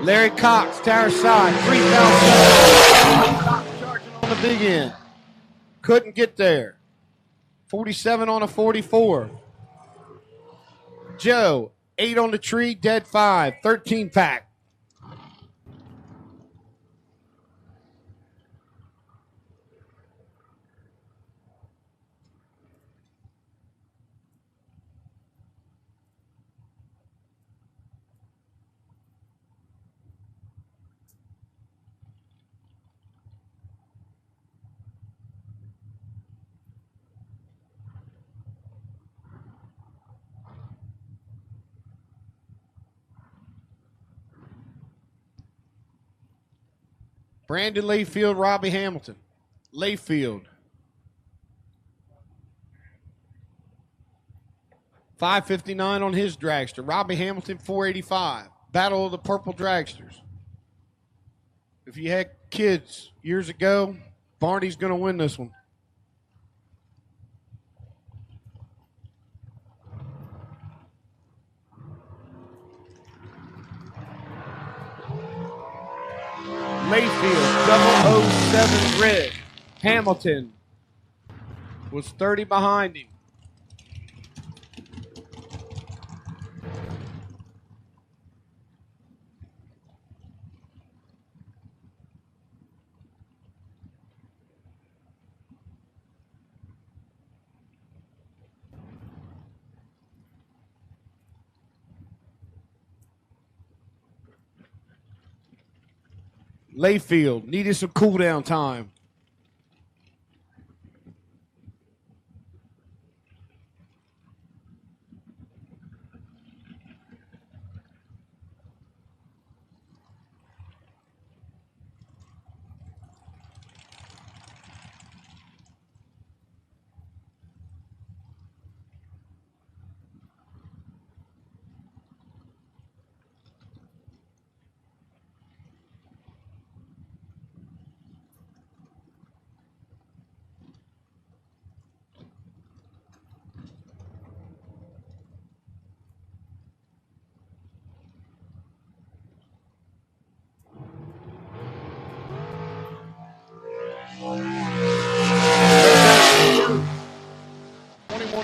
Larry Cox, tower side, 3,000. Charging on the big end. Couldn't get there. 47 on a 44. Joe, 8 on the tree, dead 5, 13 pack. Brandon Layfield, Robbie Hamilton. Layfield. 559 on his dragster. Robbie Hamilton, 485. Battle of the Purple Dragsters. If you had kids years ago, Barney's going to win this one. Layfield, 007 red. Hamilton was 30 behind him. Layfield needed some cool down time.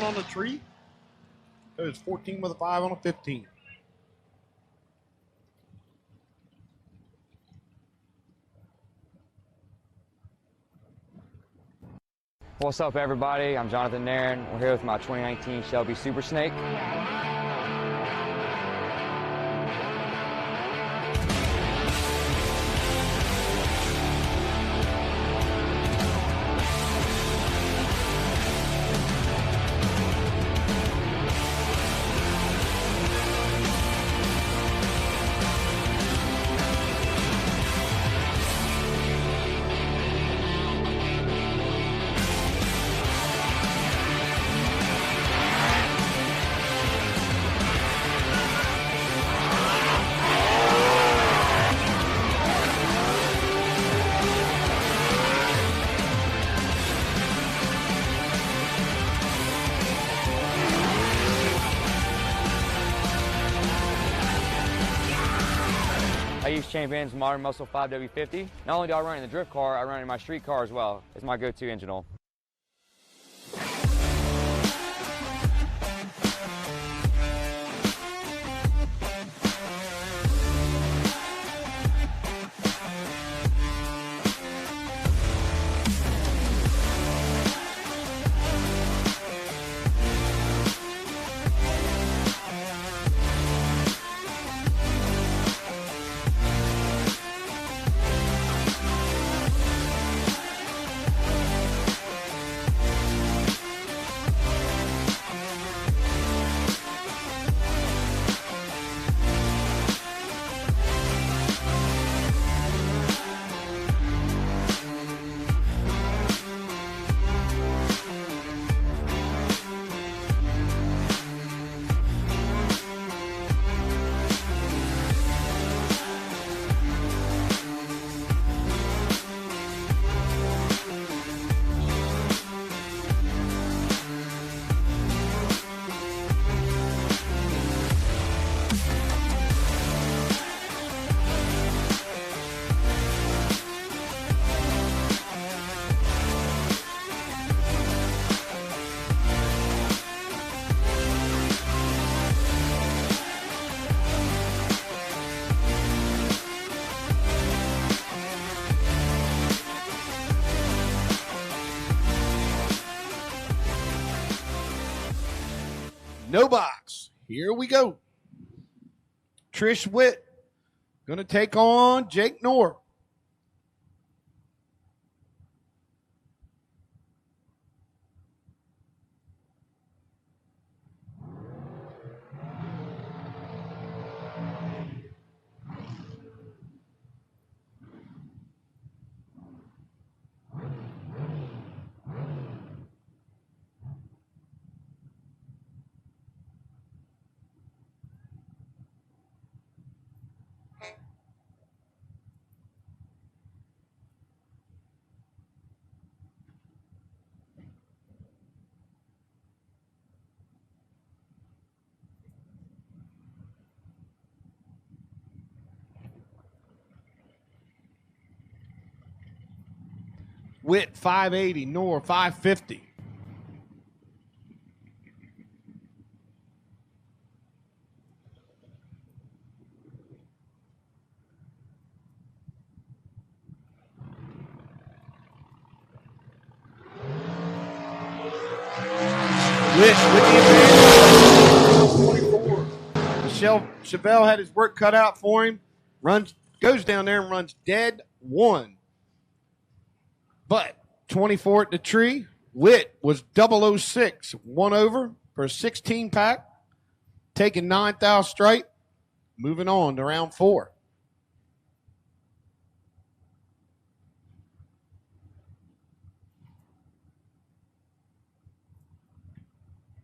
On the tree. There's 14 with a 5 on a 15. What's up, everybody? I'm Jonathan Nairn. We're here with my 2019 Shelby Super Snake. I use Champion's Modern Muscle 5W50. Not only do I run in the drift car, I run in my street car as well. It's my go-to engine oil. No box. Here we go. Trish Witt going to take on Jake Knorr. Witt 580, Knorr 550. Witt with the advantage. 24. Chevelle had his work cut out for him. Goes down there and runs dead 1. But 24 at the tree. Witt was 006, 1 over for a 16 pack, taking 9th straight. Moving on to round 4.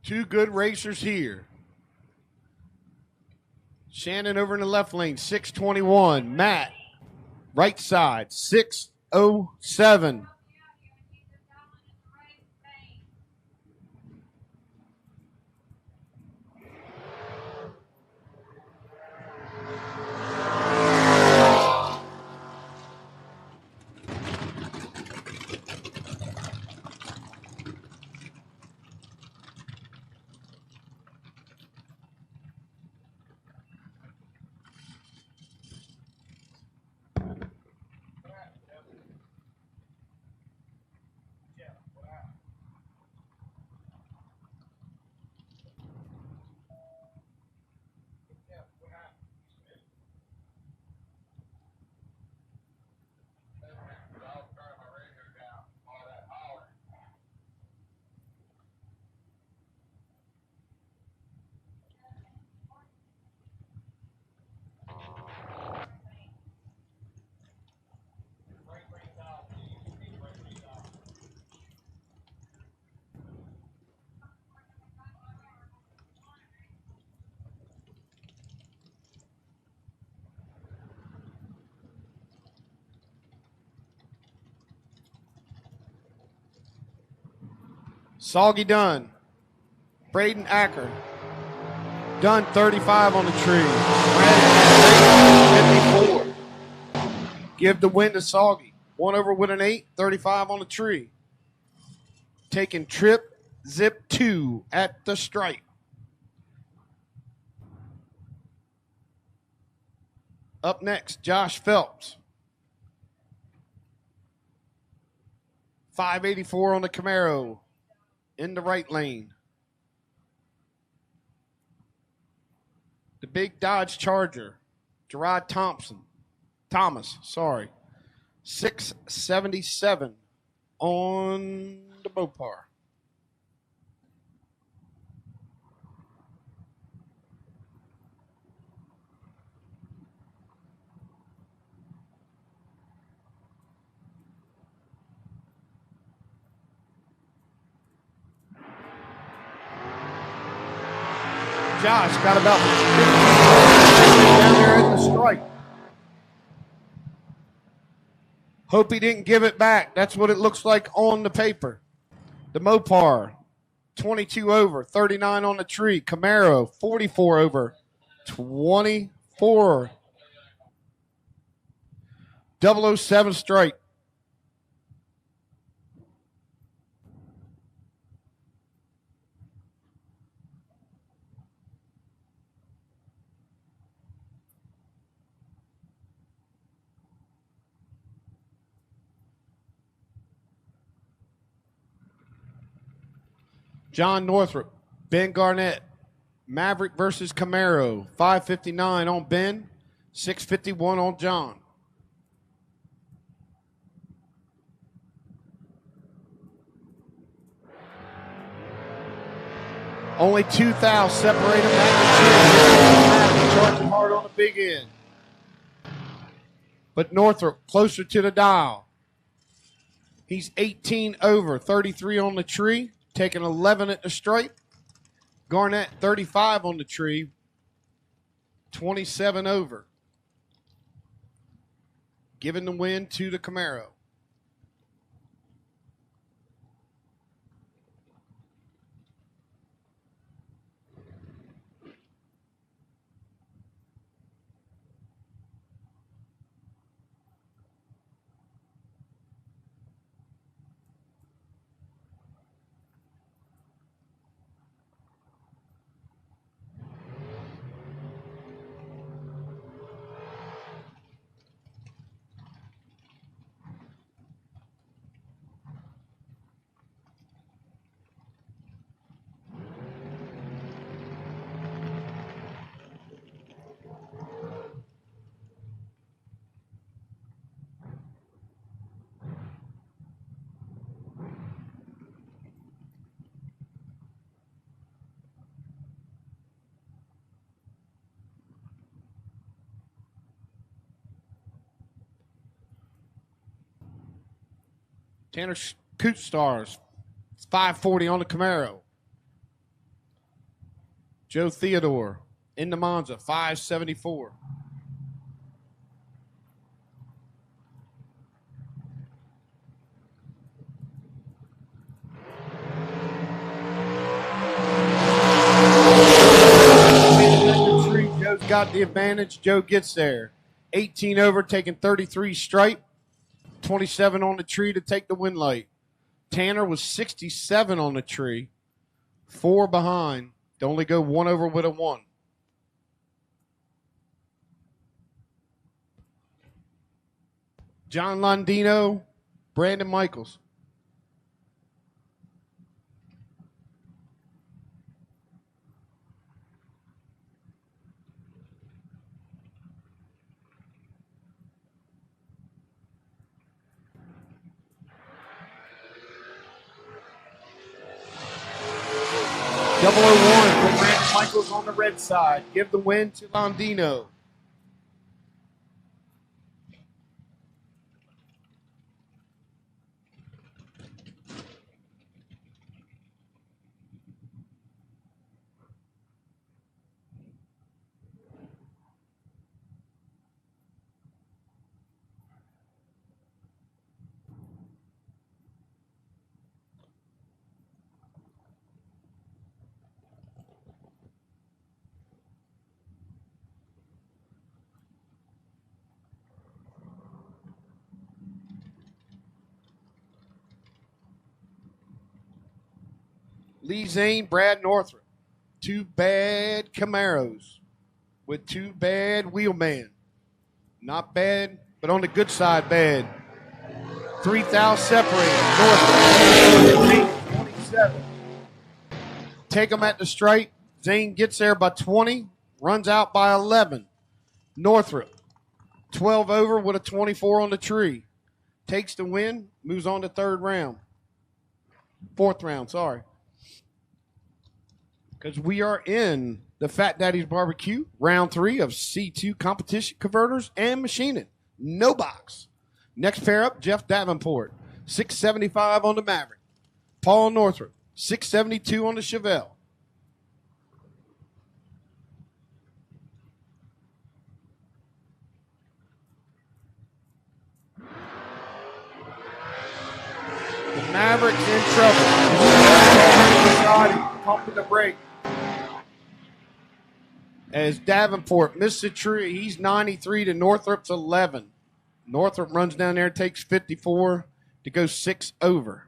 Two good racers here. Shannon over in the left lane, 621. Matt, right side, 607. Soggy Dunn, Braden Acker. Dunn 35 on the tree. Brandon 54. Give the win to Soggy. 1 over with an 8, 35 on the tree. Taking trip, zip 2 at the stripe. Up next, Josh Phelps. 584 on the Camaro. In the right lane. The big Dodge Charger, Gerard Thomas, 677 on the Mopar. Josh got about 50 down there at the stripe. Hope he didn't give it back. That's what it looks like on the paper. The Mopar, 22 over, 39 on the tree. Camaro, 44 over, 24. 007 stripe. John Northrup, Ben Garnett, Maverick versus Camaro, 559 on Ben, 651 on John. Only 2 thou separate them back. Charging hard on the big end. But Northrop closer to the dial. He's 18 over, 33 on the tree, taking 11 at the stripe. Garnett 35 on the tree, 27 over. Giving the win to the Camaro. Tanner Coot Stars, 540 on the Camaro. Joe Theodore in the Monza, 574. Joe's got the advantage. Joe gets there. 18 over, taking 33 stripe. 27 on the tree to take the win light. Tanner was 67 on the tree. 4 behind. To only go 1 over with a 1. John Londino, Brandon Michaels. Double 01 for Brandon Michaels on the red side. Give the win to Londino. Lee Zane, Brad Northrup. 2 bad Camaros with 2 bad wheelman. Not bad, but on the good side, bad. 3,000 separated. Northrup, 27. Take them at the straight. Zane gets there by 20, runs out by 11. Northrup, 12 over with a 24 on the tree. Takes the win, moves on to fourth round, sorry. Because we are in the Fat Daddy's Barbecue, round 3 of C2 competition converters and machining. No box. Next pair up, Jeff Davenport, 675 on the Maverick. Paul Northrup, 672 on the Chevelle. The Maverick's in trouble. Pumping the brake. As Davenport missed the tree, he's 93 to Northrup's 11. Northrop runs down there, takes 54 to go 6 over.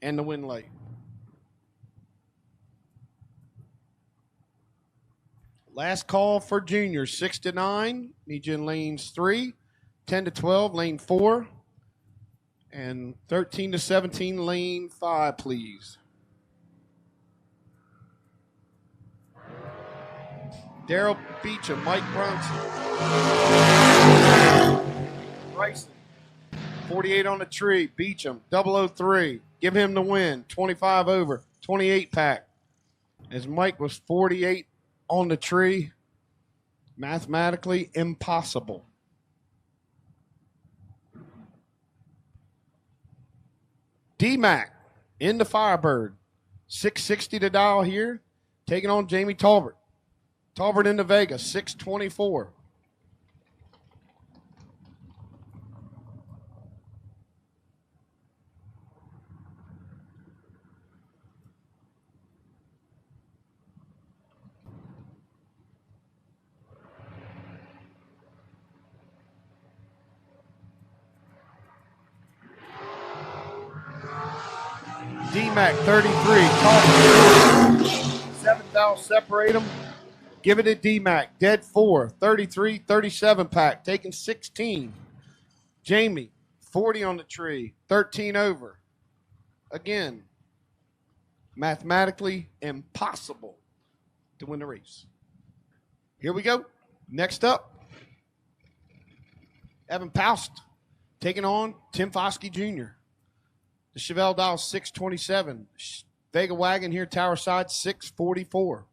And the win light. Last call for juniors, 6 to 9. Need you in lanes 3, 10 to 12, lane 4, and 13 to 17, lane 5, please. Daryl Beecham, Mike Brunson. Bryson, 48 on the tree. Beecham, 003. Give him the win. 25 over, 28 pack. As Mike was 48 on the tree, mathematically impossible. D-Mac in the Firebird, 660 to dial here, taking on Jamie Talbert. Talbert into Vegas, 624. D-Mac, 33. Talbert, 7,000 separate them. Give it to D-Mac. Dead 4. 33, 37 pack. Taking 16. Jamie, 40 on the tree. 13 over. Again, mathematically impossible to win the race. Here we go. Next up, Evan Paust taking on Tim Foskey Jr. The Chevelle dial 627. Vega Wagon here, Tower Side, 644.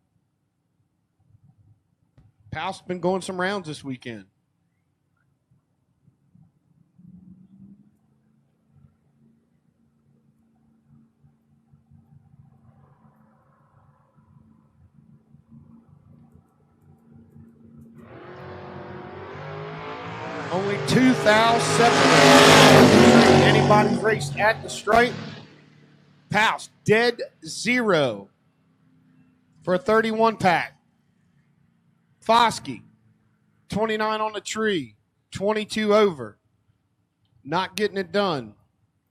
Paust's been going some rounds this weekend. 2 thou separate. Anybody's race at the stripe. Paus, dead 0 for a 31 pack. Foskey, 29 on the tree, 22 over. Not getting it done.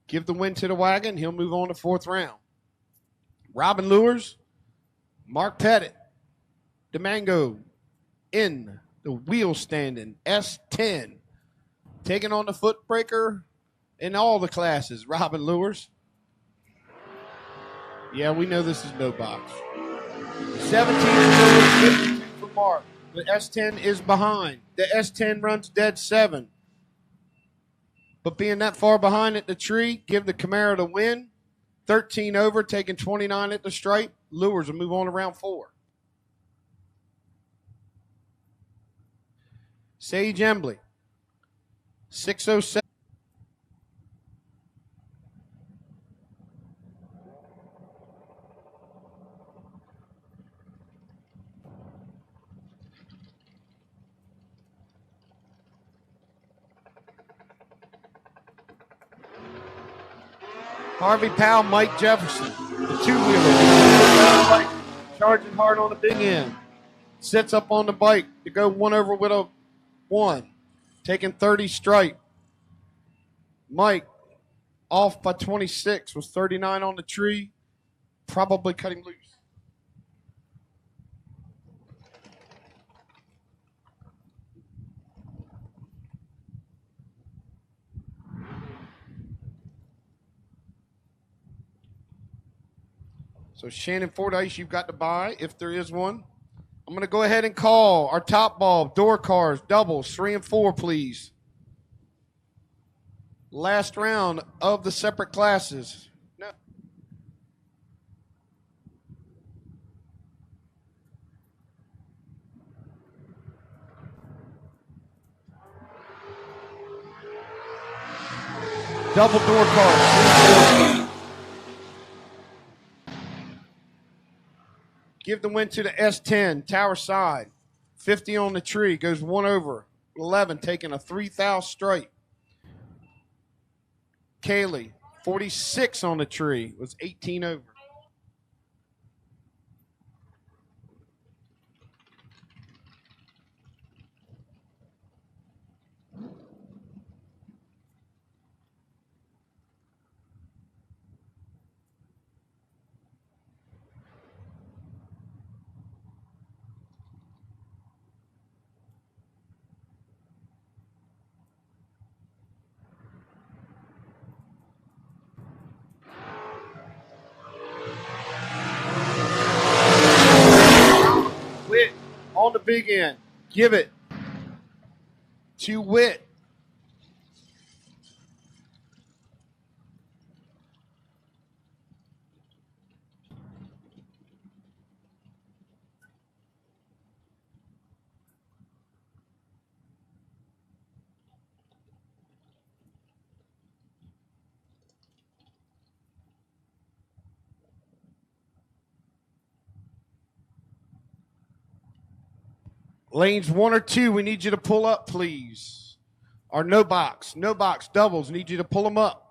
Give the win to the wagon. He'll move on to 4th round. Robin Lures, Mark Pettit, DeMango in the wheel standing S10. Taking on the foot breaker in all the classes. Robin Lures. Yeah, we know this is no box. 17 for Mark. The S10 is behind. The S10 runs dead 7. But being that far behind at the tree, give the Camaro the win. 13 over, taking 29 at the stripe. Lures will move on to round 4. Sage Embley, 607. Harvey Powell, Mike Jefferson, the two-wheeler. Charging hard on the big end. Sits up on the bike to go 1 over with a 1. Taking 30 stripe. Mike off by 26 was 39 on the tree. Probably cutting loose. So Shannon Fordyce, you've got to buy if there is one. I'm going to go ahead and call our top ball, door cars, doubles, 3 and 4, please. Last round of the separate classes. No. Double door cars. Give the win to the S10, tower side. 50 on the tree, goes 1 over. 11, taking a 3,000 stripe. Kaylee, 46 on the tree, was 18 over. Witt on the big end. Give it to Witt. Lanes 1 or 2, we need you to pull up, please. Or no box doubles, need you to pull them up.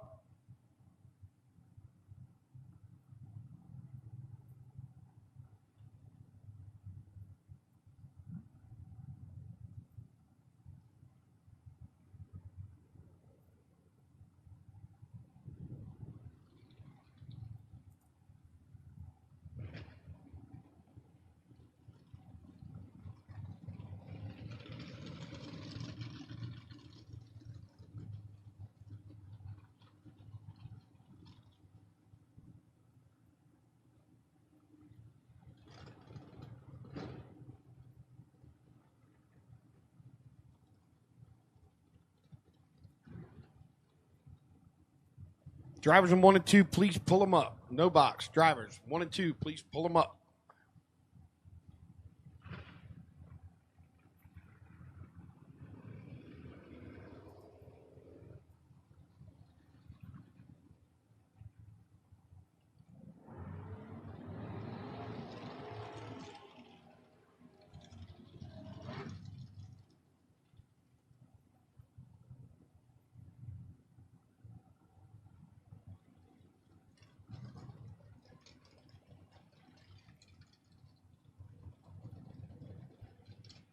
Drivers in 1 and 2, please pull them up. No box. Drivers 1 and 2, please pull them up.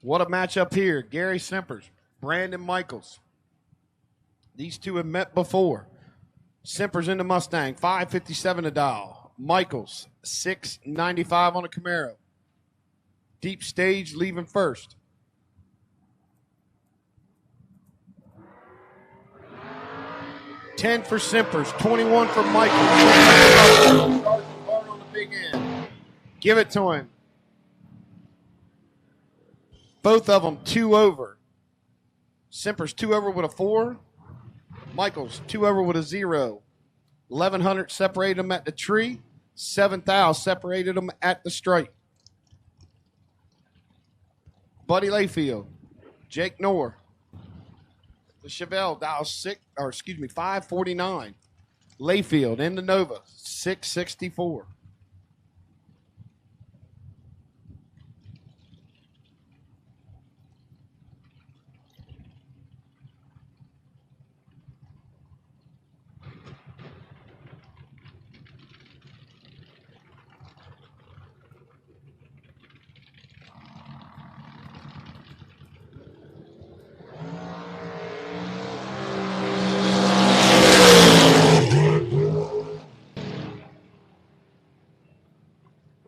What a matchup here. Gary Simpers, Brandon Michaels. These two have met before. Simpers in the Mustang, $557 a dial. Michaels, $695 on a Camaro. Deep stage leaving first. $10 for Simpers, $21 for Michaels. Hard on the big end. Give it to him. Both of them 2 over. Simpers 2 over with a 4. Michaels 2 over with a 0. 1,100 separated them at the tree. 7,000 separated them at the stripe. Buddy Layfield, Jake Knorr. The Chevelle dial 549. Layfield in the Nova 664.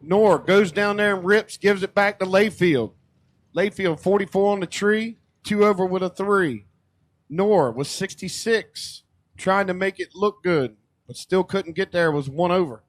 Knorr goes down there and rips, gives it back to Layfield. Layfield 44 on the tree, 2 over with a 3. Knorr was 66, trying to make it look good, but still couldn't get there, was 1 over.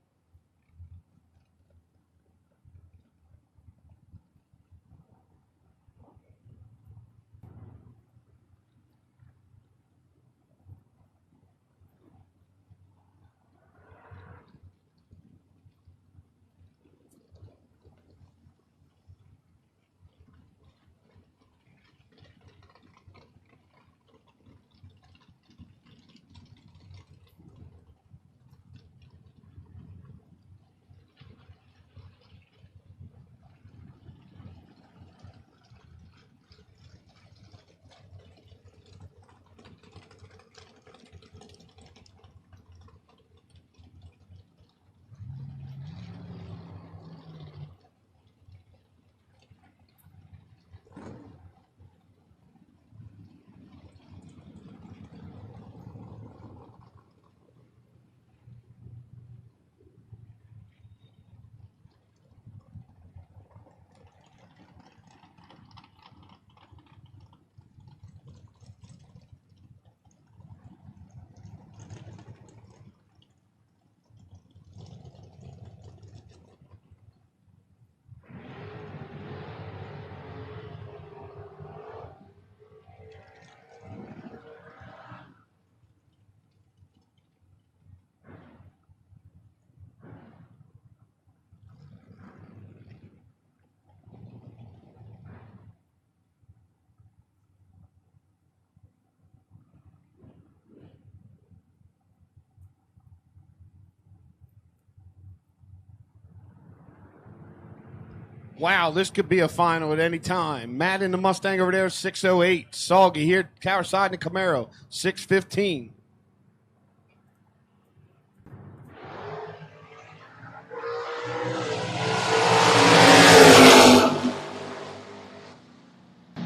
Wow, this could be a final at any time. Matt in the Mustang over there, 608. Soggy here, Tower Side in the Camaro, 615.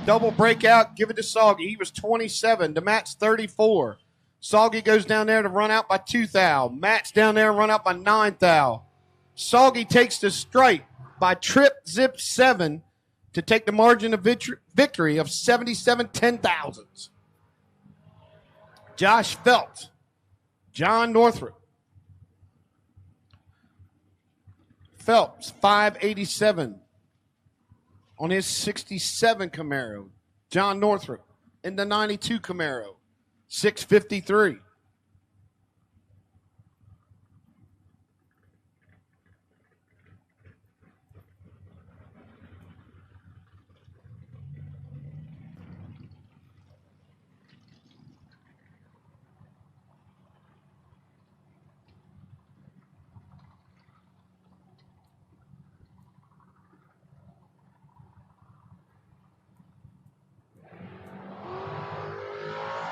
Double breakout, give it to Soggy. He was 27. To Matt's 34. Soggy goes down there to run out by 2,000. Matt's down there and run out by 9,000. Soggy takes the stripe by trip zip 7 to take the margin of victory of 77 10,000s. Josh Phelps, John Northrup. Phelps, 587 on his 67 Camaro. John Northrup in the 92 Camaro, 653.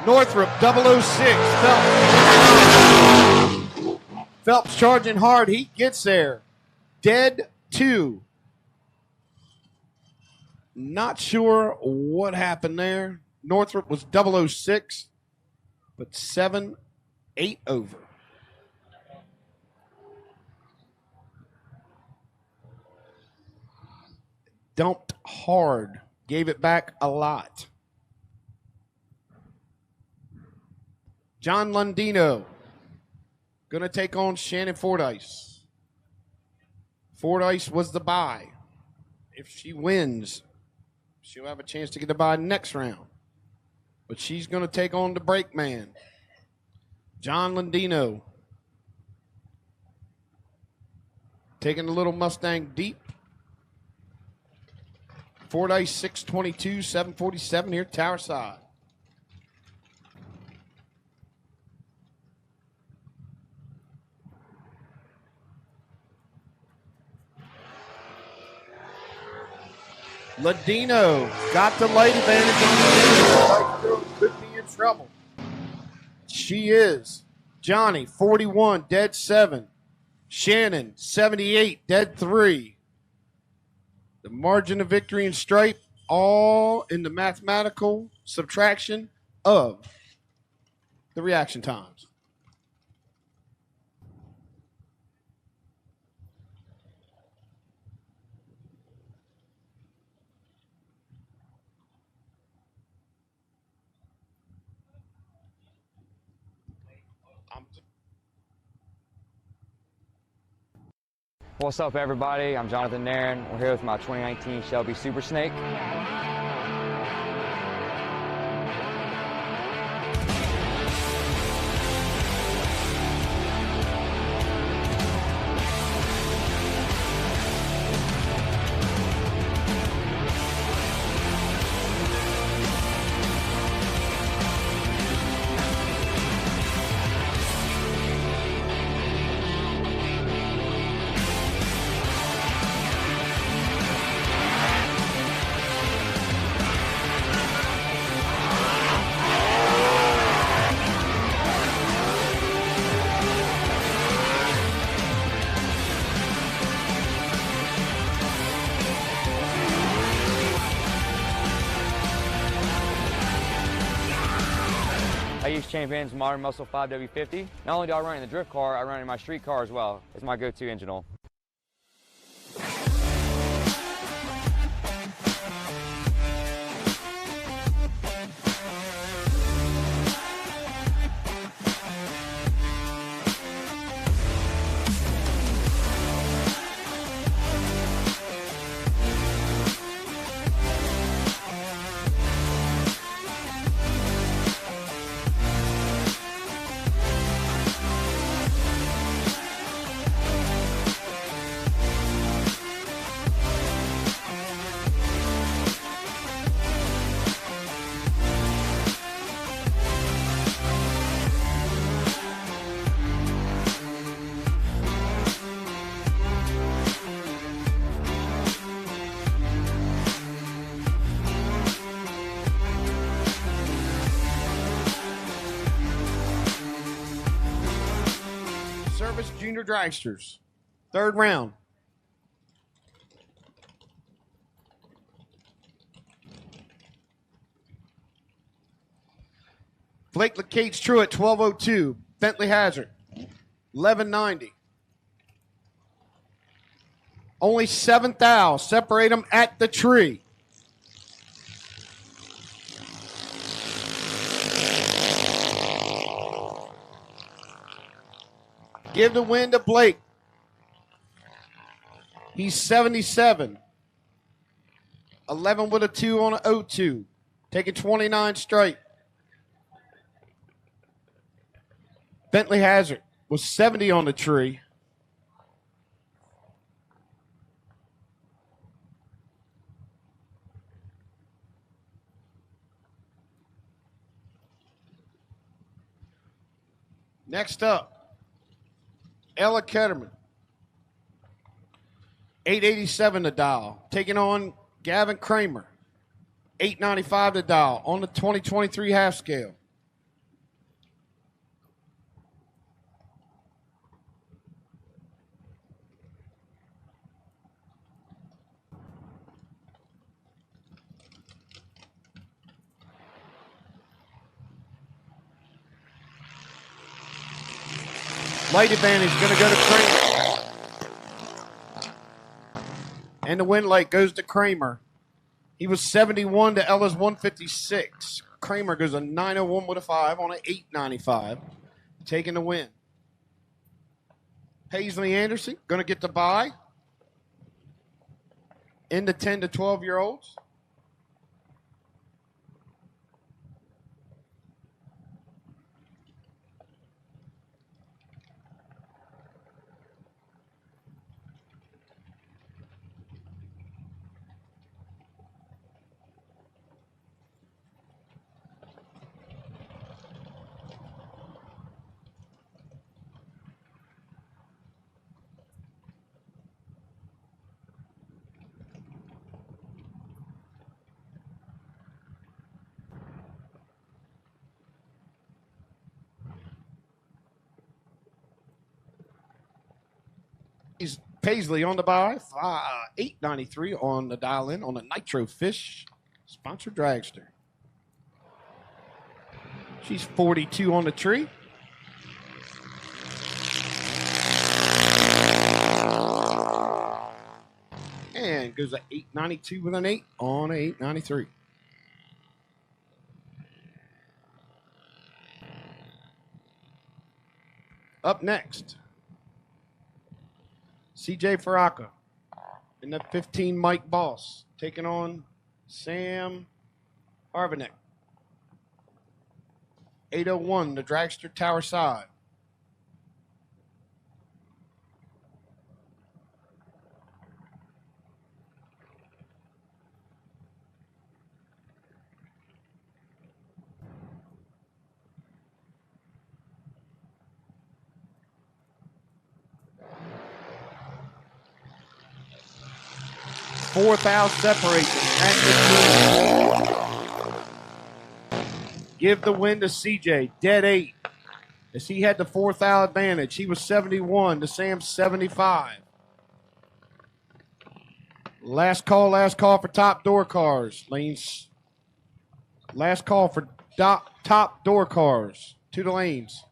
Northrup, 006, Phelps. Phelps charging hard. He gets there. Dead 2. Not sure what happened there. Northrop was 006, but 7-8 over. Dumped hard. Gave it back a lot. John Lundino going to take on Shannon Fordyce. Fordyce was the bye. If she wins, she'll have a chance to get the bye next round. But she's going to take on the brake man, John Lundino. Taking the little Mustang deep. Fordyce 622, 747 here, tower side. Ladino got the light advantage on the Light girl could be in trouble. She is. Johnny, 41, dead 7. Shannon, 78, dead 3. The margin of victory and stripe, all in the mathematical subtraction of the reaction times. What's up, everybody? I'm Jonathan Nairn. We're here with my 2019 Shelby Super Snake. I use Champion's Modern Muscle 5W50. Not only do I run in the drift car, I run in my street car as well. It's my go-to engine oil. Service Junior Dragsters. Third round. Blake Lacates Truett, 1202. Bentley Hazard, 1190. Only 7 thou. Separate them at the tree. Give the win to Blake. He's 77. 11 with a 2 on an 0-2. Taking 29 straight. Bentley Hazard was 70 on the tree. Next up, Ella Ketterman, 887 to dial, taking on Gavin Kramer, 895 to dial on the 2023 half scale. Light advantage going to go to Kramer. And the win light goes to Kramer. He was 71 to Ella's 156. Kramer goes a 901 with a 5 on an 895, taking the win. Paisley Anderson going to get the bye in the 10 to 12-year-olds. He's Paisley on the bye, 893 on the dial-in on the Nitro Fish sponsored dragster. She's 42 on the tree. And goes a 892 with an 8 on an 893. Up next, CJ Faraka in the 15 Mike Boss taking on Sam Harvanek. 801, the dragster tower side. Fourth out separation. Give the win to CJ. Dead 8. As he had the fourth out advantage. He was 71 to Sam's 75. Last call for top door cars. Lanes. Last call for top door cars. To the lanes.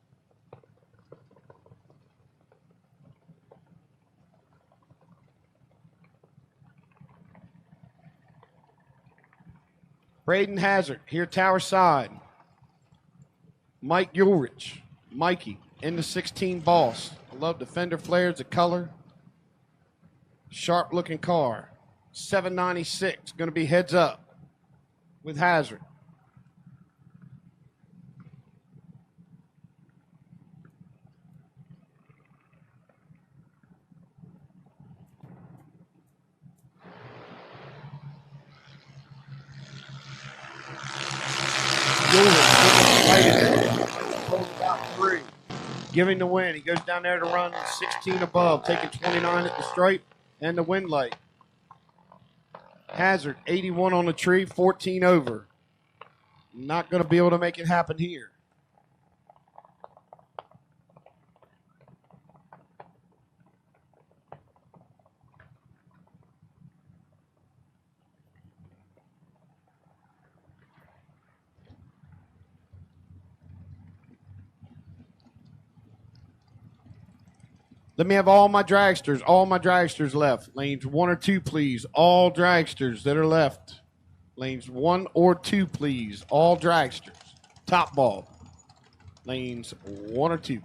Braden Hazard, here tower side. Mike Ulrich, Mikey, in the 16 Boss. I love the fender flares, the color. Sharp looking car. 796, going to be heads up with Hazard. Giving the win. He goes down there to run 16 above, taking 29 at the stripe and the win light. Hazard, 81 on the tree, 14 over. Not going to be able to make it happen here. Let me have all my dragsters left. Lanes 1 or 2, please. All dragsters that are left. Lanes 1 or 2, please. All dragsters. Top ball. Lanes 1 or 2.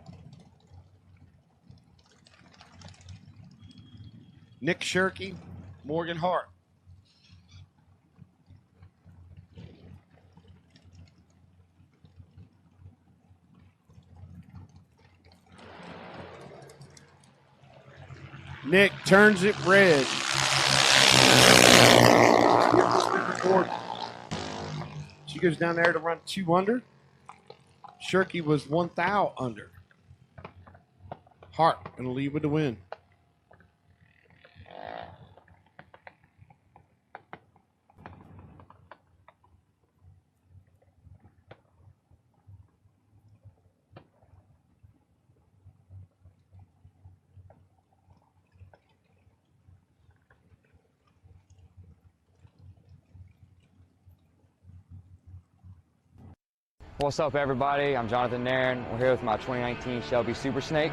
Nick Shirky, Morgan Hart. Nick turns it red. She goes down there to run 2 under. Shirky was 1 thou under. Hart going to lead with the win. What's up, everybody? I'm Jonathan Nairn. We're here with my 2019 Shelby Super Snake.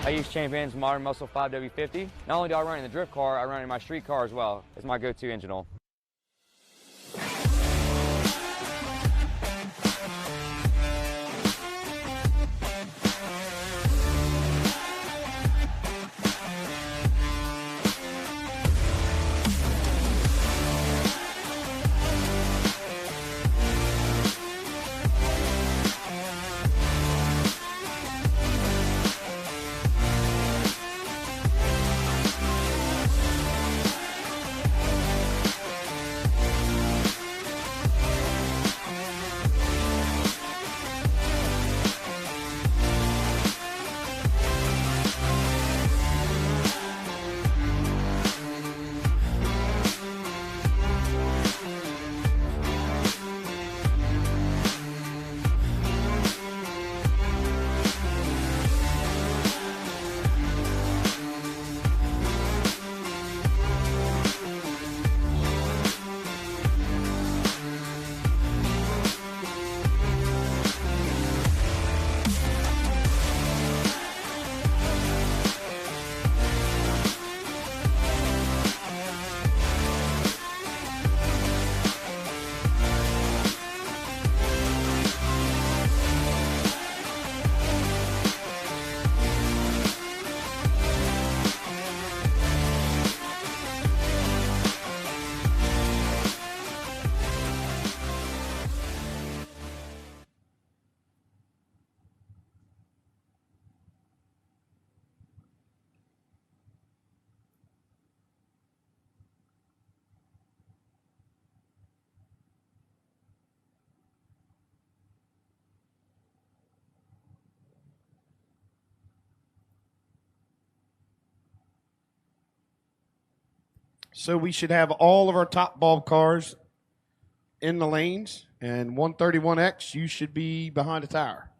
I use Champion's Modern Muscle 5W50. Not only do I run in the drift car, I run in my street car as well. It's my go-to engine oil. So we should have all of our top bulb cars in the lanes, and 131X, you should be behind a tire.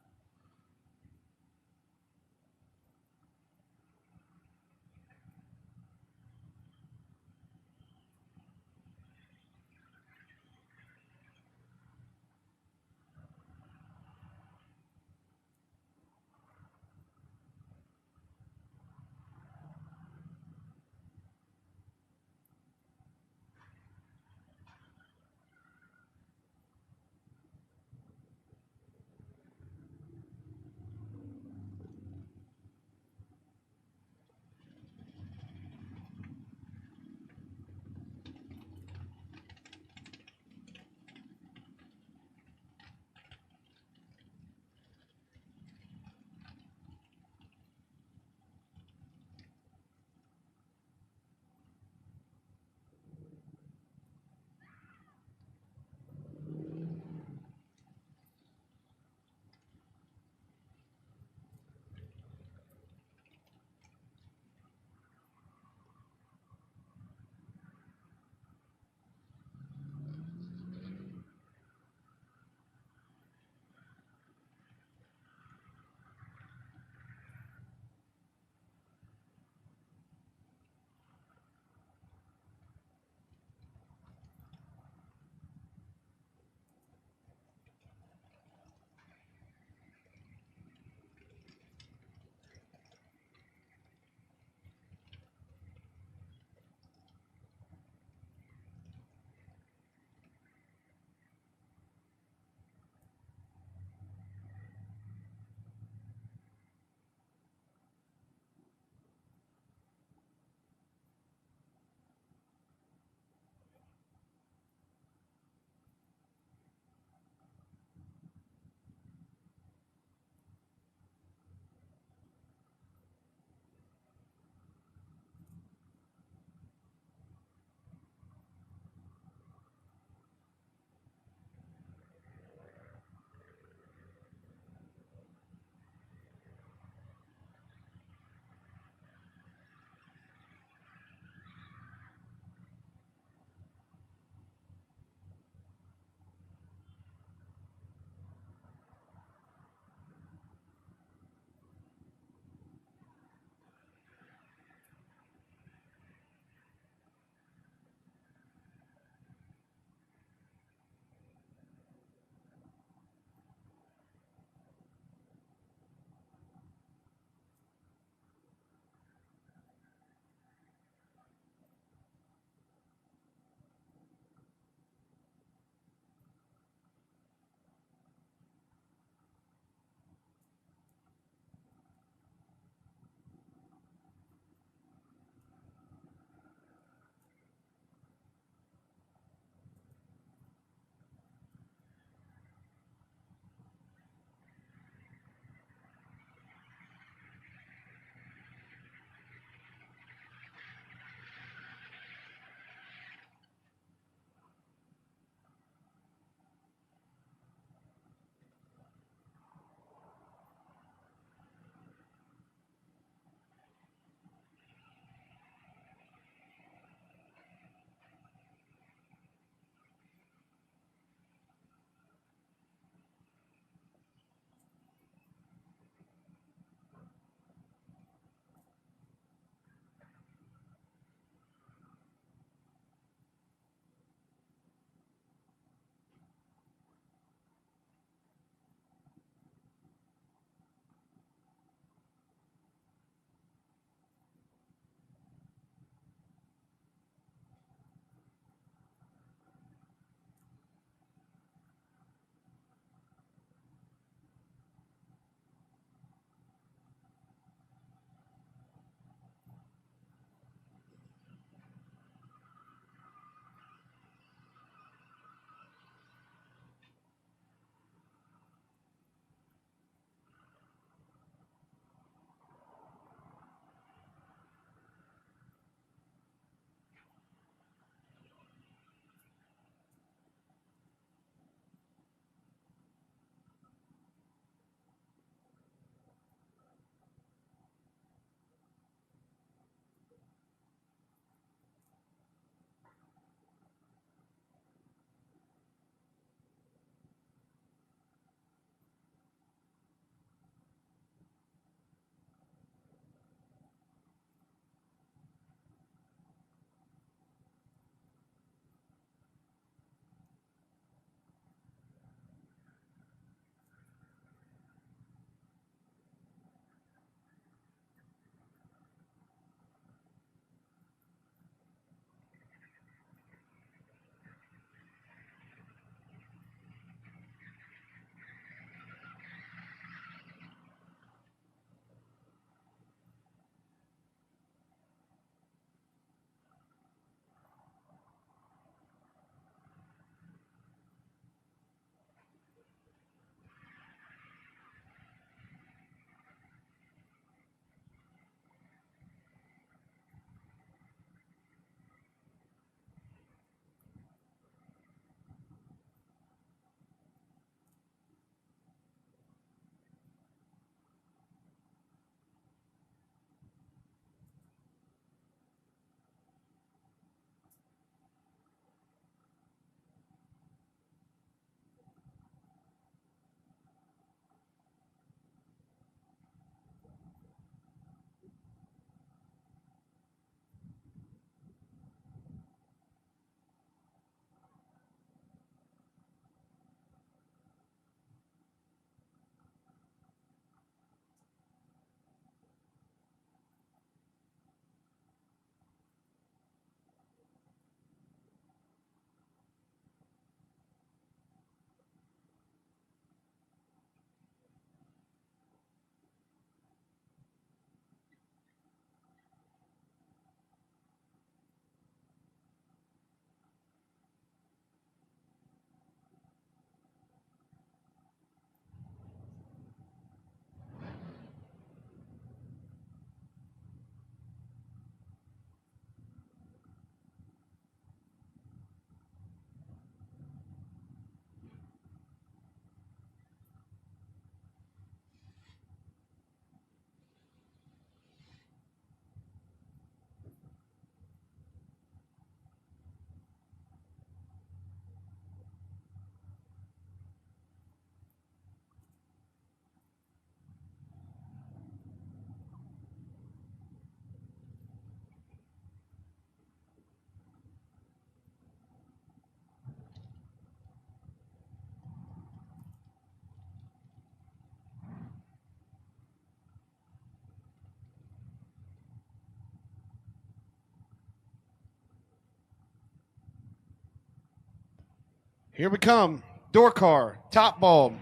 Here we come. Door car, top bulb.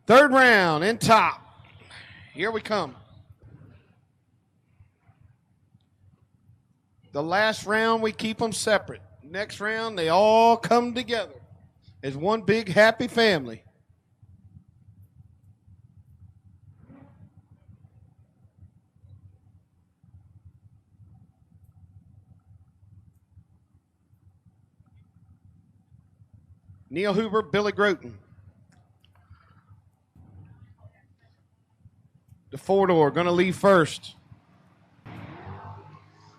Third round in top. Here we come. The last round, we keep them separate. Next round, they all come together as one big happy family. Neil Huber, Billy Groton. The four-door going to leave first.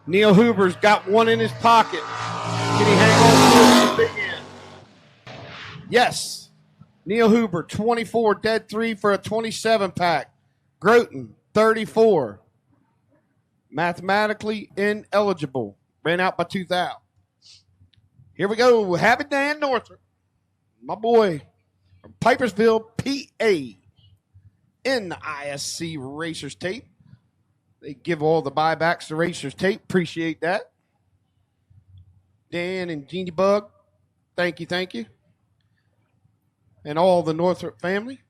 Neil Huber's got one in his pocket. Can he hang on to it to the big end? Yes. Neil Huber, 24, dead 3 for a 27-pack. Groton, 34. Mathematically ineligible. Ran out by 2,000. Here we go. Happy Dan Northrop. My boy from Pipersville, PA. In the ISC Racers tape. They give all the buybacks to Racers tape. Appreciate that. Dan and Jeannie Bug, thank you. And all the Northrop family.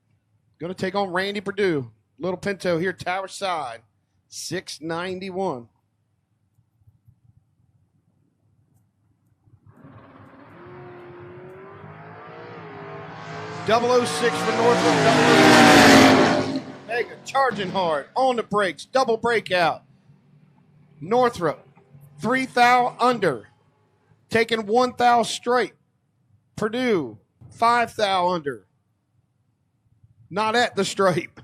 Going to take on Randy Perdue. Little Pinto here, Tower Side. 691. .006 for Northrop. Mega charging hard on the brakes. Double breakout. Northrop 3 thou under. Taking 1 thou straight. Purdue 5 thou under. Not at the stripe.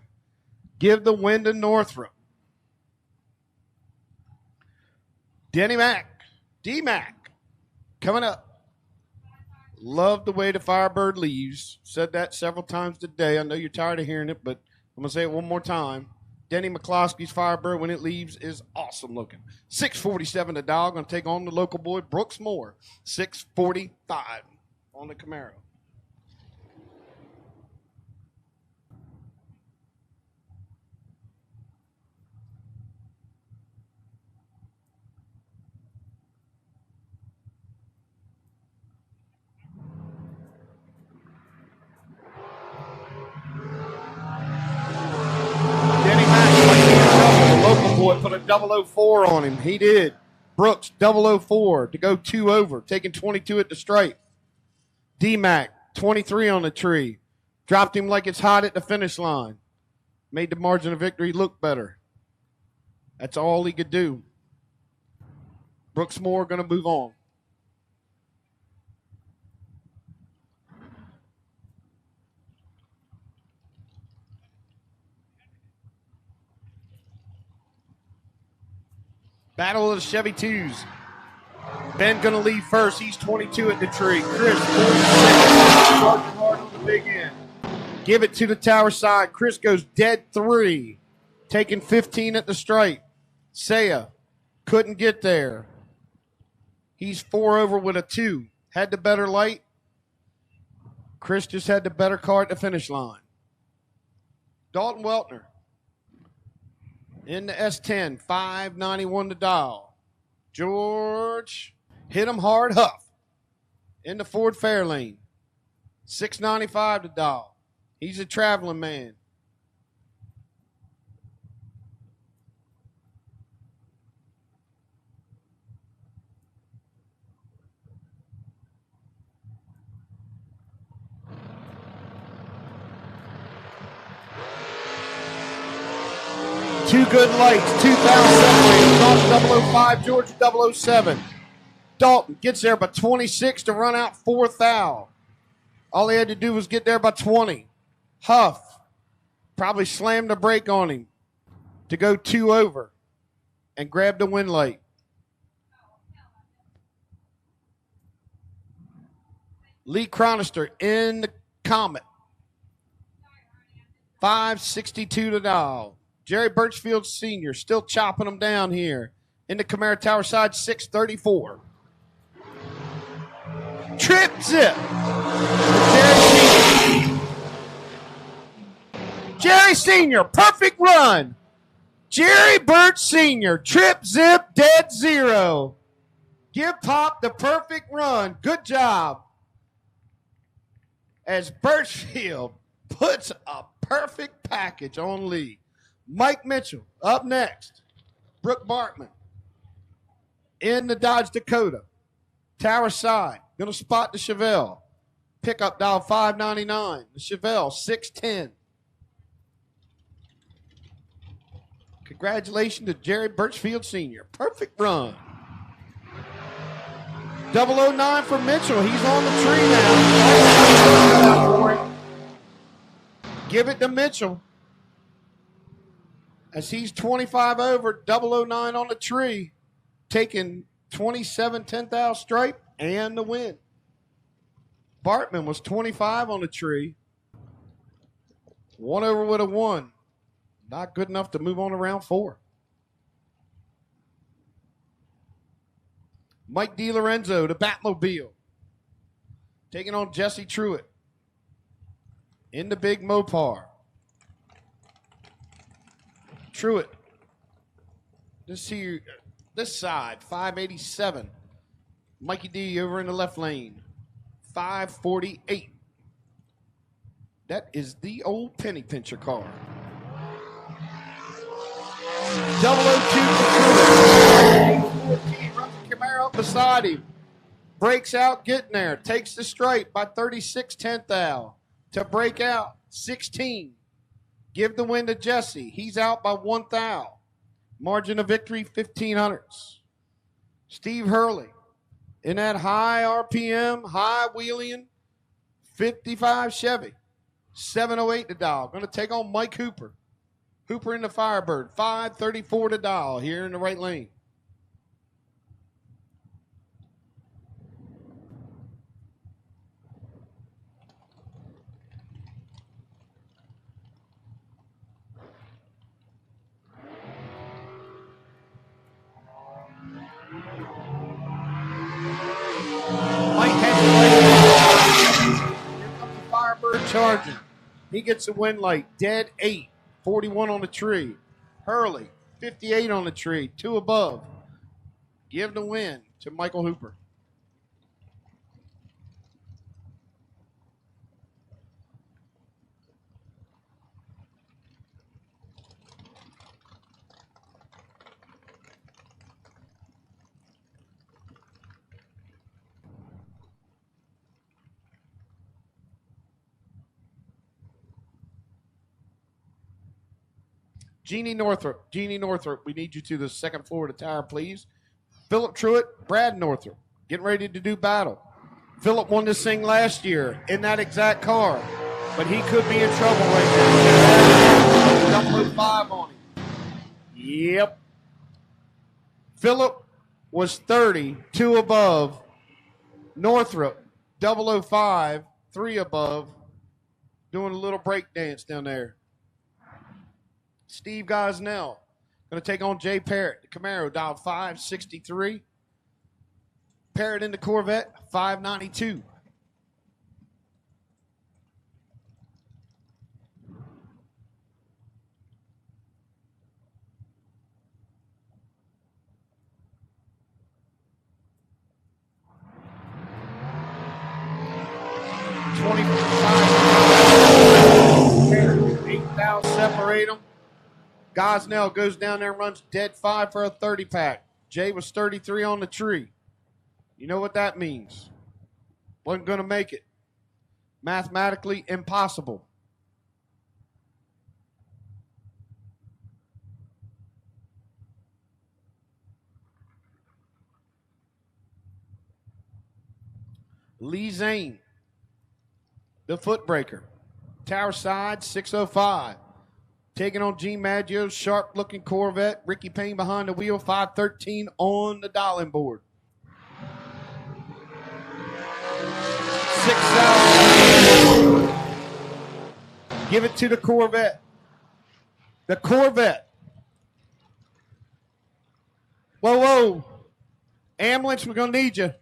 Give the win to Northrop. Denny Mack. D-Mac. Coming up. Love the way the Firebird leaves. Said that several times today. I know you're tired of hearing it, but I'm going to say it one more time. Denny McCloskey's Firebird, when it leaves, is awesome looking. 647 the dog. Going to take on the local boy, Brooks Moore. 645 on the Camaro. Boy put a 004 on him. He did. Brooks, 004 to go 2 over, taking 22 at the stripe. D-Mac, 23 on the tree. Dropped him like it's hot at the finish line. Made the margin of victory look better. That's all he could do. Brooks Moore going to move on. Battle of the Chevy 2s. Ben going to lead first. He's 22 at the tree. Chris, 46. Charging hard on the big end. Give it to the tower side. Chris goes dead 3. Taking 15 at the stripe. Saya couldn't get there. He's 4 over with a 2. Had the better light. Chris just had the better car at the finish line. Dalton Weltner. In the S10, 591 to dial. George hit him hard, Huff. In the Ford Fairlane, 695 to dial. He's a traveling man. Two good lights, 2,000 separated. 005, George 007. Dalton gets there by 26 to run out 4 thou. All he had to do was get there by 20. Huff probably slammed the brake on him to go 2 over and grab the win light. Lee Chronister in the Comet. 562 to dial. Jerry Birchfield Sr. still chopping them down here. In the Camaro Tower side, 634. Trip zip. Jerry Sr., perfect run. Jerry Birch Sr., trip, zip, dead zero. Give Pop the perfect run. Good job. As Birchfield puts a perfect package on Lee. Mike Mitchell up next. Brooke Bartman in the Dodge Dakota. Tower side. Going to spot the Chevelle. Pickup dial 599. The Chevelle 610. Congratulations to Jerry Birchfield Sr. Perfect run. 009 for Mitchell. He's on the tree now. Give it to Mitchell. As he's 25 over, 009 on the tree, taking 27 10th stripe and the win. Bartman was 25 on the tree. 1 over with a 1. Not good enough to move on to round 4. Mike DiLorenzo, the Batmobile. Taking on Jesse Truitt. In the big Mopar. Truitt. Let's see this side, 587. Mikey D over in the left lane, 548. That is the old penny pincher car. 002 for Truitt. 14 runs the Camaro up beside him. Breaks out, getting there. Takes the straight by 36 10th to break out 16. Give the win to Jesse. He's out by 1 thou. Margin of victory, 1500s. Steve Hurley in that high RPM, high wheeling, 55 Chevy. 708 to dial. Going to take on Mike Hooper. Hooper in the Firebird, 534 to dial here in the right lane. Mike has the Here comes the Firebird charging. He gets the win light. Dead 8. 41 on the tree. Hurley, 58 on the tree. 2 above. Give the win to Michael Hooper. Jeannie Northrup, we need you to the second floor of the tower, please. Philip Truitt, Brad Northrup, getting ready to do battle. Philip won this thing last year in that exact car, but he could be in trouble right now. 005 on him. Yep. Philip was 30, 2 above. Northrup, 005, 3 above, doing a little break dance down there. Steve Gosnell going to take on Jay Parrott. The Camaro dial 563. Parrott in the Corvette, 592. $8,000 separate them. Gosnell goes down there and runs dead 5 for a 30-pack. Jay was 33 on the tree. You know what that means. Wasn't going to make it. Mathematically impossible. Lee Zane, the footbreaker. Tower side, 605. Taking on Gene Maggio's sharp-looking Corvette. Ricky Payne behind the wheel, 513 on the dialing board. 6,000. Give it to the Corvette. The Corvette. Whoa, whoa. Ambulance, we're going to need you.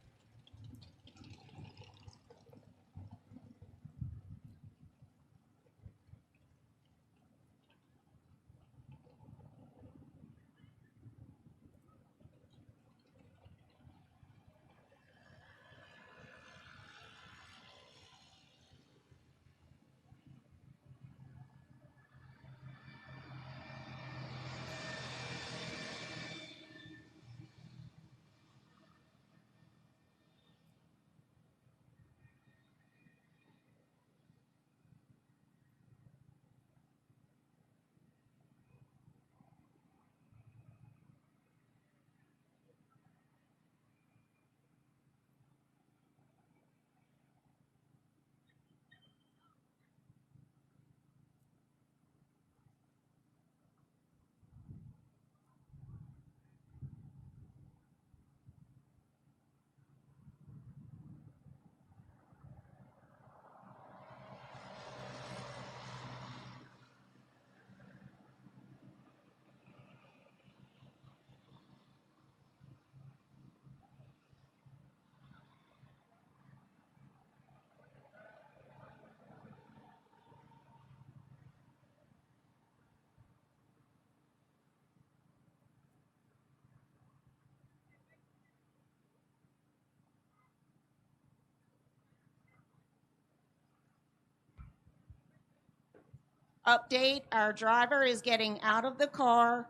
Update, our driver is getting out of the car.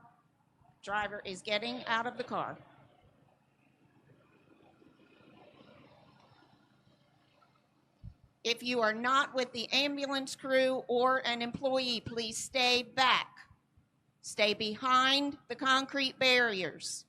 Driver is getting out of the car. If you are not with the ambulance crew or an employee, please stay back. Stay behind the concrete barriers.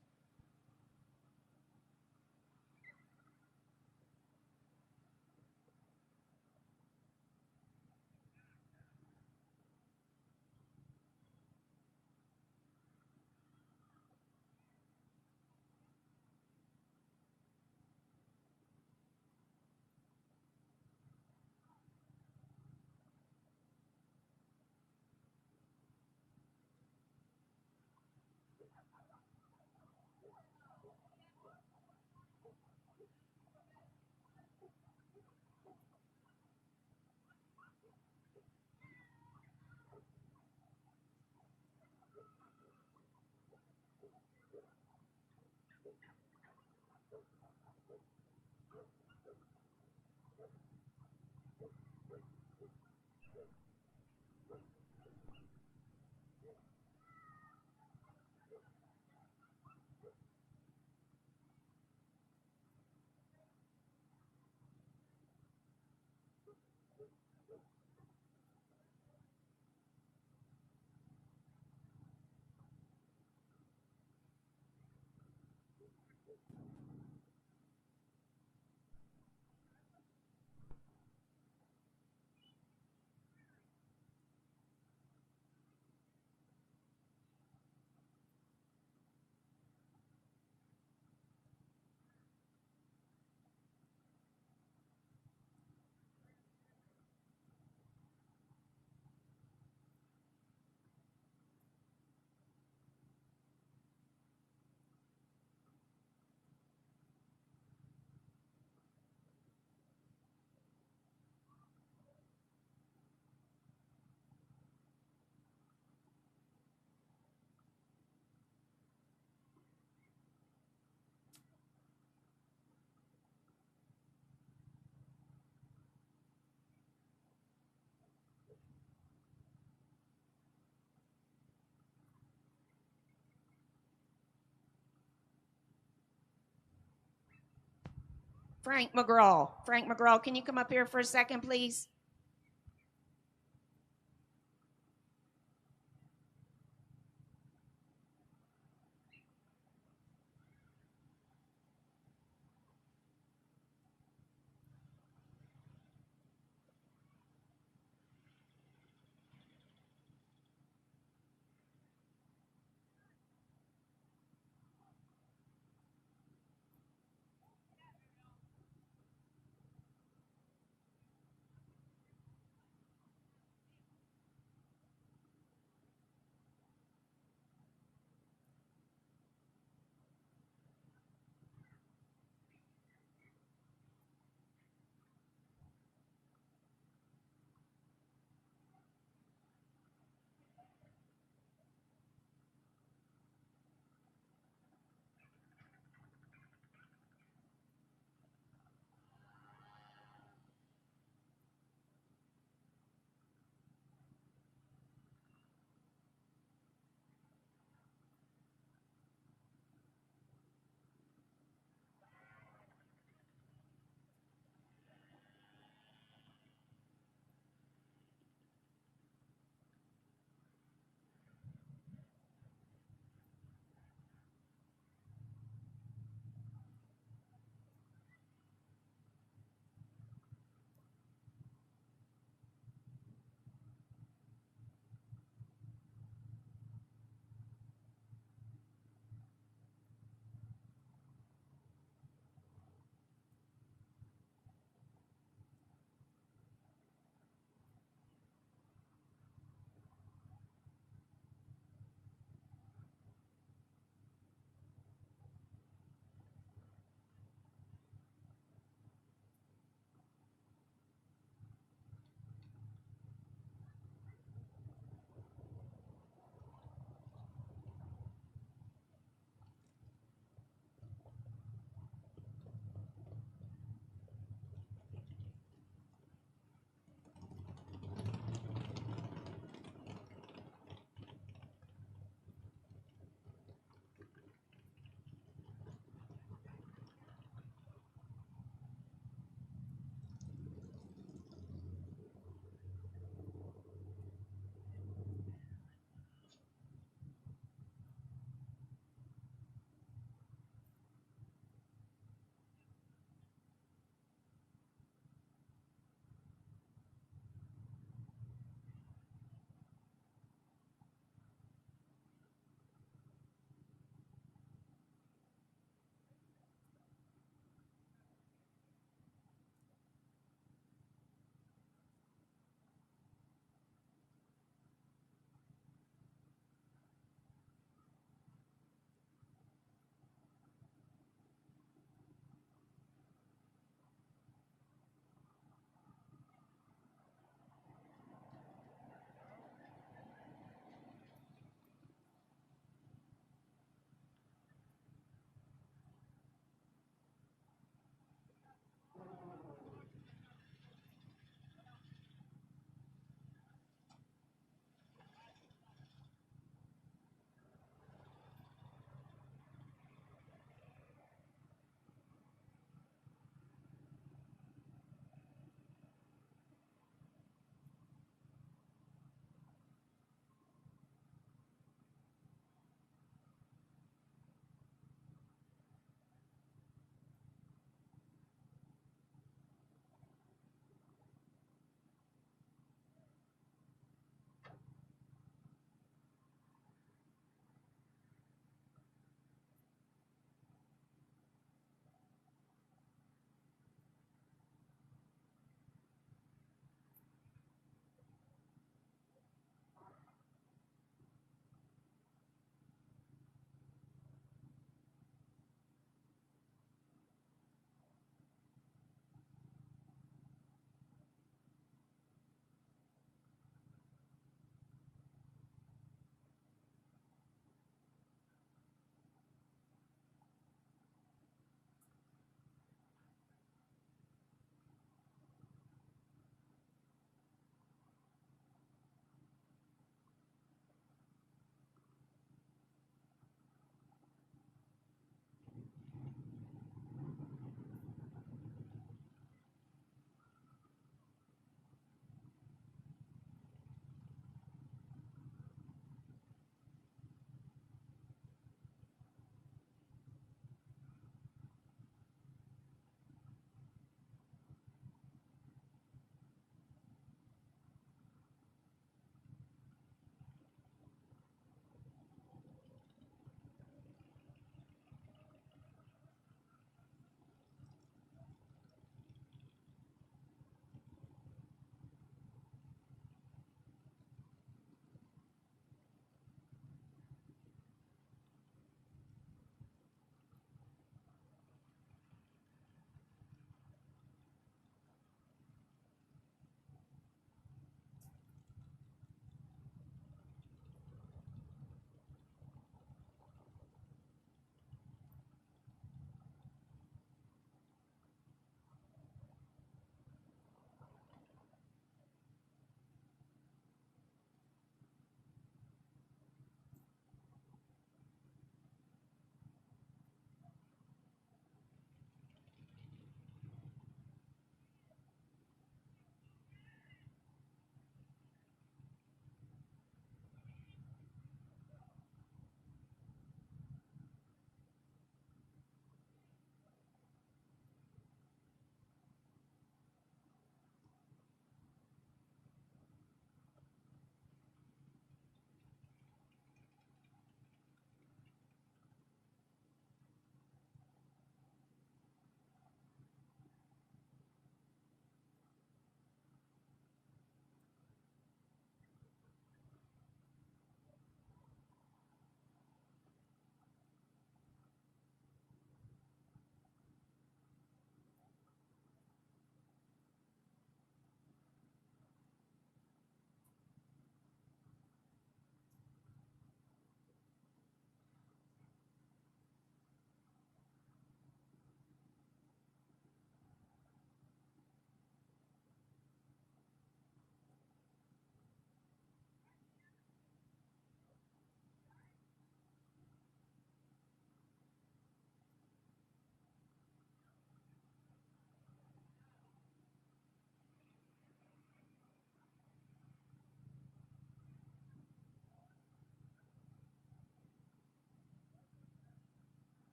Frank McGraw. Frank McGraw, can you come up here for a second, please?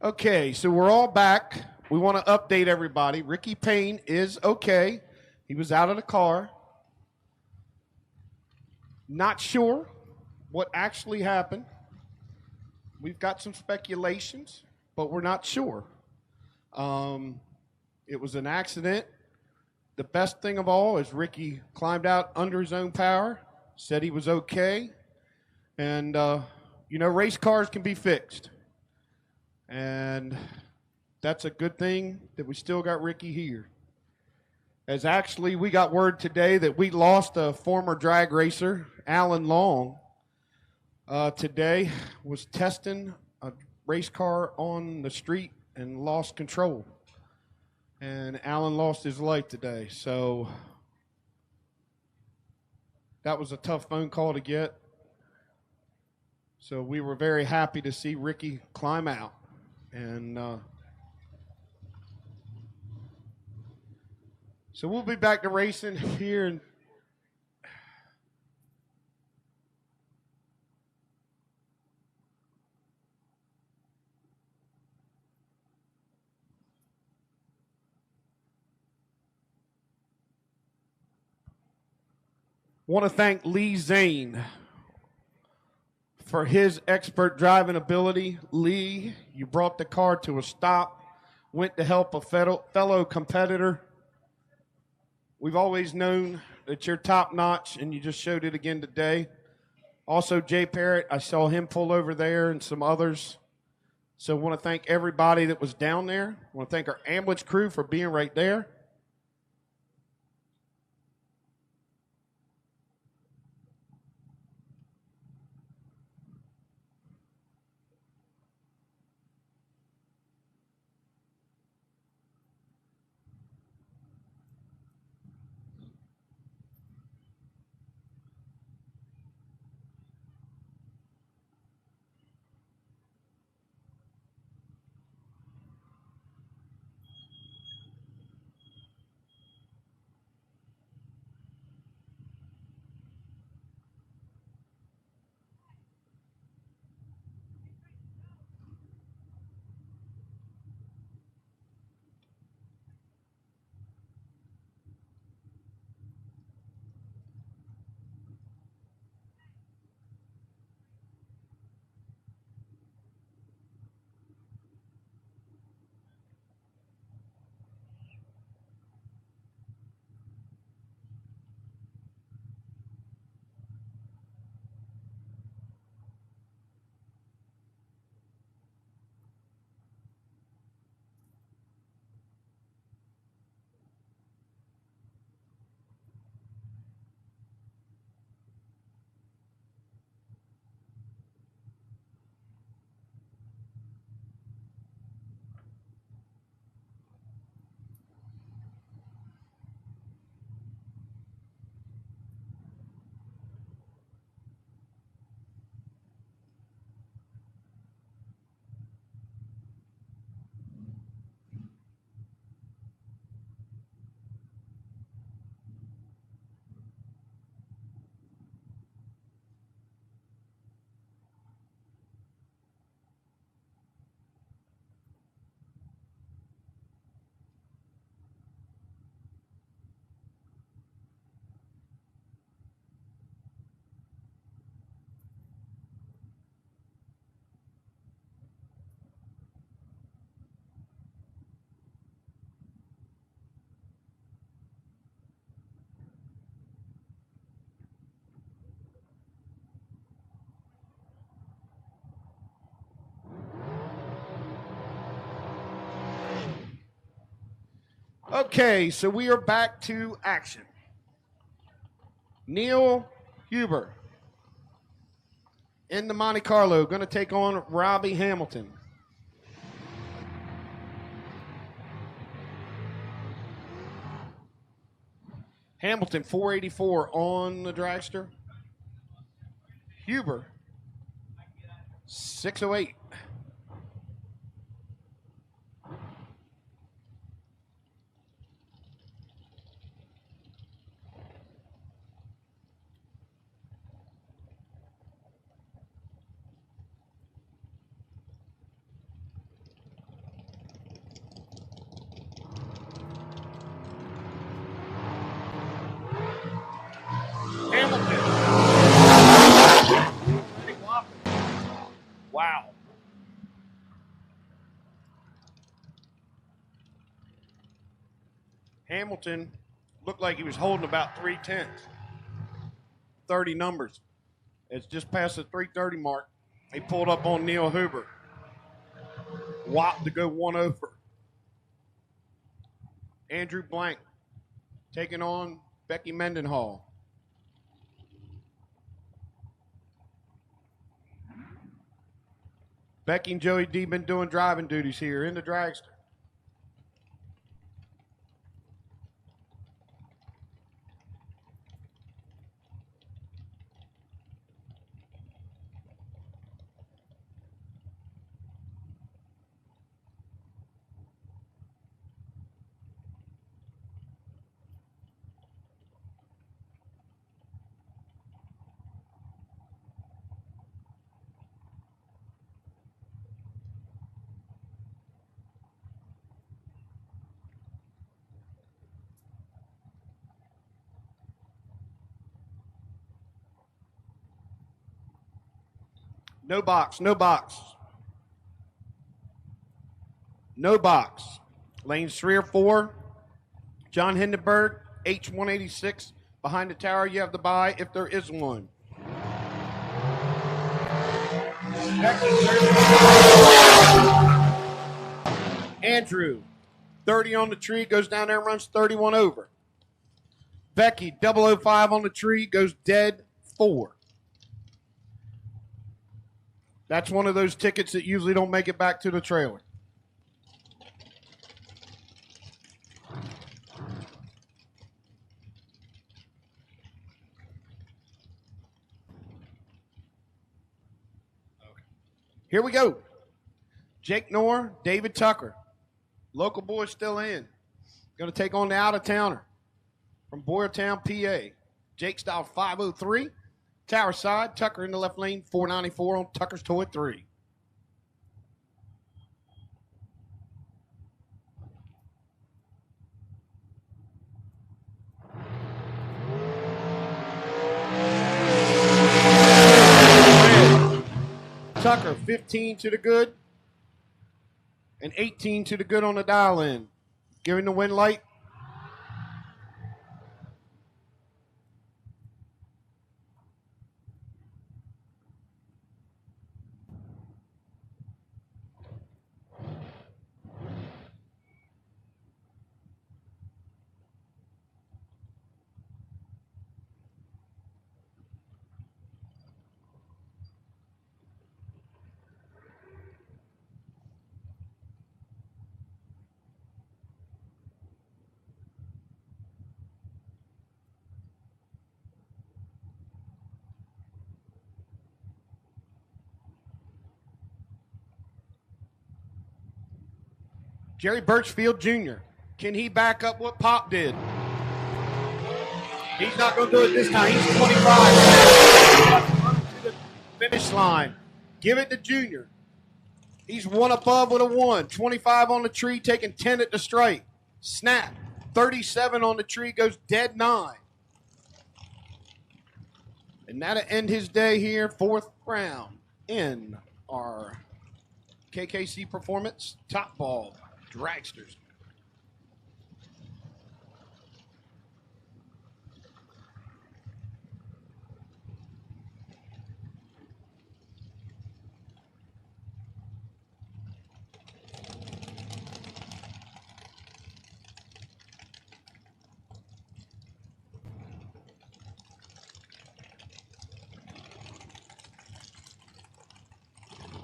Okay, so we're all back. We want to update everybody. Ricky Payne is okay. He was out of the car. Not sure what actually happened. We've got some speculations, but we're not sure. It was an accident. The best thing of all is Ricky climbed out under his own power, said he was okay. And, race cars can be fixed. And that's a good thing that we still got Ricky here. As actually, we got word today that we lost a former drag racer, Alan Long, today, was testing a race car on the street and lost control. And Alan lost his life today. So that was a tough phone call to get. So we were very happy to see Ricky climb out. And so we'll be back to racing here in want to thank Lee Zane for his expert driving ability. Lee, you brought the car to a stop, went to help a fellow competitor. We've always known that you're top notch, and you just showed it again today. Also, Jay Parrott, I saw him pull over there and some others. So I want to thank everybody that was down there. I want to thank our ambulance crew for being right there. Okay, so we are back to action. Neil Huber in the Monte Carlo, going to take on Robbie Hamilton. Hamilton, 484 on the dragster. Huber, 608. Hamilton looked like he was holding about 3/10. 30 numbers. It's just past the 330 mark. He pulled up on Neil Huber. Wop to go 1 over. Andrew Blank taking on Becky Mendenhall. Becky and Joey D been doing driving duties here in the dragster. No box, no box. No box. Lanes 3 or 4. John Hindenburg, H186. Behind the tower, you have the bye if there is one. Andrew, 30 on the tree, goes down there and runs 31 over. Becky, 005 on the tree, goes dead 4. That's one of those tickets that usually don't make it back to the trailer. Here we go. Jake Knorr, David Tucker. Local boy still in. Going to take on the out-of-towner from Boyertown, PA. Jake style 503. Tower side, Tucker in the left lane, 494 on Tucker's toe at 3. Tucker, 15 to the good and 18 to the good on the dial in. Giving the win light. Jerry Birchfield Jr. Can he back up what Pop did? He's not going to do it this time. He's 25. To the finish line. Give it to Junior. He's 1 above with a 1. 25 on the tree, taking 10 at the strike. Snap. 37 on the tree, goes dead 9. And that'll end his day here, 4th round in our KKC Performance Top Ball Dragsters.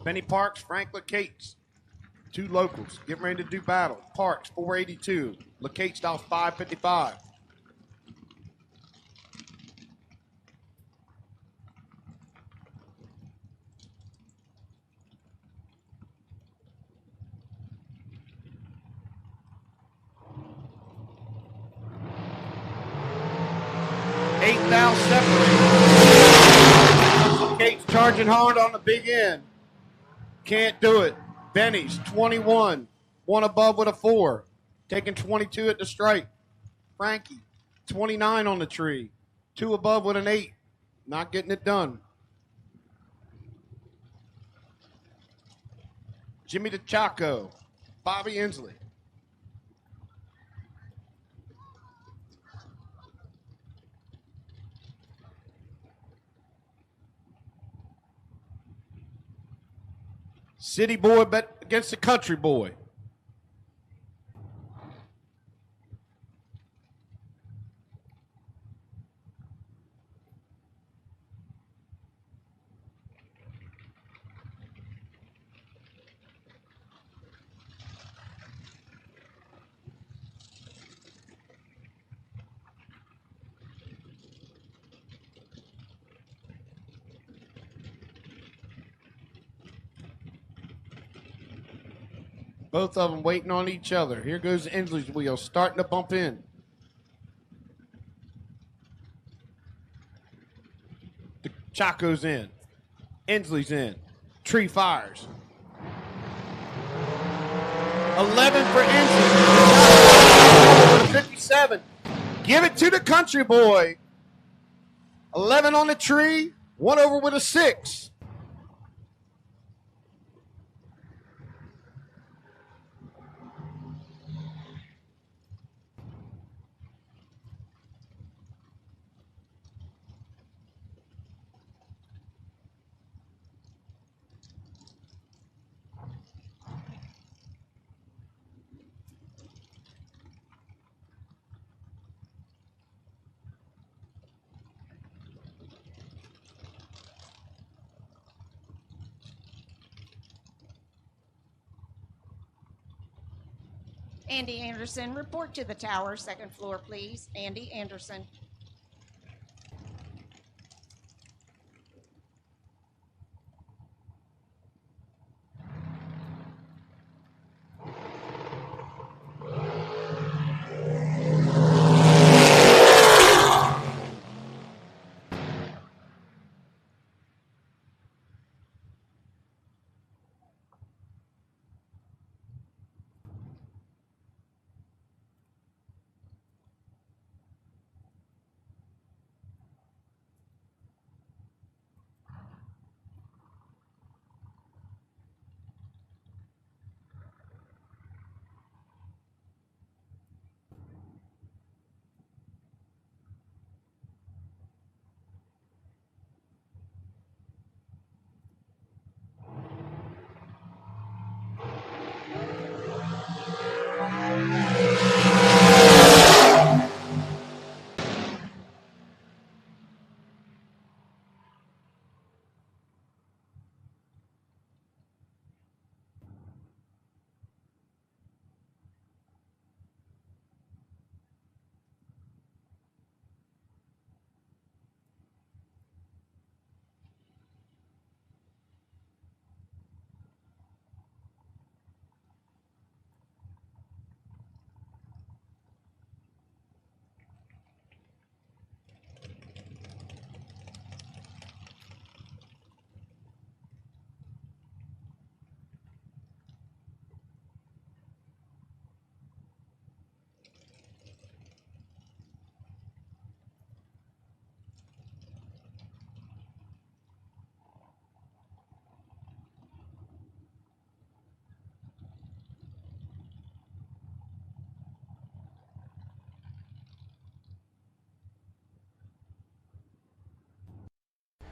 Benny Parks, Frank LeCates, 2 locals. Getting ready to do battle. Parks, 482. LeCates style 555. LeCates charging hard on the big end. Can't do it. Benny's 21, 1 above with a 4, taking 22 at the strike. Frankie, 29 on the tree, 2 above with an 8, not getting it done. Jimmy DeChaco, Bobby Inslee. City boy bet against the country boy. Both of them waiting on each other. Here goes Inslee's wheel, starting to bump in. The Chaco's in. Inslee's in. Tree fires. 11 for Inslee. 57. Give it to the country boy. 11 on the tree. One over with a 6. Andy Anderson, report to the tower, second floor, please. Andy Anderson.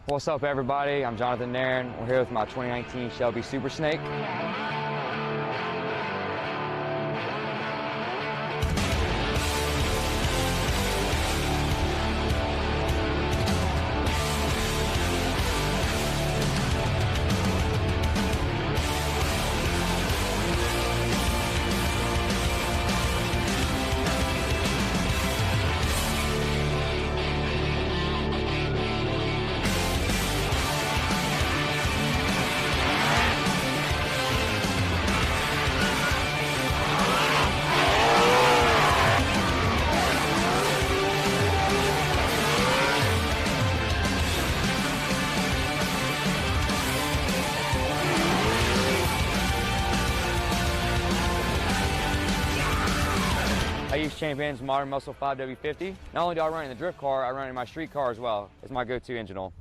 What's up, everybody? I'm Jonathan Nairn. We're here with my 2019 Shelby Super Snake. I use Champion's Modern Muscle 5W50. Not only do I run in the drift car, I run in my street car as well. It's my go-to engine oil.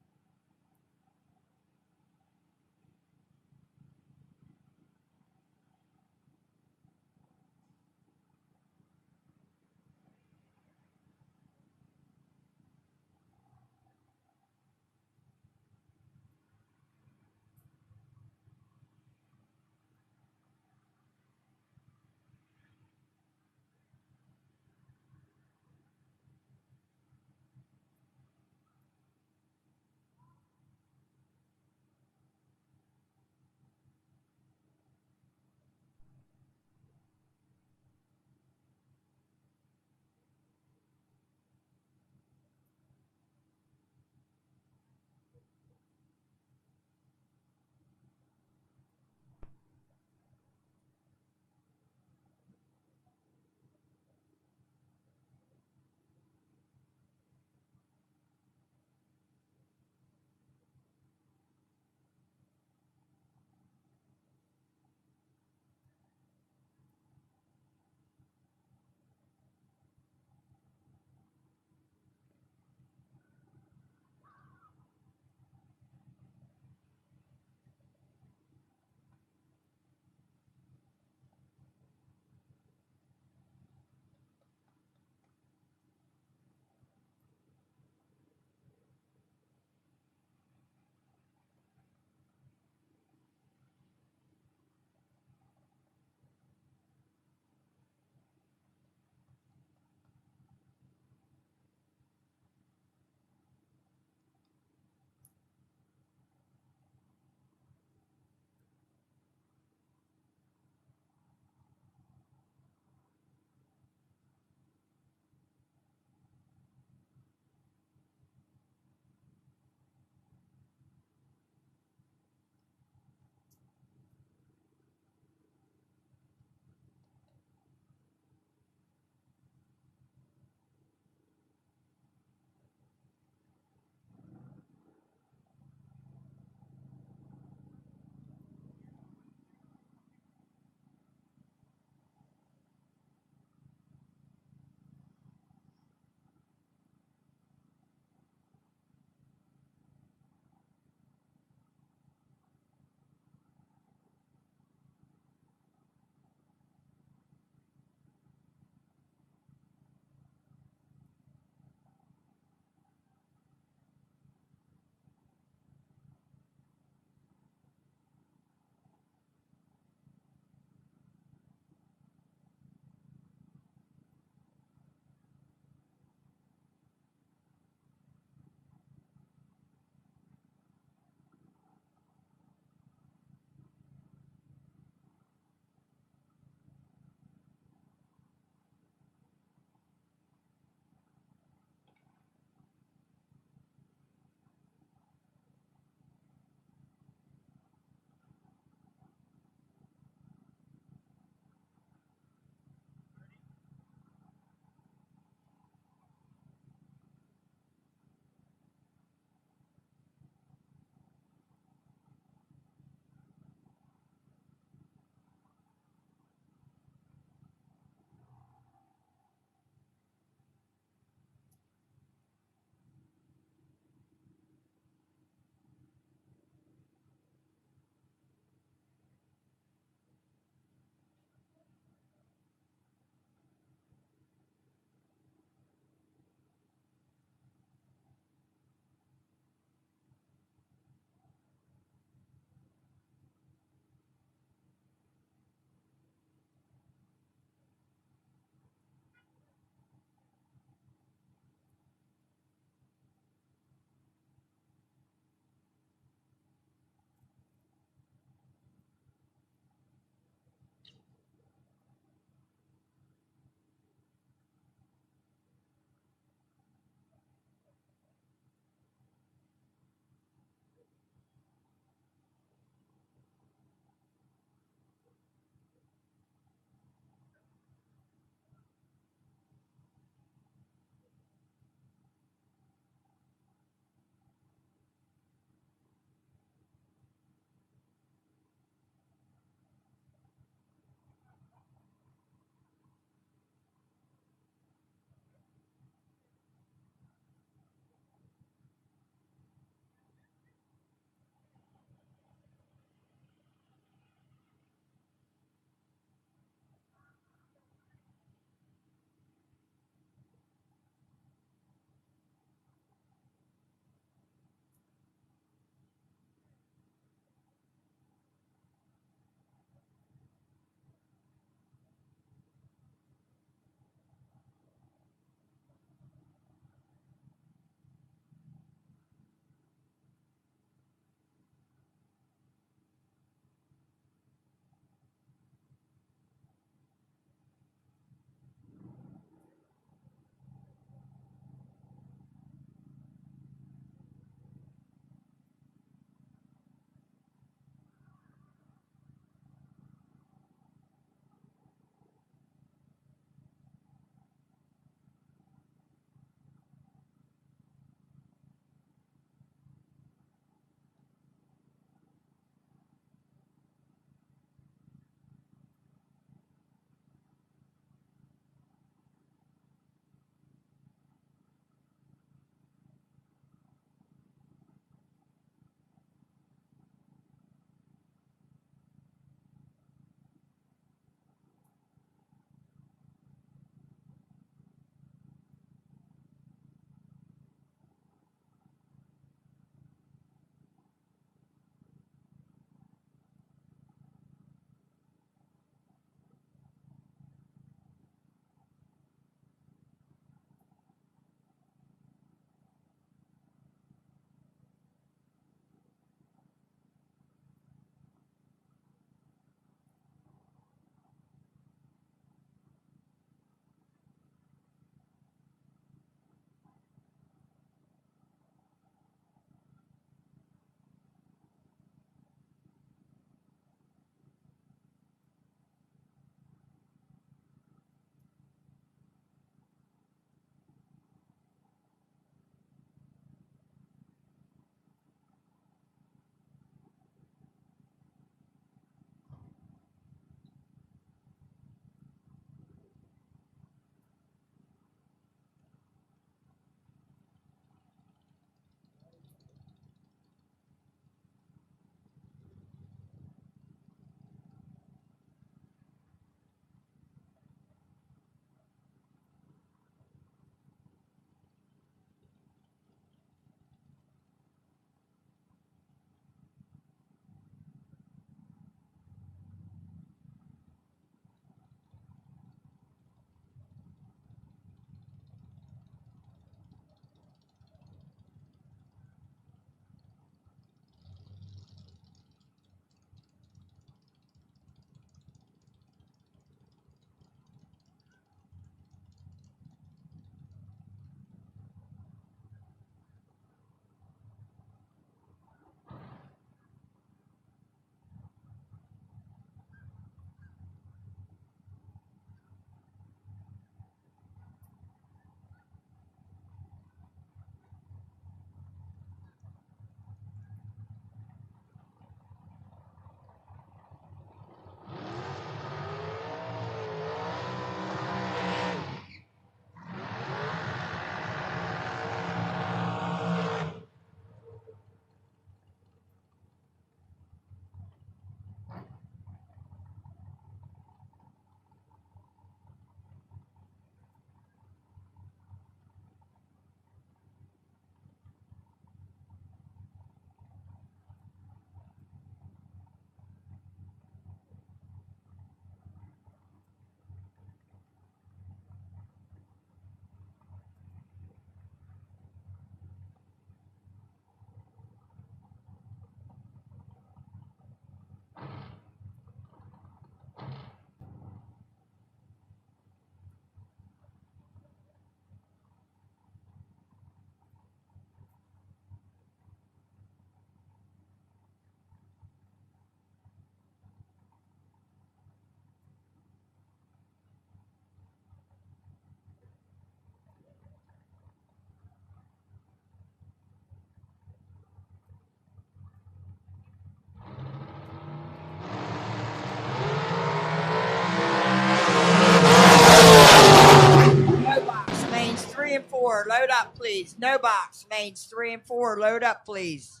please. No box. Lanes 3 and 4. Load up, please.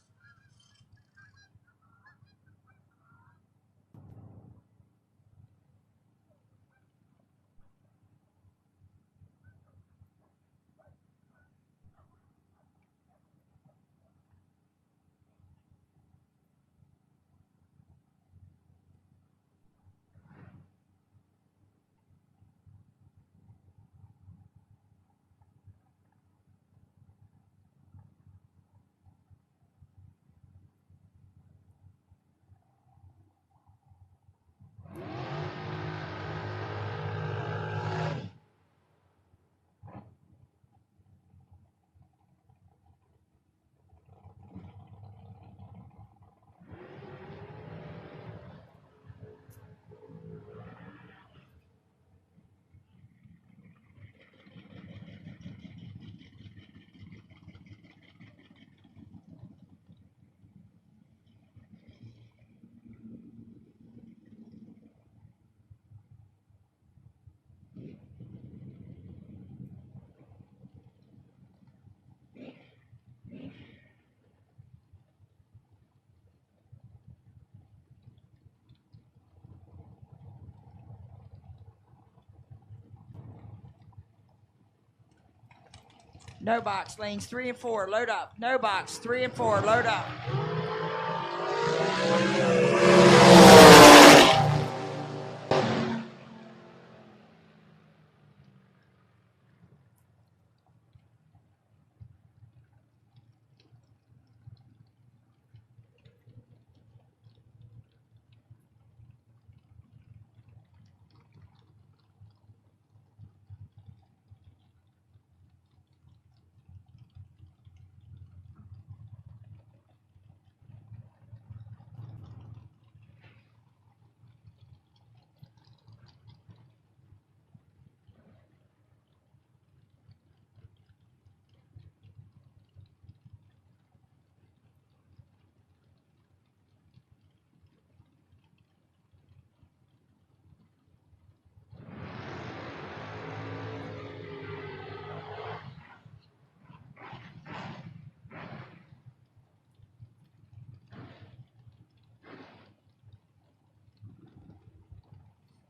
No box. Lanes 3 and 4. Load up. No box. 3 and 4. Load up.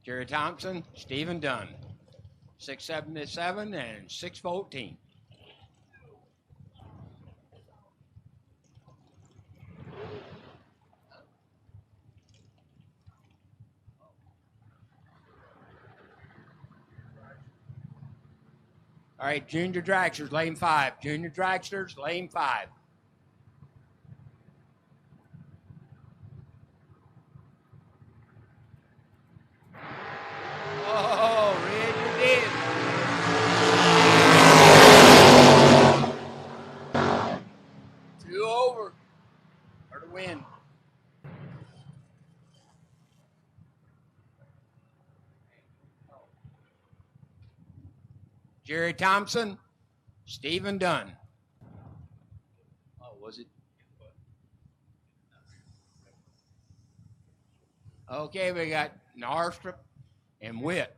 Jerry Thompson, Stephen Dunn, 677 and 614. All right, junior dragsters, lane 5. Junior dragsters, lane 5. Oh, Red, you did. 2 over for the win. Jerry Thompson, Stephen Dunn. Oh, was it? Okay, we got Narstrup and Witt.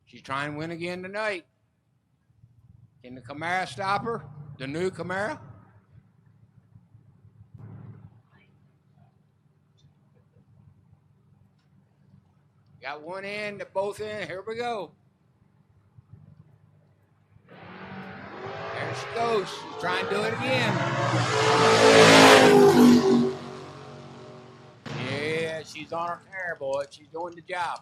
She's trying to win again tonight. Can the Camaro stop her? The new Camaro? Got one in, both in. Here we go. There she goes. She's trying to do it again. Yeah, she's on her tear, boy. She's doing the job.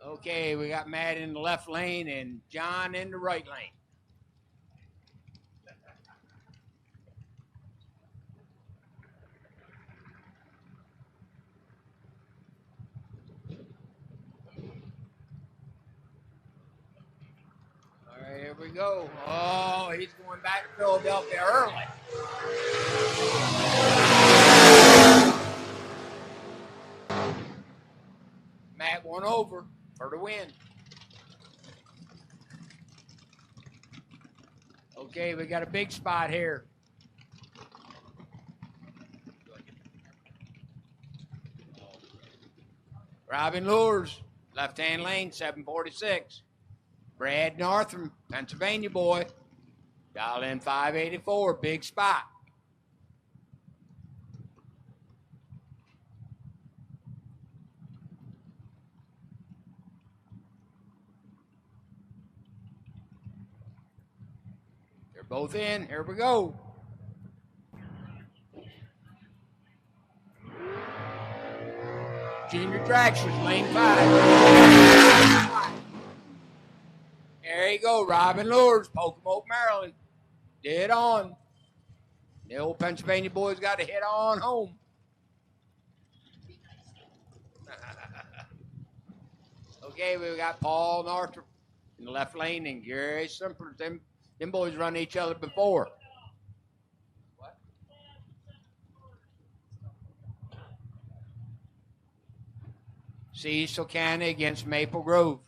Okay, we got Matt in the left lane and John in the right lane. All right, here we go. Oh, he's going back to Philadelphia early. Matt 1 over for the win. Okay, we got a big spot here. Robin Lures, left-hand lane, 746. Brad Northam, Pennsylvania boy. Dial in 584, big spot. They're both in. Here we go. Junior Dragsters, lane 5. There you go, Robin Lures, Pocomoke, Maryland. Dead on. The old Pennsylvania boys got to hit on home. Okay, we got Paul Northrop in the left lane and Gary Simper. Them boys run each other before. What? Cecil Canny against Maple Grove.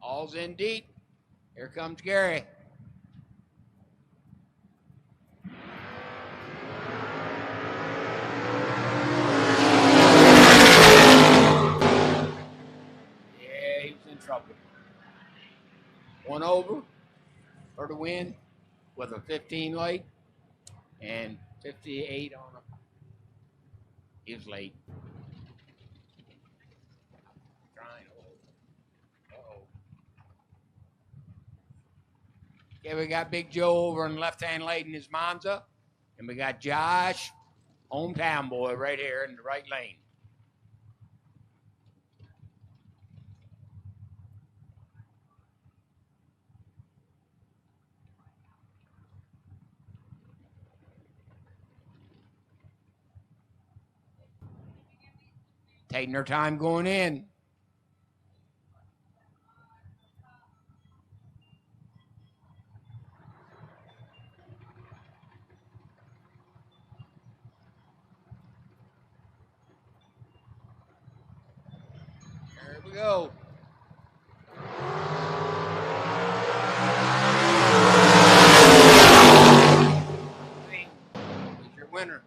All's in deep. Here comes Gary. Yeah, he was in trouble. One over for the win with a 15 late and 58 on him. He was late. Okay, we got Big Joe over in the left-hand lane in his Monza. And we got Josh, hometown boy, right here in the right lane. Taking their time going in. There we go. He's your winner.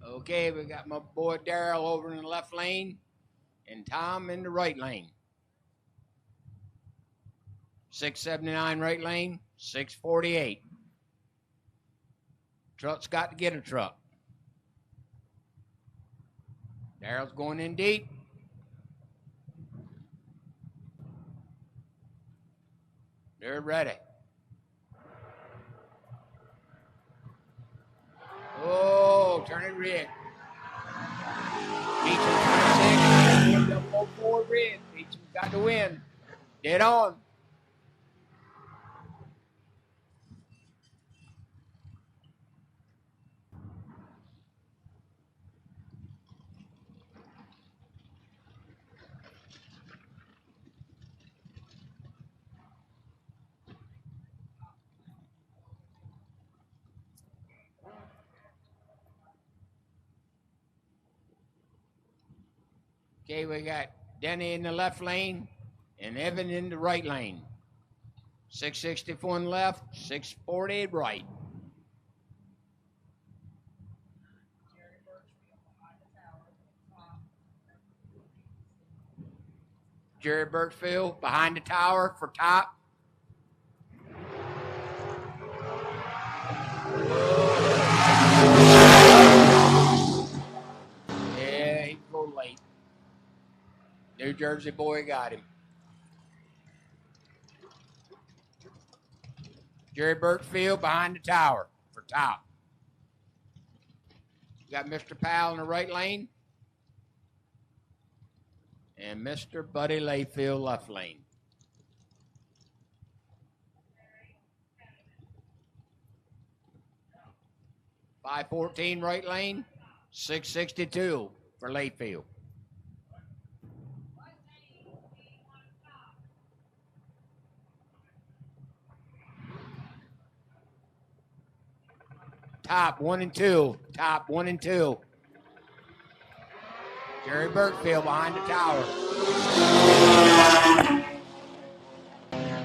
Okay, we got my boy Daryl over in the left lane and Tom in the right lane. 679 right lane, 648. Truck's got to get a truck. Daryl's going in deep. They're ready. Oh, turn it red. Beecham 26, 4 red. Beecham's got to win. Dead on. Okay, we got Denny in the left lane and Evan in the right lane. 664 left, 640 right. Jerry Birchfield behind the tower for top. Yeah, he's a little late. New Jersey boy got him. Jerry Birchfield behind the tower for top. Got Mr. Powell in the right lane. And Mr. Buddy Layfield left lane. 514 right lane, 662 for late field. Top 1 and 2. Top 1 and 2. Jerry Burkfield behind the tower.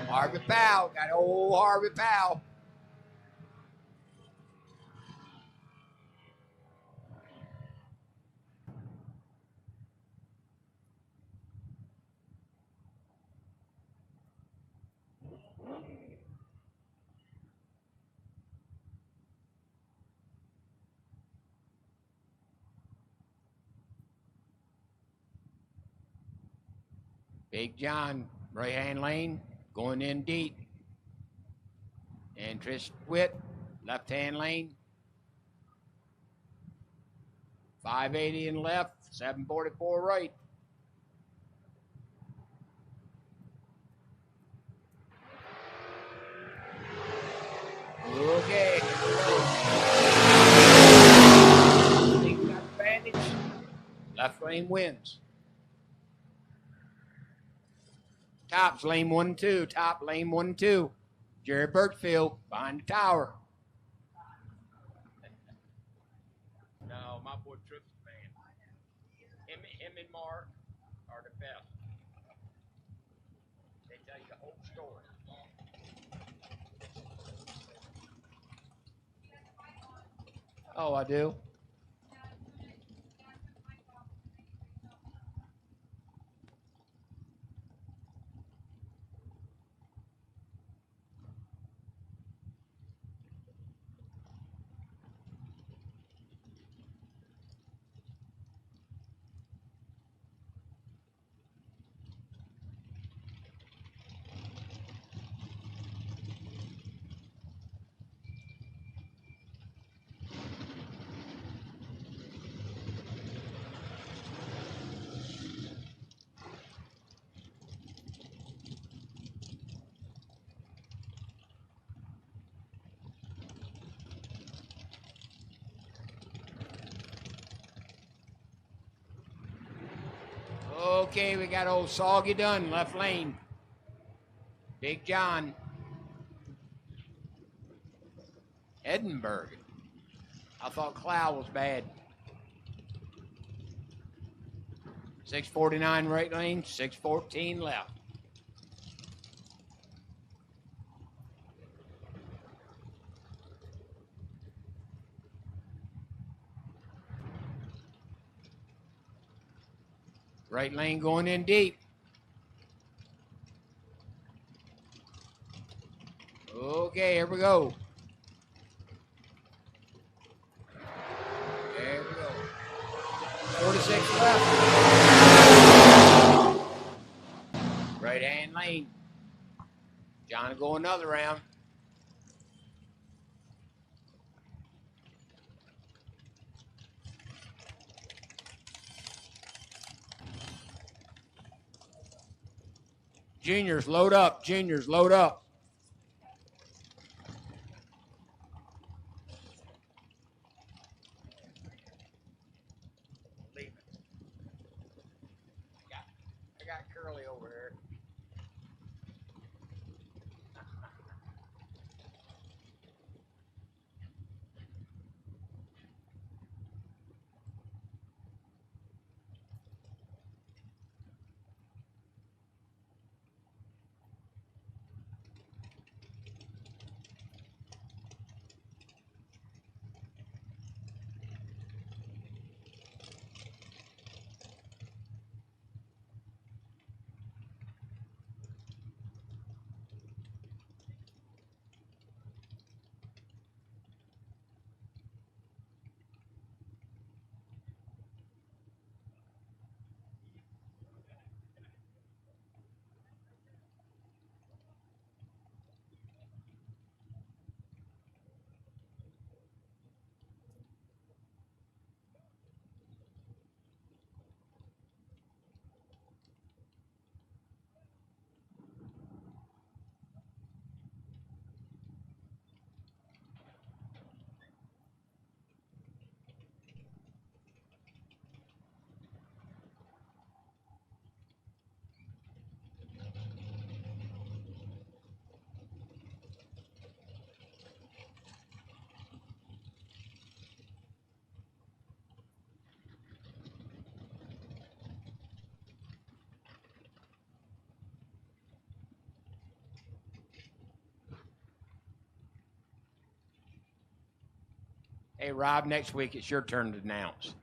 Harvey Powell. Got old Harvey Powell. Big John, right-hand lane, going in deep. And Trish Witt, left-hand lane. 580 in left, 744 right. Okay. Think we got advantage. Left lane wins. Top's lane 1 and 2. Top lane 1 and 2. Jerry Burkfield behind the tower. No, my boy Tripp's the man. Him and Mark are the best. They tell you the whole story. Oh, I do. Okay, we got old Soggy Dunn, left lane. Big John. Edinburgh. I thought Cloud was bad. 649 right lane, 614 left. Right lane going in deep. Okay, here we go. There we go. 46 left. Right hand lane. John will go another round. Juniors, load up. Juniors, load up. Leave it. I got Curly over here. Hey, Rob, next week it's your turn to announce.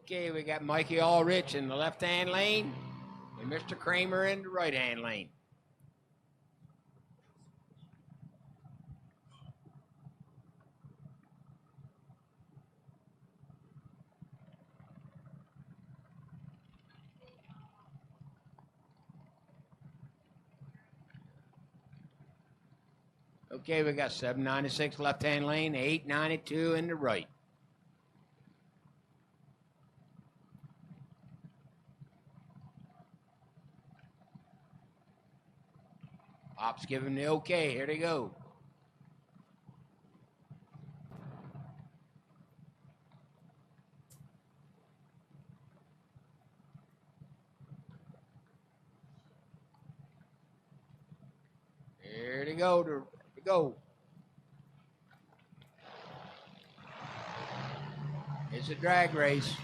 Okay, we got Mikey Allrich in the left-hand lane and Mr. Kramer in the right-hand lane. Okay, we got 796 left-hand lane, 892 in the right. Ops give him the okay. Here they go. Here they go. Here they go. It's a drag race.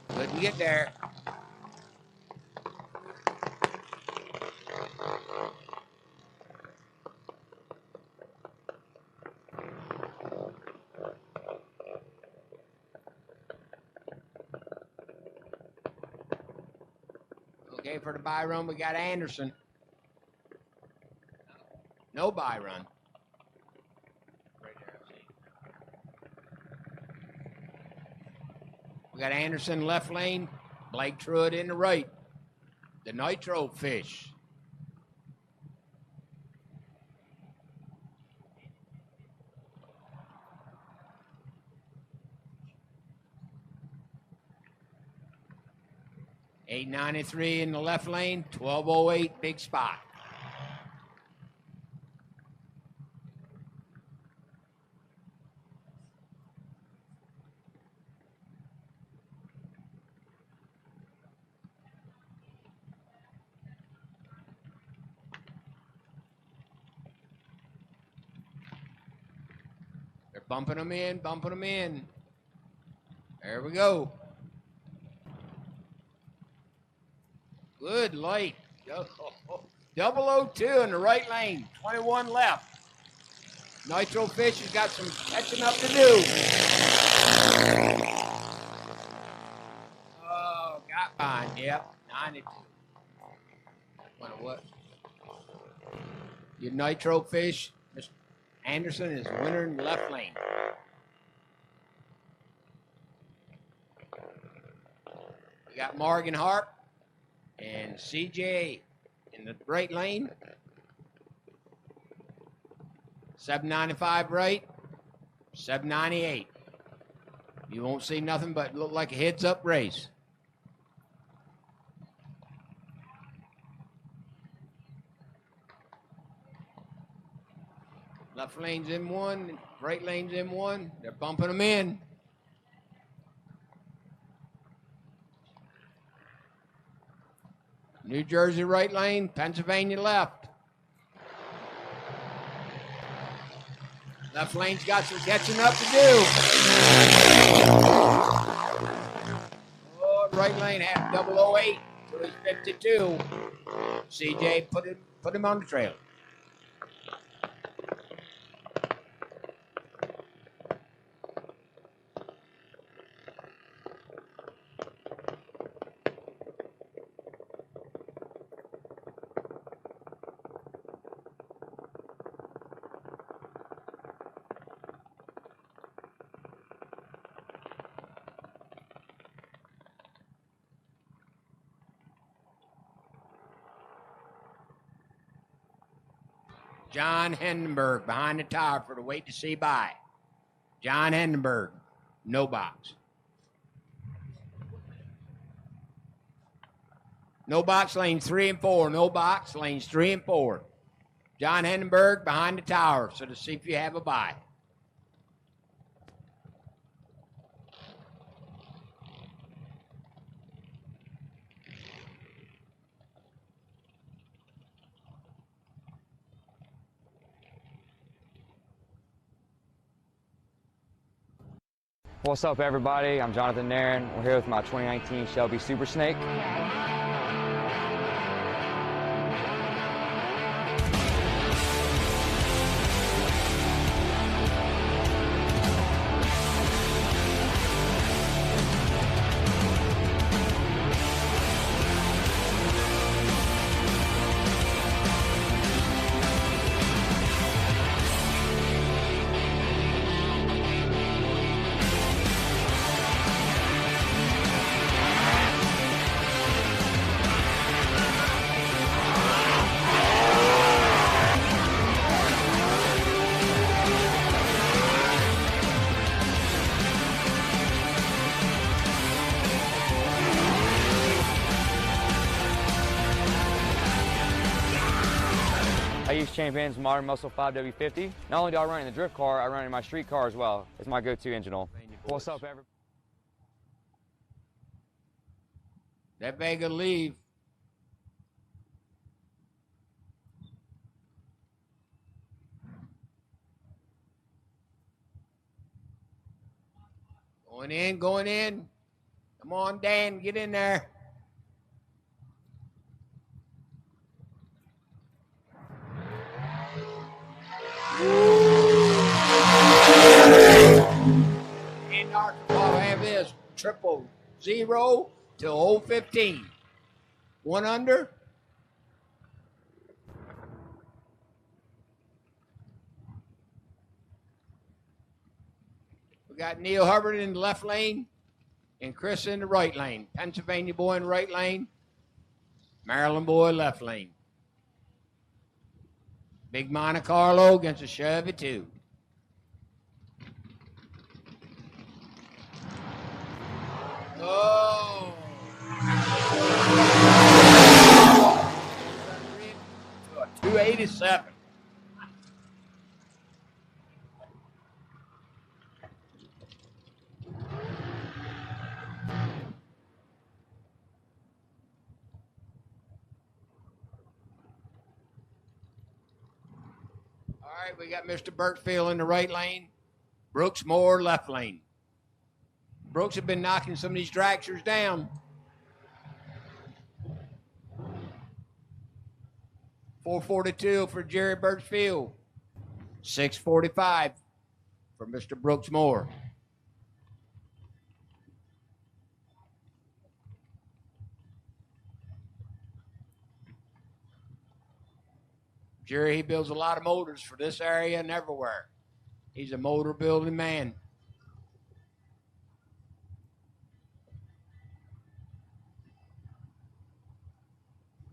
Couldn't get there. Okay, for the bye run, we got Anderson. No bye run. We got Anderson left lane, Blake Truitt in the right. The Nitro Fish. 893 in the left lane, 1208, big spot. They're bumping them in, bumping them in. There we go. Good light. 002 in the right lane. 21 left. Nitro Fish has got some catching up to do. Oh, got behind. Yep. 92. Wonder what? Your Nitro Fish, Mr. Anderson, is winner in the left lane. We got Morgan Harp and CJ in the right lane. 795 right, 798. You won't see nothing but look like a heads-up race. Left lane's in one, right lane's in one. They're bumping them in. New Jersey right lane, Pennsylvania left. Left lane's got some catching up to do. Oh, right lane had 008, so he's 52. CJ put him on the trailer. John Hindenburg behind the tower for the wait to see by. John Hindenburg, no box. No box, lanes 3 and 4. No box, lanes 3 and 4. John Hindenburg behind the tower, so to see if you have a bye. What's up, everybody? I'm Jonathan Nairn. We're here with my 2019 Shelby Super Snake. I use Champion's modern Muscle 5 W50. Not only do I run in the drift car, I run in my street car as well. It's my go-to engine oil. What's up, everybody? That bag will leave. Going in, going in. Come on, Dan, get in there. And Arkansas have this 000 till 015. One under. We got Neil Hubbard in the left lane and Chris in the right lane. Pennsylvania boy in the right lane. Maryland boy left lane. Big Monte Carlo against a Chevy 2. Oh. 3-7. All right, we got Mr. Burtfield in the right lane. Brooks Moore, left lane. Brooks have been knocking some of these dragsters down. 442 for Jerry Birchfield. 645 for Mr. Brooks Moore. Jerry, he builds a lot of motors for this area and everywhere. He's a motor building man.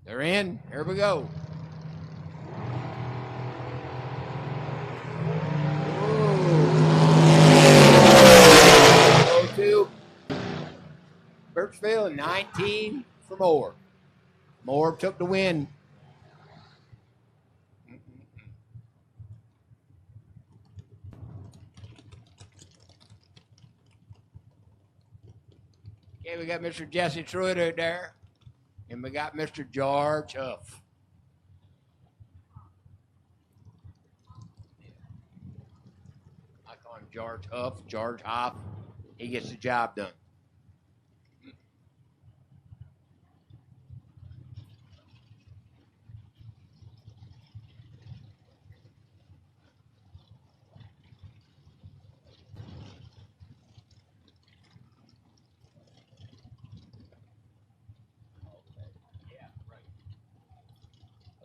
They're in. Here we go. Go to Birchfield, 19 for Moore. Moore took the win. Okay, we got Mr. Jesse Truitt there. And we got Mr. George Huff. I call him George Huff, George Hoff. He gets the job done.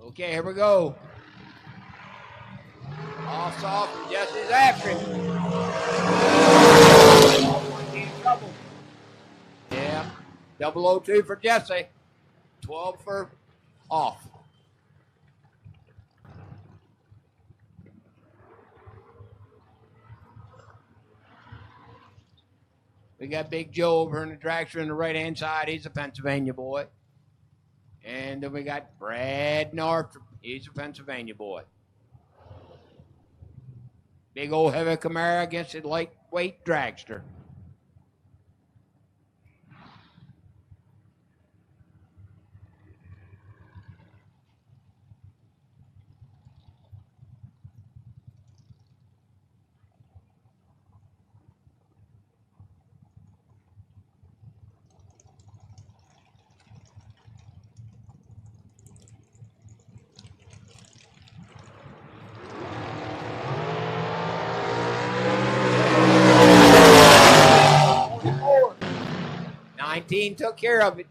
Okay, here we go. Off soft, and Jesse's after him. Yeah, 002 for Jesse. 12 for off. We got Big Joe over in the dragster on the right-hand side. He's a Pennsylvania boy. And then we got Brad North. He's a Pennsylvania boy. Big old heavy Camaro against a lightweight dragster. Took care of it.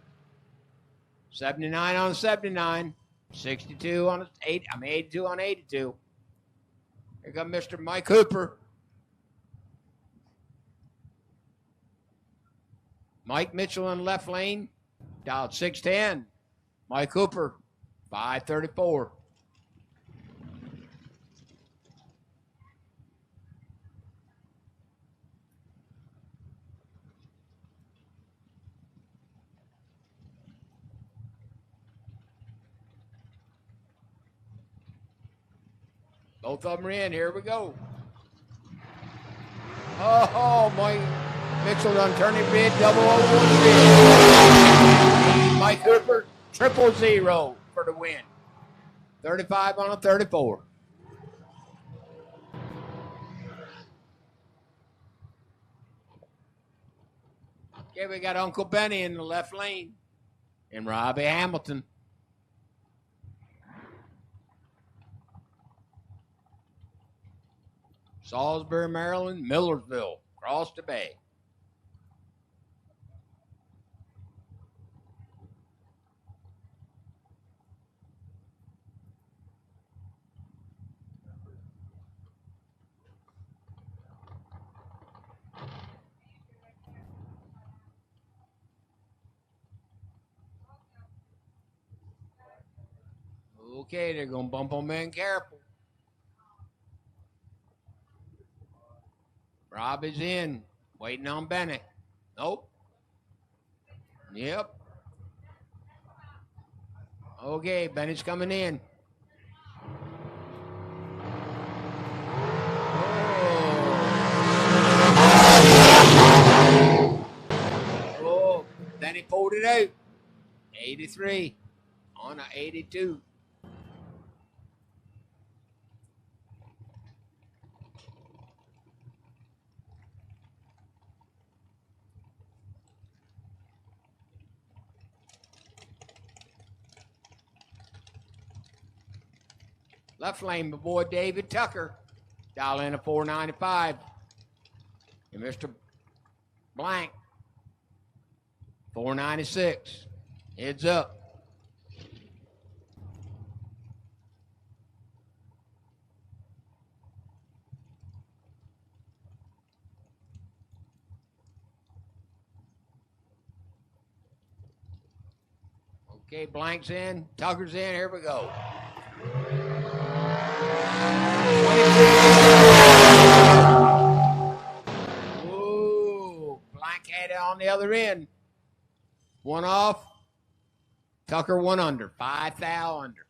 79 on 79. 62 on 82 on 82. Here comes Mr. Mike Hooper. Mike Mitchell in the left lane. Dialed 610. Mike Hooper, 534. Both of them are in. Here we go. Oh, Mike Mitchell done turn it bid, 001 bid. Mike Cooper, 000 for the win. 35 on a 34. Okay, we got Uncle Benny in the left lane and Robbie Hamilton. Salisbury, Maryland, Millersville, across the bay. Okay, they're going to bump on man careful. Rob is in, waiting on Bennett. Nope. Yep. Okay, Bennett's coming in. 83 on a 82. Left lane, my boy David Tucker. Dial in a 495. And Mr. Blank, 496. Heads up. Okay, Blank's in. Tucker's in. Here we go. Ooh, Blank had it on the other end. One off. Tucker one under. 5 thou under.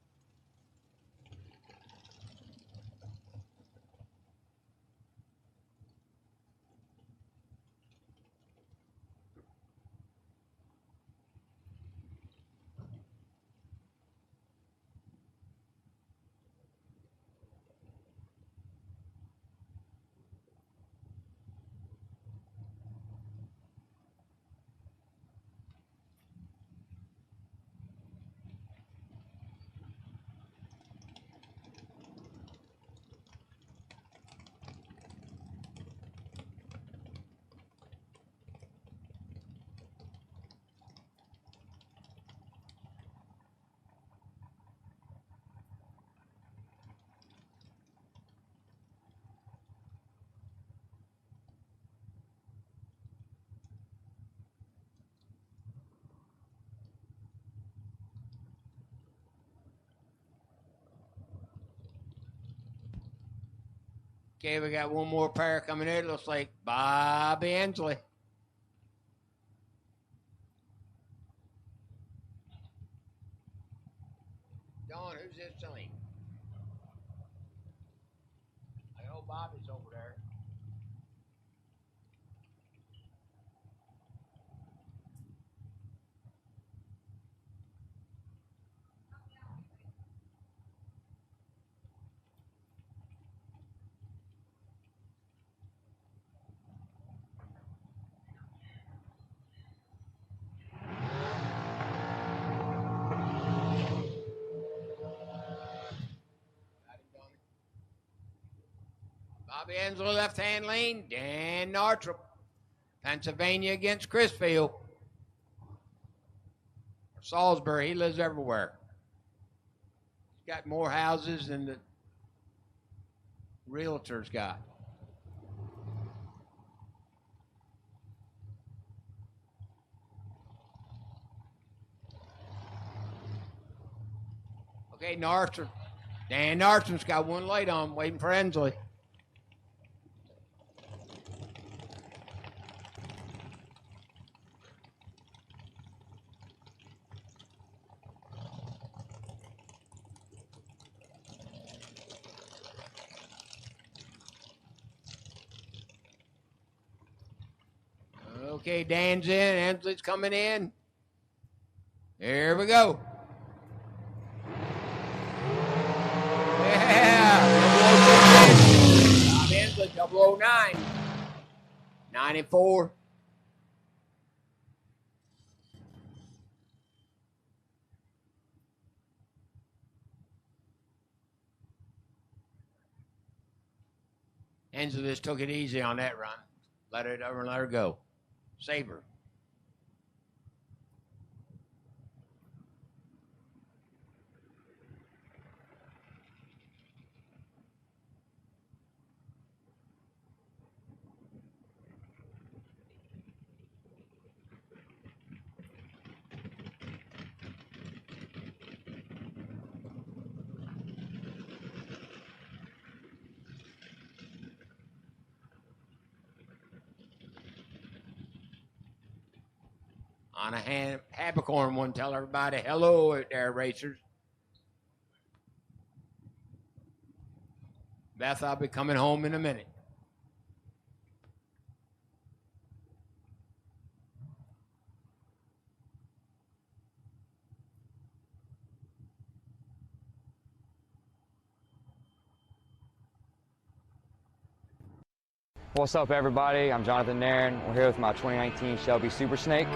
Okay, we got one more pair coming in. Looks like Bobby Hensley. Don, who's this lane? I know Bobby's over there. Bobby Hensley, left-hand lane. Dan Nartrop, Pennsylvania against Chrisfield. Salisbury, he lives everywhere. He's got more houses than the realtors got. Okay, Nartrop. Dan Nartrop's got one light on, waiting for Hensley. Okay, Dan's in. Hensley's coming in. Here we go. Yeah. Bob Hensley, 009. 94. Hensley just took it easy on that run. Let her go. Save her. On a Habicorn one, tell everybody hello out there, racers. Beth, I'll be coming home in a minute. What's up, everybody? I'm Jonathan Nairn. We're here with my 2019 Shelby Super Snake.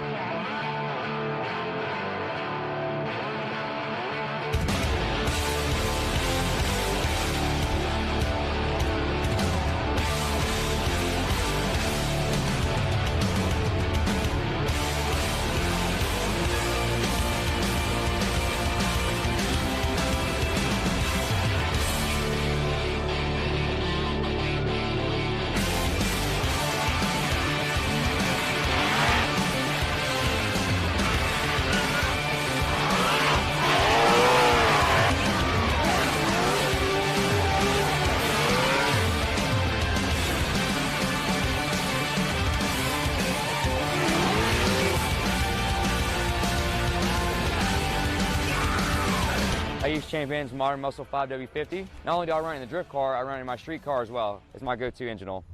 I use Champion's Modern Muscle 5W50. Not only do I run in the drift car, I run in my street car as well. It's my go-to engine oil.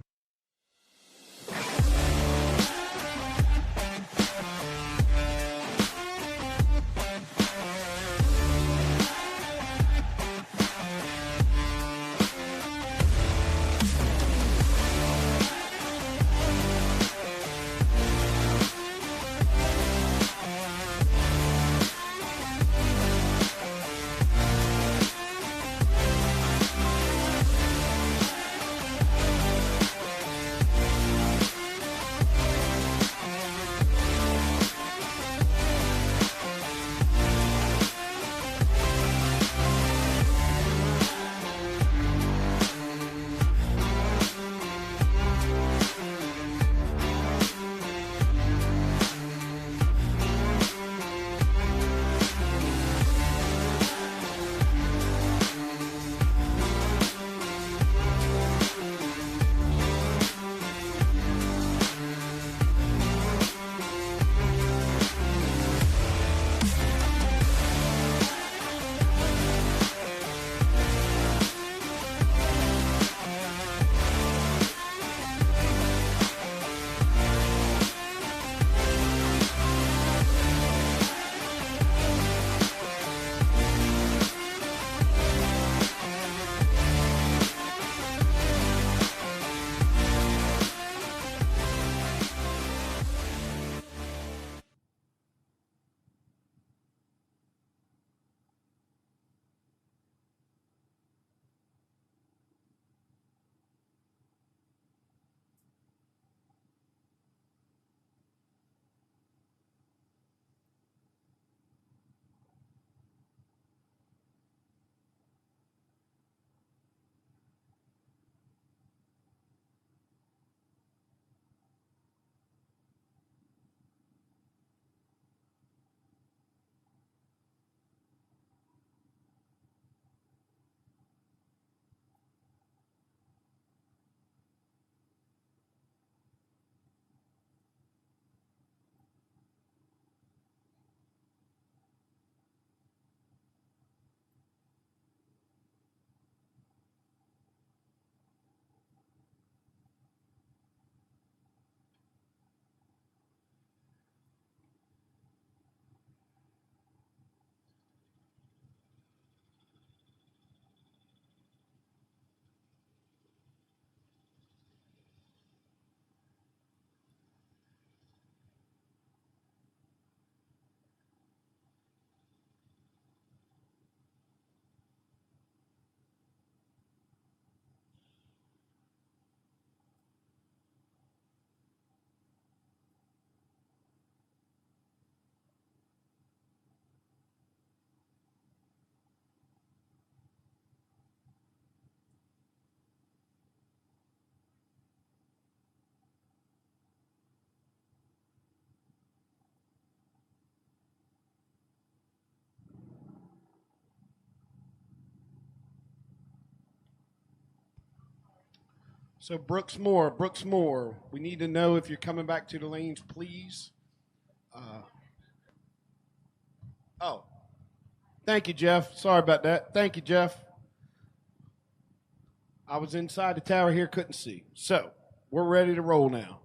So Brooks Moore, we need to know if you're coming back to the lanes, please. Oh, thank you, Jeff. Sorry about that. Thank you, Jeff. I was inside the tower here, couldn't see. So we're ready to roll now.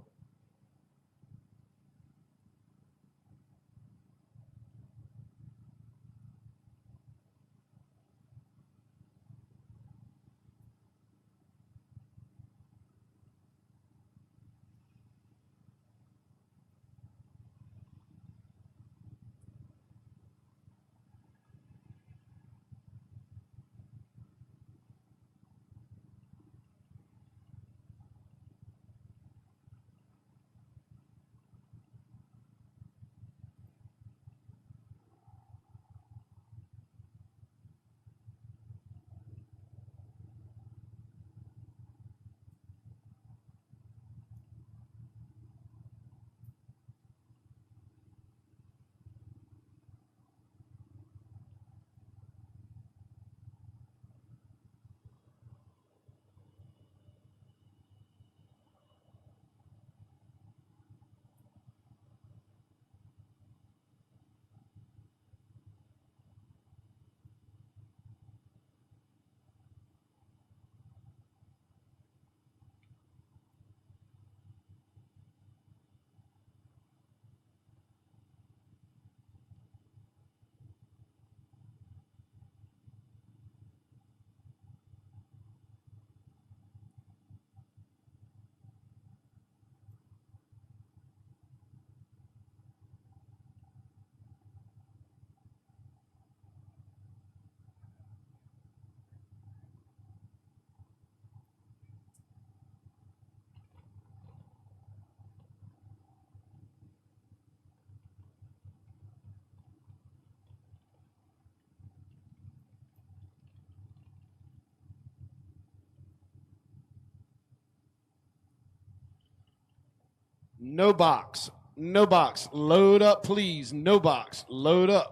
No box. No box. Load up, please. No box. Load up.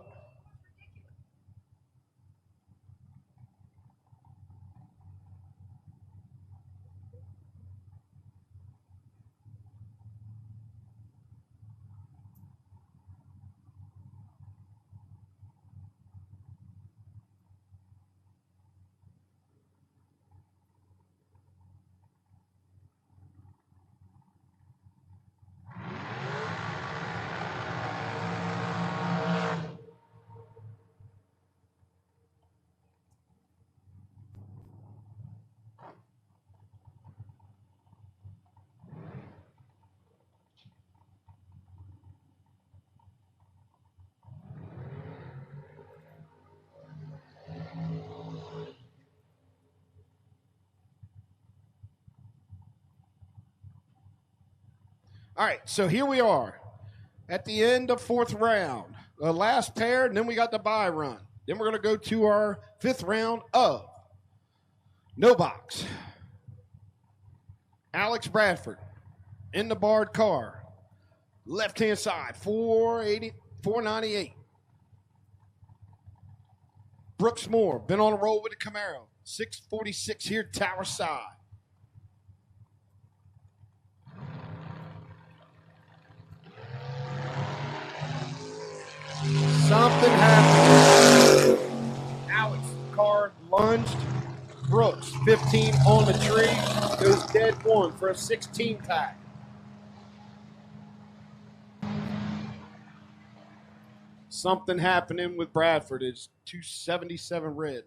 All right, so here we are at the end of fourth round. The last pair, and then we got the bye run. Then we're going to go to our fifth round of no box. Alex Bradford in the barred car. Left-hand side, 498. Brooks Moore, been on a roll with the Camaro. 646 here, tower side. Something happened. Alex, car lunged. Brooks, 15 on the tree. Goes dead one for a 16 pack. Something happening with Bradford. It's 277 red.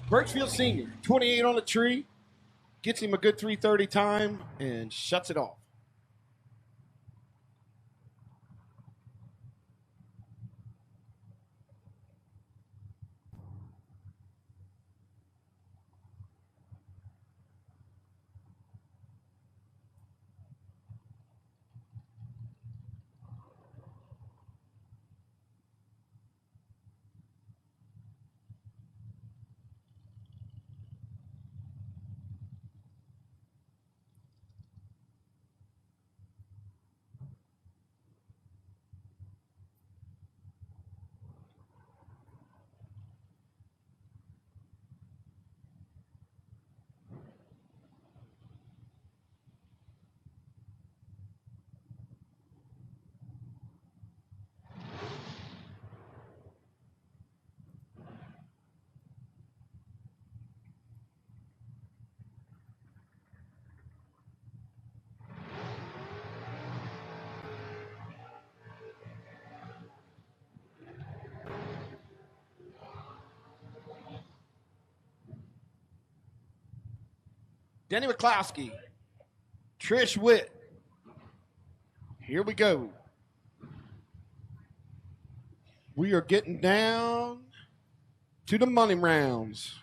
Birchfield Sr., 28 on the tree, gets him a good 330 time and shuts it off. Denny McCloskey, Trish Witt. Here we go. We are getting down to the money rounds.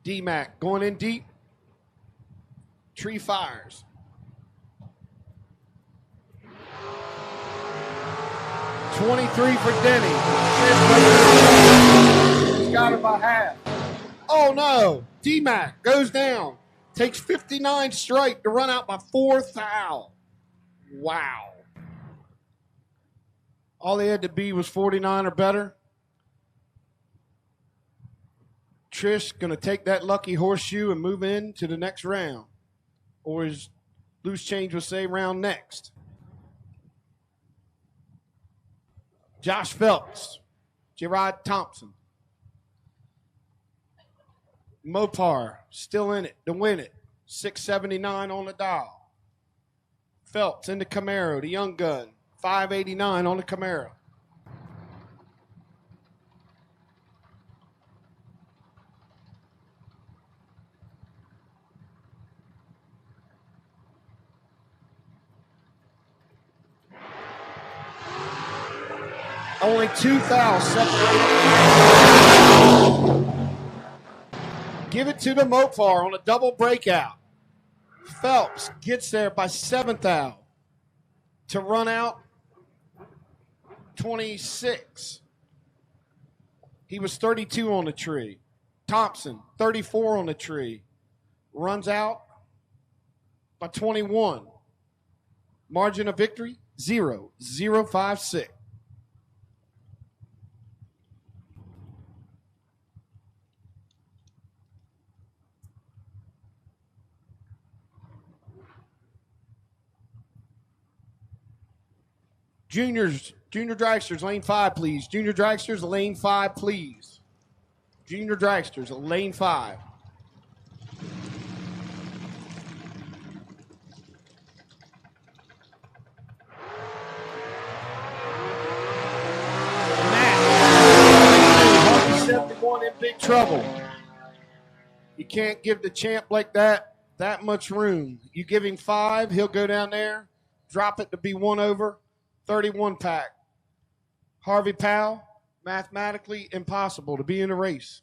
D-Mac going in deep. Tree fires. $23 for Denny. He's got it by half. Oh no. D-Mac goes down. Takes 59 straight to run out by 4 foul. Wow. All they had to be was 49 or better. Trish going to take that lucky horseshoe and move in to the next round. Or as Loose Change will say, round next. Josh Phelps, Gerard Thompson. Mopar still in it to win it. 679 on the dial. Phelps in the Camaro, the young gun. 589 on the Camaro. Only 2 fouls separated. Give it to the Mopar on a double breakout. Phelps gets there by 7th thou to run out 26. He was 32 on the tree. Thompson, 34 on the tree. Runs out by 21. Margin of victory, 0.056. Junior dragsters, lane 5, please. Junior dragsters, lane 5, please. Junior dragsters, lane 5. Matt, 71 in big trouble. You can't give the champ like that much room. You give him 5, he'll go down there, drop it to be 1 over. 31 pack. Harvey Powell, mathematically impossible to be in a race.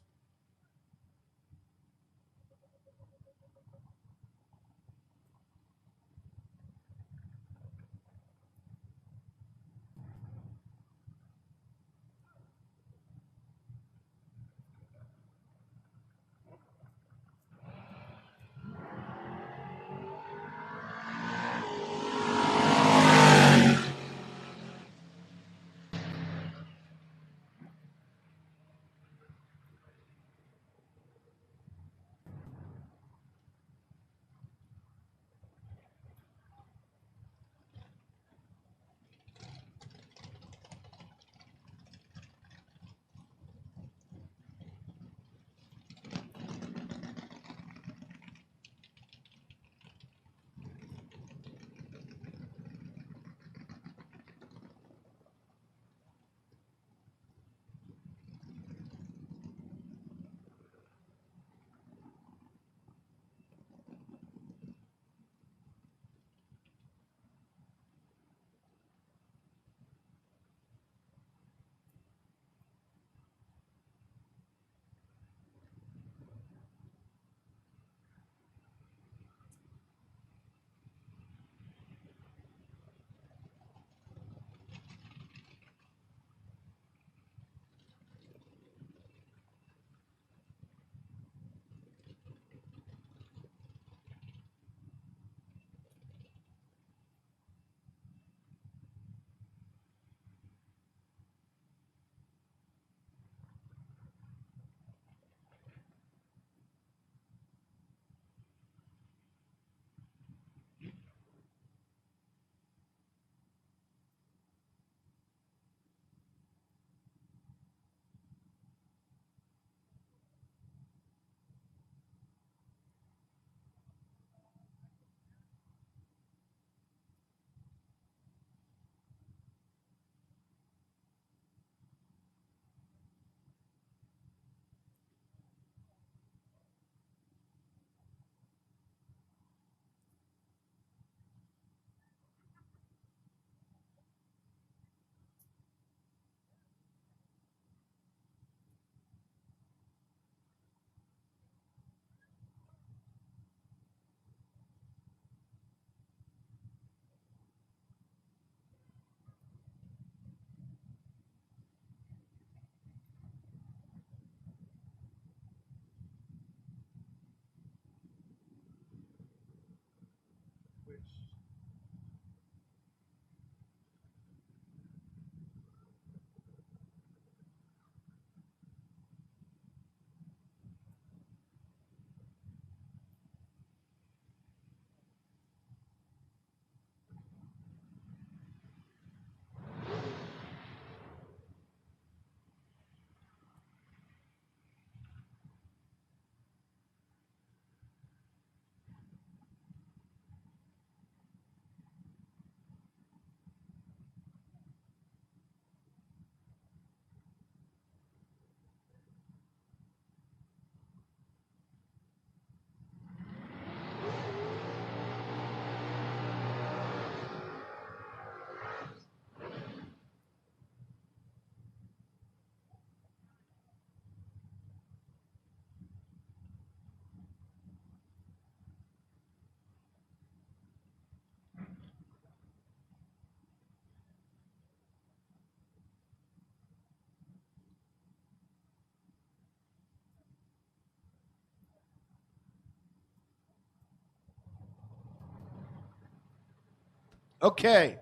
Okay.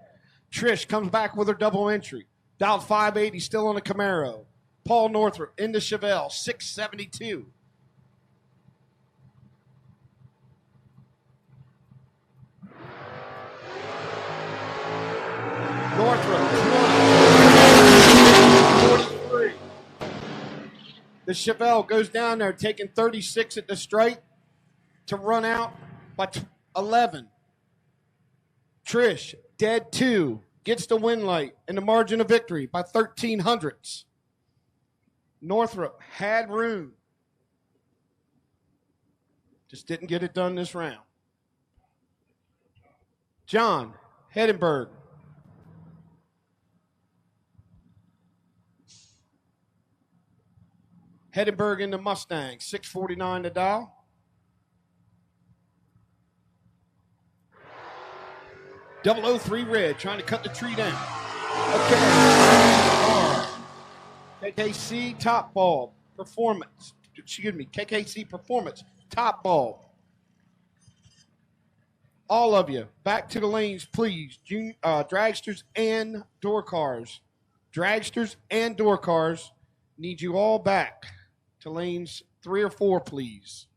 Trish comes back with her double entry. Dialed 580, still on the Camaro. Paul Northrup into Chevelle, 672. Northrup, 43. The Chevelle goes down there, taking 36 at the straight to run out by 11. Trish, dead 2, gets the win light and the margin of victory by 13 hundredths. Northrup had room. Just didn't get it done this round. John Hedenberg. Hedenberg in the Mustang, 649 to dial. .003 red, trying to cut the tree down. Okay. KKC top bulb performance. Excuse me, KKC performance top bulb. All of you, back to the lanes, please. Dragsters and door cars. Dragsters and door cars. Need you all back to lanes 3 or 4, please.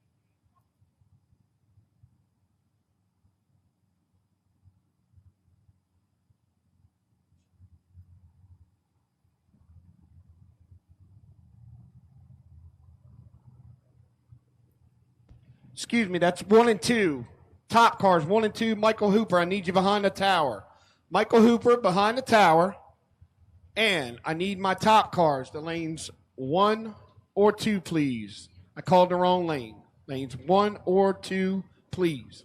Excuse me, that's 1 and 2. Top cars, 1 and 2. Michael Hooper, I need you behind the tower. Michael Hooper behind the tower. And I need my top cars, the lanes 1 or 2, please. I called the wrong lane. Lanes 1 or 2, please.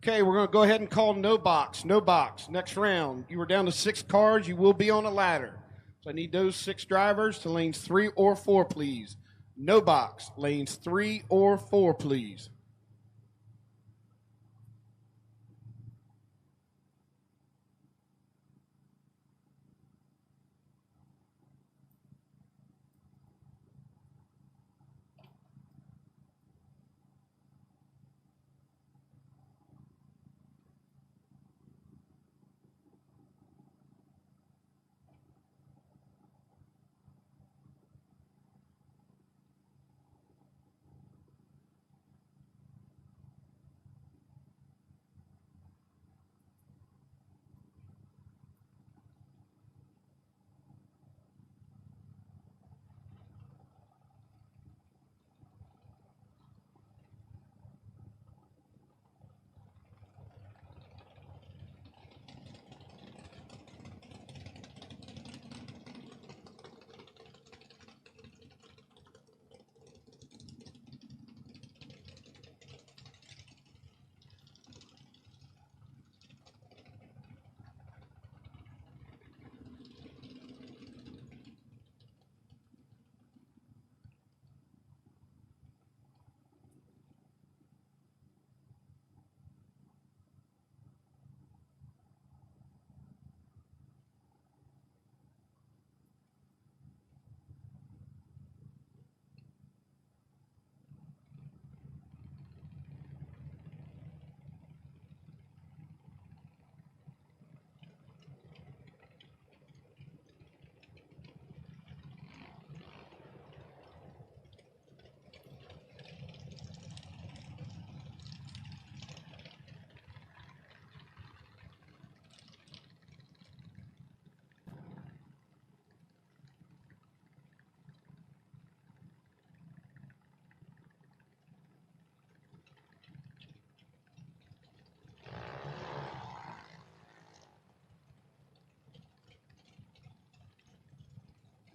Okay, we're going to go ahead and call no box. No box. Next round. You were down to 6 cars. You will be on a ladder. So I need those 6 drivers to lanes 3 or 4, please. No box. Lanes 3 or 4, please.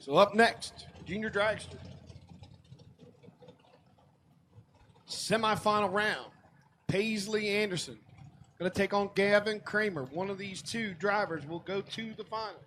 So up next, junior dragster. Semifinal round. Paisley Anderson going to take on Gavin Kramer. One of these 2 drivers will go to the final.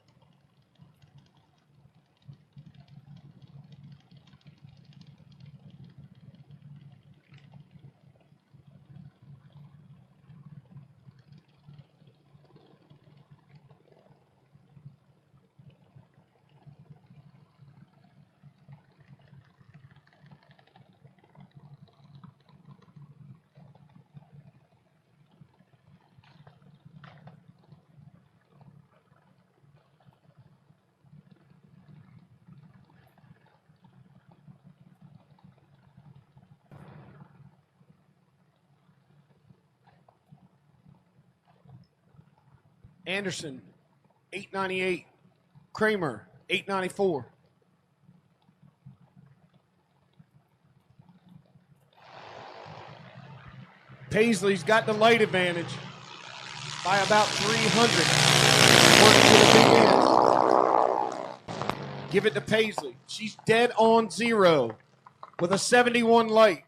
Anderson, 898. Kramer, 894. Paisley's got the light advantage by about 300. Working to the big end. Give it to Paisley. She's dead on 0 with a 71 light.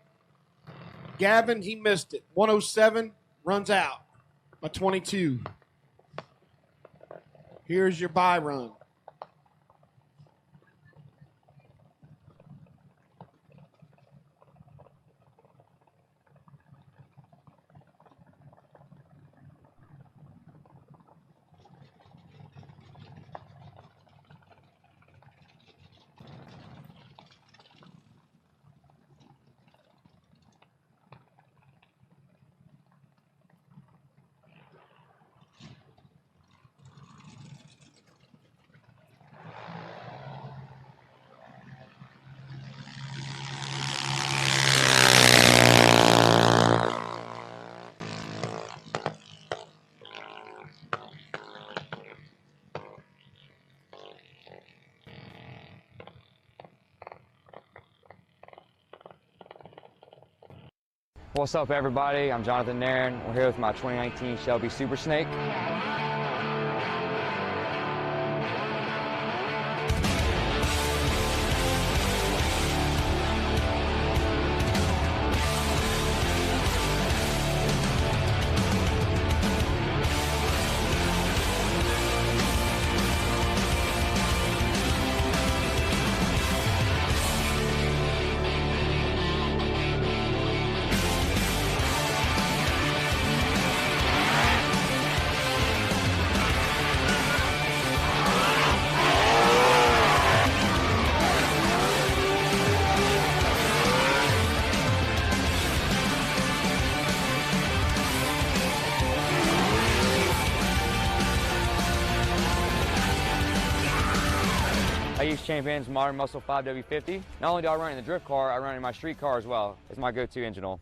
Gavin, he missed it. 107, runs out by 22. Here's your bye run. What's up, everybody? I'm Jonathan Nairn. We're here with my 2019 Shelby Super Snake. use Champion's Modern Muscle 5W50. Not only do I run in the drift car, I run in my street car as well. It's my go-to engine oil.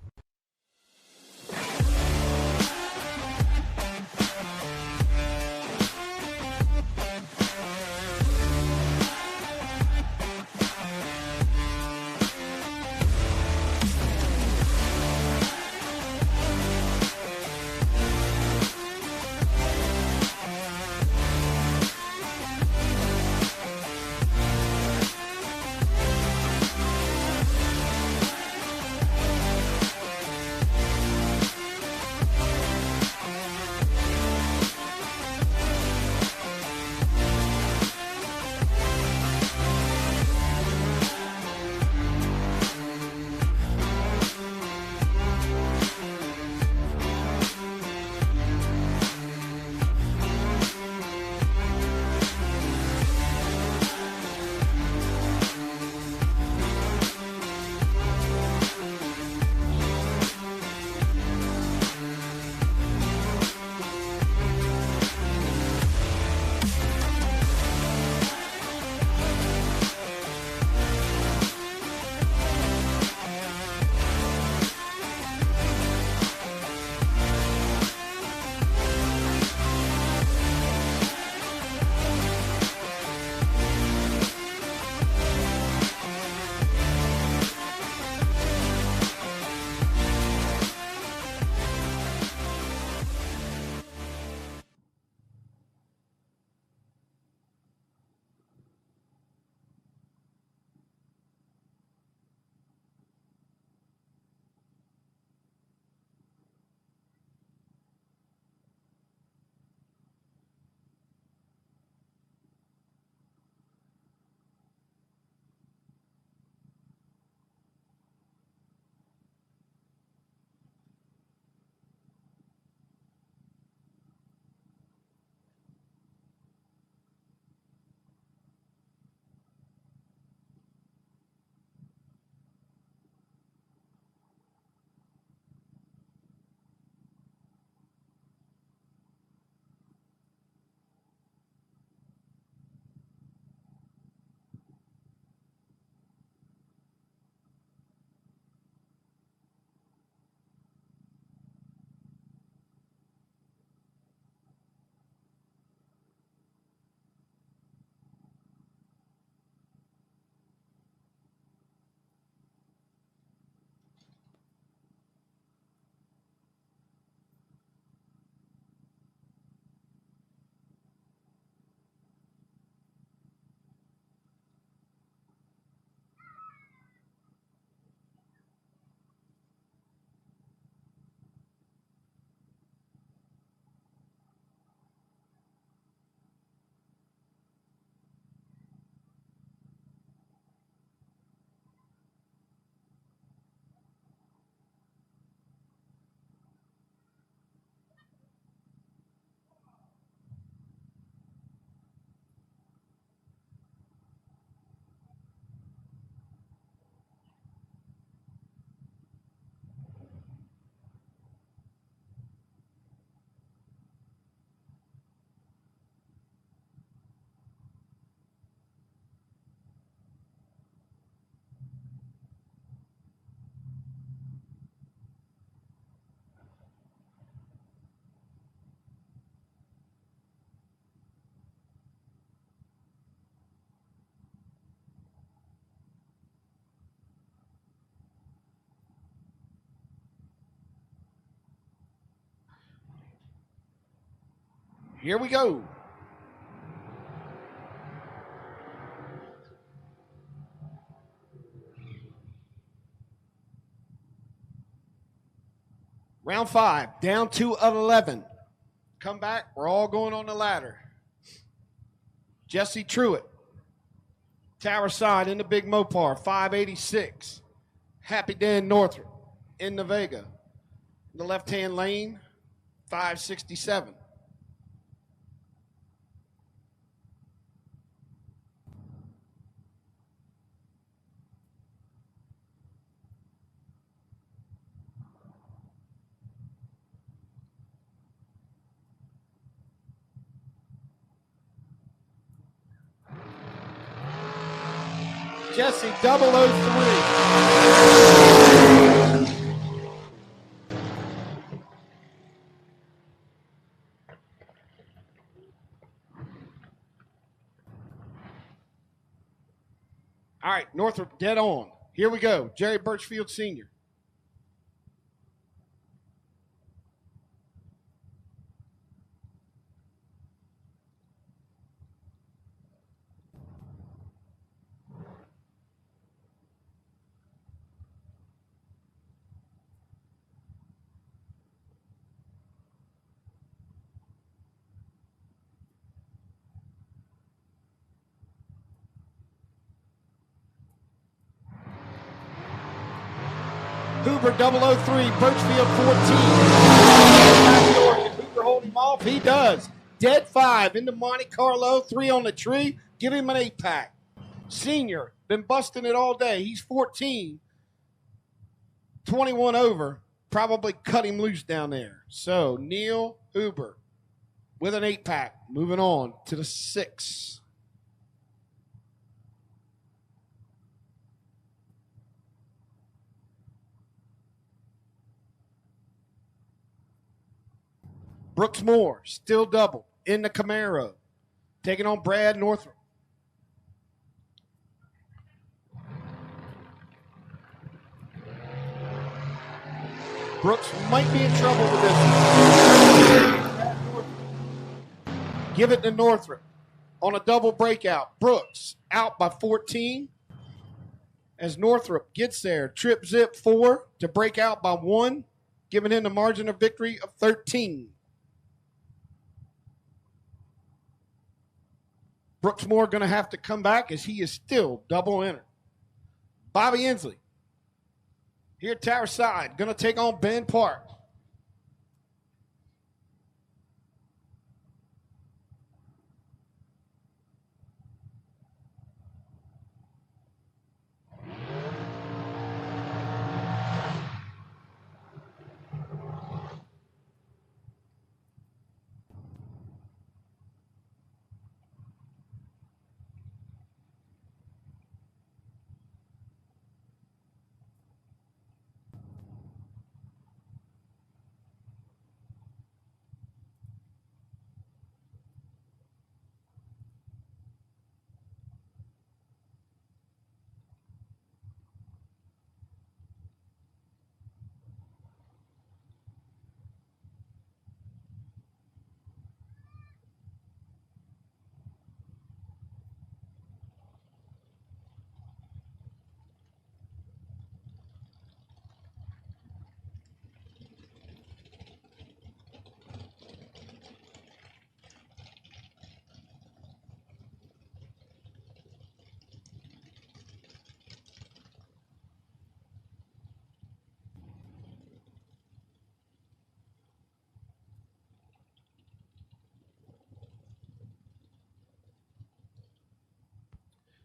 Here we go. Round 5, down 2 of 11. Come back, we're all going on the ladder. Jesse Truitt, Tower Side in the Big Mopar, 586. Happy Dan Northrop in the Vega. The left-hand lane, 567. Jesse 003. All right, Northrop dead on. Here we go. Jerry Birchfield Sr. Hoover 003, Birchfield 14. Hoover hold him off. He does. Dead 5 into Monte Carlo, 3 on the tree. Give him an 8-pack. Senior, been busting it all day. He's 14. 21 over. Probably cut him loose down there. So Neil Hoover with an 8-pack. Moving on to the 6. Brooks Moore, still double in the Camaro, taking on Brad Northrop. Brooks might be in trouble with this. Give it to Northrop on a double breakout. Brooks out by 14 as Northrop gets there. Trip zip 4 to break out by 1, giving him the margin of victory of 13. Brooks Moore going to have to come back as he is still double entered. Bobby Inslee here tower side, going to take on Ben Park.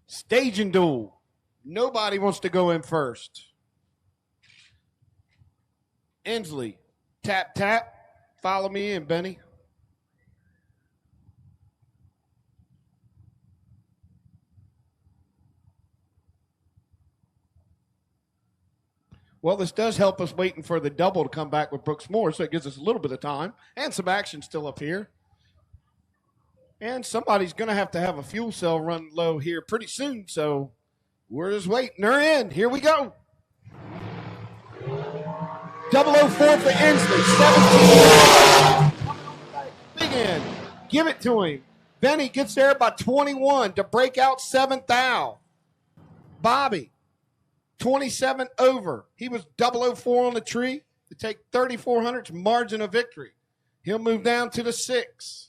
Staging duel. Nobody wants to go in first. Inslee, tap, tap. Follow me in, Benny. Well, this does help us waiting for the double to come back with Brooks Moore, so it gives us a little bit of time and some action still up here. And somebody's going to have a fuel cell run low here pretty soon, so we're just waiting. They're in. Here we go. 004 for Inslee. 17. Big end. Give it to him. Benny gets there by 21 to break out 7th out. Bobby, 27 over. He was 004 on the tree to take 3,400's margin of victory. He'll move down to the 6.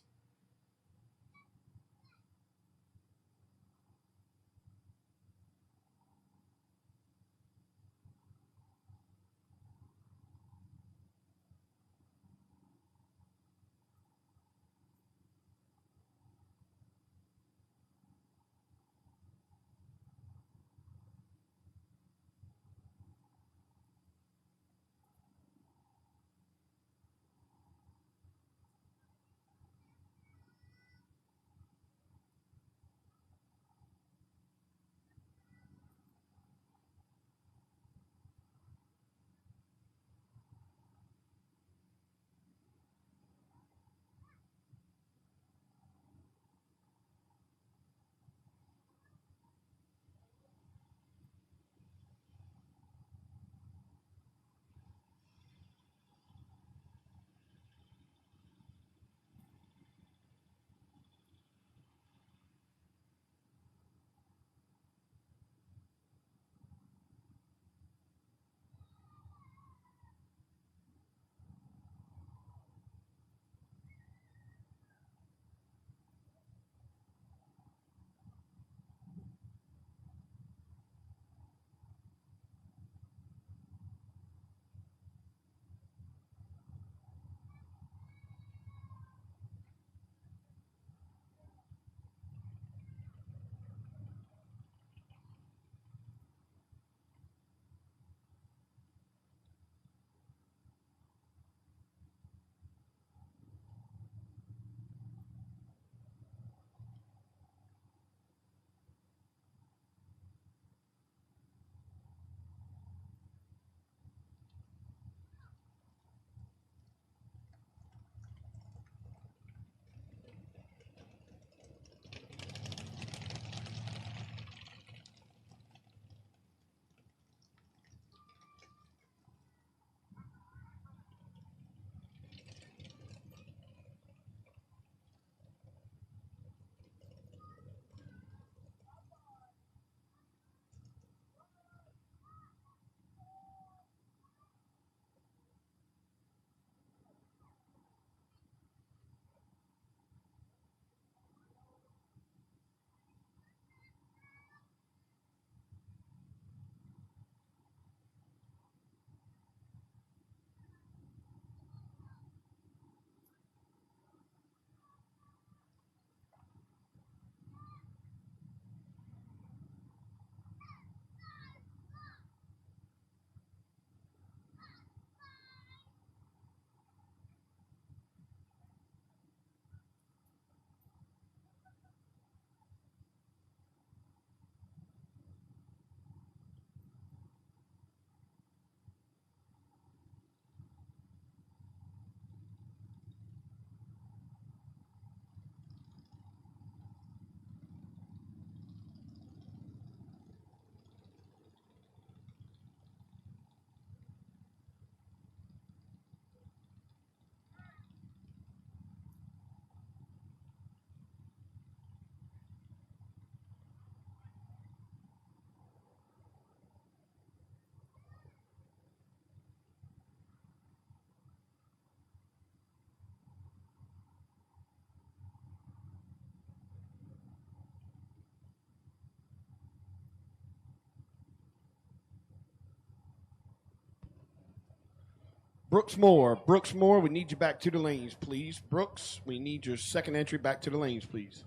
Brooks Moore. Brooks Moore, we need you back to the lanes, please. Brooks, we need your second entry back to the lanes, please.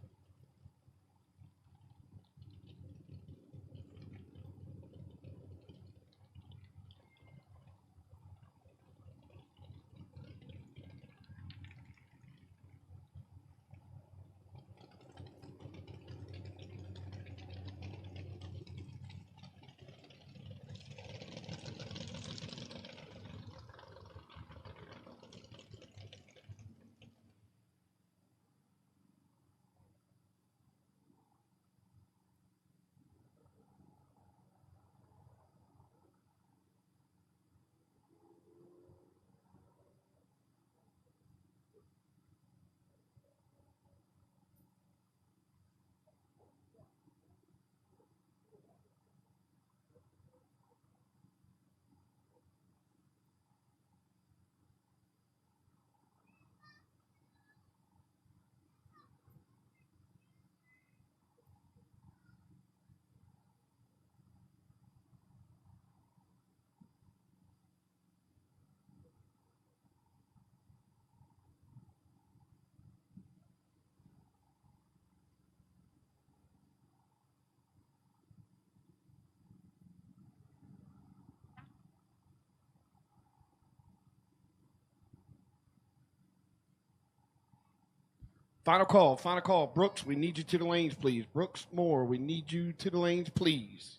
Final call, final call. Brooks, we need you to the lanes, please. Brooks Moore, we need you to the lanes, please.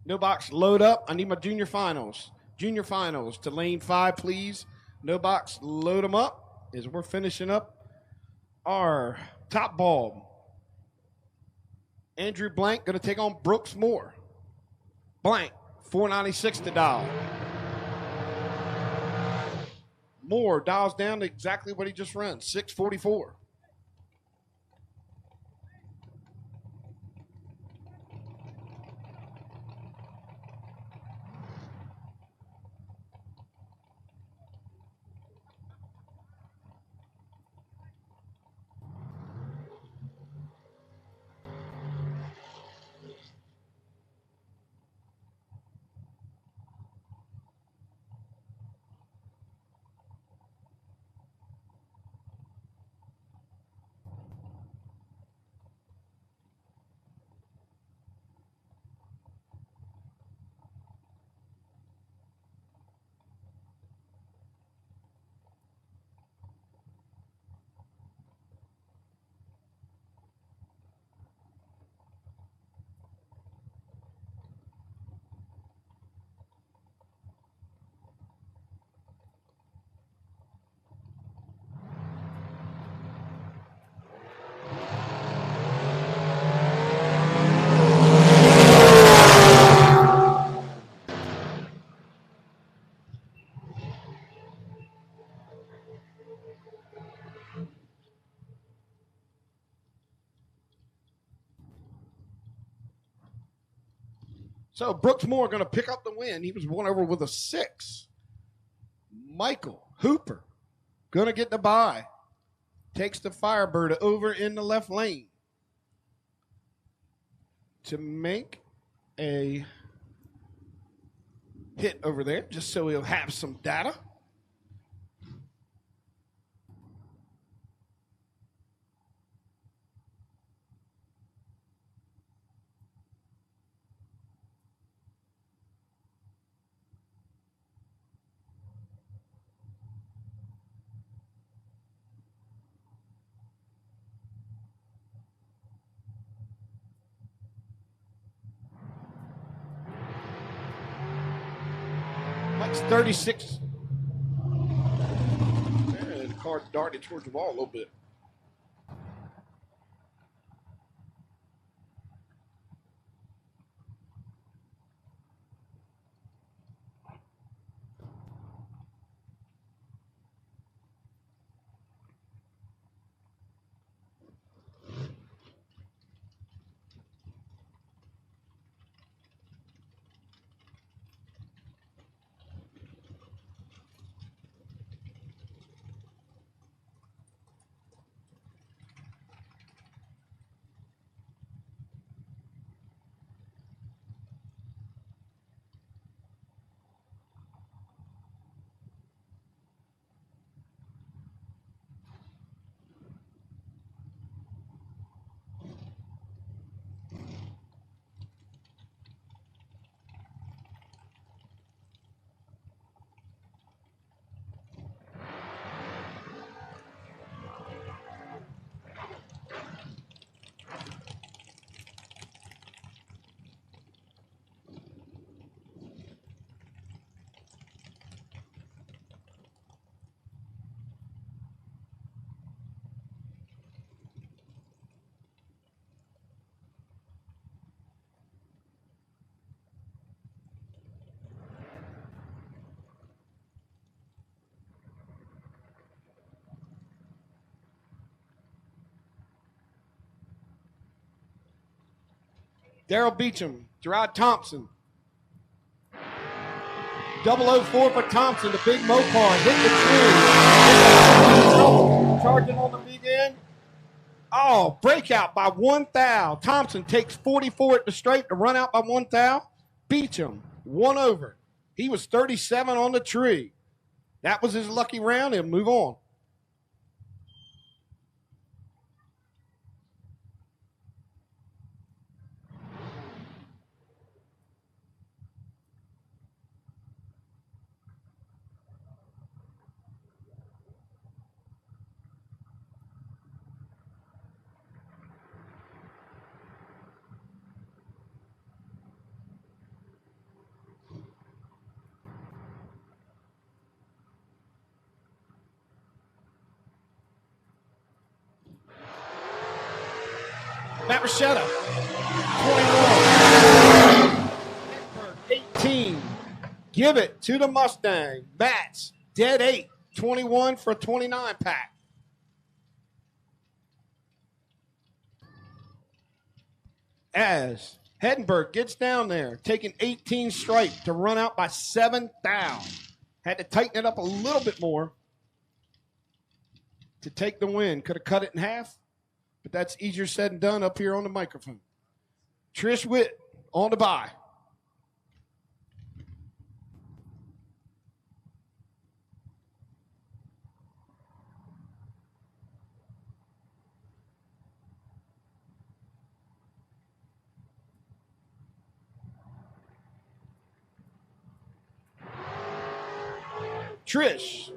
No box, load up. I need my junior finals. Junior finals to lane 5, please. No box, load them up as we're finishing up our top bulb. Andrew Blank going to take on Brooks Moore. Blank, $4.96 to dial. Moore dials down to exactly what he just run, $6.44. So Brooks Moore going to pick up the win. He was won over with a 6. Michael Hooper going to get the bye. Takes the Firebird over in the left lane to make a hit over there, just so he'll have some data. Mike's 36. And the car darted towards the wall a little bit. Daryl Beecham, Gerard Thompson. 004 for Thompson, the big Mopar, hit the tree. Charging on the big end. Oh, breakout by 1 thou. Thompson takes 44 at the straight to run out by 1 thou. Beecham, 1 over. He was 37 on the tree. That was his lucky round. He'll move on. Matt Rashetta, 21. 18. Give it to the Mustang. Matt's dead 8. 21 for a 29 pack. As Heddenberg gets down there, taking 18 strike to run out by 7 down. Had to tighten it up a little bit more to take the win. Could have cut it in half, but that's easier said than done up here on the microphone. Trish Witt on the bye. Trish.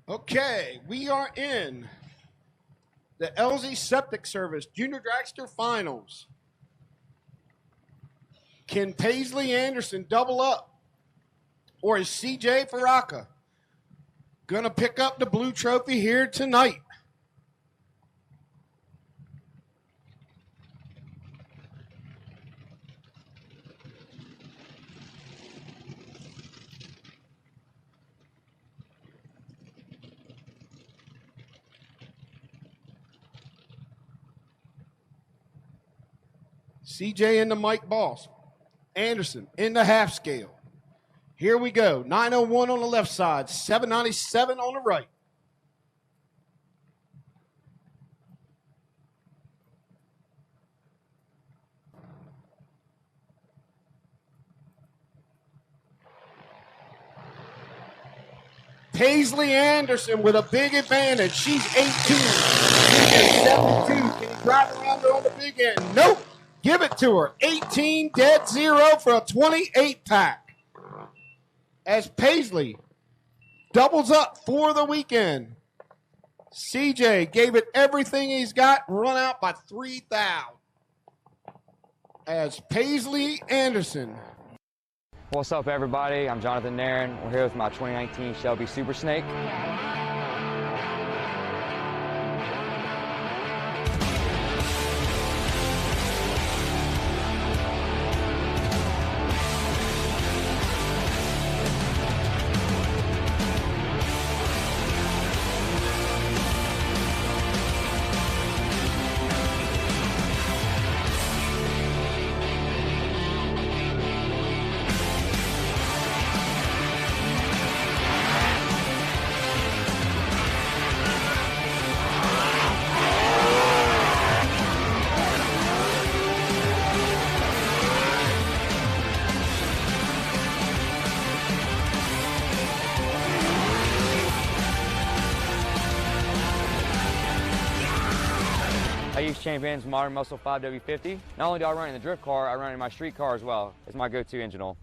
Okay, we are in the LZ Septic Service Junior Dragster Finals. Can Paisley Anderson double up? Or is CJ Faraka going to pick up the blue trophy here tonight? CJ in the Mike Boss. Anderson in the half scale. Here we go. 901 on the left side, 797 on the right. Paisley Anderson with a big advantage. She's 18. She's 72. Can he drive around her on the big end? Nope. Give it to her. 18 dead zero for a 28 pack. As Paisley doubles up for the weekend. CJ gave it everything he's got, run out by 3,000. As Paisley Anderson. What's up, everybody? I'm Jonathan Nairn. We're here with my 2019 Shelby Super Snake. IU's Champions Modern Muscle 5W50. Not only do I run in the drift car, I run in my street car as well. It's my go-to engine oil.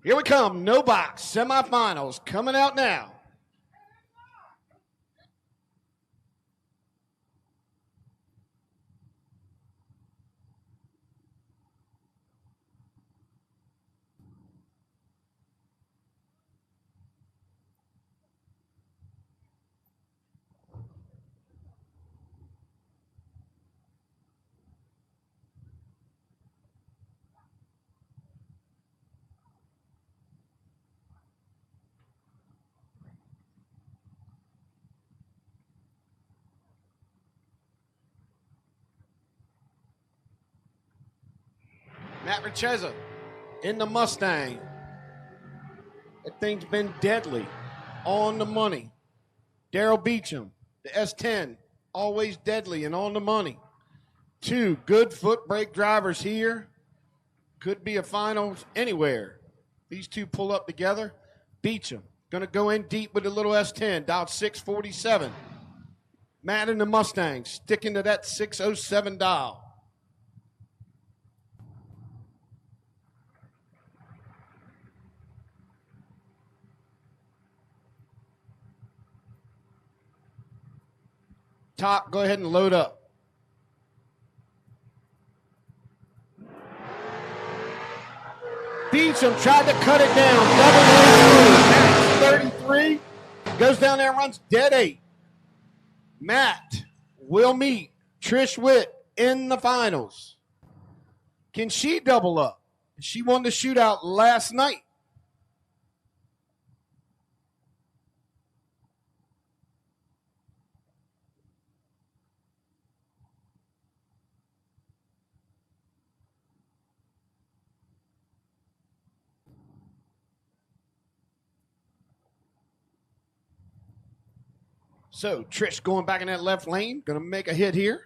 Here we come. No box. Semifinals coming out now. Matt Richeza in the Mustang. That thing's been deadly. On the money. Daryl Beecham, the S10, always deadly and on the money. 2 good foot brake drivers here. Could be a finals anywhere. These 2 pull up together. Beecham going to go in deep with the little S10, dialed 647. Matt in the Mustang sticking to that 607 dial. Top, go ahead and load up. Beecham tried to cut it down. Double 33. Goes down there and runs dead 8. Matt will meet Trish Witt in the finals. Can she double up? She won the shootout last night. So Trish going back in that left lane, going to make a hit here.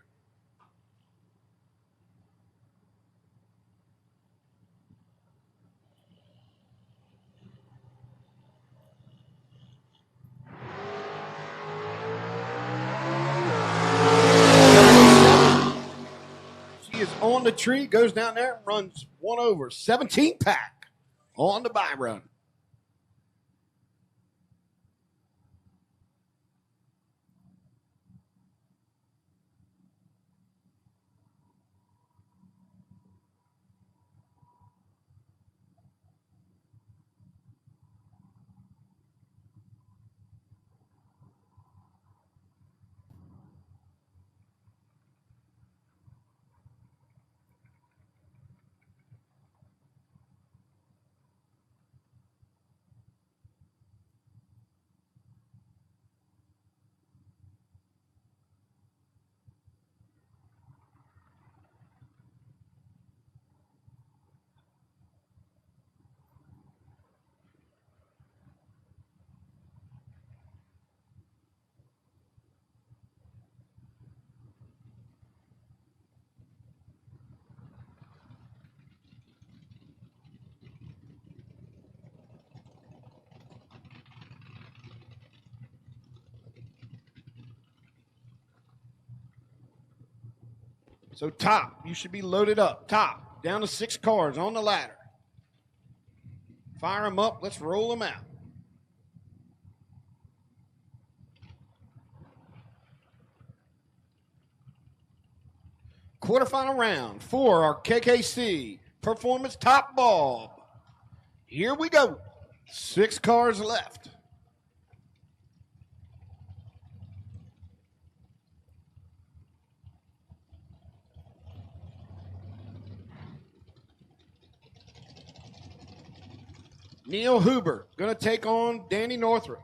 She is on the tree, goes down there and runs 1 over. 17 pack on the bye run. So top, you should be loaded up. Top, down to 6 cars on the ladder. Fire them up. Let's roll them out. Quarterfinal round for our KKC Performance Top Bulb. Here we go. 6 cars left. Neil Huber going to take on Danny Northrup.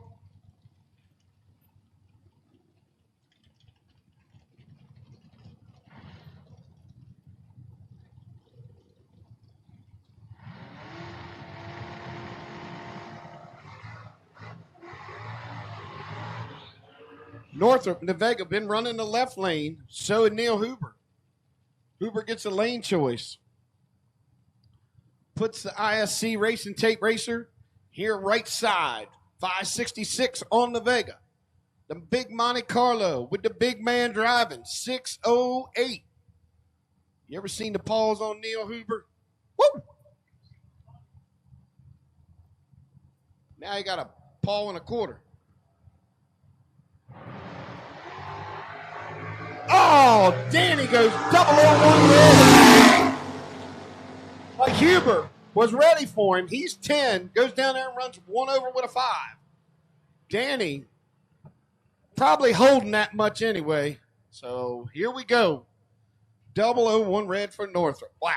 Northrup and Vega been running the left lane, so did Neil Huber. Huber gets a lane choice. Puts the ISC Racing Tape Racer here right side. 566 on the Vega. The big Monte Carlo with the big man driving. 608. You ever seen the paws on Neil Huber? Woo! Now you got a paw and a quarter. Oh, Danny goes 001 red. Like Huber was ready for him. He's 10, goes down there and runs 1 over with a 5. Danny probably holding that much anyway. So here we go. 001 red for Northrop. Wow.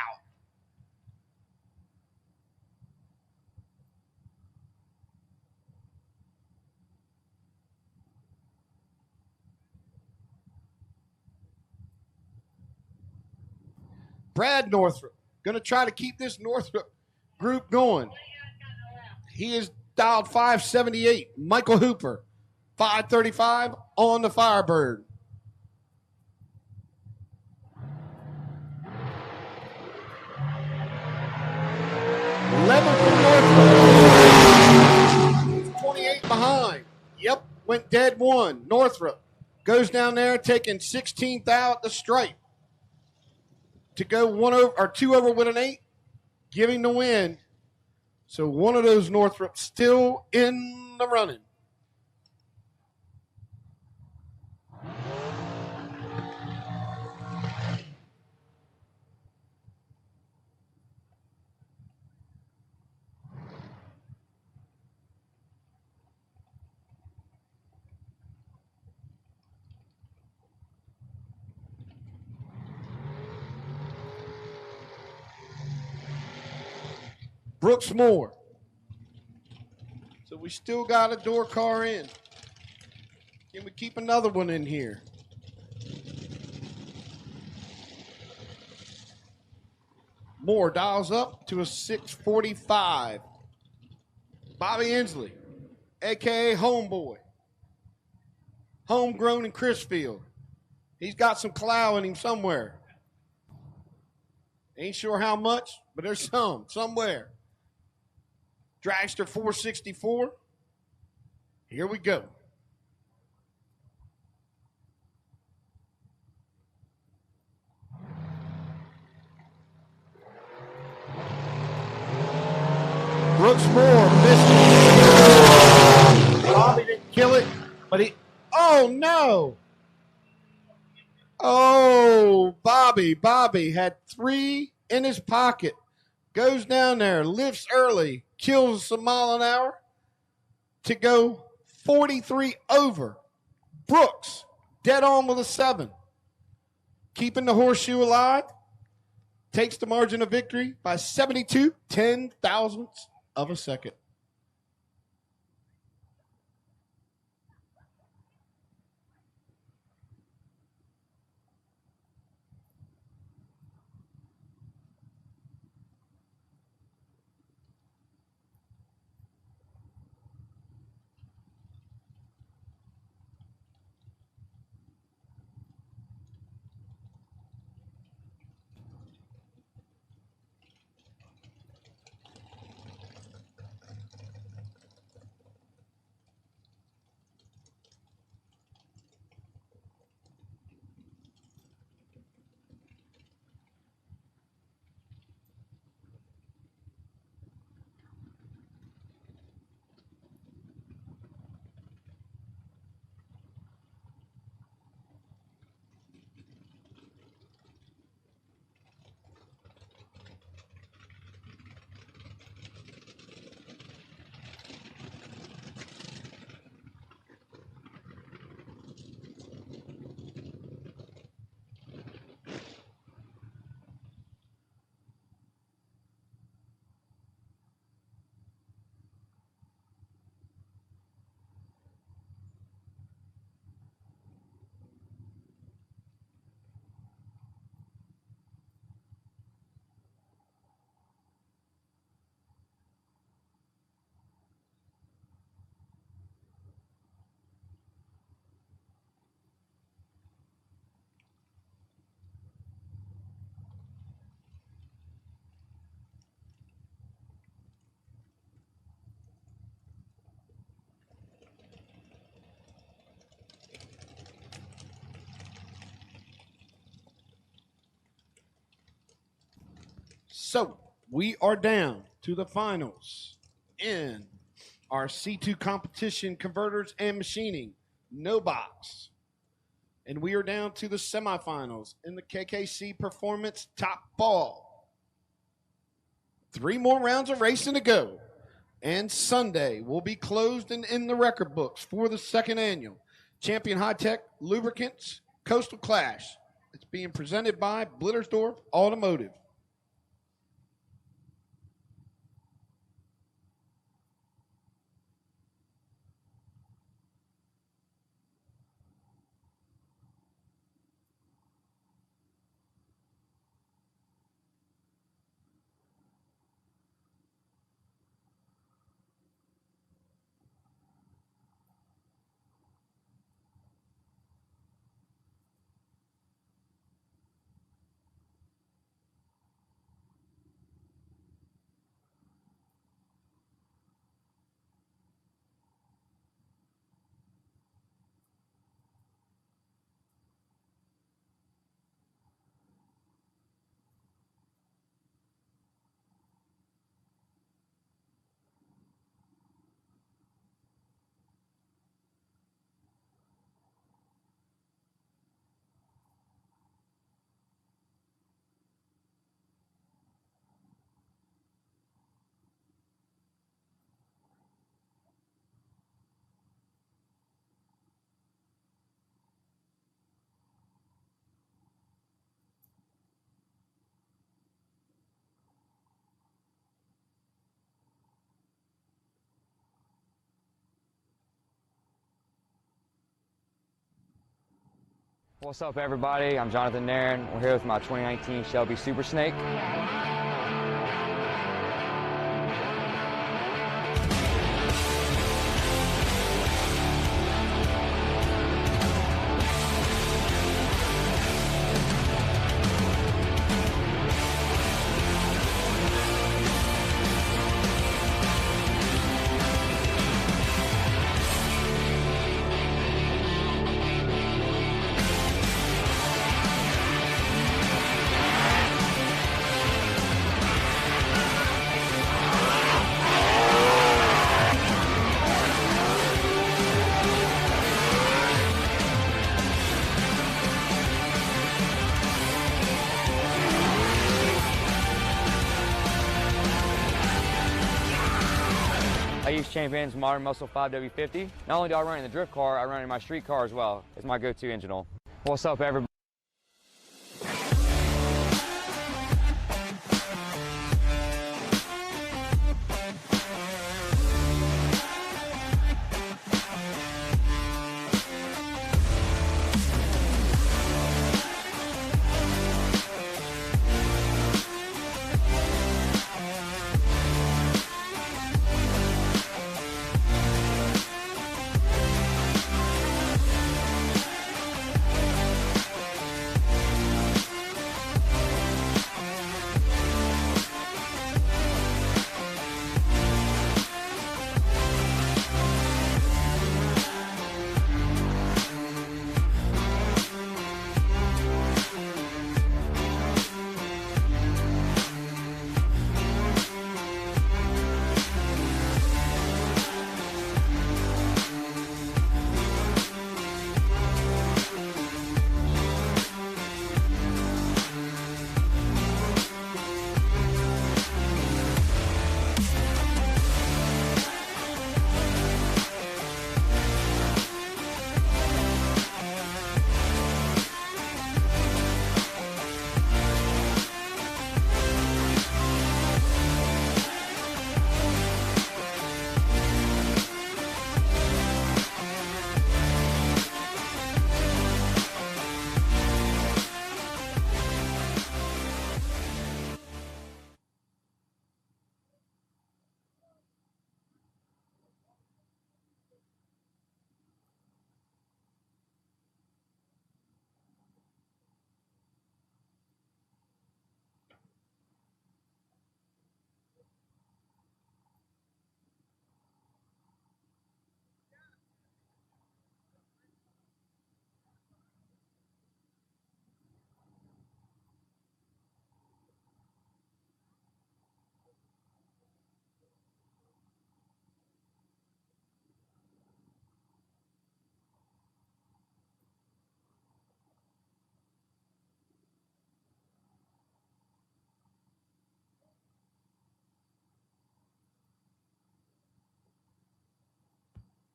Brad Northrop going to try to keep this Northrop group going. He is dialed 578. Michael Hooper, 535 on the Firebird. Level for Northrop. 28 behind. Yep, went dead 1. Northrop goes down there taking 16th out at the stripe to go 1 over or 2 over with an 8, giving the win. So one of those Northrop still in the running. Brooks Moore. So we still got a door car in. Can we keep another one in here? Moore dials up to a 645. Bobby Inslee, a.k.a. Homeboy. Homegrown in Chrisfield. He's got some clout in him somewhere. Ain't sure how much, but there's somewhere. Dragster 464. Here we go. Brooks Moore missed it. Bobby didn't kill it, but he. Oh no! Oh, Bobby had 3 in his pocket. Goes down there, lifts early, kills some mile an hour to go 43 over. Brooks, dead on with a 7. Keeping the horseshoe alive. Takes the margin of victory by 72 ten-thousandths of a second. So we are down to the finals in our C2 competition converters and machining, no box. And we are down to the semifinals in the KKC Performance Top Ball. 3 more rounds of racing to go. And Sunday will be closed and in the record books for the 2nd annual Champion High Tech Lubricants Coastal Clash. It's being presented by Blittersdorf Automotive. What's up, everybody? I'm Jonathan Nairn. We're here with my 2019 Shelby Super Snake. I use Champion's Modern Muscle 5W50. Not only do I run in the drift car, I run in my street car as well. It's my go-to engine oil. What's up, everybody?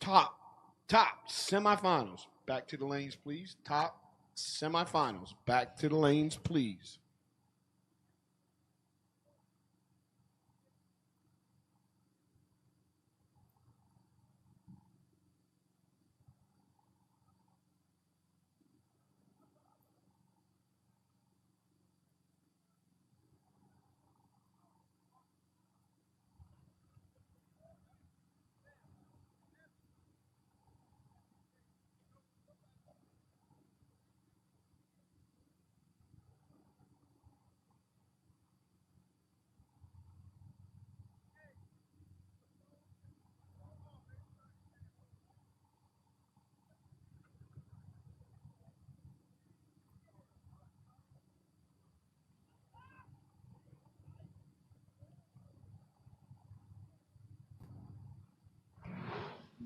top semifinals. Back to the lanes, please. Top semifinals. Back to the lanes, please.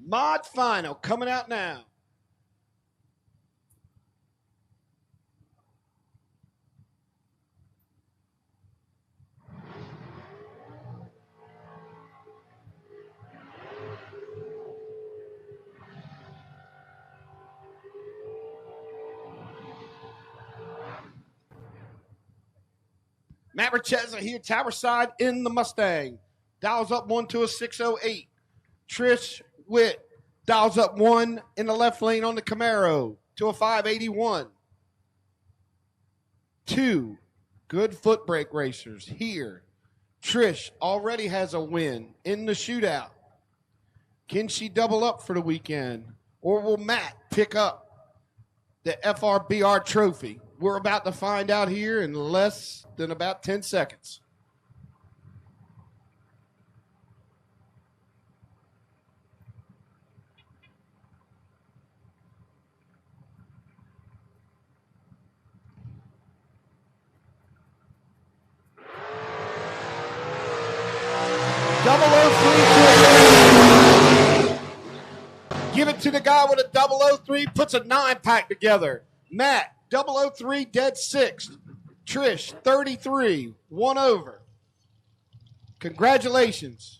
Mod final coming out now. Matt Richezza here, tower side in the Mustang. Dials up one to a 608. Trish Witt dials up one in the left lane on the Camaro to a 581. Two good foot brake racers here. Trish already has a win in the shootout. Can she double up for the weekend? Or will Matt pick up the FRBR trophy? We're about to find out here in less than about 10 seconds. Double 03. Give it to the guy with a 003, puts a 9-pack together. Matt, 003, dead sixth. Trish, 33, one over. Congratulations.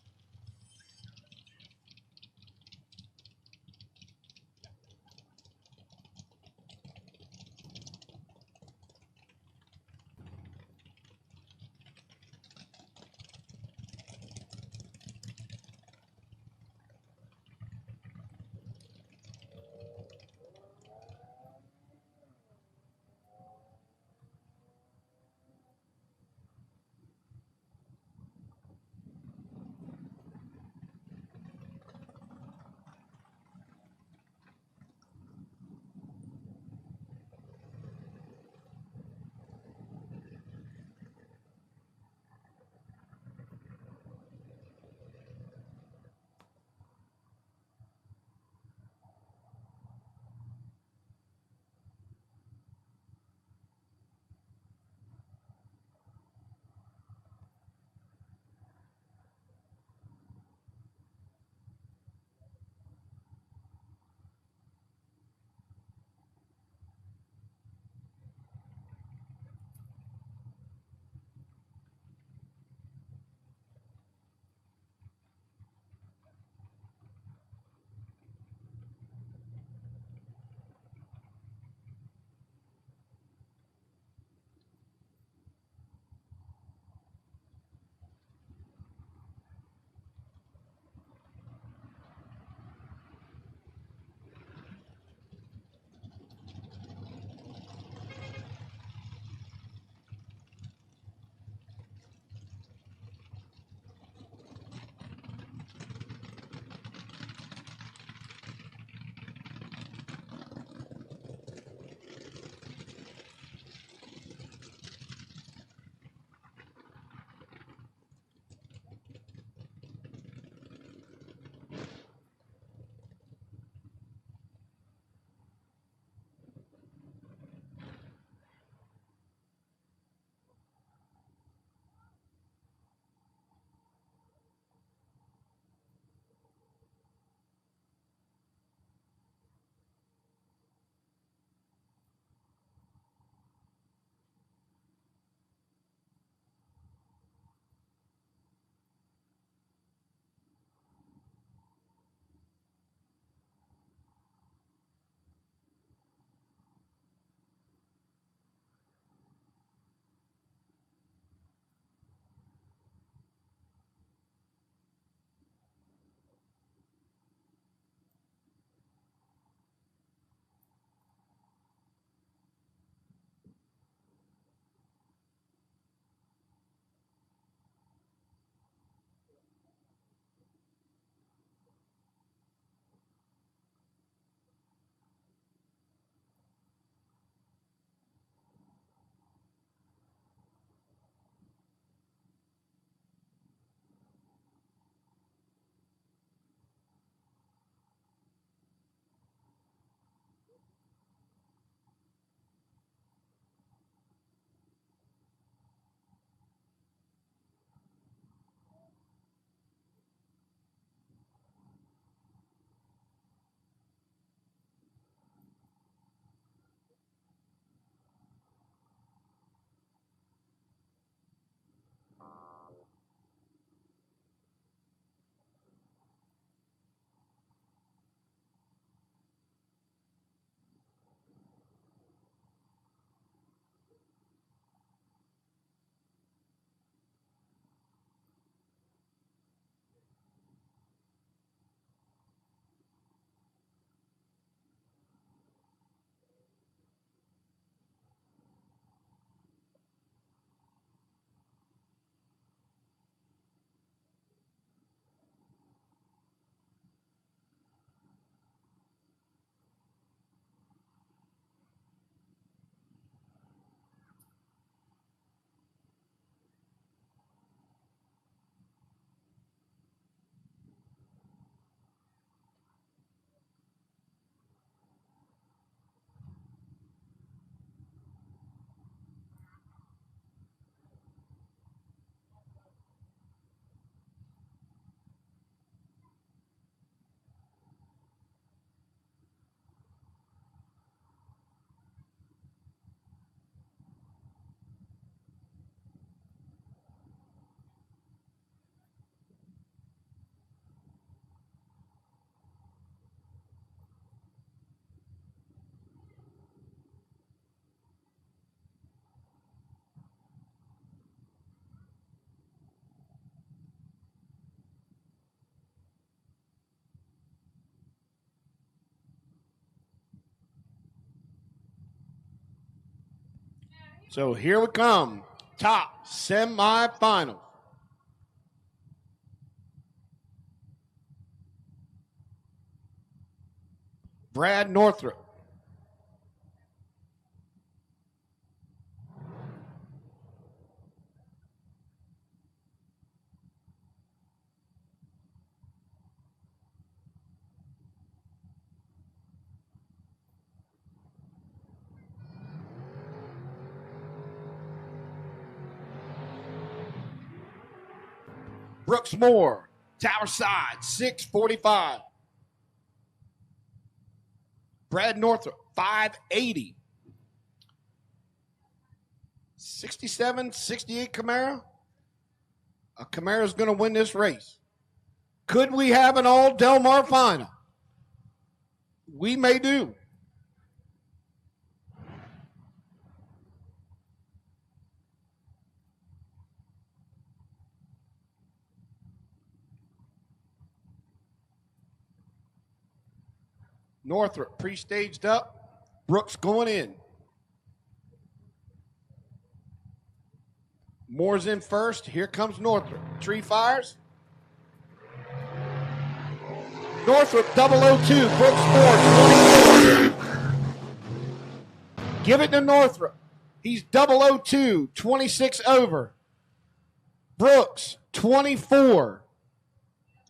So here we come. Top semifinal. Brad Northrup. Brooks Moore, Tower Side, 645. Brad Northrup, 580. 67, 68 Camaro. A Camara's going to win this race. Could we have an all Delmar final? We may do. Northrup pre-staged up. Brooks going in. Moore's in first. Here comes Northrup. Tree fires. Northrup 002. Brooks Moore 24. Give it to Northrup. He's 002. 26 over. Brooks 24.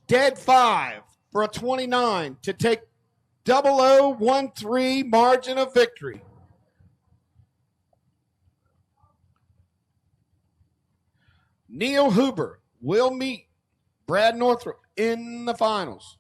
Dead 5 for a 29 to take 0013 margin of victory. Neil Huber will meet Brad Northrup in the finals.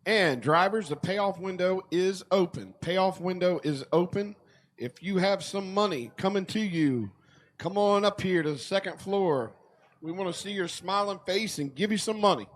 And drivers, the payoff window is open. Payoff window is open. If you have some money coming to you, come on up here to the second floor. We want to see your smiling face and give you some money.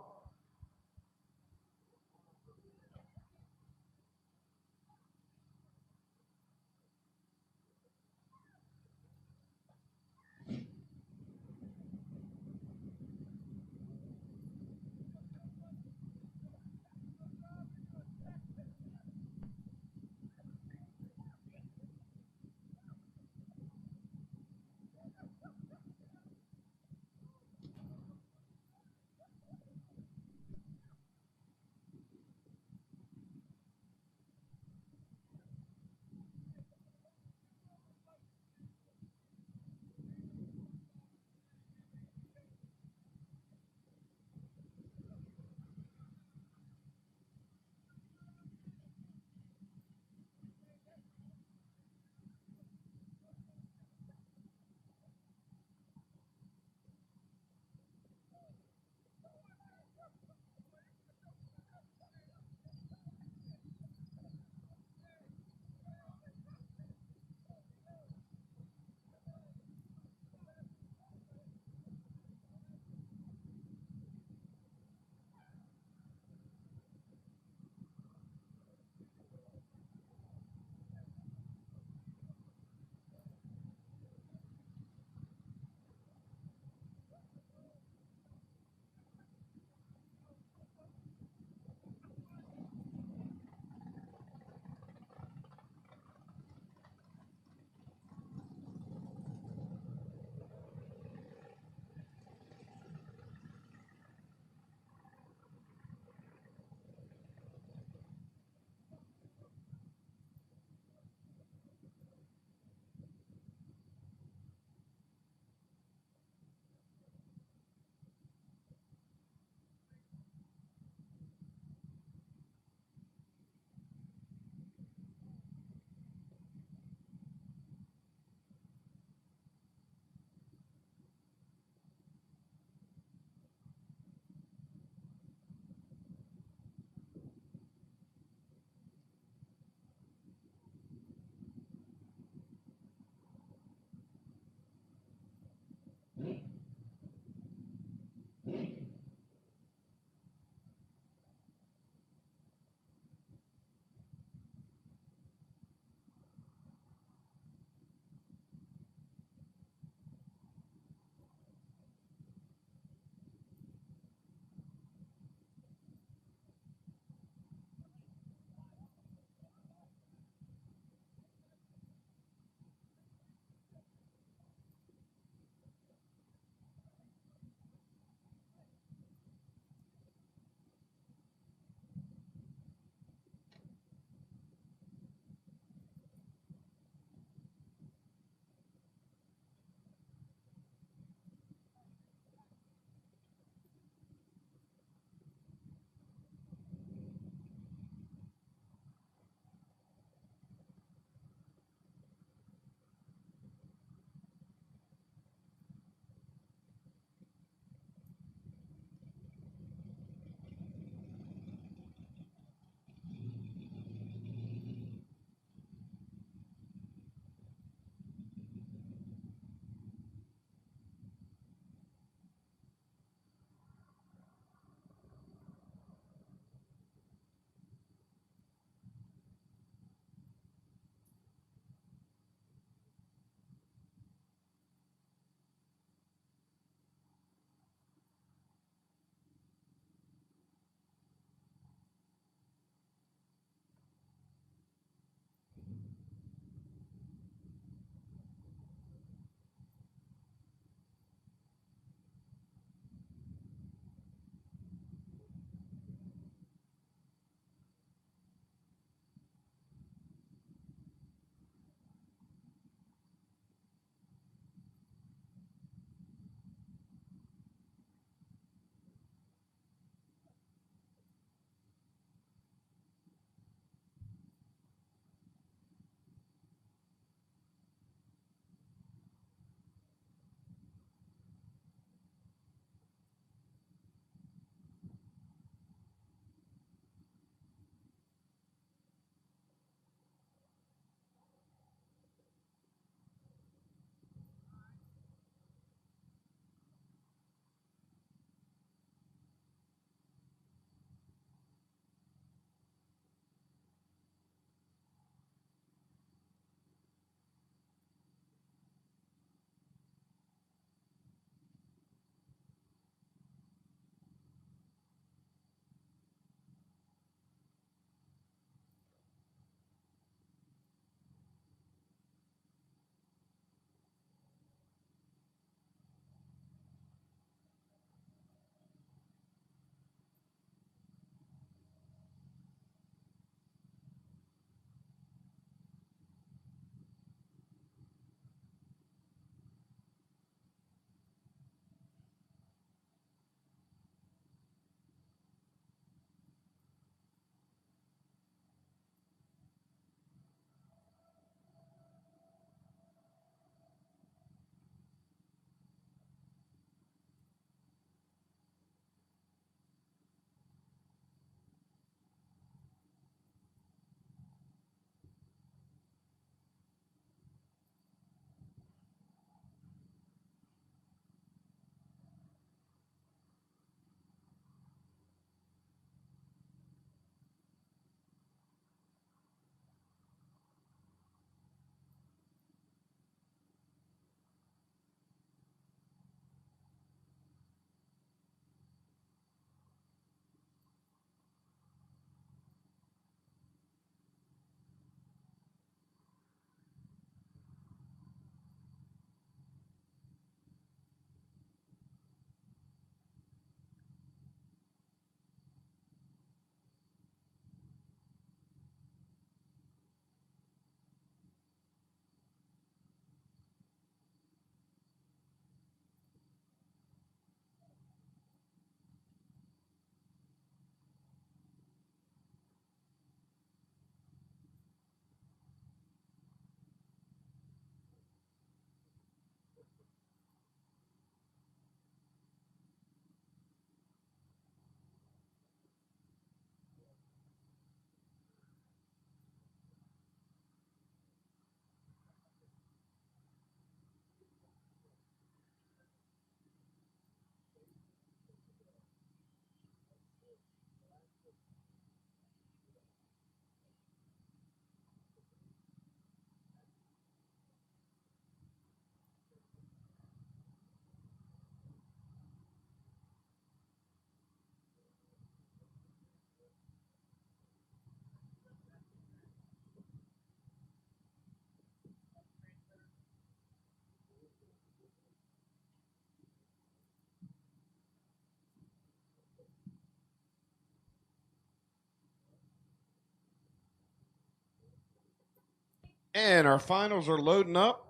And our finals are loading up.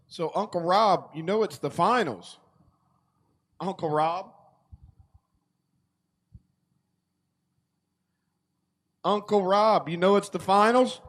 So, Uncle Rob, you know it's the finals. Uncle Rob. Uncle Rob, you know it's the finals?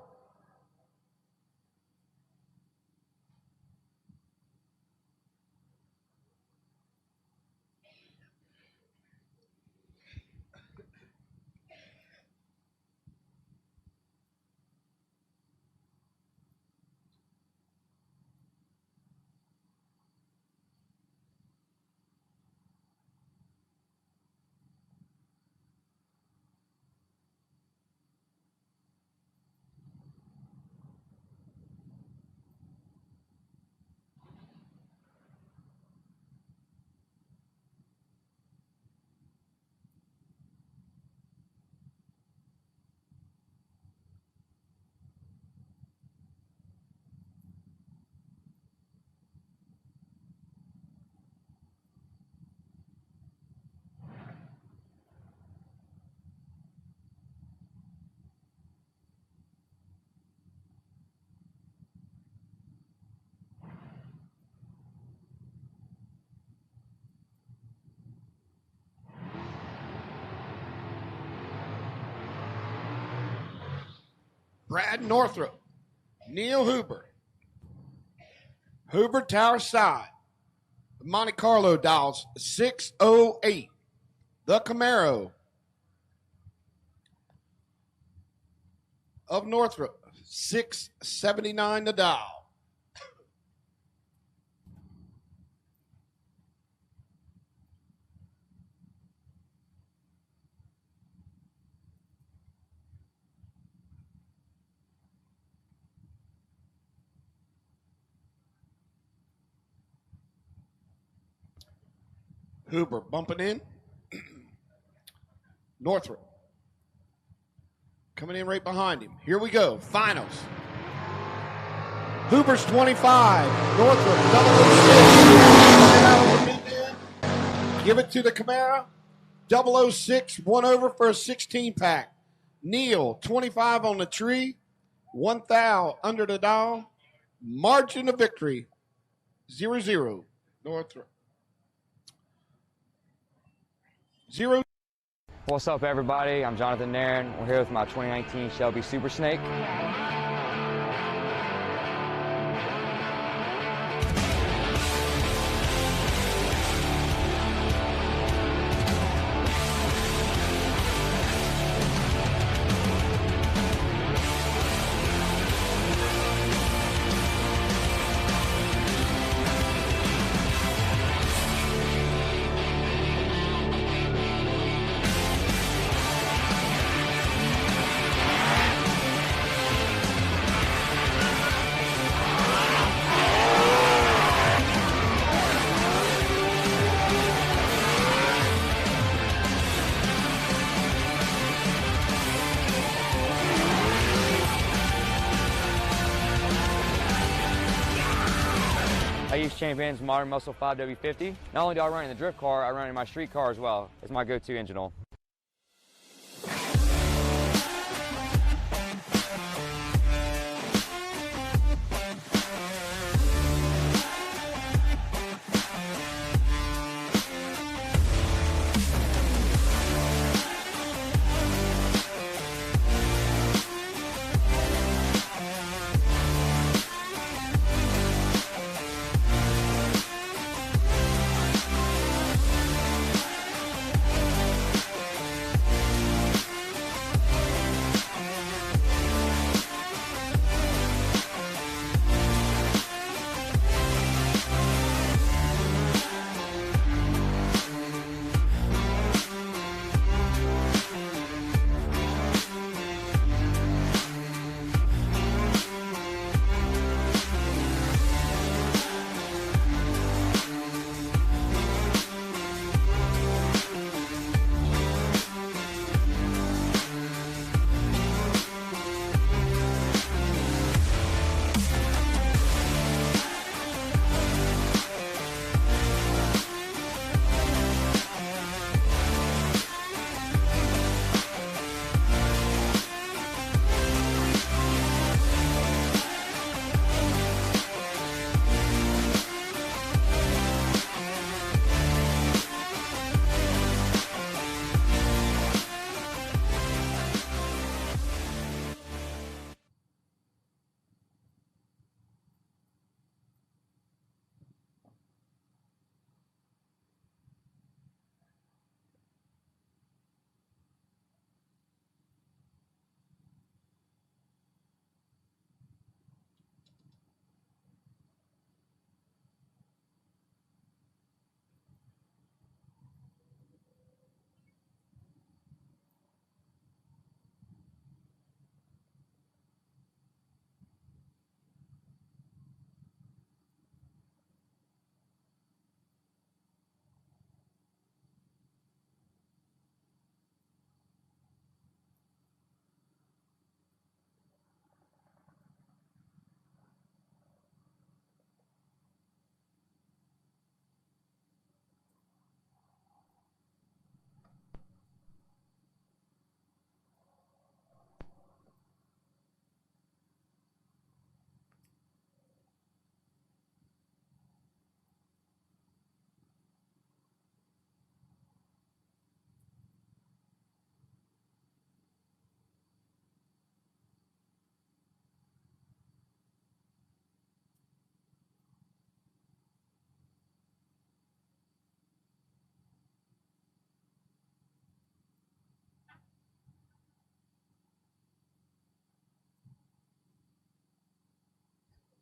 Brad Northrup, Neil Huber, Huber Tower Side, Monte Carlo dials 608, the Camaro of Northrop, 679 the dial. Huber bumping in. Northrop coming in right behind him. Here we go. Finals. Huber's 25. Northrop double 06. Give it to the Camaro. 006, one over for a 16 pack. Neil, 25 on the tree. 1 thou under the dial. Margin of victory 0-0. Northrop. 0. What's up, everybody? I'm Jonathan Nairn. We're here with my 2019 Shelby Super Snake. I use Champion's Modern Muscle 5W50. Not only do I run in the drift car, I run in my street car as well. It's my go-to engine oil.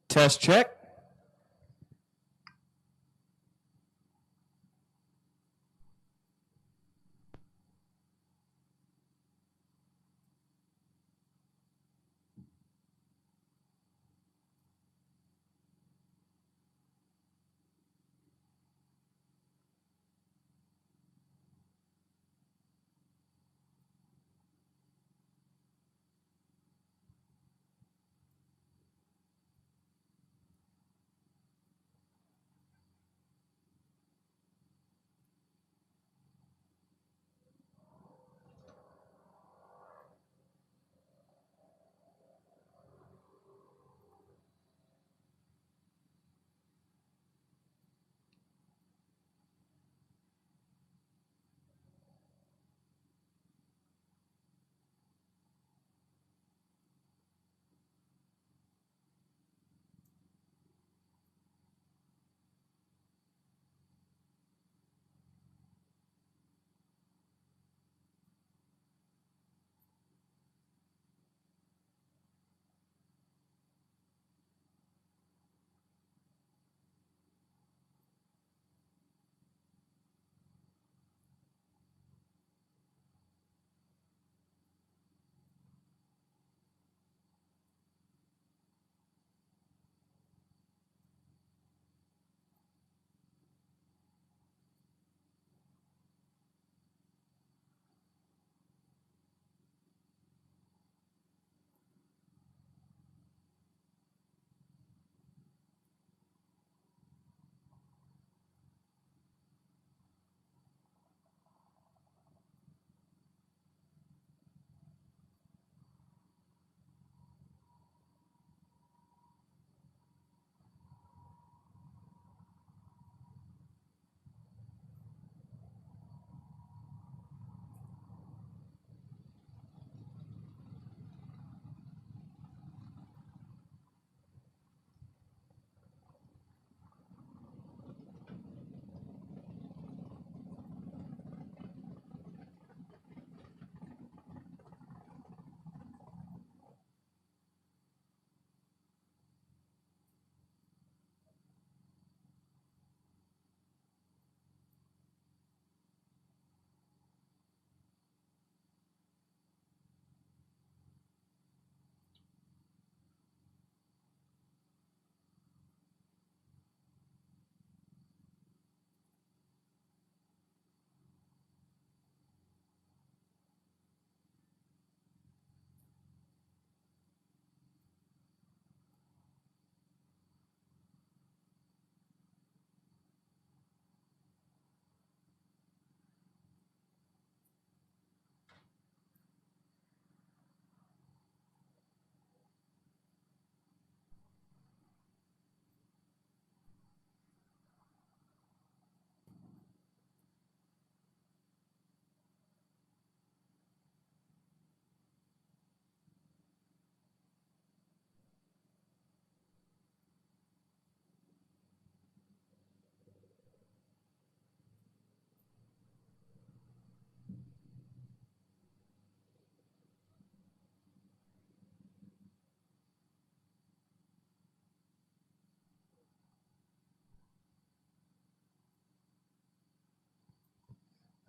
Test check.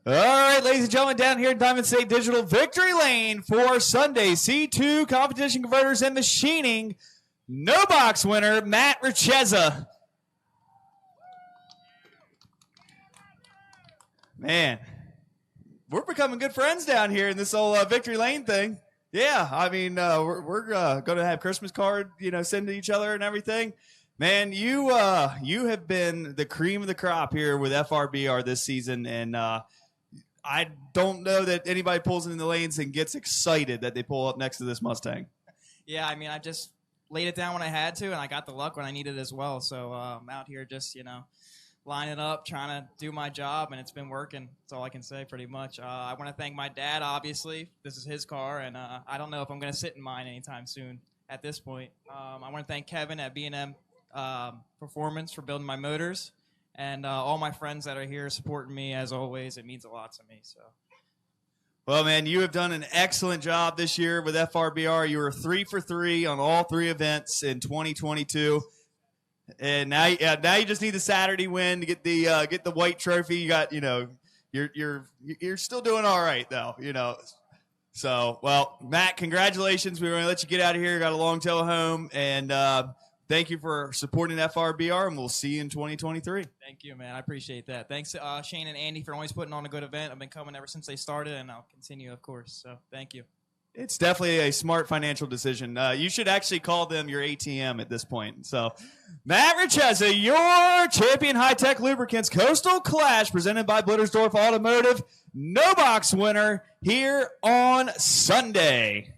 All right, ladies and gentlemen, down here in Diamond State Digital Victory Lane for Sunday C2 Competition Converters and Machining, no box winner, Matt Richeza. Man, we're becoming good friends down here in this old Victory Lane thing. Yeah, I mean, we're going to have Christmas card, send to each other and everything. Man, you have been the cream of the crop here with FRBR this season, and I don't know that anybody pulls in the lanes and gets excited that they pull up next to this Mustang. Yeah, I mean, I just laid it down when I had to, and I got the luck when I needed it as well. So I'm out here just, lining up, trying to do my job, and it's been working. That's all I can say pretty much. I want to thank my dad, obviously. This is his car, and I don't know if I'm going to sit in mine anytime soon at this point. I want to thank Kevin at B&M Performance for building my motors. And all my friends that are here supporting me, as always, it means a lot to me. So, Well, man, you have done an excellent job this year with FRBR. You were 3 for 3 on all 3 events in 2022. And now you just need the Saturday win to get the white trophy. You got, you're still doing all right though, So, well, Matt, congratulations. We're going to let you get out of here. Got a long tail home, and thank you for supporting FRBR, and we'll see you in 2023. Thank you, man. I appreciate that. Thanks, Shane and Andy, for always putting on a good event. I've been coming ever since they started, and I'll continue, of course. So, thank you. It's definitely a smart financial decision. You should actually call them your ATM at this point. So, Matt Richeza, your champion high-tech lubricants Coastal Clash presented by Blittersdorf Automotive. No box winner here on Sunday.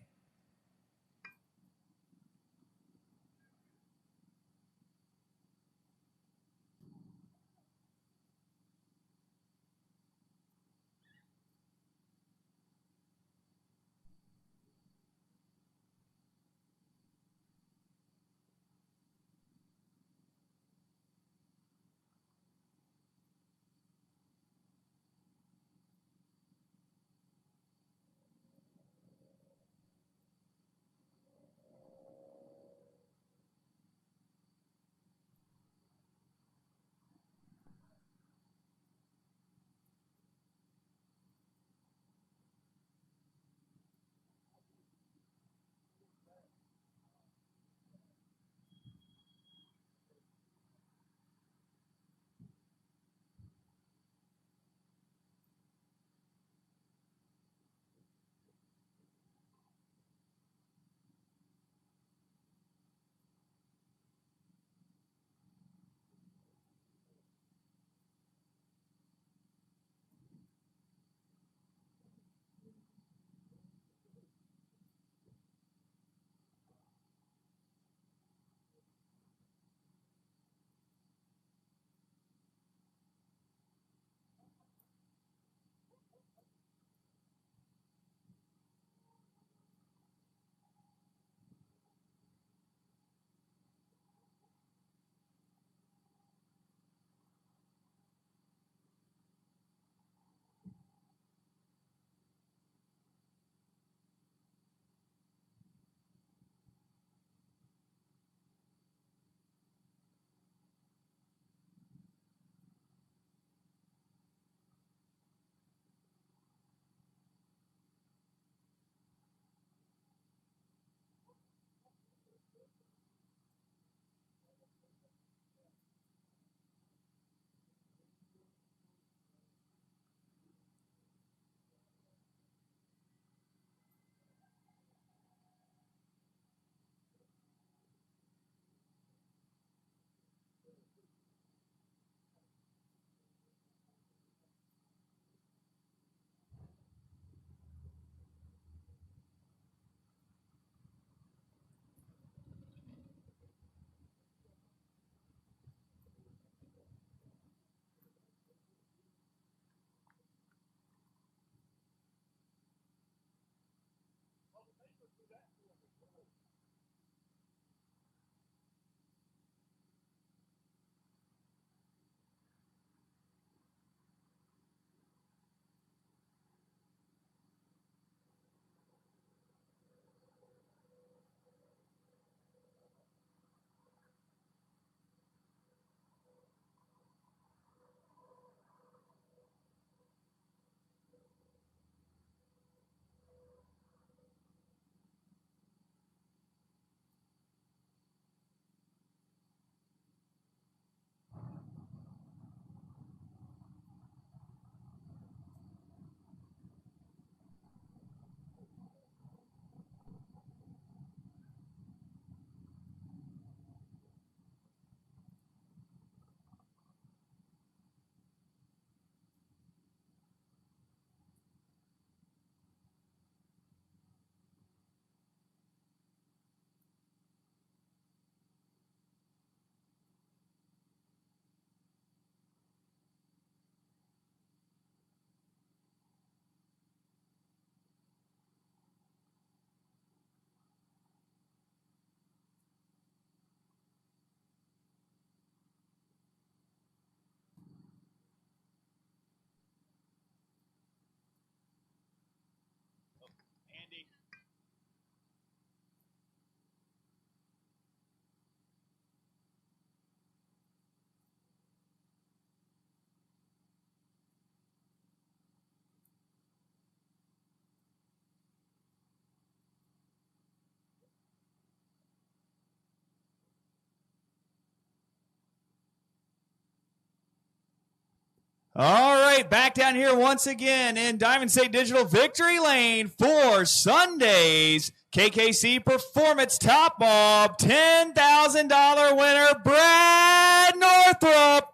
All right, back down here once again in Diamond State Digital Victory Lane for Sunday's KKC Performance Top Bob $10,000 winner, Brad Northrup.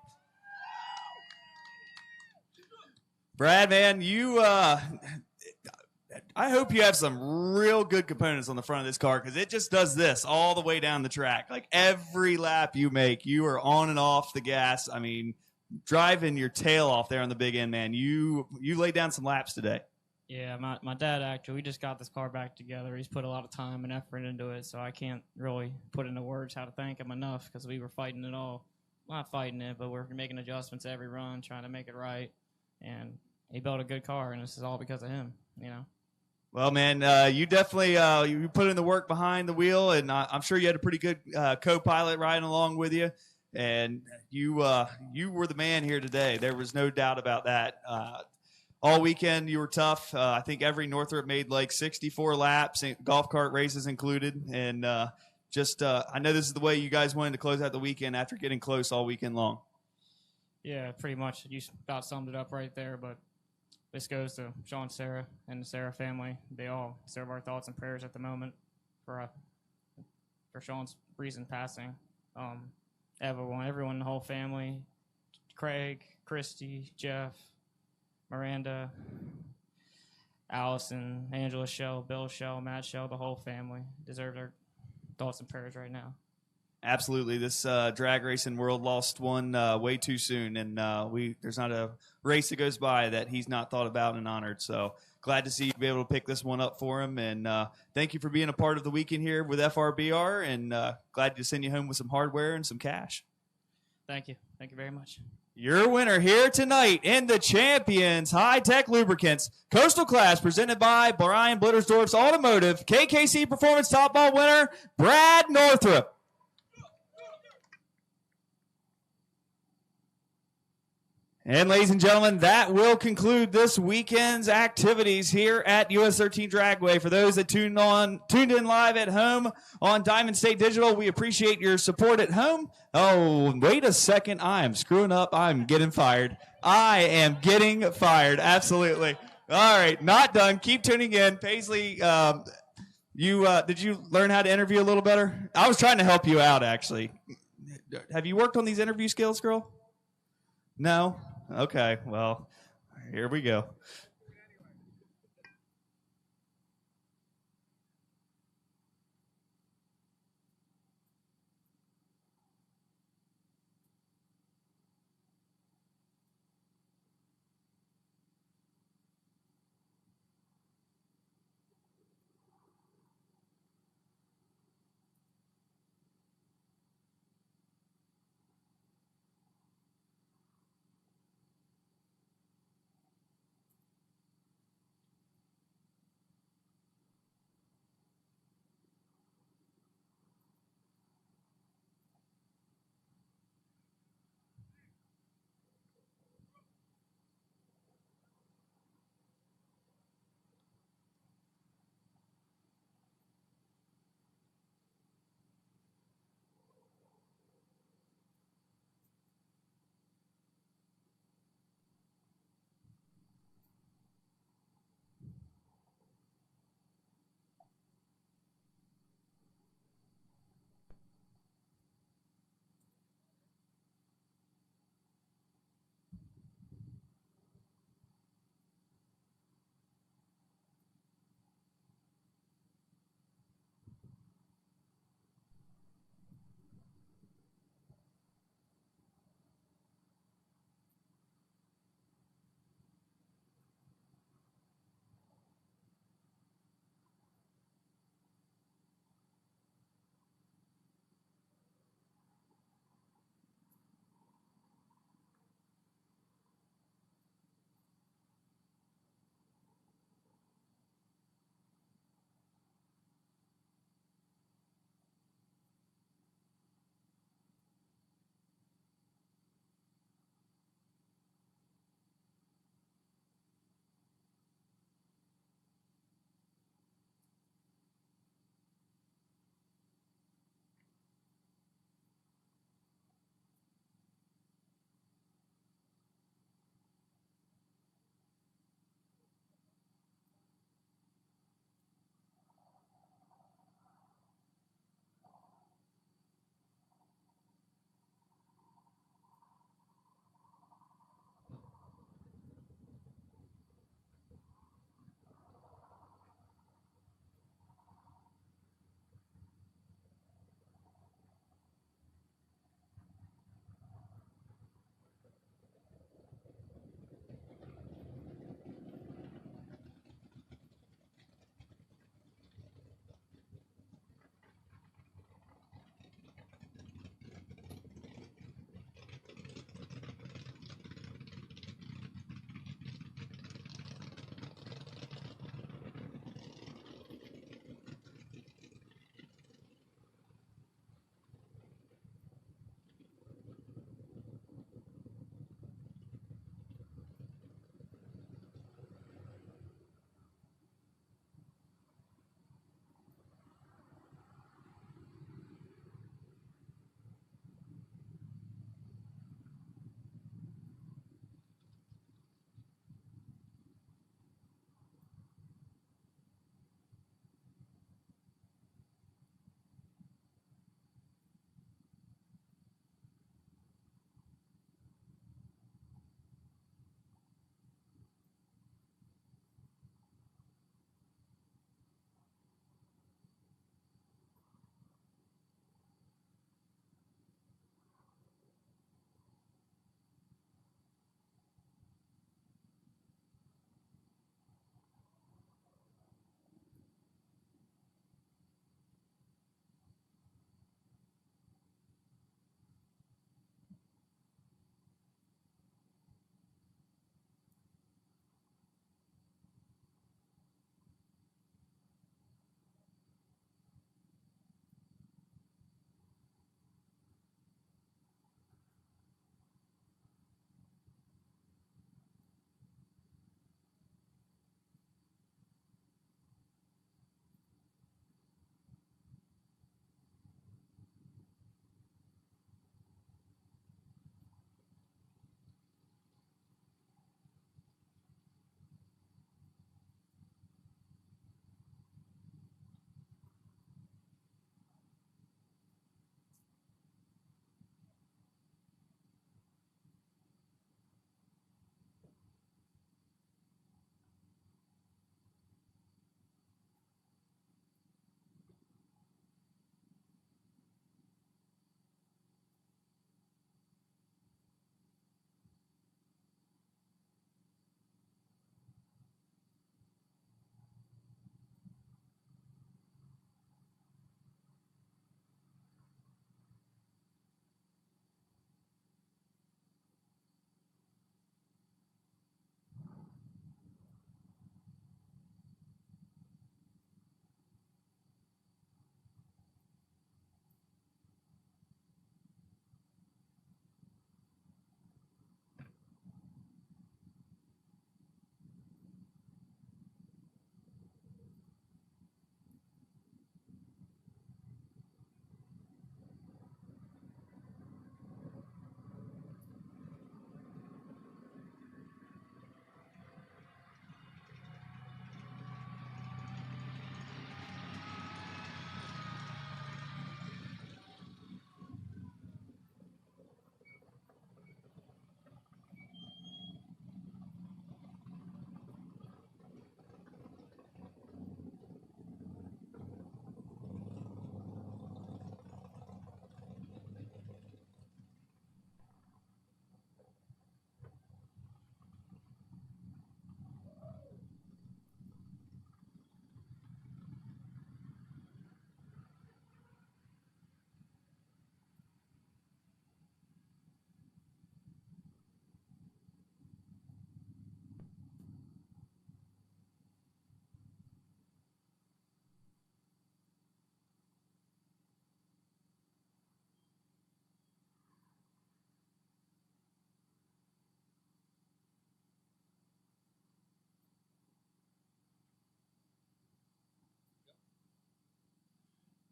Brad, man, I hope you have some real good components on the front of this car because it just does this all the way down the track. Like every lap you make, you are on and off the gas. I mean, driving your tail off there on the big end, man. You laid down some laps today. Yeah, my dad actually, we just got this car back together. He's put a lot of time and effort into it, so I can't really put into words how to thank him enough because we were fighting it all. Not fighting it, but we're making adjustments every run, trying to make it right. And he built a good car, and this is all because of him, you know. Well, man, you definitely you put in the work behind the wheel, and I'm sure you had a pretty good co-pilot riding along with you. And you were the man here today. There was no doubt about that. All weekend you were tough. I think every Northrop made like 64 laps, golf cart races included. And I know this is the way you guys wanted to close out the weekend after getting close all weekend long. Yeah, pretty much. You about summed it up right there. But this goes to Sean and Sarah and the Sarah family. They all deserve our thoughts and prayers at the moment for Sean's recent passing. Everyone in the whole family, Craig, Christy, Jeff, Miranda, Allison, Angela Shell, Bill Shell, Matt Shell, the whole family deserve their thoughts and prayers right now. Absolutely. This drag racing world lost one way too soon, and there's not a race that goes by that he's not thought about and honored. So glad to see you be able to pick this one up for him, and thank you for being a part of the weekend here with FRBR, and glad to send you home with some hardware and some cash. Thank you. Thank you very much. Your winner here tonight in the Champions High-Tech Lubricants Coastal Class presented by Brian Blittersdorf's Automotive KKC Performance Top Ball winner, Brad Northrup. And ladies and gentlemen, that will conclude this weekend's activities here at US 13 Dragway. For those that tuned in live at home on Diamond State Digital, we appreciate your support at home. Oh, wait a second. I am screwing up. I'm getting fired. I am getting fired. Absolutely. All right. Not done. Keep tuning in. Paisley, did you learn how to interview a little better? I was trying to help you out, actually. Have you worked on these interview skills, girl? No? Okay, well, here we go.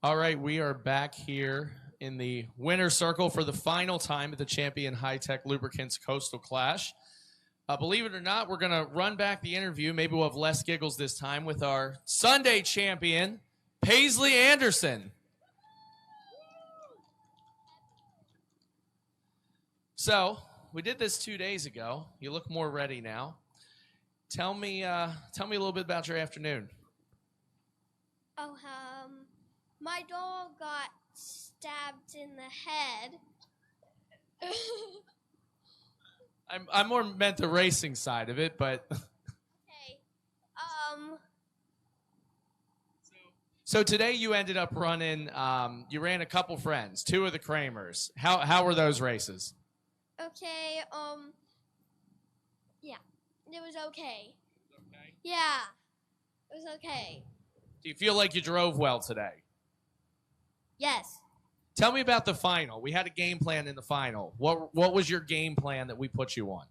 All right, we are back here in the winner's circle for the final time at the Champion High-Tech Lubricants Coastal Clash. Believe it or not, we're going to run back the interview. Maybe we'll have less giggles this time with our Sunday champion, Paisley Anderson. So, we did this 2 days ago. You look more ready now. Tell me a little bit about your afternoon. Oh, my dog got stabbed in the head. I'm more meant the racing side of it, but. Okay. So today you ended up running. You ran a couple friends, 2 of the Kramers. How were those races? Okay. Yeah, it was okay. Yeah, it was okay. Do you feel like you drove well today? Yes. Tell me about the final. We had a game plan in the final. What was your game plan that we put you on?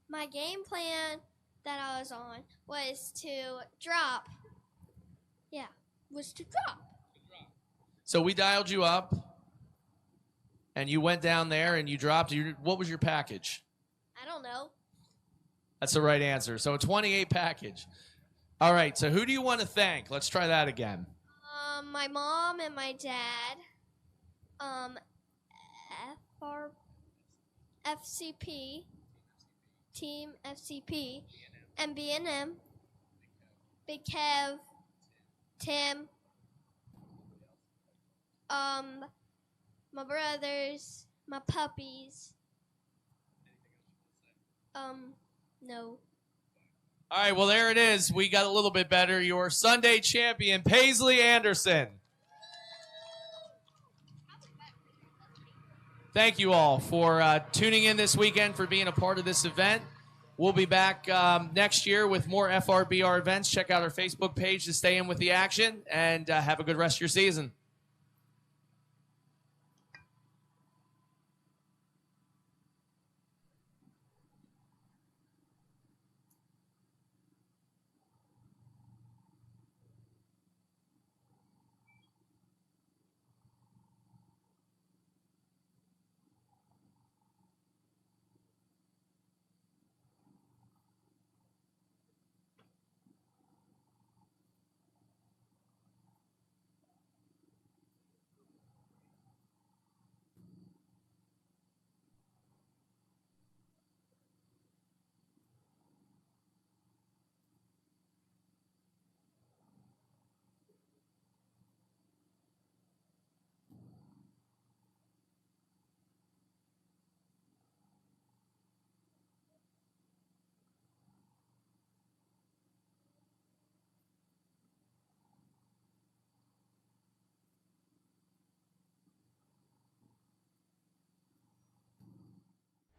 My game plan that I was on was to drop. Yeah, was to drop. So we dialed you up, and you went down there and you dropped. What was your package? I don't know. That's the right answer. So a 28 package. All right, so who do you want to thank? Let's try that again. My mom and my dad. FCP, Team FCP, and B&M, Big Kev, Tim, my brothers, my puppies. No. All right, well, there it is. We got a little bit better. Your Sunday champion, Paisley Anderson. Thank you all for tuning in this weekend, for being a part of this event. We'll be back next year with more FRBR events. Check out our Facebook page to stay in with the action, and have a good rest of your season.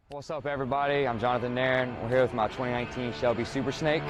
What's up, everybody? I'm Jonathan Nairn. We're here with my 2019 Shelby Super Snake.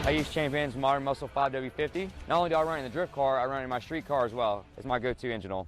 I use Champion's Modern Muscle 5W50. Not only do I run in the drift car, I run in my street car as well. It's my go-to engine oil.